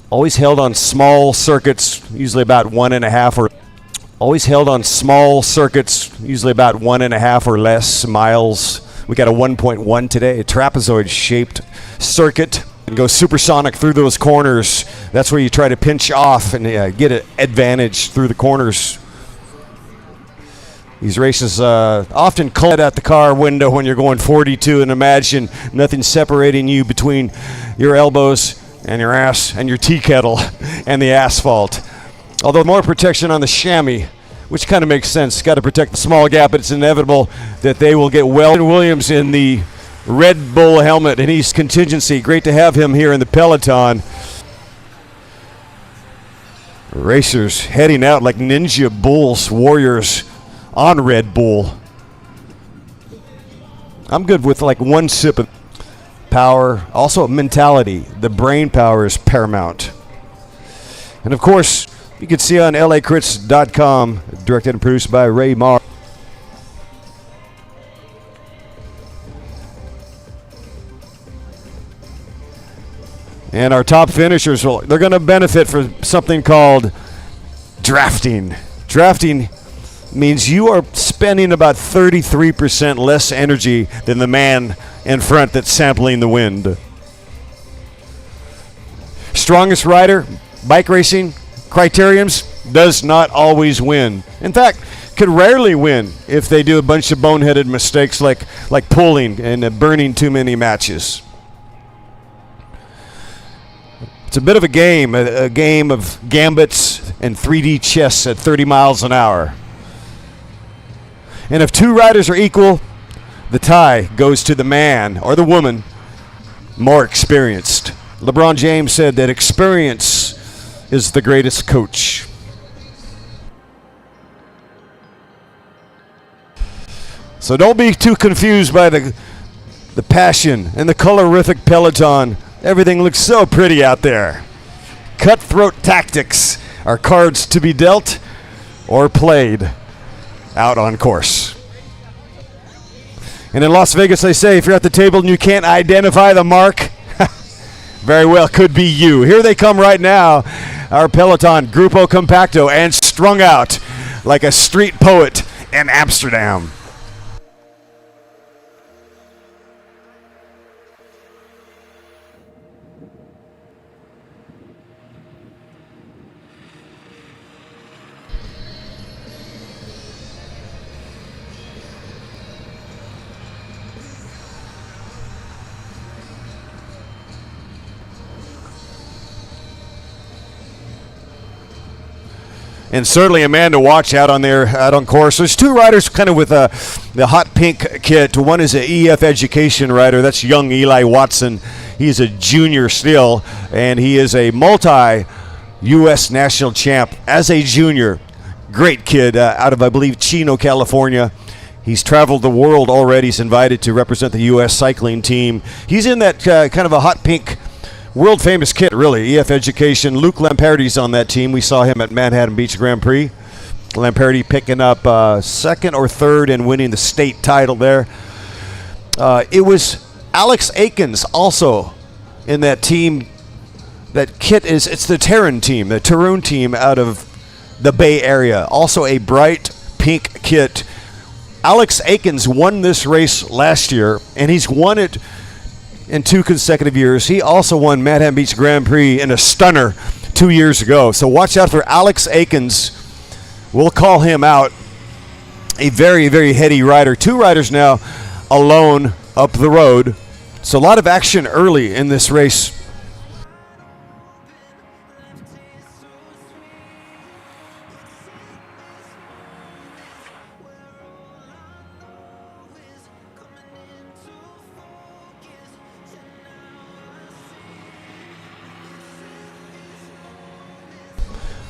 Always held on small circuits, usually about 1.5 or about 1.5 or less miles. We got a 1.1 today, a trapezoid-shaped circuit, and go supersonic through those corners. That's where you try to pinch off and get an advantage through the corners. These races often collide at the car window when you're going 42, and imagine nothing separating you between your elbows and your ass and your tea kettle and the asphalt. Although more protection on the chamois, which kind of makes sense. Got to protect the small gap, but it's inevitable that they will get Weldon Williams in the Red Bull helmet, and he's contingency. Great to have him here in the peloton. Racers heading out like ninja bulls, warriors on Red Bull. I'm good with like one sip of power. Also mentality. The brain power is paramount. And of course, you can see on lacrits.com, directed and produced by Ray Marr. And our top finishers, they're going to benefit from something called drafting. Drafting means you are spending about 33% less energy than the man in front that's sampling the wind. Strongest rider, bike racing, Criteriums, does not always win. In fact, could rarely win if they do a bunch of boneheaded mistakes like pulling and burning too many matches. It's a bit of a game of gambits and 3D chess at 30 miles an hour. And if two riders are equal, the tie goes to the man or the woman more experienced. LeBron James said that experience is the greatest coach. So don't be too confused by the passion and the colorific peloton. Everything looks so pretty out there. Cutthroat tactics are cards to be dealt or played out on course. And in Las Vegas, they say if you're at the table and you can't identify the mark, very well could be you. Here they come right now, our peloton, Grupo Compacto, and strung out like a street poet in Amsterdam. And certainly a man to watch out on course. There's two riders kind of with the hot pink kit. One is an EF Education rider. That's young Eli Watson. He's a junior still, and he is a multi-U.S. national champ as a junior. Great kid out of, I believe, Chino, California. He's traveled the world already. He's invited to represent the U.S. cycling team. He's in that kind of a hot pink world famous kit, really. EF Education. Luke Lamperti's on that team. We saw him at Manhattan Beach Grand Prix. Lamperti picking up second or third and winning the state title there. It was Alex Aikens also in that team. That kit it's the Terran team, the Tarun team out of the Bay Area. Also a bright pink kit. Alex Aikens won this race last year, and he's won it in 2 consecutive years. He also won Manhattan Beach Grand Prix in a stunner 2 years ago. So watch out for Alex Aikens. We'll call him out. A very, very heady rider. 2 riders now alone up the road. So a lot of action early in this race.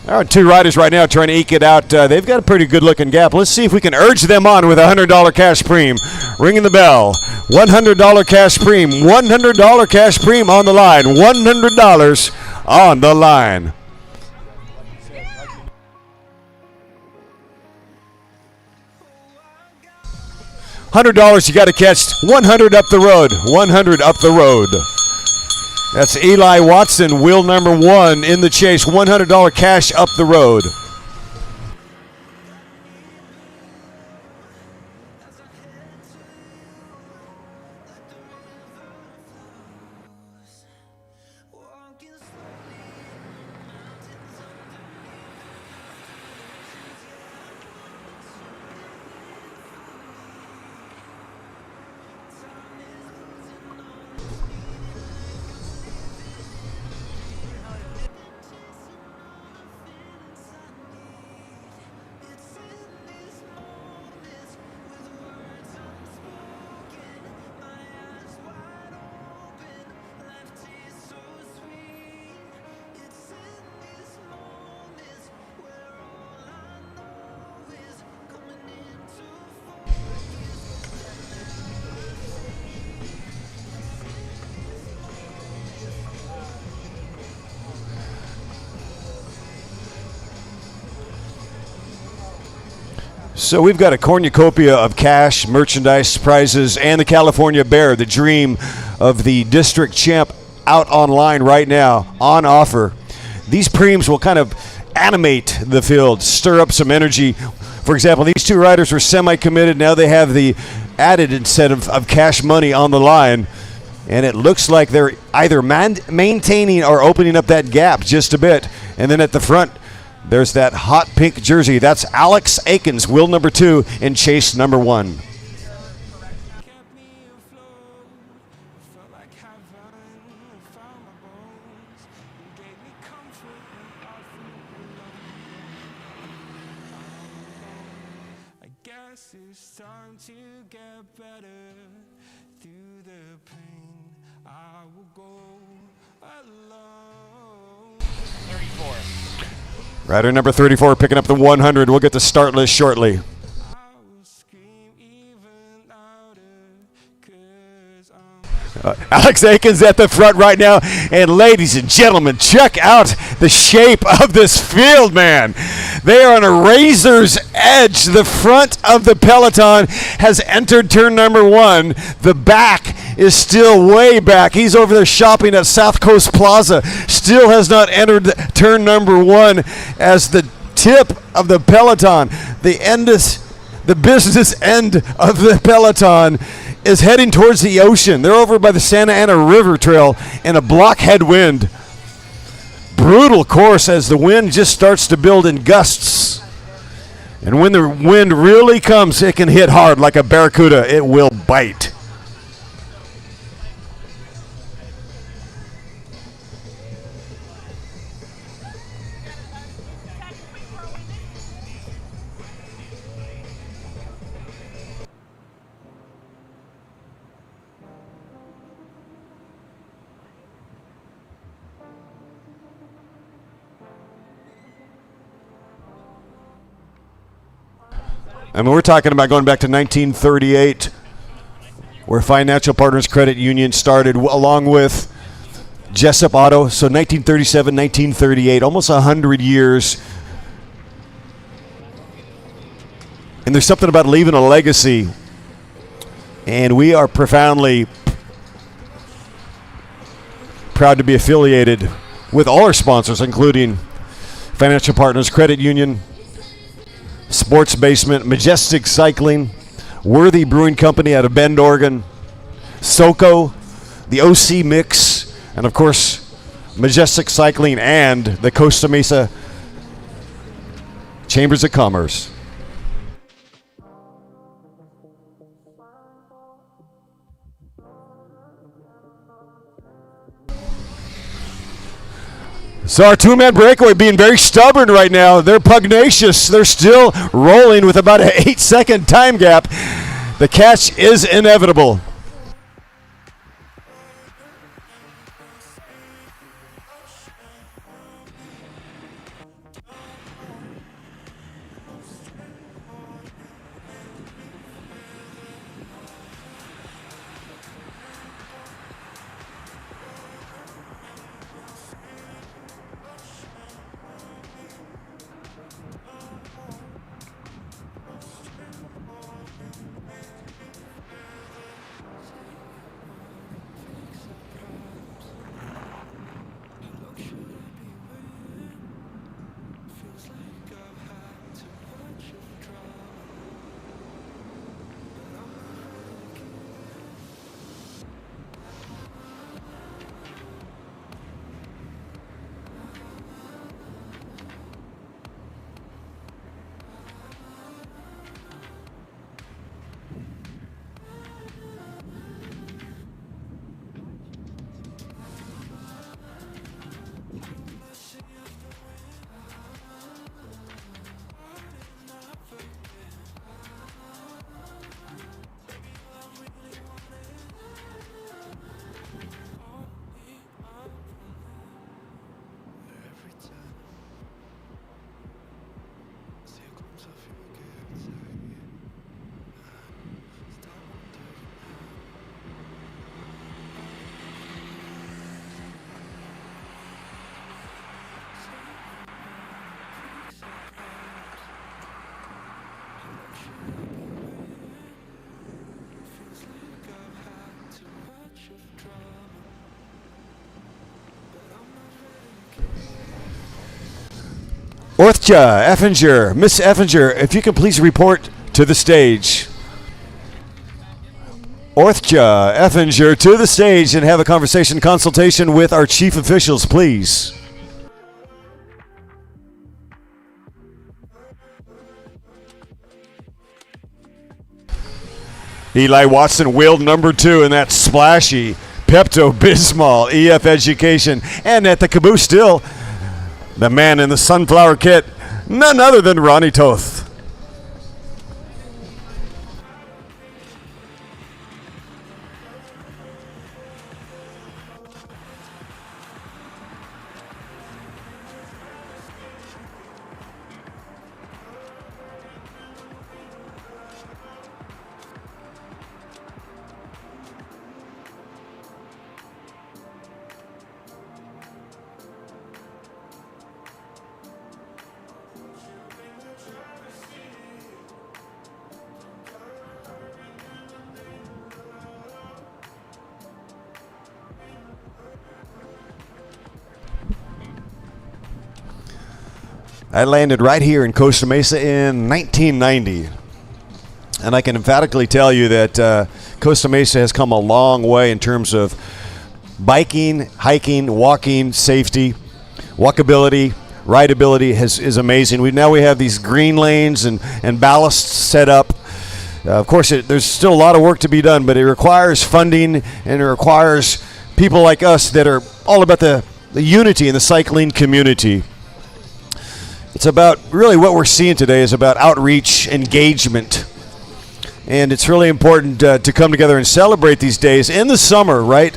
All right, 2 riders right now trying to eke it out. They've got a pretty good-looking gap. Let's see if we can urge them on with a $100 cash premium. Ringing the bell. $100 cash premium. $100 cash premium on the line. $100 on the line. $100 you got to catch. 100 up the road. 100 up the road. That's Eli Watson, wheel number 1 in the chase. $100 cash up the road. So we've got a cornucopia of cash, merchandise, prizes, and the California Bear, the dream of the district champ, out online right now, on offer. These preems will kind of animate the field, stir up some energy. For example, these 2 riders were semi-committed. Now they have the added incentive of cash money on the line. And it looks like they're either maintaining or opening up that gap just a bit. And then at the front, there's that hot pink jersey. That's Alex Aikens, wheel number 2 in chase number 1. Rider number 34 picking up the 100. We'll get the start list shortly. Alex Aikens at the front right now. And ladies and gentlemen, check out the shape of this field, man. They are on a razor's edge. The front of the peloton has entered turn number 1. The back is still way back. He's over there shopping at South Coast Plaza. Still has not entered turn number 1 as the tip of the peloton. The business end of the peloton is heading towards the ocean. They're over by the Santa Ana River Trail in a blockhead wind. Brutal course as the wind just starts to build in gusts. And when the wind really comes, it can hit hard like a barracuda. It will bite. I mean, we're talking about going back to 1938, where Financial Partners Credit Union started, along with Jessup Auto. So 1937, 1938, almost 100 years. And there's something about leaving a legacy And we are profoundly proud to be affiliated with all our sponsors, including Financial Partners Credit Union, Sports Basement, Majestic Cycling, Worthy Brewing Company out of Bend, Oregon, SoCo, the OC Mix, and of course, Majestic Cycling and the Costa Mesa Chambers of Commerce. So our two-man breakaway being very stubborn right now. They're pugnacious. They're still rolling with about an 8-second time gap. The catch is inevitable. Orthja Effinger, Miss Effinger, if you can please report to the stage. Orthja Effinger to the stage and have a consultation with our chief officials, please. Eli Watson wheeled number 2 in that splashy Pepto-Bismol EF Education. And at the caboose still, the man in the sunflower kit, none other than Ronnie Toth. I landed right here in Costa Mesa in 1990. And I can emphatically tell you that Costa Mesa has come a long way in terms of biking, hiking, walking, safety, walkability, rideability is amazing. We have these green lanes and ballasts set up. Of course, there's still a lot of work to be done, but it requires funding and it requires people like us that are all about the unity in the cycling community. It's about really what we're seeing today is about outreach, engagement. And it's really important to come together and celebrate these days in the summer, right?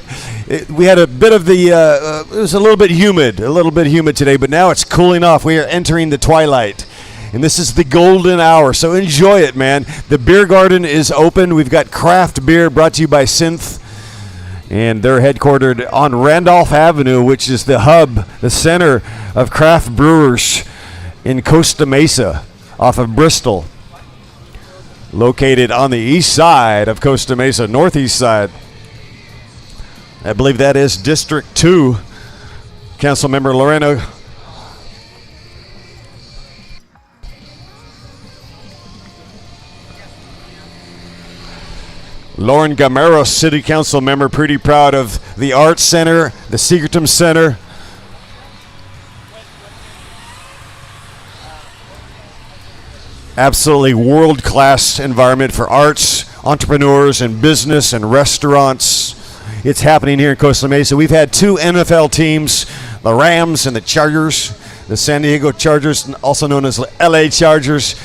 We had a bit of it was a little bit humid today, but now it's cooling off. We are entering the twilight. And this is the golden hour, so enjoy it, man. The beer garden is open. We've got craft beer brought to you by Synth. And they're headquartered on Randolph Avenue, which is the hub, the center of craft brewers in Costa Mesa off of Bristol. located on the east side of Costa Mesa, northeast side. I believe that is District 2. Councilmember Lorena. Lauren Gamero, City Council member, pretty proud of the Arts Center, the Secretum Center. Absolutely world-class environment for arts, entrepreneurs, and business and restaurants. It's happening here in Costa Mesa. We've had 2 NFL teams, the Rams and the Chargers, the San Diego Chargers, also known as LA Chargers,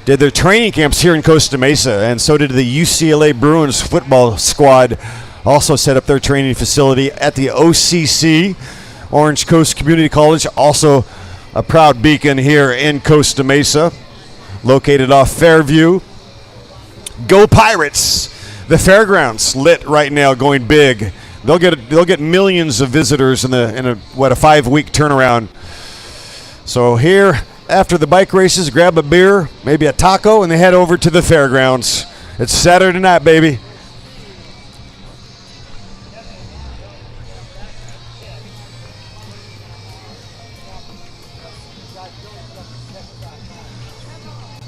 did their training camps here in Costa Mesa, and so did the UCLA Bruins football squad. Also set up their training facility at the OCC, Orange Coast Community College, also a proud beacon here in Costa Mesa, located off Fairview. Go Pirates! The fairgrounds lit right now, going big. They'll get millions of visitors in a 5-week turnaround. So here, after the bike races, grab a beer, maybe a taco, and they head over to the fairgrounds. It's Saturday night, baby.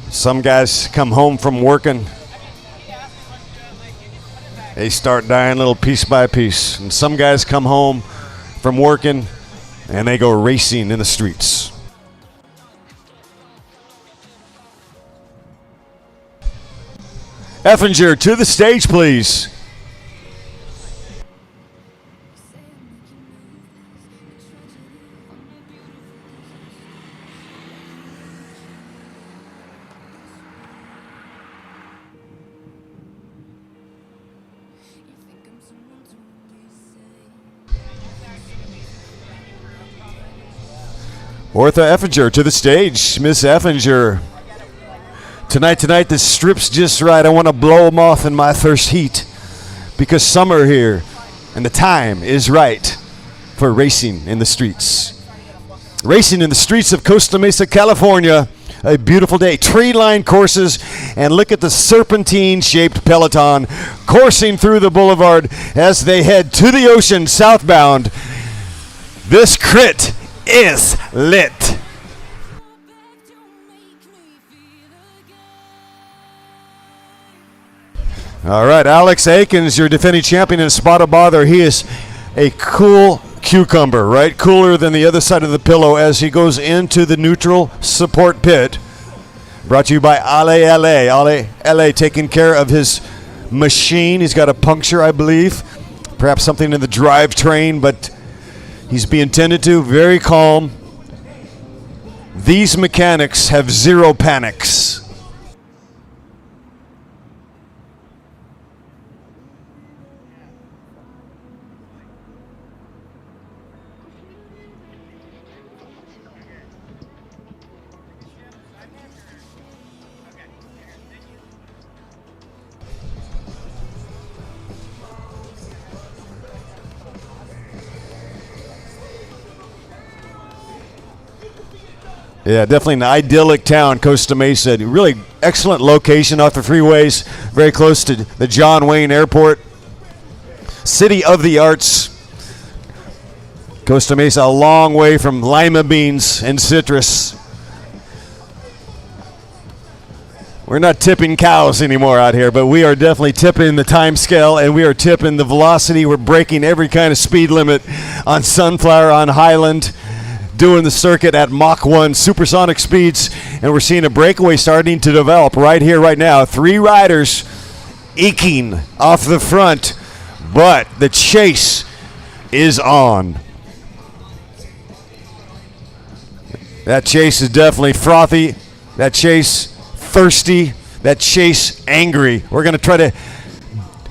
Some guys come home from working. They start dying little piece by piece. And some guys come home from working and they go racing in the streets. Effinger, to the stage, please. Ortha Effinger to the stage. Miss Effinger. Tonight, the strip's just right. I want to blow them off in my first heat because summer here and the time is right for racing in the streets. Racing in the streets of Costa Mesa, California. A beautiful day. Tree-lined courses, and look at the serpentine-shaped peloton coursing through the boulevard as they head to the ocean southbound. This crit is lit. All right, Alex Aikens, your defending champion in Spot of Bother. He is a cool cucumber, right? Cooler than the other side of the pillow as he goes into the neutral support pit. Brought to you by Ale LA. Ale LA taking care of his machine. He's got a puncture, I believe. Perhaps something in the drivetrain, but he's being tended to. Very calm. These mechanics have zero panics. Yeah, definitely an idyllic town, Costa Mesa. Really excellent location off the freeways, very close to the John Wayne Airport. City of the Arts. Costa Mesa, a long way from lima beans and citrus. We're not tipping cows anymore out here, but we are definitely tipping the time scale, and we are tipping the velocity. We're breaking every kind of speed limit on Sunflower, on Highland, doing the circuit at Mach 1 supersonic speeds, and we're seeing a breakaway starting to develop right here, right now. 3 riders eking off the front, but the chase is on. That chase is definitely frothy. That chase thirsty. That chase angry. We're going to try to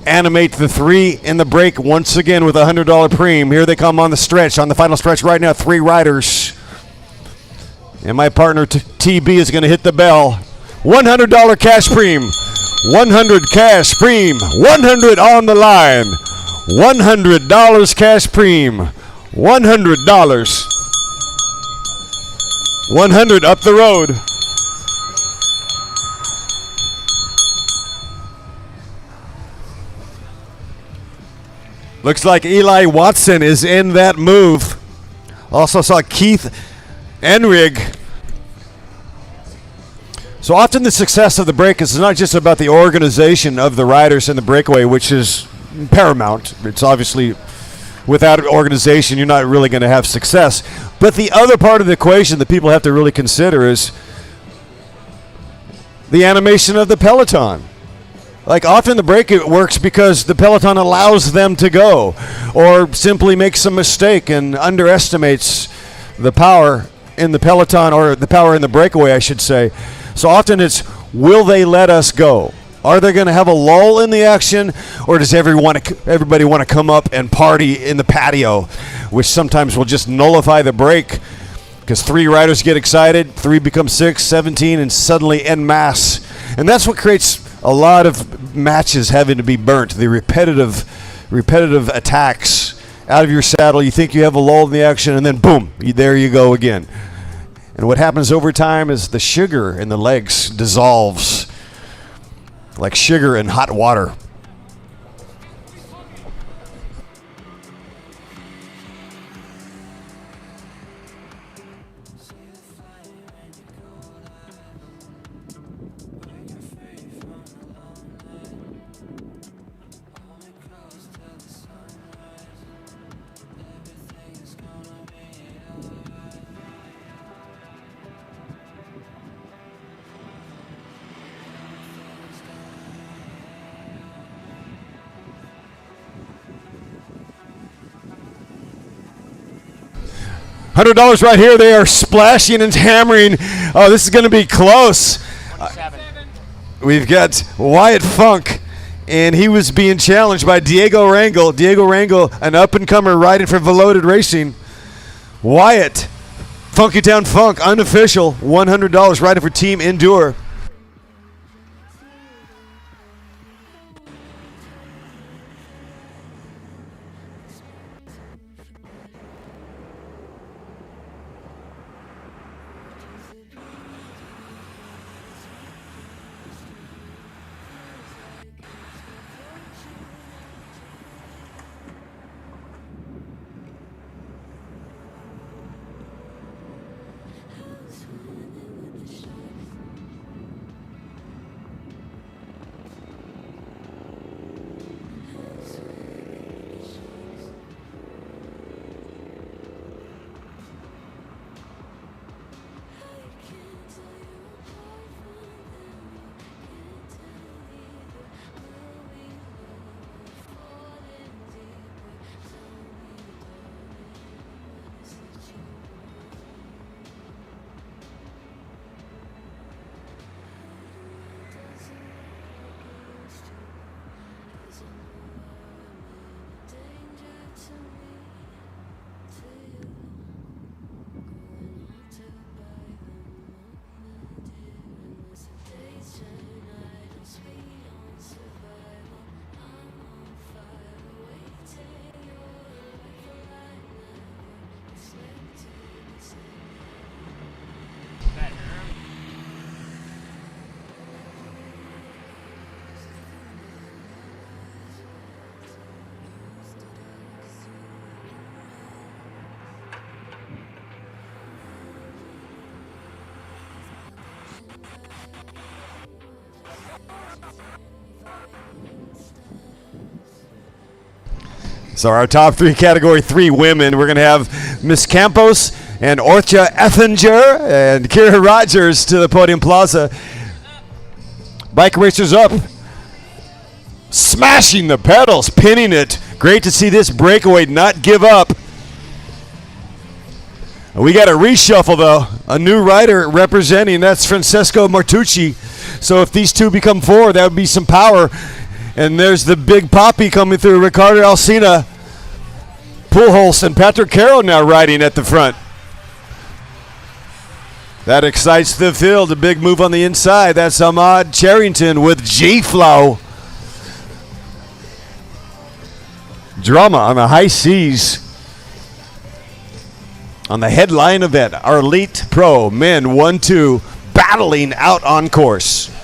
animate the 3 in the break once again with a $100 premium. Here they come on the stretch, on the final stretch right now. 3 riders. And my partner TB is going to hit the bell. $100 cash premium. 100 cash premium. 100 on the line. $100 cash premium. $100. 100 up the road. Looks like Eli Watson is in that move. Also saw Keith Enrig. So often the success of the break is not just about the organization of the riders in the breakaway, which is paramount. It's obviously, without organization, you're not really going to have success. But the other part of the equation that people have to really consider is the animation of the peloton. Like often the break it works because the peloton allows them to go, or simply makes a mistake and underestimates the power in the peloton, or the power in the breakaway, I should say. So often it's, will they let us go? Are they going to have a lull in the action, or does everybody want to come up and party in the patio, which sometimes will just nullify the break because 3 riders get excited, 3 become 6, 17, and suddenly en masse. And that's what creates a lot of matches having to be burnt, the repetitive attacks out of your saddle. You think you have a lull in the action, and then boom, there you go again. And what happens over time is the sugar in the legs dissolves like sugar in hot water. $100 right here. They are splashing and hammering. Oh, this is going to be close. We've got Wyatt Funk, and he was being challenged by Diego Rangel. Diego Rangel, an up-and-comer riding for Veloted Racing. Wyatt, Funky Town Funk, unofficial, $100 riding for Team Endure. So our top 3 Category 3 women, we're going to have Miss Campos and Orcha Ethinger and Kira Rogers to the podium plaza. Bike racers up, smashing the pedals, pinning it. Great to see this breakaway not give up. We got a reshuffle, though. A new rider representing, that's Francesco Martucci. So if these 2 become 4, that would be some power. And there's the big poppy coming through. Ricardo Alsina, Pujols, and Patrick Caro now riding at the front. That excites the field. A big move on the inside. That's Ahmad Charrington with G-Flow. Drama on the high seas. On the headline event, our Elite Pro men 1-2 battling out on course.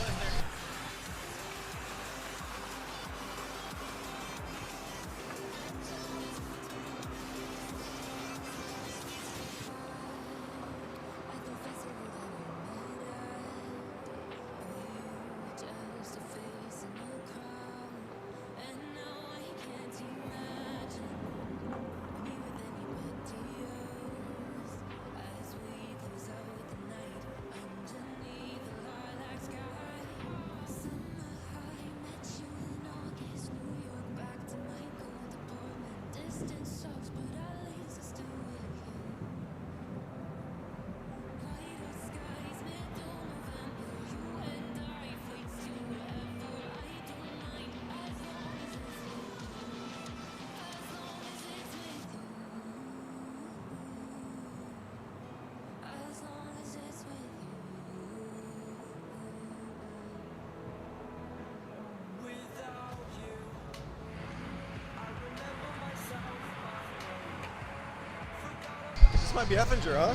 might be Effinger, huh?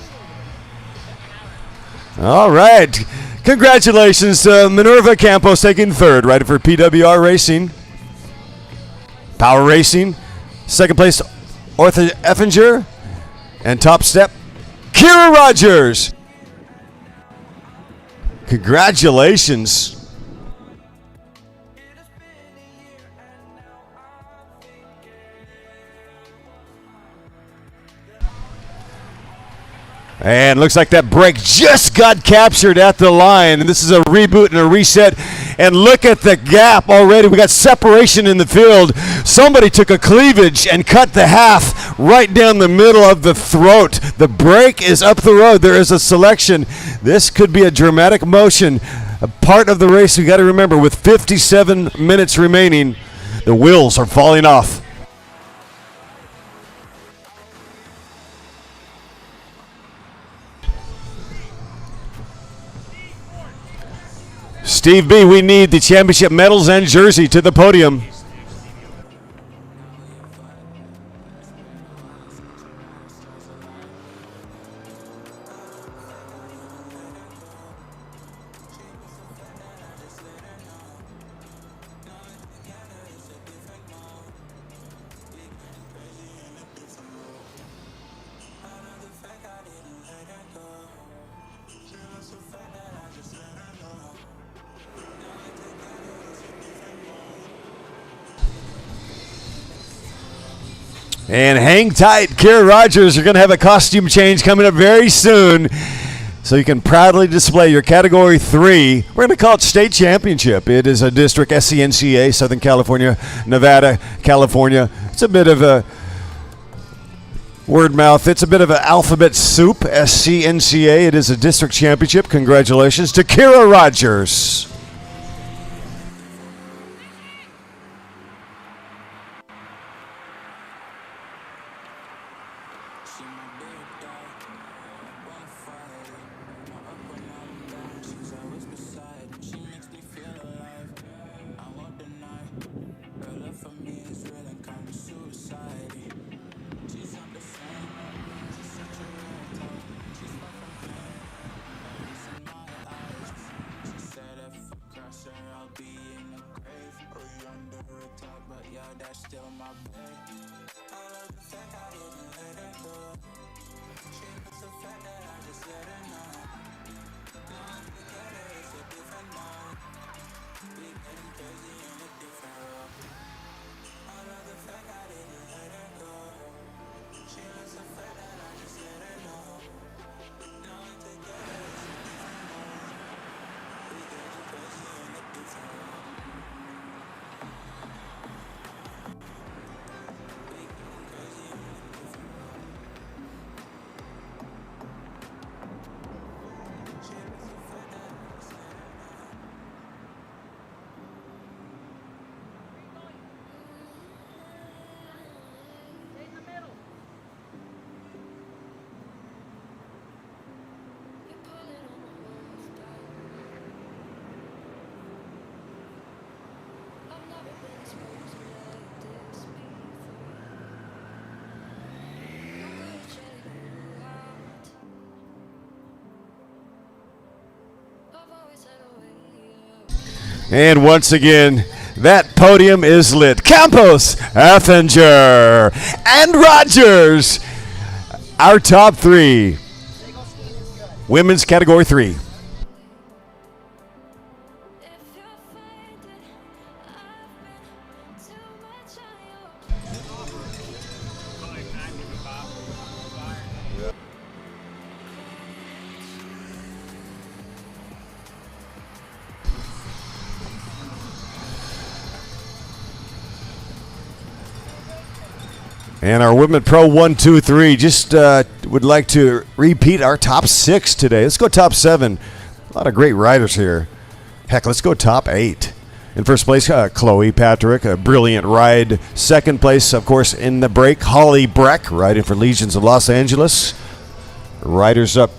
All right. Congratulations to Minerva Campos taking third, right for PWR Racing. Power Racing. Second place, Ortha Effinger. And top step, Kira Rogers. Congratulations. And looks like that brake just got captured at the line. And this is a reboot and a reset. And look at the gap already. We got separation in the field. Somebody took a cleavage and cut the half right down the middle of the throat. The brake is up the road. There is a selection. This could be a dramatic motion. A part of the race, we got to remember, with 57 minutes remaining, the wheels are falling off. Steve B., we need the championship medals and jersey to the podium. And hang tight, Kira Rogers. You're going to have a costume change coming up very soon, so you can proudly display your Category 3. We're going to call it State Championship. It is a district, SCNCA, Southern California, Nevada, California. It's a bit of a word mouth. It's a bit of an alphabet soup, SCNCA. It is a district championship. Congratulations to Kira Rogers. And once again, that podium is lit. Campos, Effinger, and Rogers, our top three. Women's Category 3. And our Women Pro 1, 2, 3 just would like to repeat our top 6 today. Let's go top 7. A lot of great riders here. Heck, let's go top 8. In first place, Chloe Patrick, a brilliant ride. Second place, of course, in the break, Holly Breck, riding for Legions of Los Angeles. Riders up.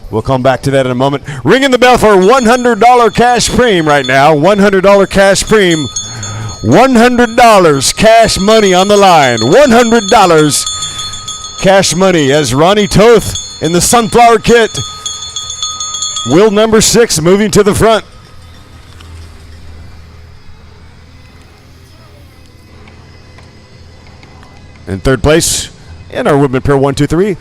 We'll come back to that in a moment. Ringing the bell for $100 cash premium right now. $100 cash premium. $100 cash money on the line. $100 cash money as Ronnie Toth in the Sunflower kit. Wheel number 6 moving to the front. In third place, in our women pair 1, 2, 3,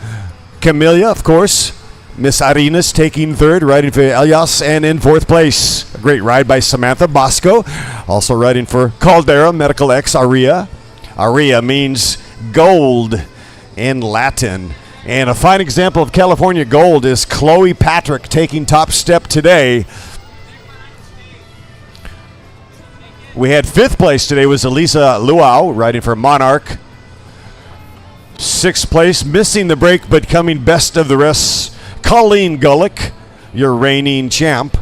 Camellia, of course. Miss Arenas taking third, riding for Elias, and in fourth place, a great ride by Samantha Bosco. Also riding for Caldera, Medical X, Aria. Aria means gold in Latin. And a fine example of California gold is Chloe Patrick taking top step today. We had fifth place today was Elisa Luau riding for Monarch. Sixth place, missing the break but coming best of the rest, Colleen Gullick, your reigning champ,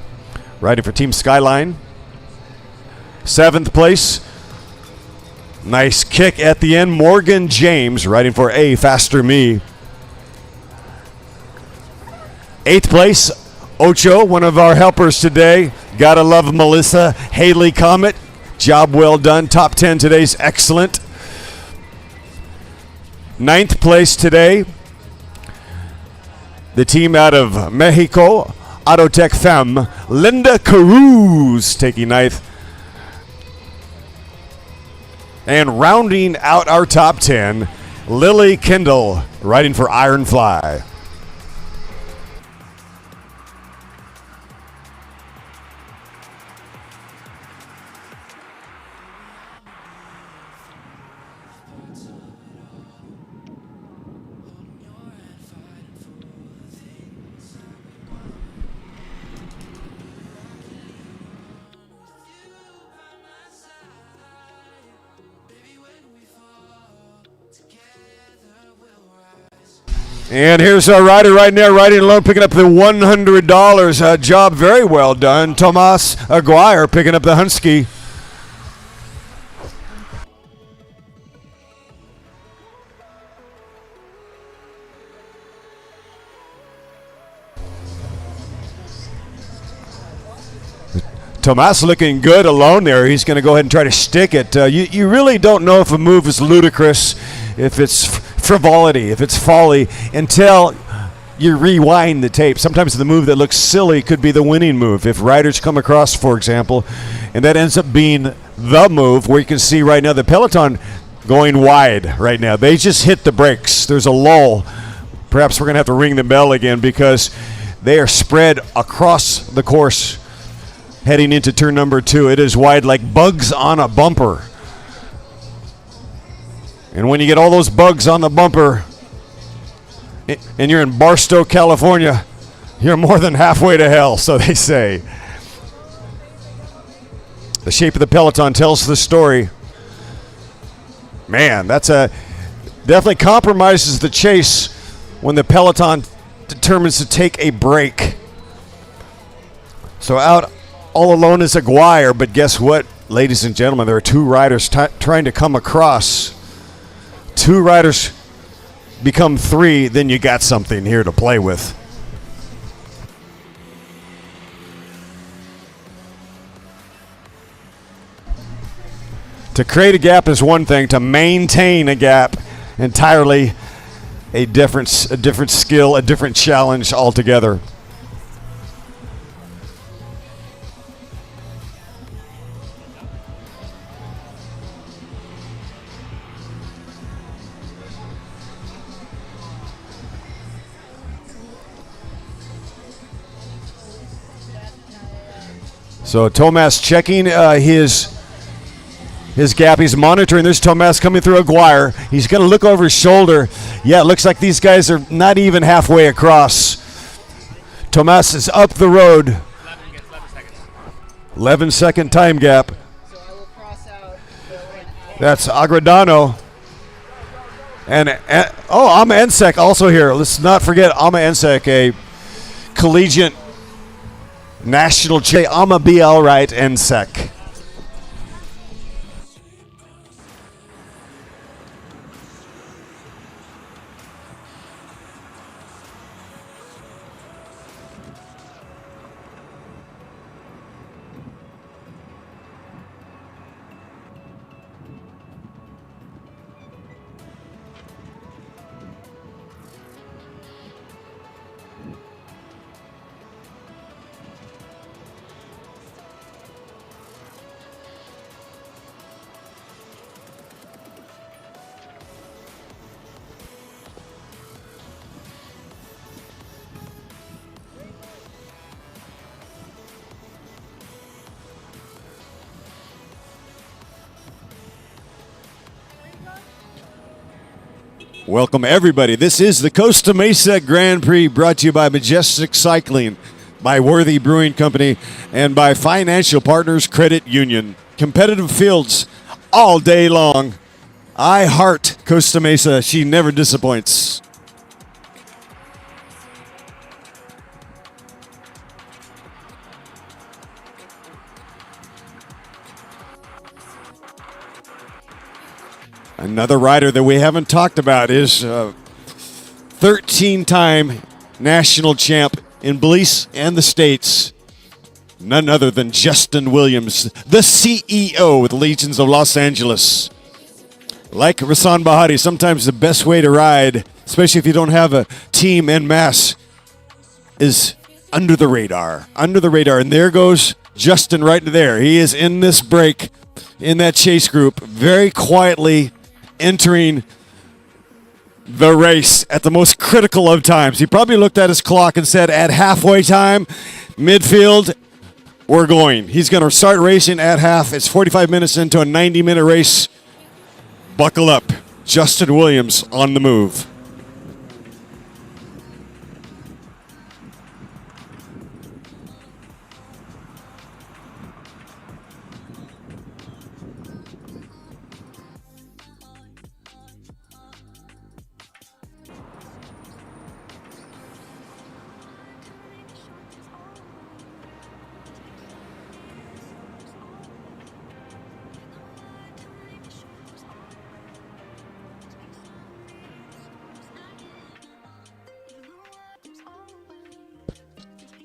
riding for Team Skyline. Seventh place, nice kick at the end, Morgan James riding for A Faster Me. Eighth place, Ocho, one of our helpers today. Gotta love Melissa Haley Comet. Job well done. Top 10 today's excellent. Ninth place today, the team out of Mexico, Autotech Femme, Linda Caruz taking ninth. And rounding out our top 10, Lily Kendall riding for Ironfly. And here's our rider right now, riding alone, picking up the $100. Job very well done. Tomas Aguirre picking up the Hunsky. Tomas looking good alone there. He's going to go ahead and try to stick it. You really don't know if a move is ludicrous, if it's frivolity, if it's folly, until you rewind the tape. Sometimes the move that looks silly could be the winning move. If riders come across, for example, and that ends up being the move, where you can see right now the peloton going wide right now. They just hit the brakes. There's a lull. Perhaps we're going to have to ring the bell again because they are spread across the course heading into turn number 2. It is wide like bugs on a bumper. And when you get all those bugs on the bumper and you're in Barstow, California, you're more than halfway to hell, so they say. The shape of the peloton tells the story. Man, that's definitely compromises the chase when the peloton determines to take a break. So out all alone is Aguirre, but guess what, ladies and gentlemen? There are two riders trying to come across. Two riders become 3, then you got something here to play with. To create a gap is one thing. To maintain a gap, entirely a different skill, a different challenge altogether. So Tomas checking his gap. He's monitoring. There's Tomas coming through Aguirre. He's going to look over his shoulder. Yeah, it looks like these guys are not even halfway across. Tomas is up the road. 11-second time gap. That's Agradano. And Ama Ensek also here. Let's not forget Ama Ensek, a collegiate national champion. Ama be all right, Ensek. Welcome, everybody. This is the Costa Mesa Grand Prix, brought to you by Majestic Cycling, by Worthy Brewing Company, and by Financial Partners Credit Union. Competitive fields all day long. I heart Costa Mesa. She never disappoints. Another rider that we haven't talked about is 13-time national champ in Belize and the States. None other than Justin Williams, the CEO with Legions of Los Angeles. Like Rasan Bahati, sometimes the best way to ride, especially if you don't have a team en masse, is under the radar. Under the radar. And there goes Justin right there. He is in this break, in that chase group, very quietly entering the race at the most critical of times. He probably looked at his clock and said, at halfway time, midfield, we're going. He's going to start racing at half. It's 45 minutes into a 90-minute race. Buckle up. Justin Williams on the move.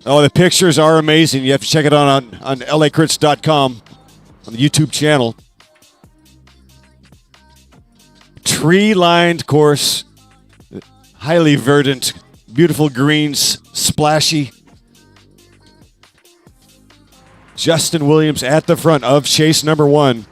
Oh, the pictures are amazing. You have to check it out on lacrits.com, on the YouTube channel. Tree-lined course, highly verdant, beautiful greens, splashy. Justin Williams at the front of chase number 1.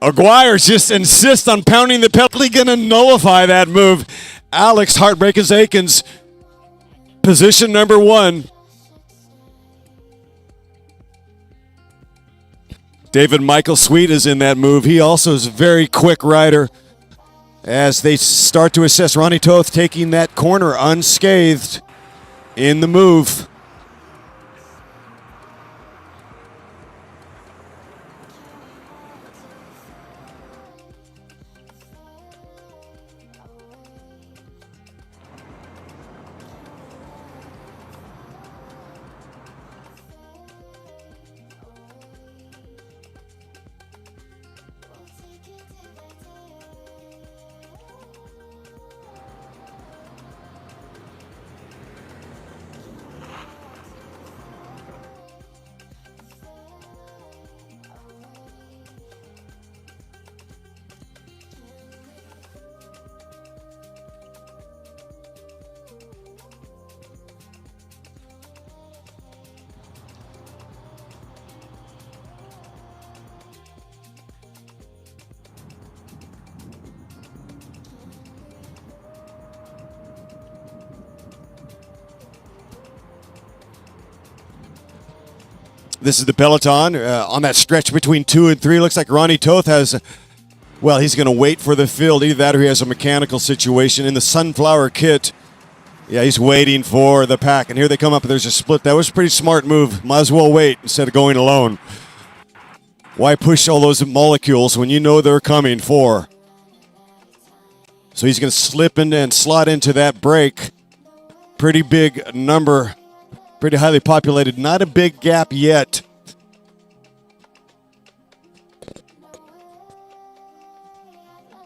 Aguirre just insists on pounding the pedal. Going to nullify that move. Alex Heartbreakers Aikens, position number 1. David Michael Sweet is in that move. He also is a very quick rider. As they start to assess, Ronnie Toth taking that corner unscathed in the move. This is the peloton on that stretch between 2 and 3. Looks like Ronnie Toth has, well, he's going to wait for the field. Either that or he has a mechanical situation in the Sunflower kit. Yeah, he's waiting for the pack. And here they come up. There's a split. That was a pretty smart move. Might as well wait instead of going alone. Why push all those molecules when you know they're coming for? So he's going to slip in and slot into that break. Pretty big number. Pretty highly populated. Not a big gap yet.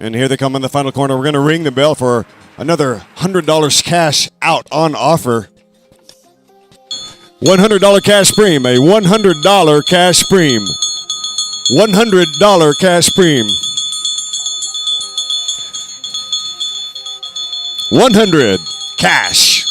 And here they come on the final corner. We're going to ring the bell for another $100 cash out on offer. $100 cash preem. A $100 cash preem. $100 cash preem. 100 cash.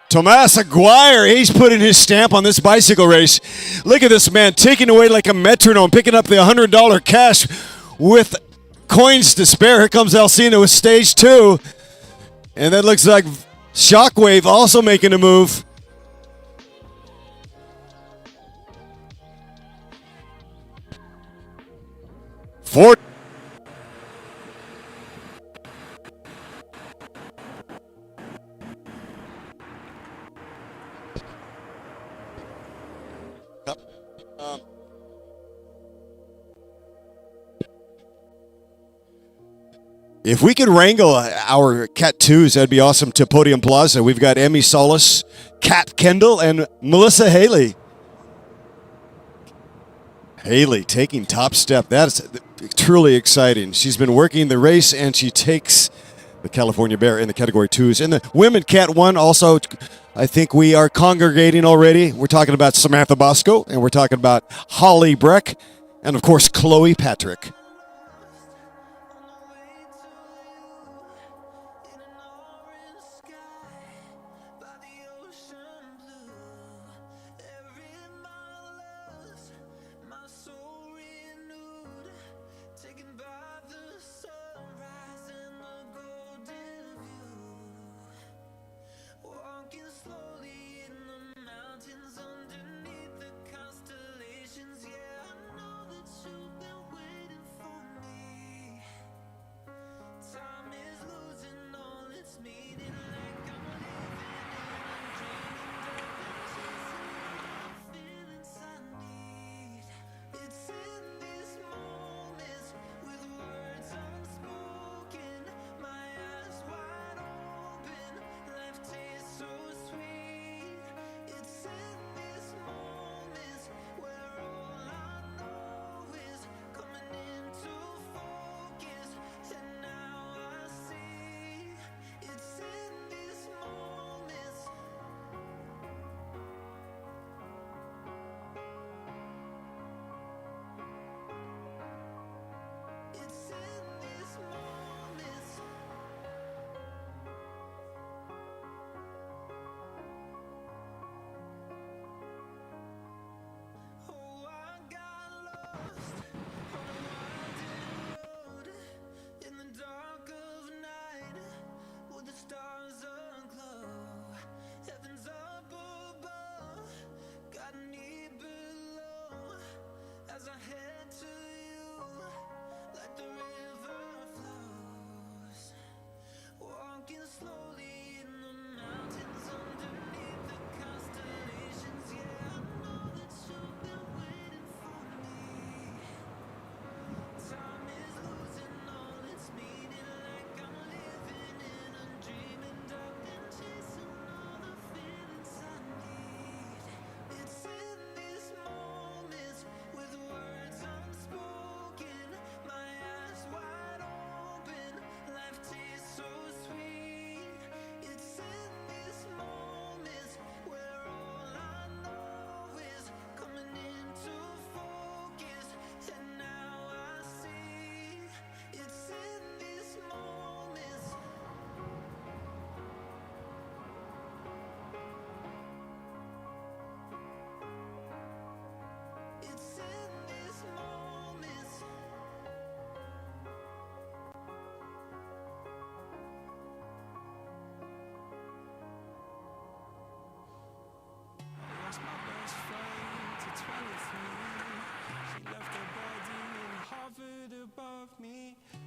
Tomas Aguirre, he's putting his stamp on this bicycle race. Look at this man taking away like a metronome, picking up the $100 cash with coins to spare. Here comes Alcina with stage 2. And that looks like Shockwave also making a move. Ford. If we could wrangle our Cat 2s, that'd be awesome, to Podium Plaza. We've got Emmy Solis, Kat Kendall, and Melissa Haley. Haley taking top step. That's truly exciting. She's been working the race, and she takes the California Bear in the Category 2s. In the Women Cat 1, also, I think we are congregating already. We're talking about Samantha Bosco, and we're talking about Holly Breck, and, of course, Chloe Patrick.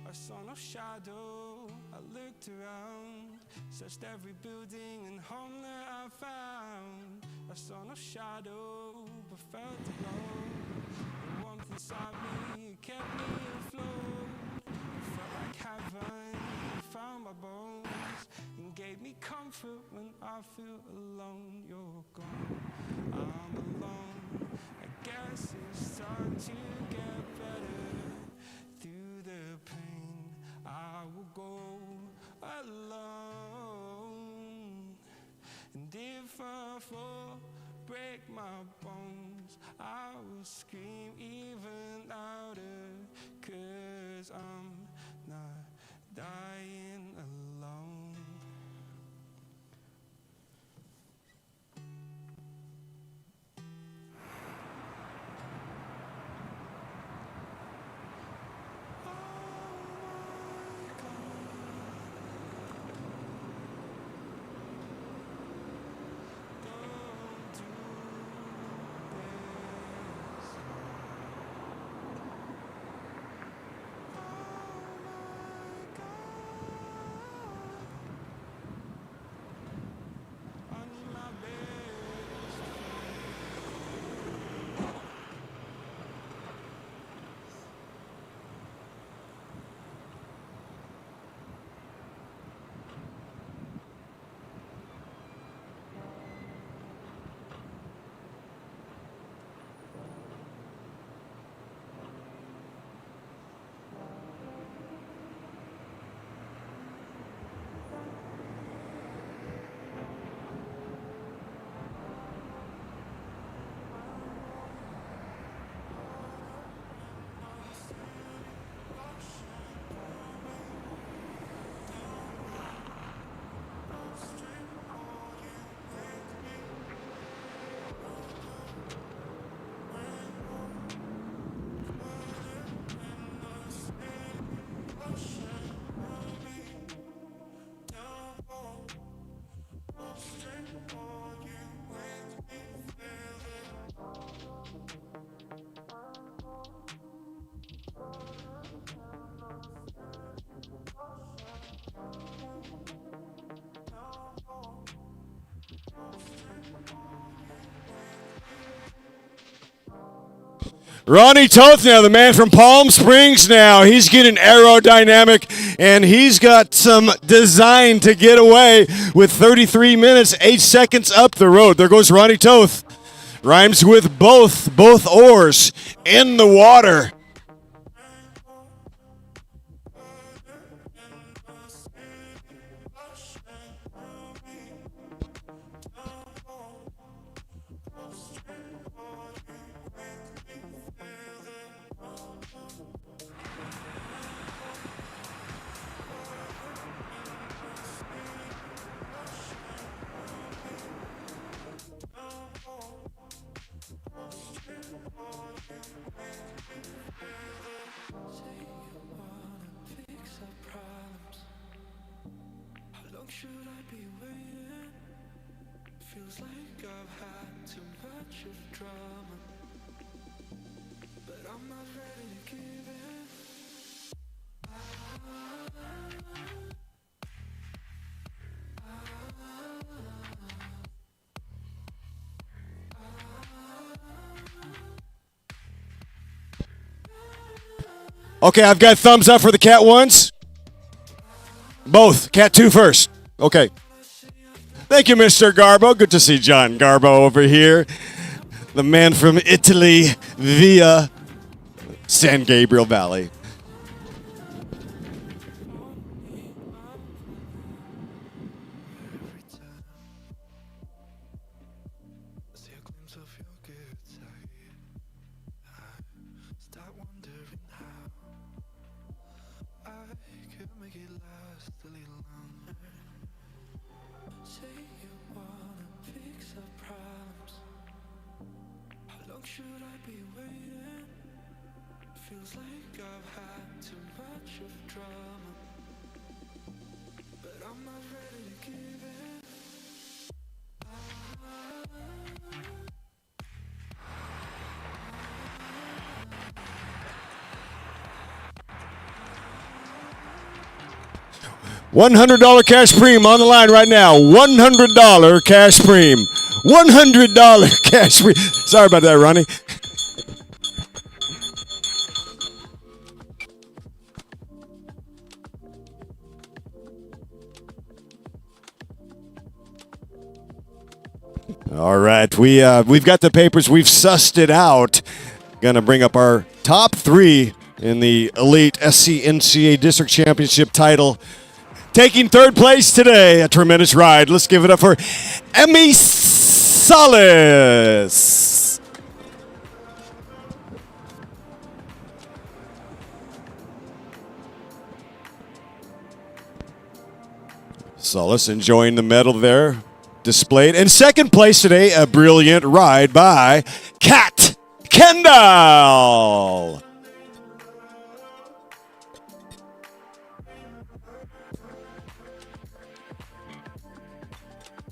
I saw no shadow. I looked around, searched every building and home that I found. I saw no shadow, but felt the glow. The warmth inside me kept me afloat. It felt like heaven, it found my bones and gave me comfort when I feel alone. You're gone, I'm alone. I guess it's time to get better. Through the pain, I will go alone. And if I fall, break my bones, I will scream even louder. 'Cause I'm not dying alone. Ronnie Toth now, the man from Palm Springs now. He's getting aerodynamic, and he's got some design to get away with 33 minutes, 8 seconds up the road. There goes Ronnie Toth. Rhymes with both oars in the water. Okay, I've got thumbs up for the Cat 1s. Both. Cat 2 first. Okay. Thank you, Mr. Garbo. Good to see John Garbo over here. The man from Italy via San Gabriel Valley. $100 cash premium on the line right now. $100 cash premium. $100 cash premium. Sorry about that, Ronnie. All right, we've got the papers. We've sussed it out. Gonna bring up our top 3 in the Elite SCNCA District Championship title. Taking third place today, a tremendous ride. Let's give it up for Emmy Salas. Salas enjoying the medal there displayed. In second place today, a brilliant ride by Kat Kendall.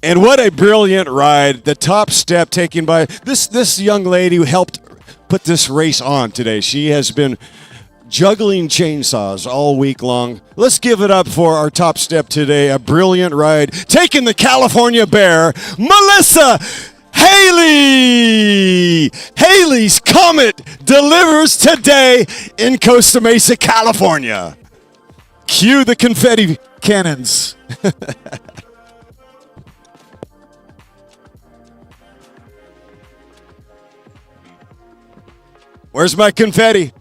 And what a brilliant ride. The top step taken by this young lady who helped put this race on today. She has been juggling chainsaws all week long. Let's give it up for our top step today. A brilliant ride. Taking the California Bear, Melissa Haley. Haley's Comet delivers today in Costa Mesa, California. Cue the confetti cannons. Where's my confetti?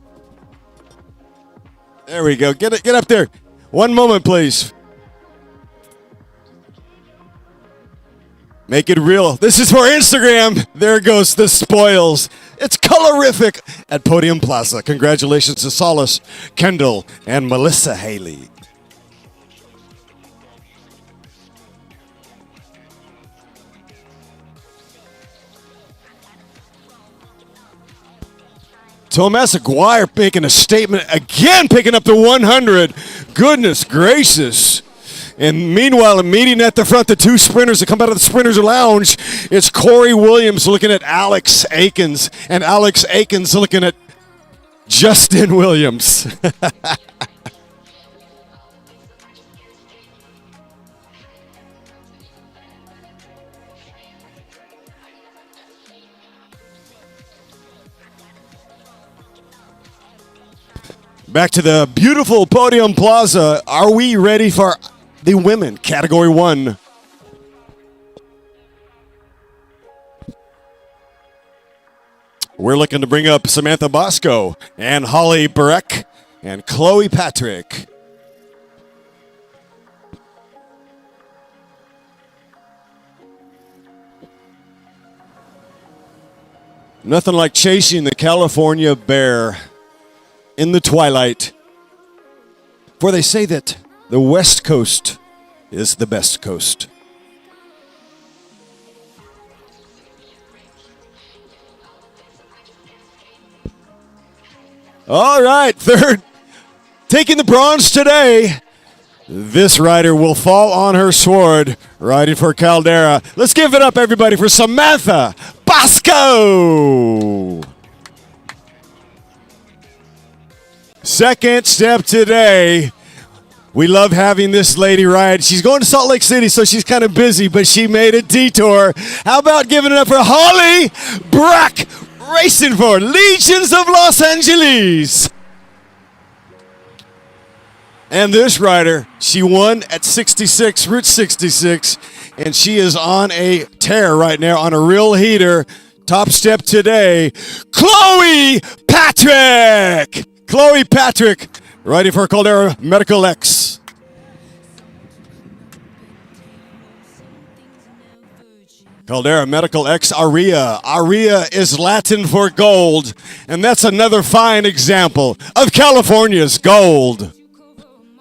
There we go. Get up there. One moment, please. Make it real. This is for Instagram. There goes the spoils. It's colorific at Podium Plaza. Congratulations to Salas, Kendall, and Melissa Haley. Tomas Aguirre making a statement again, picking up the 100. Goodness gracious. And meanwhile, meeting at the front, the 2 sprinters that come out of the Sprinters Lounge, it's Corey Williams looking at Alex Aikens, and Alex Aikens looking at Justin Williams. Back to the beautiful podium plaza. Are we ready for the women, category 1? We're looking to bring up Samantha Bosco and Holly Burek and Chloe Patrick. Nothing like chasing the California bear in the twilight. For they say that the West Coast is the best coast. All right, third. Taking the bronze today. This rider will fall on her sword, riding for Caldera. Let's give it up, everybody, for Samantha Bosco. Second step today. We love having this lady ride. She's going to Salt Lake City, so she's kind of busy, but she made a detour. How about giving it up for Holly Brack, racing for Legions of Los Angeles? And this rider, she won at 66, Route 66, and she is on a tear right now, on a real heater. Top step today, Chloe Patrick. Chloe Patrick, riding for Caldera Medical X. Caldera Medical X Aria. Aria is Latin for gold, and that's another fine example of California's gold.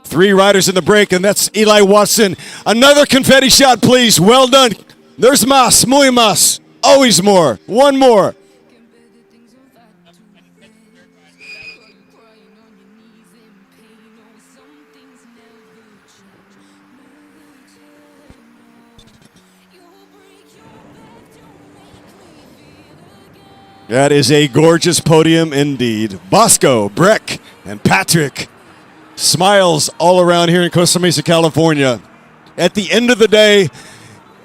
3 riders in the break, and that's Eli Watson. Another confetti shot, please. Well done. There's mas, muy mas. Always more. One more. That is a gorgeous podium indeed. Bosco, Breck, and Patrick. Smiles all around here in Costa Mesa, California. At the end of the day,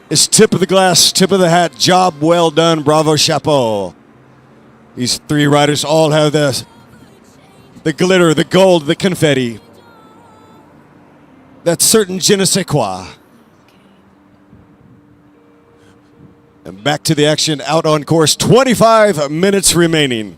it's tip of the glass, tip of the hat. Job well done. Bravo, chapeau. These 3 riders all have the glitter, the gold, the confetti. That certain je ne sais quoi. And back to the action, out on course, 25 minutes remaining.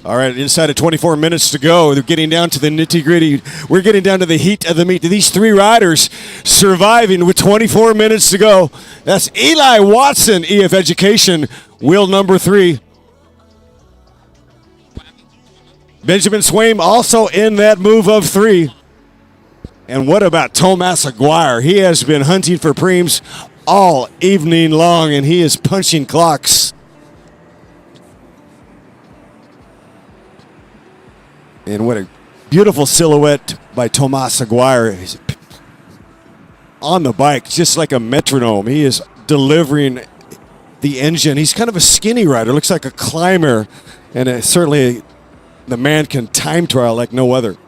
All right, inside of 24 minutes to go. They're getting down to the nitty-gritty. We're getting down to the heat of the meat. These 3 riders surviving with 24 minutes to go. That's Eli Watson, EF Education, wheel number 3. Benjamin Swaim also in that move of 3. And what about Tomas Aguirre? He has been hunting for preems all evening long, and he is punching clocks. And what a beautiful silhouette by Tomas Aguirre. He's on the bike, just like a metronome. He is delivering the engine. He's kind of a skinny rider, looks like a climber. And certainly the man can time trial like no other.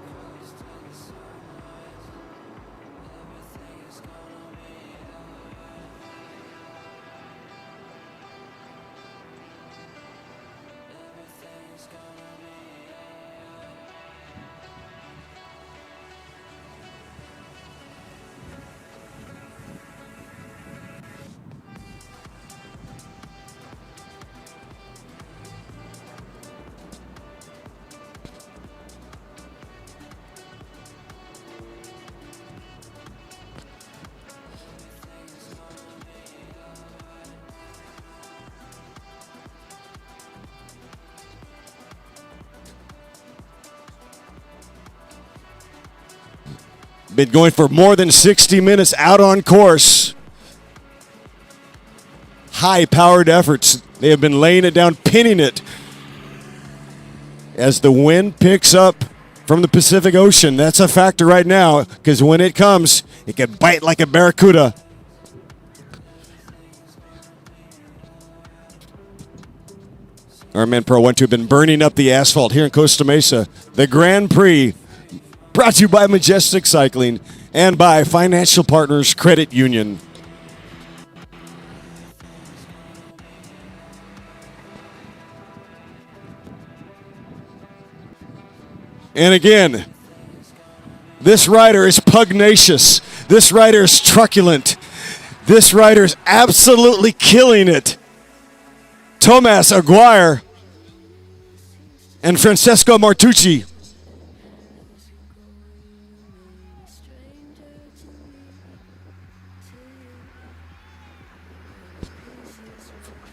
Been going for more than 60 minutes out on course. High-powered efforts. They have been laying it down, pinning it. As the wind picks up from the Pacific Ocean, that's a factor right now, because when it comes, it can bite like a barracuda. Our men Pro 1-2 have been burning up the asphalt here in Costa Mesa. The Grand Prix, brought to you by Majestic Cycling and by Financial Partners Credit Union. And again, this rider is pugnacious. This rider is truculent. This rider is absolutely killing it. Tomas Aguirre and Francesco Martucci.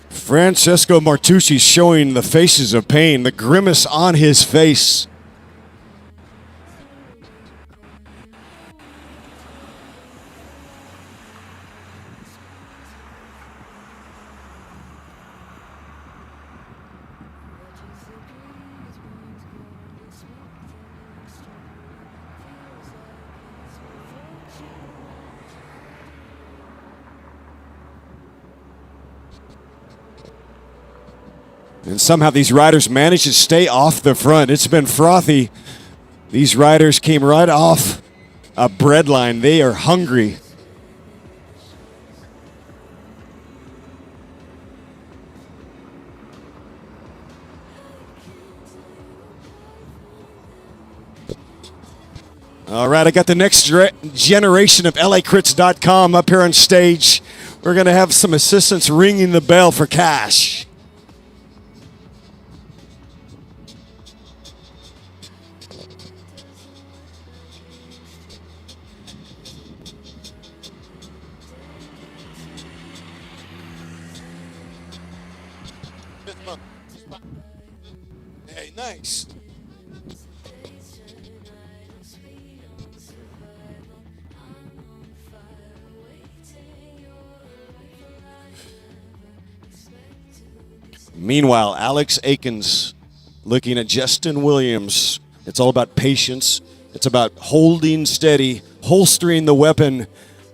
Francesco Martucci showing the faces of pain, the grimace on his face. And somehow these riders managed to stay off the front. It's been frothy. These riders came right off a bread line. They are hungry. All right, I got the next generation of LACrits.com up here on stage. We're going to have some assistants ringing the bell for cash. Hey, nice. Meanwhile, Alex Aikens looking at Justin Williams. It's all about patience. It's about holding steady, holstering the weapon.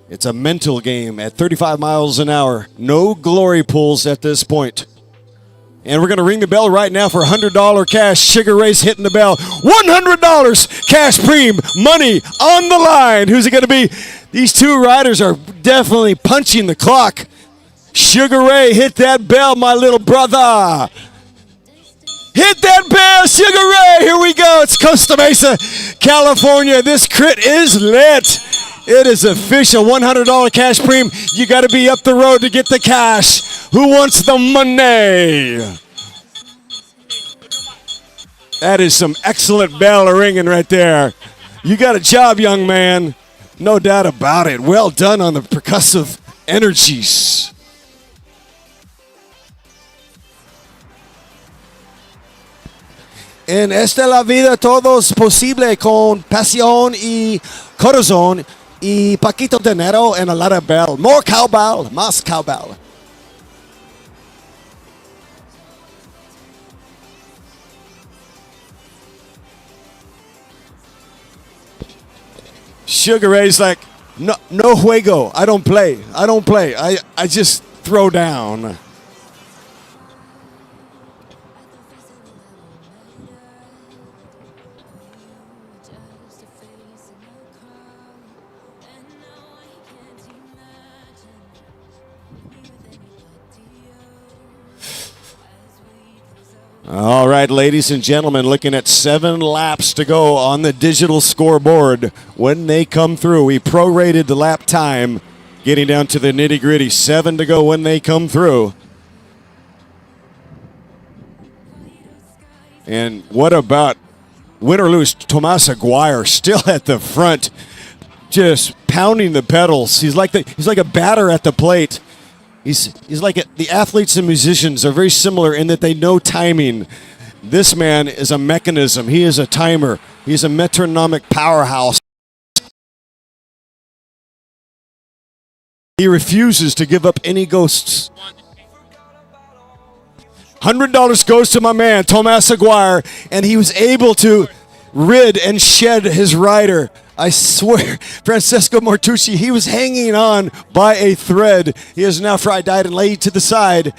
It's a mental game at 35 miles an hour. No glory pulls at this point. And we're going to ring the bell right now for $100 cash. Sugar Ray's hitting the bell. $100 cash preem. Money on the line. Who's it going to be? These two riders are definitely punching the clock. Sugar Ray, hit that bell, my little brother. Hit that bell, Sugar Ray. Here we go. It's Costa Mesa, California. This crit is lit. It is official. $100 cash preem. You got to be up the road to get the cash. Who wants the money? That is some excellent bell ringing right there. You got a job, young man. No doubt about it. Well done on the percussive energies. En esta la vida todo es posible con pasión y corazón y poquito dinero and a lot of bell. More cowbell, más cowbell. Sugar Ray's like, no juego. I don't play. I just throw down. All right, ladies and gentlemen, looking at 7 laps to go on the digital scoreboard. When they come through, we prorated the lap time, getting down to the nitty-gritty. 7 to go when they come through. And what about, win or lose, Tomas Aguirre still at the front, just pounding the pedals. He's like a batter at the plate. He's like the athletes and musicians are very similar in that they know timing. This man is a mechanism. He is a timer. He's a metronomic powerhouse. He refuses to give up any ghosts. $100 goes to my man, Tomas Aguirre, and he was able to rid and shed his rider. I swear, Francesco Mortucci, he was hanging on by a thread. He is now fried, died, and laid to the side.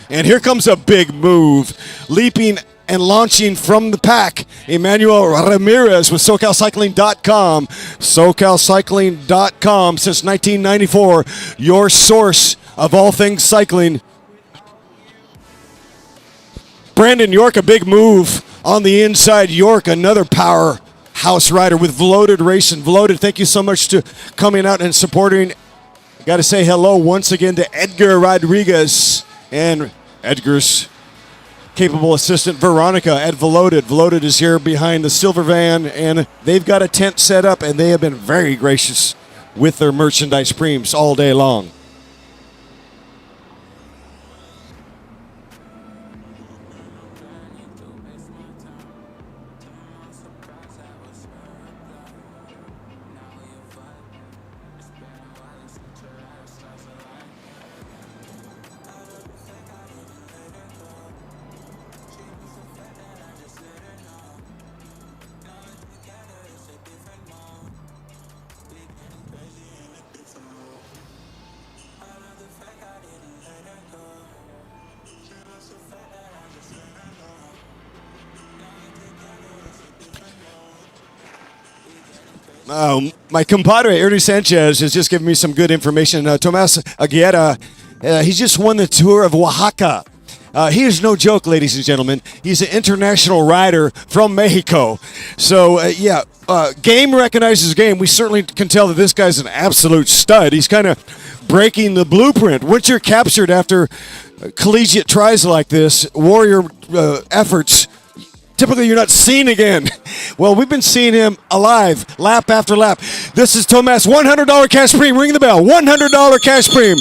And here comes a big move, leaping and launching from the pack. Emmanuel Ramirez with SoCalCycling.com. SoCalCycling.com since 1994, your source of all things cycling. Brandon York, a big move on the inside. York, another powerhouse rider with Veloted Racing. Veloted, thank you so much to coming out and supporting. Got to say hello once again to Edgar Rodriguez and Edgar's capable assistant Veronica at Veloted. Veloted is here behind the silver van, and they've got a tent set up, and they have been very gracious with their merchandise premiums all day long. My compadre, Ernie Sanchez, has just given me some good information. Tomas Aguirre, he just won the Tour of Oaxaca. He is no joke, ladies and gentlemen. He's an international rider from Mexico. So, game recognizes game. We certainly can tell that this guy's an absolute stud. He's kind of breaking the blueprint. Once you're captured after collegiate tries like this, warrior efforts, typically you're not seen again. Well, we've been seeing him alive, lap after lap. This is Tomas, $100 cash premium. Ring the bell, $100 cash premium.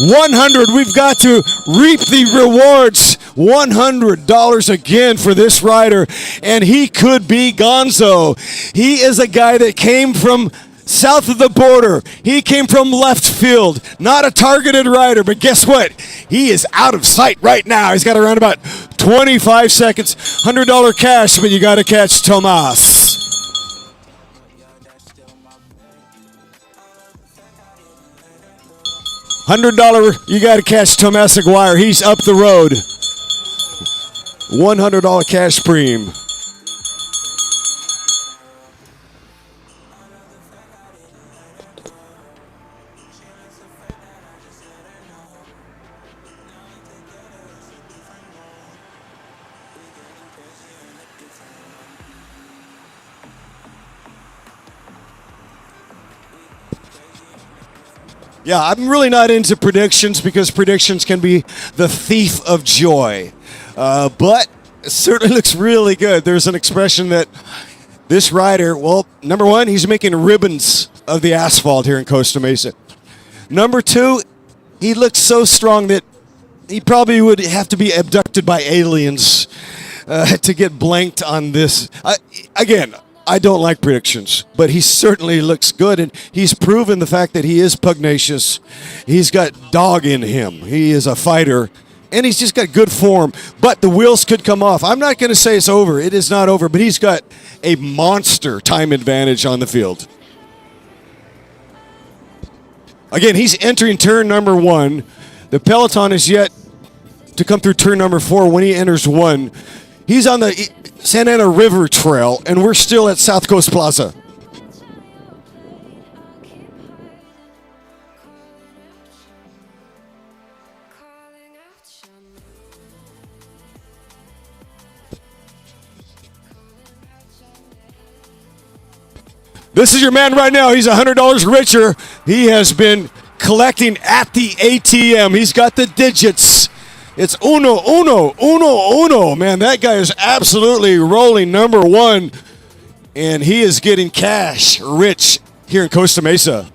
100, we've got to reap the rewards. $100 again for this rider, and he could be Gonzo. He is a guy that came from south of the border. He came from left field. Not a targeted rider, but guess what? He is out of sight right now. He's got around about 25 seconds. $100 cash, but you got to catch Tomas. $100, you got to catch Tomas Aguirre. He's up the road. $100 cash premium. Yeah, I'm really not into predictions because predictions can be the thief of joy. But it certainly looks really good. There's an expression that this rider, well, number one, he's making ribbons of the asphalt here in Costa Mesa. Number two, he looks so strong that he probably would have to be abducted by aliens to get blanked on this. Again, I don't like predictions, but he certainly looks good, and he's proven the fact that he is pugnacious. He's got dog in him. He is a fighter, and he's just got good form, but the wheels could come off. I'm not going to say it's over. It is not over, but he's got a monster time advantage on the field. Again, he's entering turn number one. The peloton is yet to come through turn number 4 when he enters one. He's on the Santa Ana River Trail, and we're still at South Coast Plaza. This is your man right now. He's $100 richer. He has been collecting at the ATM. He's got the digits. It's uno, uno, uno, uno. Man, that guy is absolutely rolling number one, and he is getting cash rich here in Costa Mesa.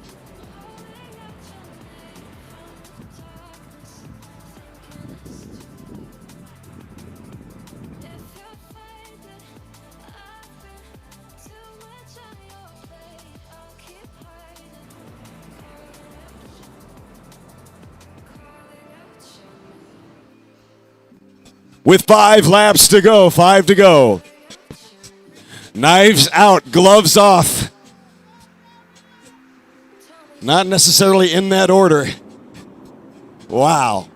with 5 laps to go. 5 to go. Knives out, gloves off. Not necessarily in that order. Wow.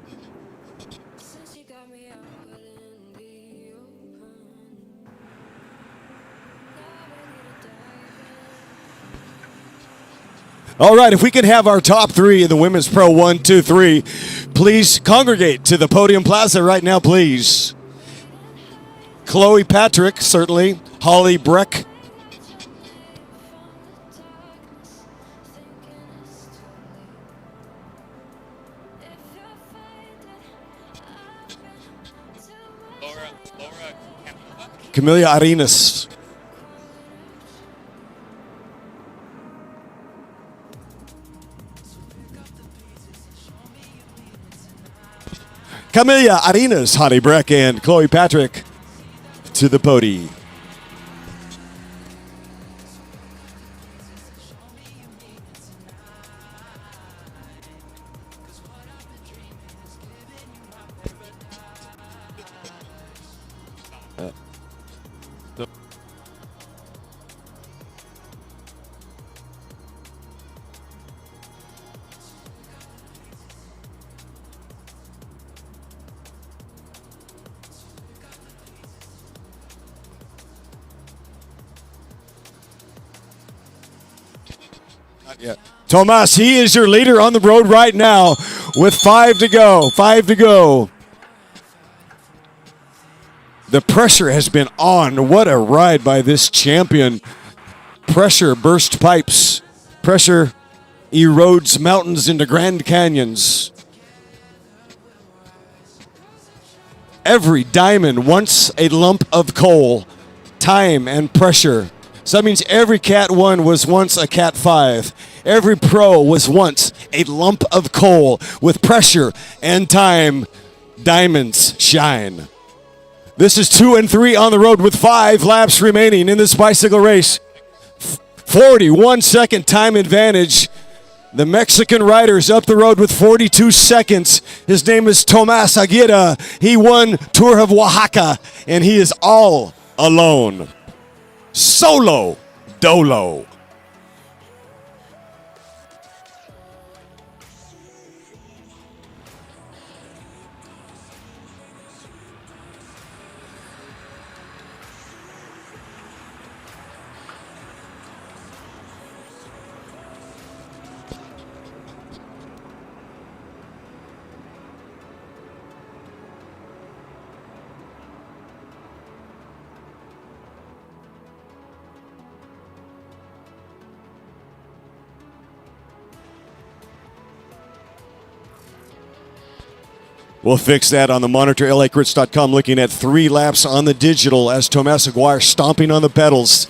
All right, if we could have our top 3 in the Women's Pro 1, 2, 3, please congregate to the podium plaza right now, please. Chloe Patrick, certainly. Holly Breck. Camilla Arenas. Camilla Arenas, Holly Breck, and Chloe Patrick to the podium. Yeah. Tomas, he is your leader on the road right now with 5 to go. 5 to go. The pressure has been on. What a ride by this champion. Pressure burst pipes. Pressure erodes mountains into Grand Canyons. Every diamond wants a lump of coal, time, and pressure. So that means every Cat 1 was once a Cat 5. Every Pro was once a lump of coal. With pressure and time, diamonds shine. This is 2 and 3 on the road with 5 laps remaining in this bicycle race. 41-second time advantage. The Mexican rider's up the road with 42 seconds. His name is Tomas Aguirre. He won Tour of Oaxaca, and he is all alone. Solo dolo. We'll fix that on the monitor, lacrits.com, looking at 3 laps on the digital as Tomas Aguirre stomping on the pedals.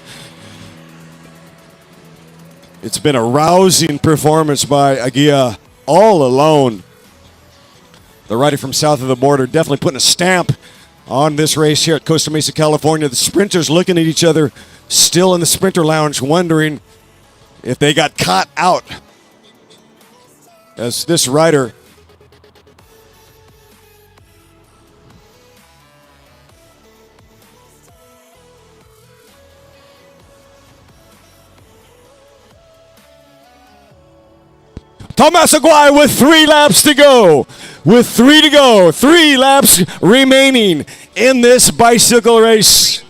It's been a rousing performance by Aguirre, all alone. The rider from south of the border definitely putting a stamp on this race here at Costa Mesa, California. The sprinters looking at each other, still in the sprinter lounge, wondering if they got caught out. As this rider Tomas Aguirre with 3 laps to go. With 3 to go. 3 laps remaining in this bicycle race.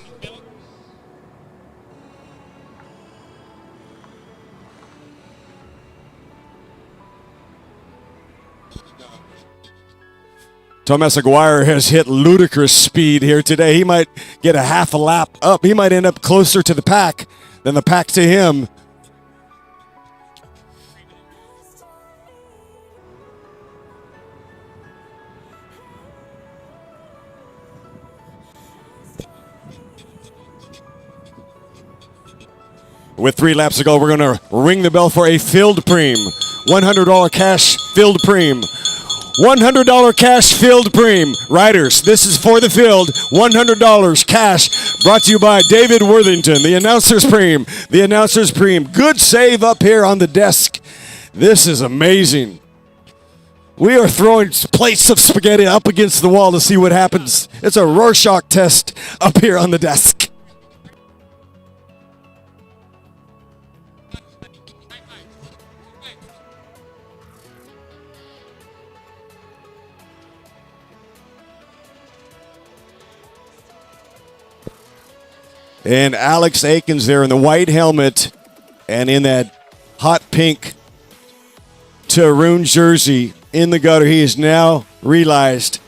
Tomas Aguirre has hit ludicrous speed here today. He might get a half a lap up. He might end up closer to the pack than the pack to him. With 3 laps to go, we're going to ring the bell for a filled preem. $100 cash filled preem. $100 cash filled preem. Riders, this is for the field. $100 cash brought to you by David Worthington, the announcer's preem. The announcer's preem. Good save up here on the desk. This is amazing. We are throwing plates of spaghetti up against the wall to see what happens. It's a Rorschach test up here on the desk. And Alex Aikens there in the white helmet and in that hot pink Taroon jersey in the gutter. He has now realized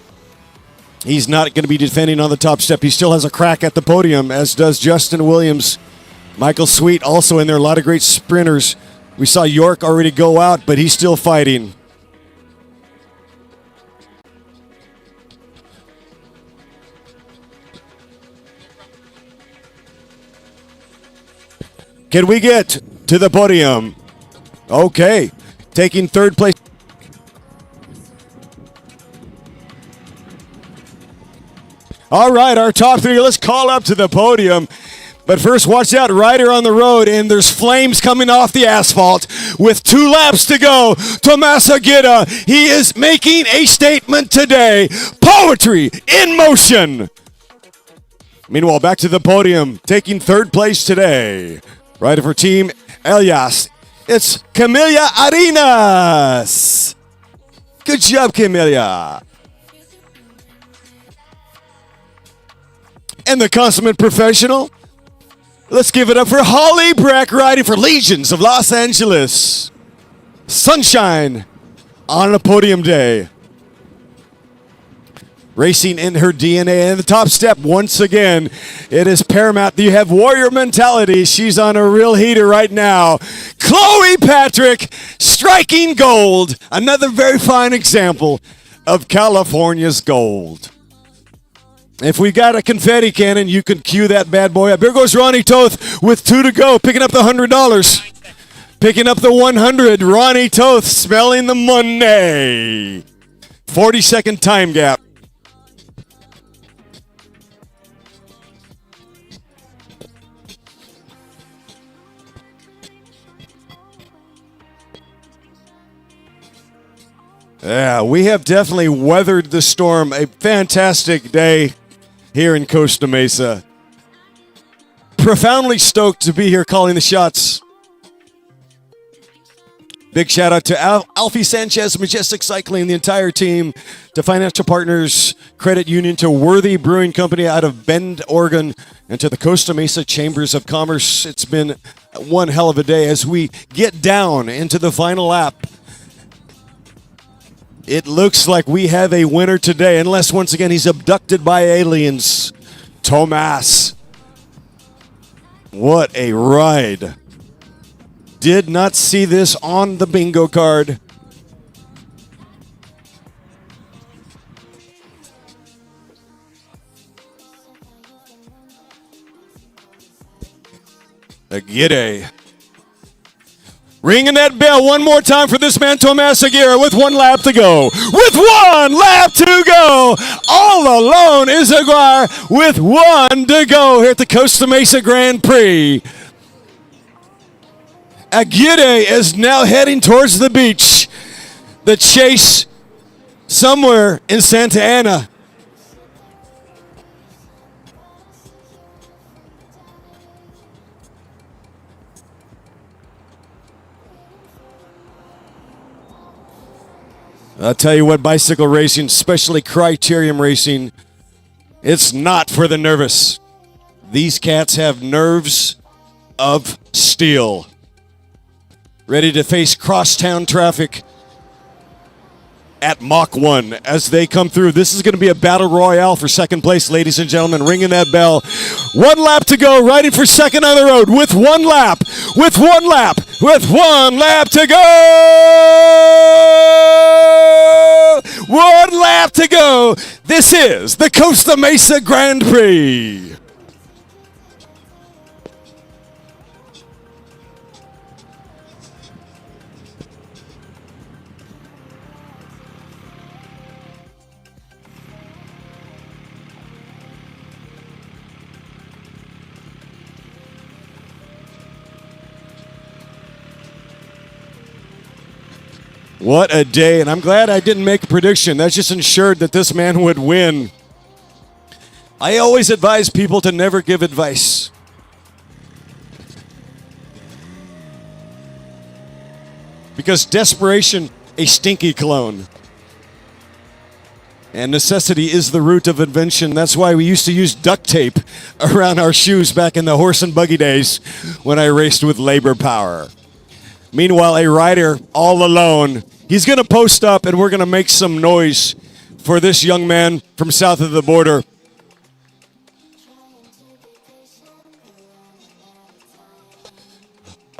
he's not going to be defending on the top step. He still has a crack at the podium, as does Justin Williams. Michael Sweet also in there. A lot of great sprinters. We saw York already go out, but he's still fighting. Can we get to the podium? Okay. Taking third place. All right, our top three. Let's call up to the podium. But first, watch out, Ryder on the road, and there's flames coming off the asphalt with 2 laps to go. Tomas Aguirre, he is making a statement today. Poetry in motion. Meanwhile, back to the podium, taking third place today. Rider for Team Elias, it's Camilla Arenas. Good job, Camilla. And the consummate professional, let's give it up for Holly Breck, riding for Legions of Los Angeles. Sunshine on a podium day. Racing in her DNA. And the top step, once again, it is paramount. You have warrior mentality. She's on a real heater right now. Chloe Patrick, striking gold. Another very fine example of California's gold. If we got a confetti cannon, you can cue that bad boy up. Here goes Ronnie Toth with 2 to go, picking up the $100. Picking up the 100. Ronnie Toth smelling the money. 40-second time gap. Yeah, we have definitely weathered the storm. A fantastic day here in Costa Mesa. Profoundly stoked to be here calling the shots. Big shout out to Alfie Sanchez, Majestic Cycling, the entire team, to Financial Partners Credit Union, to Worthy Brewing Company out of Bend, Oregon, and to the Costa Mesa Chambers of Commerce. It's been one hell of a day as we get down into the final lap. It looks like we have a winner today, unless once again he's abducted by aliens. Tomas. What a ride. Did not see this on the bingo card. Aguirre. Ringing that bell one more time for this man, Tomas Aguirre, with 1 lap to go. With 1 lap to go. All alone is Aguirre with 1 to go here at the Costa Mesa Grand Prix. Aguirre is now heading towards the beach. The chase somewhere in Santa Ana. I'll tell you what, bicycle racing, especially Criterium racing, it's not for the nervous. These cats have nerves of steel. Ready to face crosstown traffic at Mach 1 as they come through. This is going to be a battle royale for second place, ladies and gentlemen. Ringing that bell. 1 lap to go, riding for second on the road with 1 lap, with 1 lap, with 1 lap to go. 1 lap to go. This is the Costa Mesa Grand Prix. What a day, and I'm glad I didn't make a prediction. That just ensured that this man would win. I always advise people to never give advice. Because desperation, a stinky cologne. And necessity is the root of invention. That's why we used to use duct tape around our shoes back in the horse and buggy days when I raced with labor power. Meanwhile, a rider all alone, he's going to post up and we're going to make some noise for this young man from south of the border.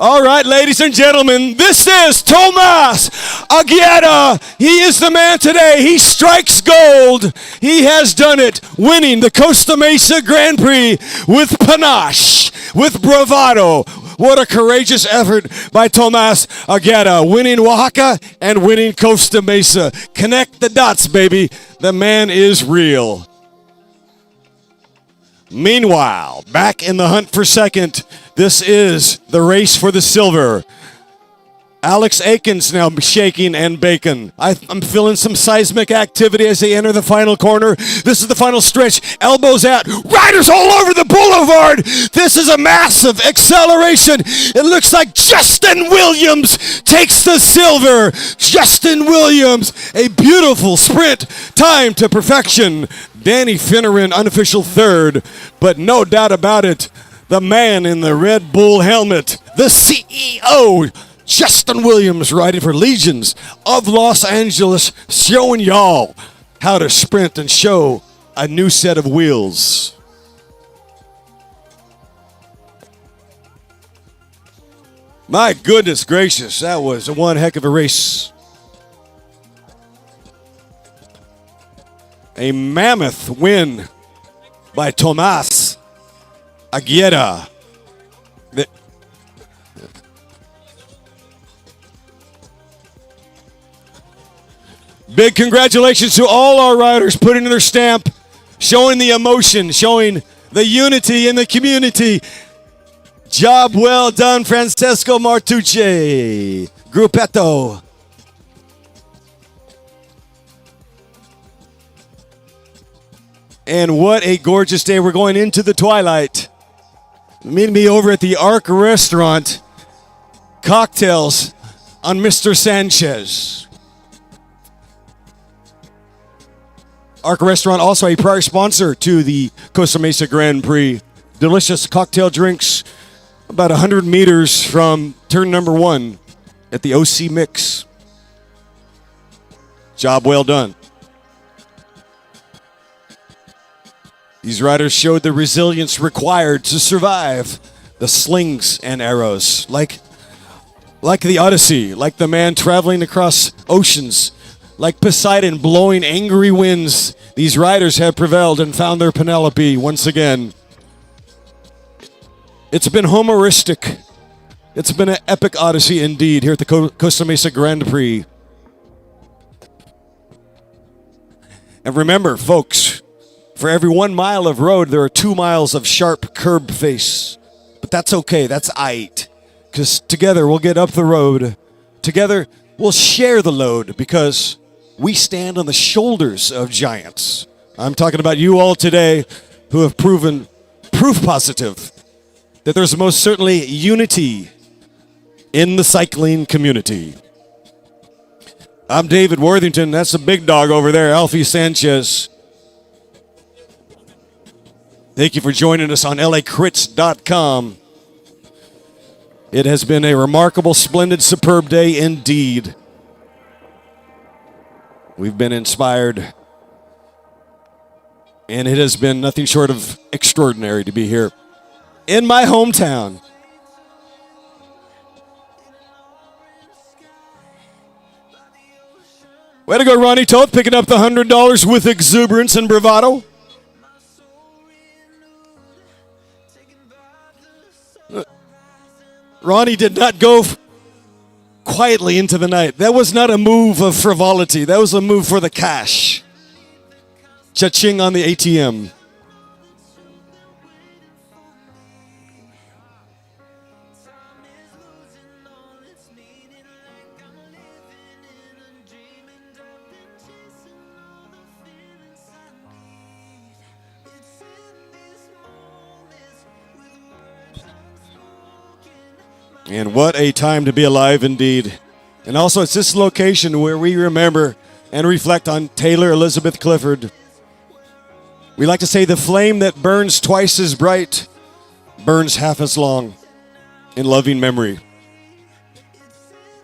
All right, ladies and gentlemen, this is Tomas Aguirre. He is the man today. He strikes gold. He has done it, winning the Costa Mesa Grand Prix with panache, with bravado. What a courageous effort by Tomas Aguirre, winning Oaxaca and winning Costa Mesa. Connect the dots, baby. The man is real. Meanwhile, back in the hunt for second, this is the race for the silver. Alex Aikens now shaking and baking. I'm feeling some seismic activity as they enter the final corner. This is the final stretch. Elbows out. Riders all over the boulevard. This is a massive acceleration. It looks like Justin Williams takes the silver. Justin Williams, a beautiful sprint. Time to perfection. Danny Finneran, unofficial third. But no doubt about it, the man in the Red Bull helmet, the CEO, Justin Williams, riding for Legions of Los Angeles, showing y'all how to sprint and show a new set of wheels. My goodness gracious, that was one heck of a race. A mammoth win by Tomas Aguirre. Big congratulations to all our riders putting their stamp, showing the emotion, showing the unity in the community. Job well done, Francesco Martucci. Gruppetto. And what a gorgeous day. We're going into the twilight. Meet me over at the Arc Restaurant. Cocktails on Mr. Sanchez. Arc Restaurant, also a prior sponsor to the Costa Mesa Grand Prix. Delicious cocktail drinks about 100 meters from turn number 1 at the OC Mix. Job well done. These riders showed the resilience required to survive the slings and arrows. Like the Odyssey, like the man traveling across oceans, like Poseidon blowing angry winds, these riders have prevailed and found their Penelope once again. It's been Homeristic. It's been an epic odyssey indeed here at the Costa Mesa Grand Prix. And remember, folks, for every 1 mile of road, there are 2 miles of sharp curb face. But that's okay, that's aight. Because together we'll get up the road. Together we'll share the load because we stand on the shoulders of giants. I'm talking about you all today who have proven proof positive that there's most certainly unity in the cycling community. I'm David Worthington. That's the big dog over there, Alfie Sanchez. Thank you for joining us on lacrits.com. It has been a remarkable, splendid, superb day indeed. We've been inspired, and it has been nothing short of extraordinary to be here in my hometown. Way to go, Ronnie Toth, picking up the $100 with exuberance and bravado. Ronnie did not go quietly into the night. That was not a move of frivolity. That was a move for the cash. Cha-ching on the ATM. And what a time to be alive indeed. And also, it's this location where we remember and reflect on Taylor Elizabeth Clifford. We like to say the flame that burns twice as bright burns half as long, in loving memory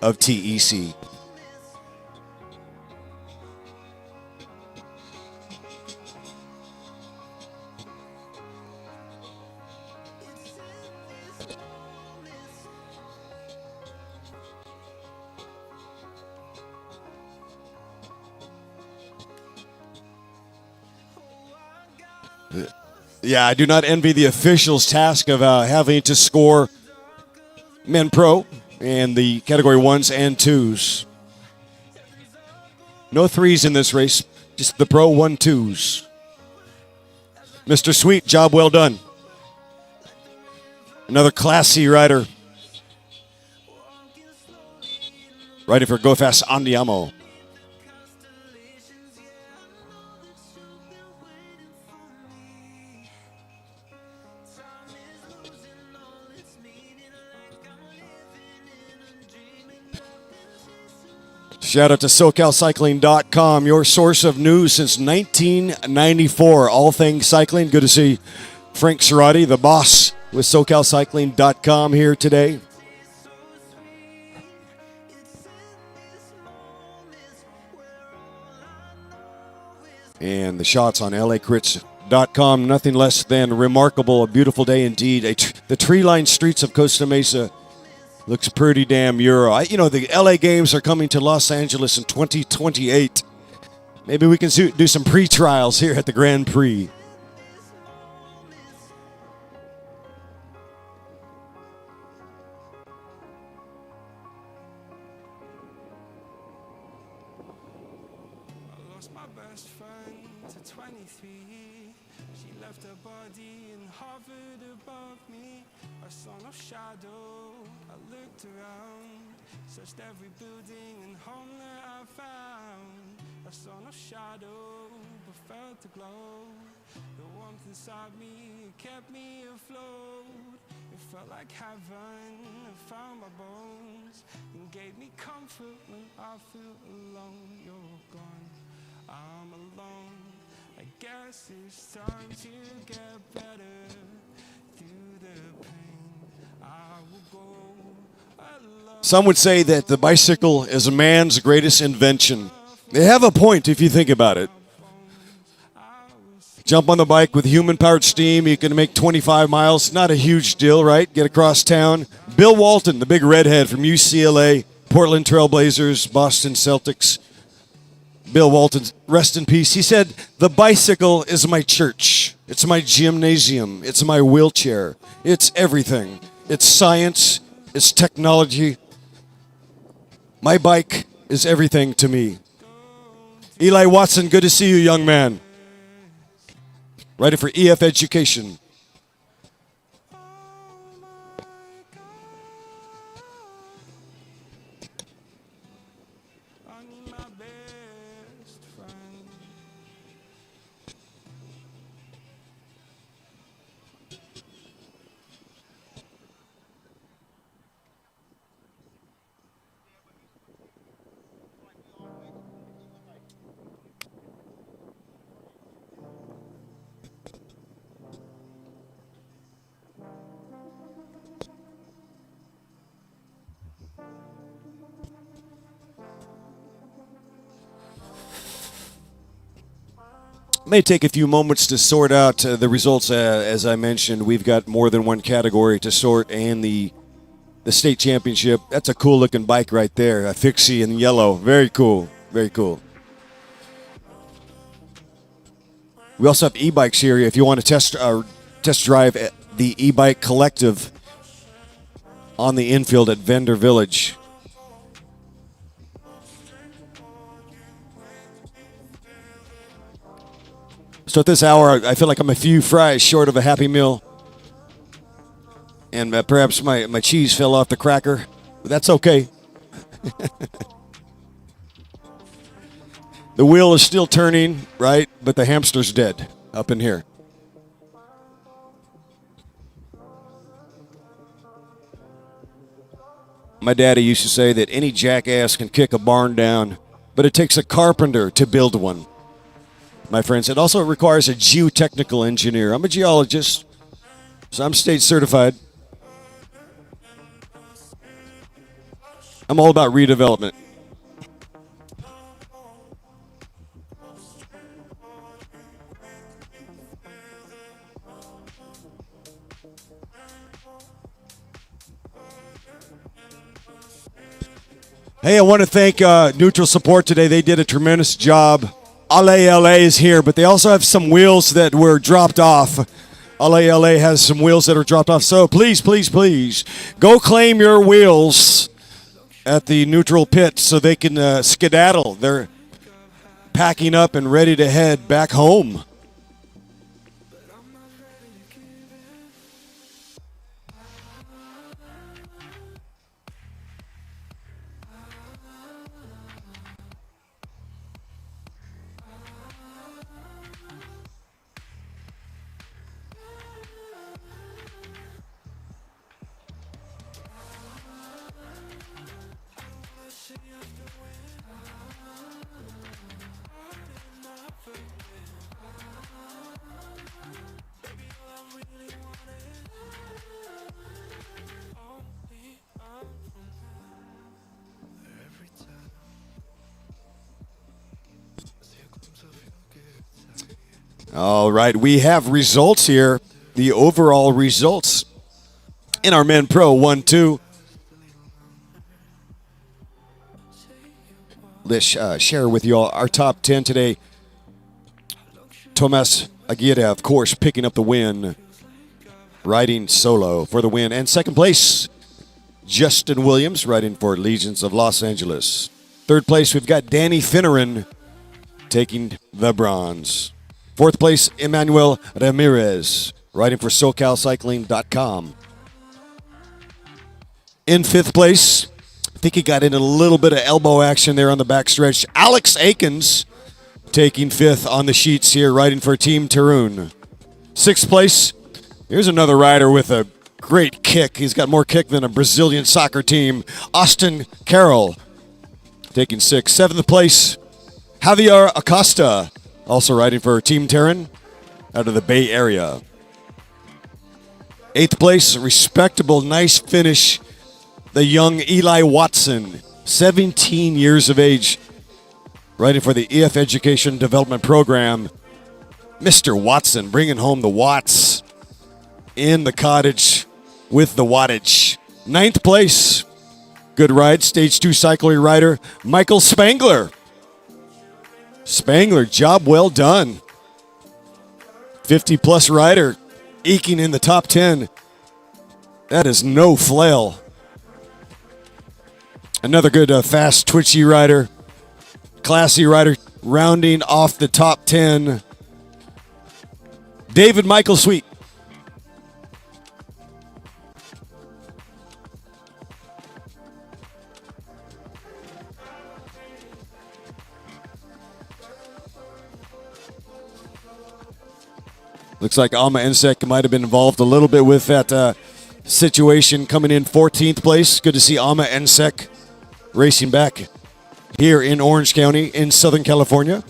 of TEC. Yeah, I do not envy the officials' task of having to score men pro and the category 1s and 2s. No 3s in this race, just the pro 1-2s. Mr. Sweet, job well done. Another classy rider. Riding for Go Fast Andiamo. Shout out to SoCalCycling.com, your source of news since 1994. All things cycling. Good to see Frank Cerati, the boss with SoCalCycling.com here today. And the shots on LACrits.com, nothing less than remarkable. A beautiful day indeed. The tree-lined streets of Costa Mesa looks pretty damn Euro. The LA games are coming to Los Angeles in 2028. Maybe we can do some pre-trials here at the Grand Prix. I lost my best friend to 23. She left her body and hovered above me. I saw no shadow. I looked around, searched every building and home that I found. I saw no shadow, but felt the glow. The warmth inside me kept me afloat. It felt like heaven. I found my bones and gave me comfort when I feel alone. You're gone, I'm alone. I guess it's time to get better through the pain. I will go. Some would say that the bicycle is a man's greatest invention. They have a point if you think about it. Jump on the bike with human-powered steam. You can make 25 miles. Not a huge deal, right? Get across town. Bill Walton, the big redhead from UCLA, Portland Trailblazers, Boston Celtics. Bill Walton, rest in peace. He said, the bicycle is my church. It's my gymnasium. It's my wheelchair. It's everything. It's science. It's technology. My bike is everything to me. Eli Watson, good to see you, young man. Writing for EF Education. May take a few moments to sort out the results. As I mentioned, we've got more than one category to sort, and the state championship. That's a cool looking bike right there, a fixie in yellow. Very cool, very cool. We also have e-bikes here. If you want to test drive the e-bike collective on the infield at Vendor Village. So at this hour, I feel like I'm a few fries short of a Happy Meal. And perhaps my cheese fell off the cracker. But that's okay. The wheel is still turning, right? But the hamster's dead up in here. My daddy used to say that any jackass can kick a barn down, but it takes a carpenter to build one. My friends, it also requires a geotechnical engineer. I'm a geologist, so I'm state certified. I'm all about redevelopment. Hey, I want to thank Neutral Support today. They did a tremendous job. LA is here, but they also have some wheels that were dropped off. LA has some wheels that are dropped off. So please, please, please, go claim your wheels at the Neutral Pit so they can skedaddle. They're packing up and ready to head back home. All right, we have results here. The overall results in our Men Pro 1-2. Let's share with you all our top 10 today. Tomas Aguirre, of course, picking up the win, riding solo for the win. And second place, Justin Williams, riding for Legions of Los Angeles. Third place, we've got Danny Finneran taking the bronze. Fourth place, Emmanuel Ramirez, riding for SoCalCycling.com. In fifth place, I think he got in a little bit of elbow action there on the backstretch. Alex Aikens taking fifth on the sheets here, riding for Team Tarun. Sixth place, here's another rider with a great kick. He's got more kick than a Brazilian soccer team. Austin Carroll taking sixth. Seventh place, Javier Acosta, also riding for Team Terran out of the Bay Area. Eighth place, respectable, nice finish. The young Eli Watson, 17 years of age, riding for the EF Education Development Program. Mr. Watson bringing home the watts in the cottage with the wattage. Ninth place, good ride, Stage 2 cycling rider, Michael Spangler. Spangler, job well done. 50-plus rider, eking in the top 10. That is no flail. Another good, fast, twitchy rider. Classy rider, rounding off the top 10. David Michael Sweet. Looks like Alma Ensek might have been involved a little bit with that situation, coming in 14th place. Good to see Alma Ensek racing back here in Orange County in Southern California.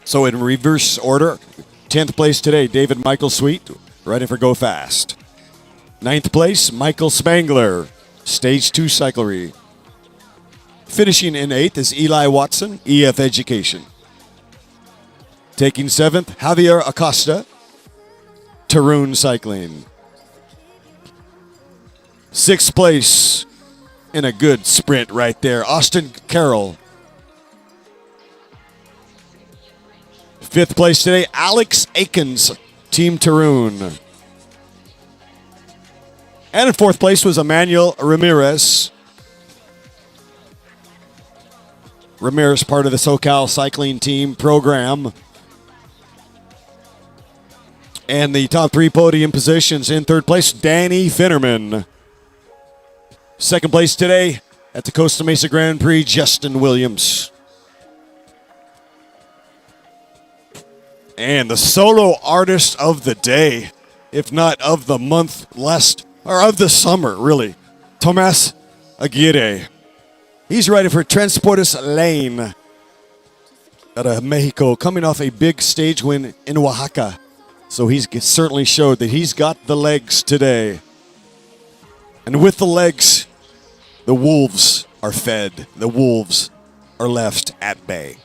So in reverse order, 10th place today, David Michael Sweet, riding for Go Fast. 9th place, Michael Spangler, Stage 2 cyclery. Finishing in 8th is Eli Watson, EF Education. Taking 7th, Javier Acosta, Tarun Cycling. 6th place, in a good sprint right there, Austin Carroll. 5th place today, Alex Aikens, Team Tarun. And in 4th place was Emmanuel Ramirez. Ramirez, part of the SoCal Cycling Team program. And the top 3 podium positions: in third place, Danny Finnerman. Second place today at the Costa Mesa Grand Prix, Justin Williams. And the solo artist of the day, if not of the month, or of the summer, really, Tomas Aguirre. He's riding for Transportes Lane out of Mexico, coming off a big stage win in Oaxaca. So he's certainly showed that he's got the legs today. And with the legs, the wolves are fed. The wolves are left at bay.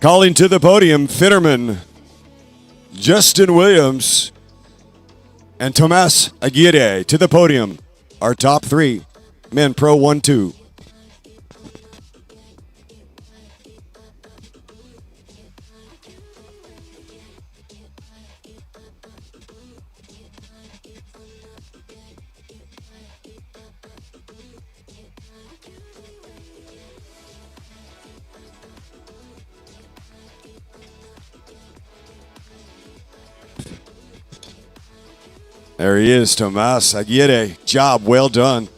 Calling to the podium, Finnerman, Justin Williams, and Tomas Aguirre to the podium. Our top 3, men pro 1-2. There he is, Tomas Aguirre. Job well done.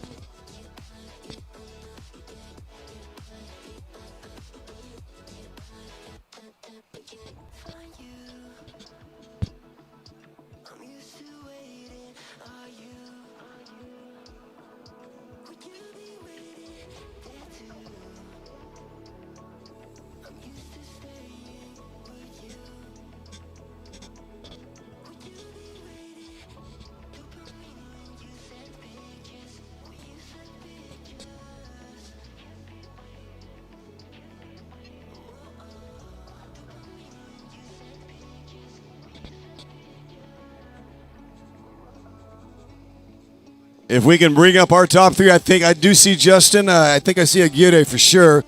If we can bring up our top 3, I think I do see Justin. I think I see Aguirre for sure.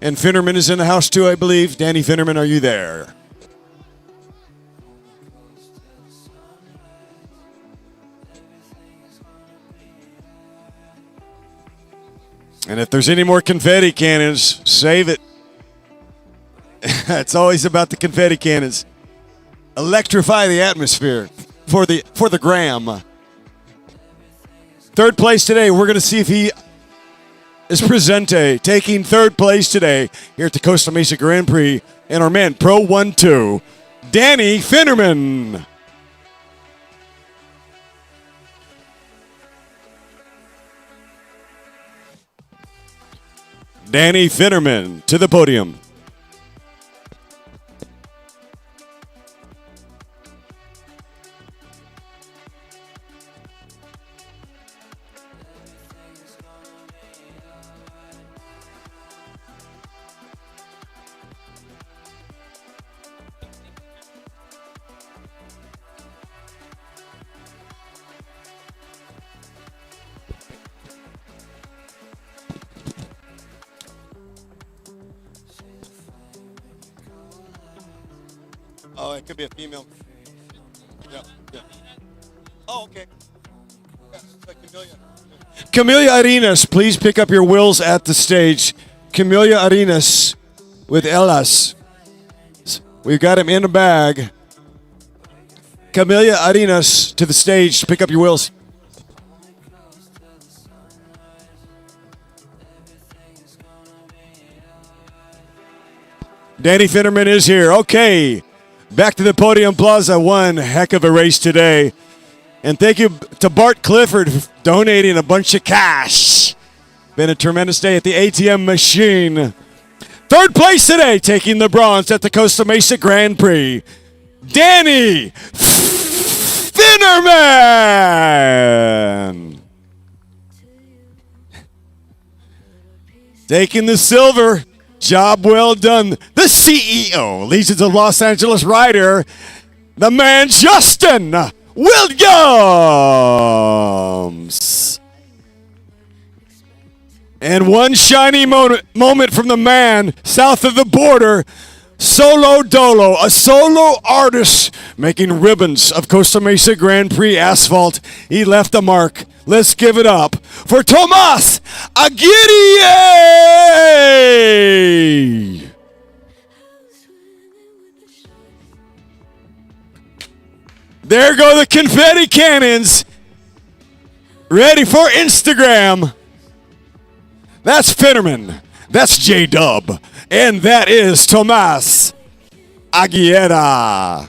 And Finnerman is in the house too, I believe. Danny Finnerman, are you there? And if there's any more confetti cannons, save it. It's always about the confetti cannons. Electrify the atmosphere for the gram. Third place today, we're going to see if he is presente, taking third place today here at the Costa Mesa Grand Prix in our men Pro 1-2, Danny Finnerman. Danny Finnerman to the podium. Oh, it could be a female. Yeah, yeah. Oh, okay. Yeah, it's like Camellia. Camellia Arenas, please pick up your wills at the stage. Camellia Arenas with Elas. We've got him in a bag. Camellia Arenas to the stage to pick up your wills. Danny Finnerman is here. Okay. Back to the Podium Plaza. One heck of a race today. And thank you to Bart Clifford for donating a bunch of cash. Been a tremendous day at the ATM machine. Third place today, taking the bronze at the Costa Mesa Grand Prix, Danny Finnerman. Taking the silver. Job well done. The CEO, Legions of Los Angeles rider, the man Justin Williams. And one shiny moment from the man south of the border, Solo Dolo, a solo artist making ribbons of Costa Mesa Grand Prix asphalt. He left a mark. Let's give it up for Tomas Aguirre. There go the confetti cannons. Ready for Instagram. That's Finnerman. That's J-Dub. And that is Tomas Aguirre.